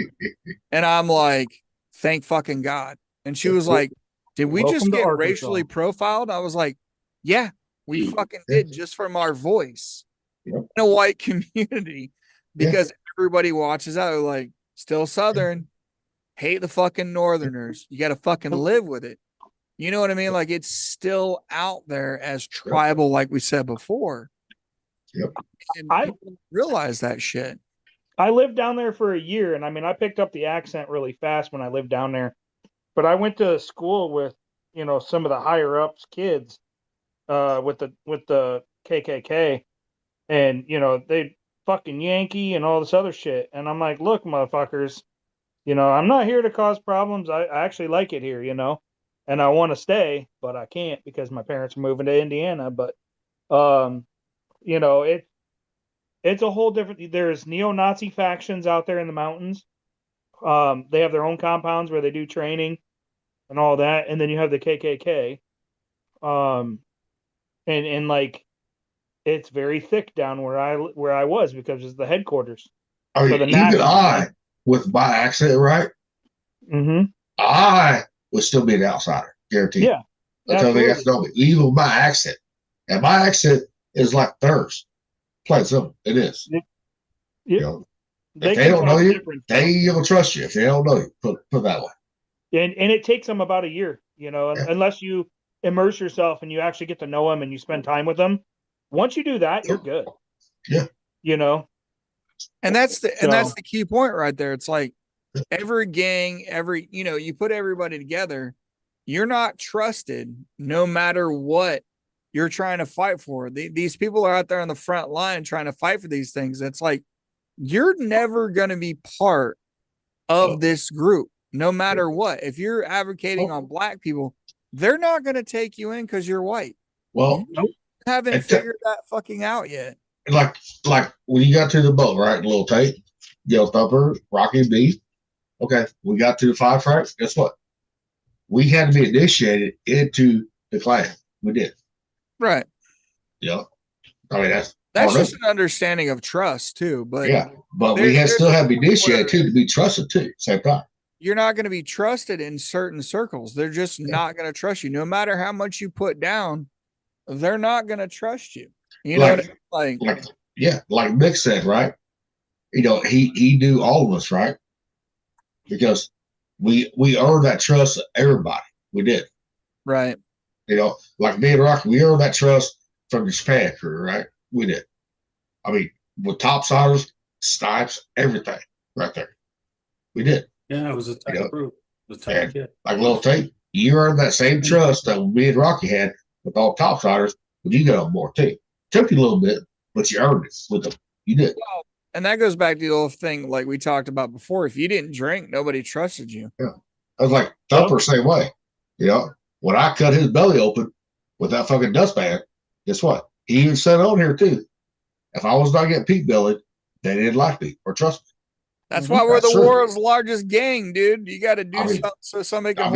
And I'm like, thank fucking God. And she was like, did we just get racially profiled? I was like, yeah, we fucking did, just from our voice in a white community, because everybody watches out. They're like, still Southern, hate the fucking Northerners. You got to fucking live with it. You know what I mean? Like, it's still out there as tribal, like we said before. And I realize that shit. I lived down there for a year, and I mean, I picked up the accent really fast when I lived down there. But I went to school with, you know, some of the higher ups kids, with the KKK, and you know, they fucking Yankee and all this other shit. And I'm like, look, motherfuckers, you know, I'm not here to cause problems. I actually like it here, you know, and I want to stay, but I can't because my parents are moving to Indiana. But, you know, it's a whole different. There's neo-Nazi factions out there in the mountains. They have their own compounds where they do training and all that, and then you have the KKK. And like, it's very thick down where I was, because it's the headquarters. I mean, even I, with my accent, right? Mm-hmm. I would still be an outsider, guaranteed. Yeah, until they got to know me, even with my accent. And my accent is like theirs. Plain simple, it is. You know, if they don't know you, they ain't gonna trust you. If they don't know you, put that way. And it takes them about a year, you know, unless you immerse yourself and you actually get to know them and you spend time with them. Once you do that, you're good. Yeah. You know, and that's the key point right there. It's like every gang, you know, you put everybody together, you're not trusted no matter what you're trying to fight for. These people are out there on the front line trying to fight for these things. It's like, you're never going to be part of this group, no matter what. If you're advocating on black people, they're not going to take you in because you're white. Well, you haven't figured that fucking out yet. Like when you got to the boat, right? Little Tate, Yellow Thumper, Rocky B. Okay, we got to the 5 tracks. Guess what? We had to be initiated into the clan. We did. Right. Yeah. I mean, that's just an understanding of trust too. But yeah, but we still have to be initiated too, to be trusted too. Same time. You're not going to be trusted in certain circles. They're just not going to trust you. No matter how much you put down, they're not going to trust you. You know what I mean? Like Mick said, right? You know, he knew all of us, right? Because we earned that trust of everybody. We did. Right. You know, like me and Rocky, we earned that trust from the Japan crew, right? We did. I mean, with topsiders, snipes, everything right there. We did. Yeah, it was a tight group. Like Little Tate, you earned that same trust that me and Rocky had with all topsiders, but you got on board too. Took you a little bit, but you earned it with them. You did. Well, and that goes back to the old thing like we talked about before. If you didn't drink, nobody trusted you. Yeah. I was like Thumper, same way. You know, when I cut his belly open with that fucking dustpan, guess what? He even said on here too. If I was not getting peak bellied, they didn't like me or trust me. That's why we're the world's largest gang, dude. You got to do something so somebody can.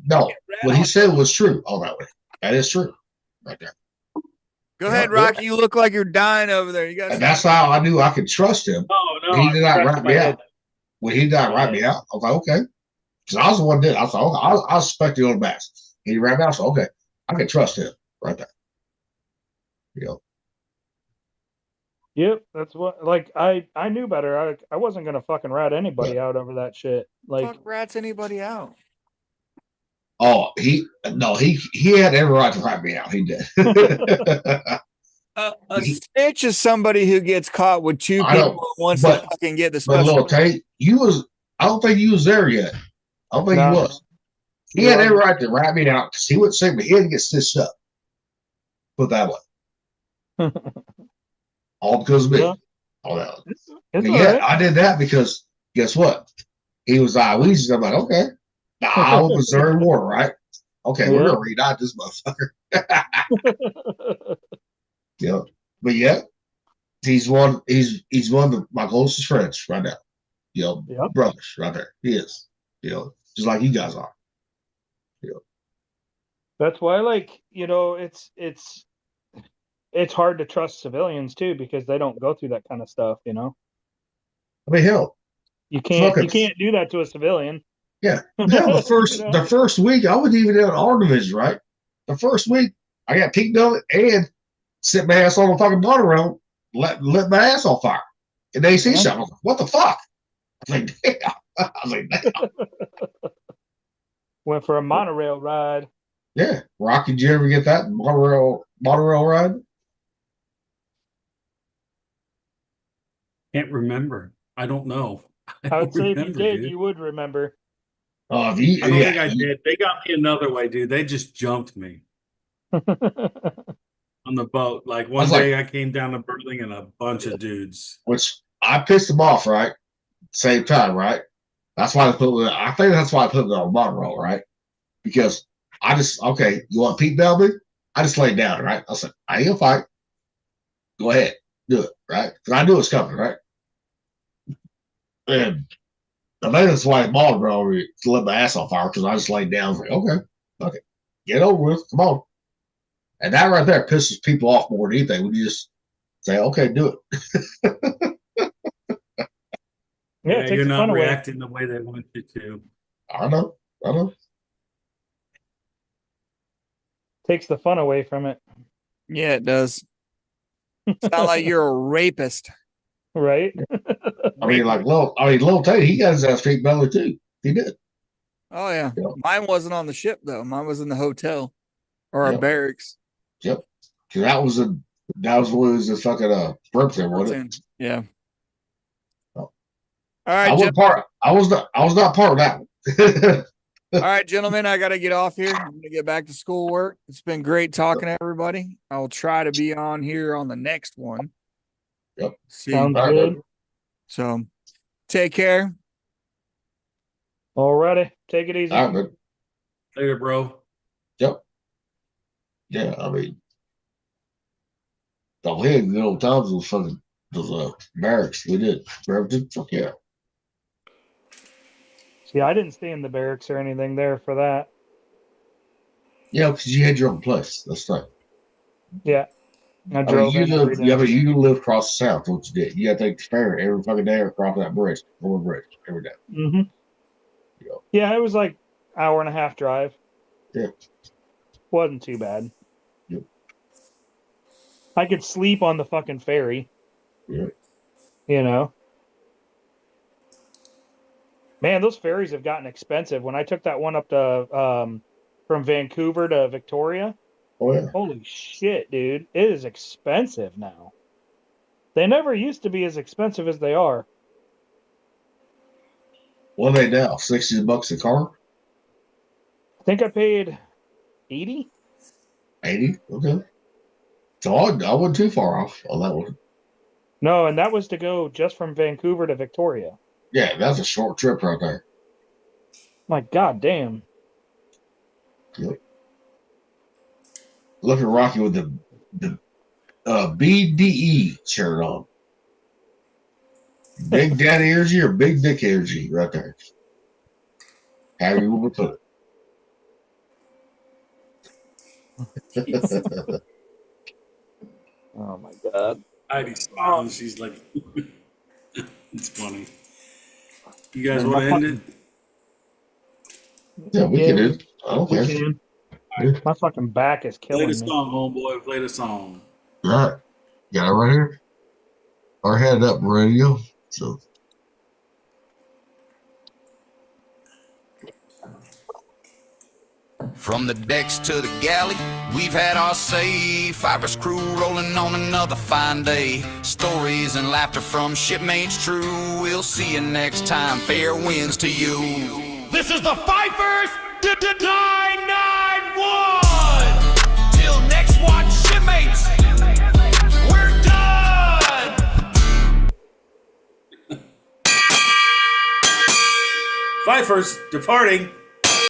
No. What he said was true. All that way. That is true, right there. Go ahead, Rocky. You look like you're dying over there. You got. And that's how I knew I could trust him. Oh no! He did not wrap me out. when he died, write me out. I was like, okay. Because I was the one that did. I was like, okay, I'll suspect the old mask. He ran out. So okay, I can trust him right there. You know. Yep, that's what. Like I knew better. I wasn't gonna fucking rat anybody out over that shit. Like Fuck rats anybody out. Oh, he had every right to rat me out. He did. A snitch is somebody who gets caught with two I know, people and wants but- to fucking get the But special. little Tate, I don't think you was there yet. I don't think No. he was. He had every right to rat me out because he wouldn't say, but he had to get stitched up. Put it that way. All because of me. Yeah. All that. It's But all yeah, right. I did that because guess what? He was Weezy. I'm like, okay. Now I was Missouri War, right? Okay, we're Yeah. gonna read out this motherfucker. Yeah. But yeah, he's one of my closest friends right now. You know, Yep. brothers right there. He is. You know, just like you guys are. That's why, like, it's hard to trust civilians too because they don't go through that kind of stuff. I mean, hell, You can't fucking- do that to a civilian. yeah. Hell, You know? the first week I wasn't even in our division, right? The first week I got peeked on it and sit my ass on the fucking monorail, let my ass on fire. And they see something. I was like, what the fuck? I was like, damn. I was like, damn. Went for a monorail ride. Yeah. Rocky, did you ever get that monorail ride? Can't remember. I don't know. I would don't say if you remember, did, dude. you would remember. Oh, I don't think I did. They got me another way, dude. They just jumped me on the boat. Like one was like- day I came down to Burlington, a bunch of dudes. Which I pissed them off, right? Same time, right? That's why I think that's why I put it on monorail, right? Because okay, you want Pete Belby? I just laid down, right? I said, I ain't gonna fight. Go ahead, do it, right? Because I knew it was coming, right? And I think that's why monorail lit my ass on fire because I just laid down. Like, okay, get over with, come on. And that right there pisses people off more than anything when you just say, okay, do it. Yeah, it takes you're the not fun away. reacting the way they want you to. I know. Takes the fun away from it. Yeah, it does. Sound like you're a rapist. Right? I mean, Lil Tate, he got his ass street belly too. He did. Oh yeah. Yeah. Mine wasn't on the ship though. Mine was in the hotel or a Yep. barracks. Yep. 'Cause that was what was the fucking Brampton, wasn't it? Yeah. Oh. All right, I was not part of that one. all right, gentlemen, I got to get off here. I'm going to get back to schoolwork. It's been great talking to everybody. I'll try to be on here on the next one. Yep. See. Sounds All right, good. bud. So, take care. Alrighty. Take it easy. All right, man. Later, bro. Yep. Yeah, I mean, the head good old times was fucking those barracks. We did. Brampton, fuck yeah. See, I didn't stay in the barracks or anything there for that. Yeah, because you had your own place. That's right. Yeah. I I mean, drove in every day. but you live across the south. What you did? You got to take the ferry every fucking day across that bridge, over the bridge every day. Mm-hmm. You know. Yeah, it was like hour and a half drive. Yeah. Wasn't too bad. Yep. I could sleep on the fucking ferry. Yeah. You know. Man, those ferries have gotten expensive. When I took that one up to from Vancouver to Victoria, Oh yeah. holy shit, dude. It is expensive now. They never used to be as expensive as they are. What are they now? $60 a car? I think I paid 80. 80? Okay. So I wasn't too far off on that one. No, and that was to go just from Vancouver to Victoria. Yeah, that's a short trip right there. My god damn. Yep. Look at Rocky with the BDE shirt on. Big Daddy energy or Big Dick energy right there. However you want to put it. Oh my god. Heidi smiles. She's like, it's funny. You guys Man, want to my end it? Yeah, we can do it. I don't We care. can. My fucking back is Play killing the me. song, homeboy. Play the song. All right. Got it right here. Our head up radio. So From the decks to the galley, we've had our say. Fiverr's crew rolling on another fine day. Stories and laughter from shipmates true. We'll see you next time. Fair winds to you. This is the Fifers 991. Till next watch, shipmates. We're done. Fifers departing.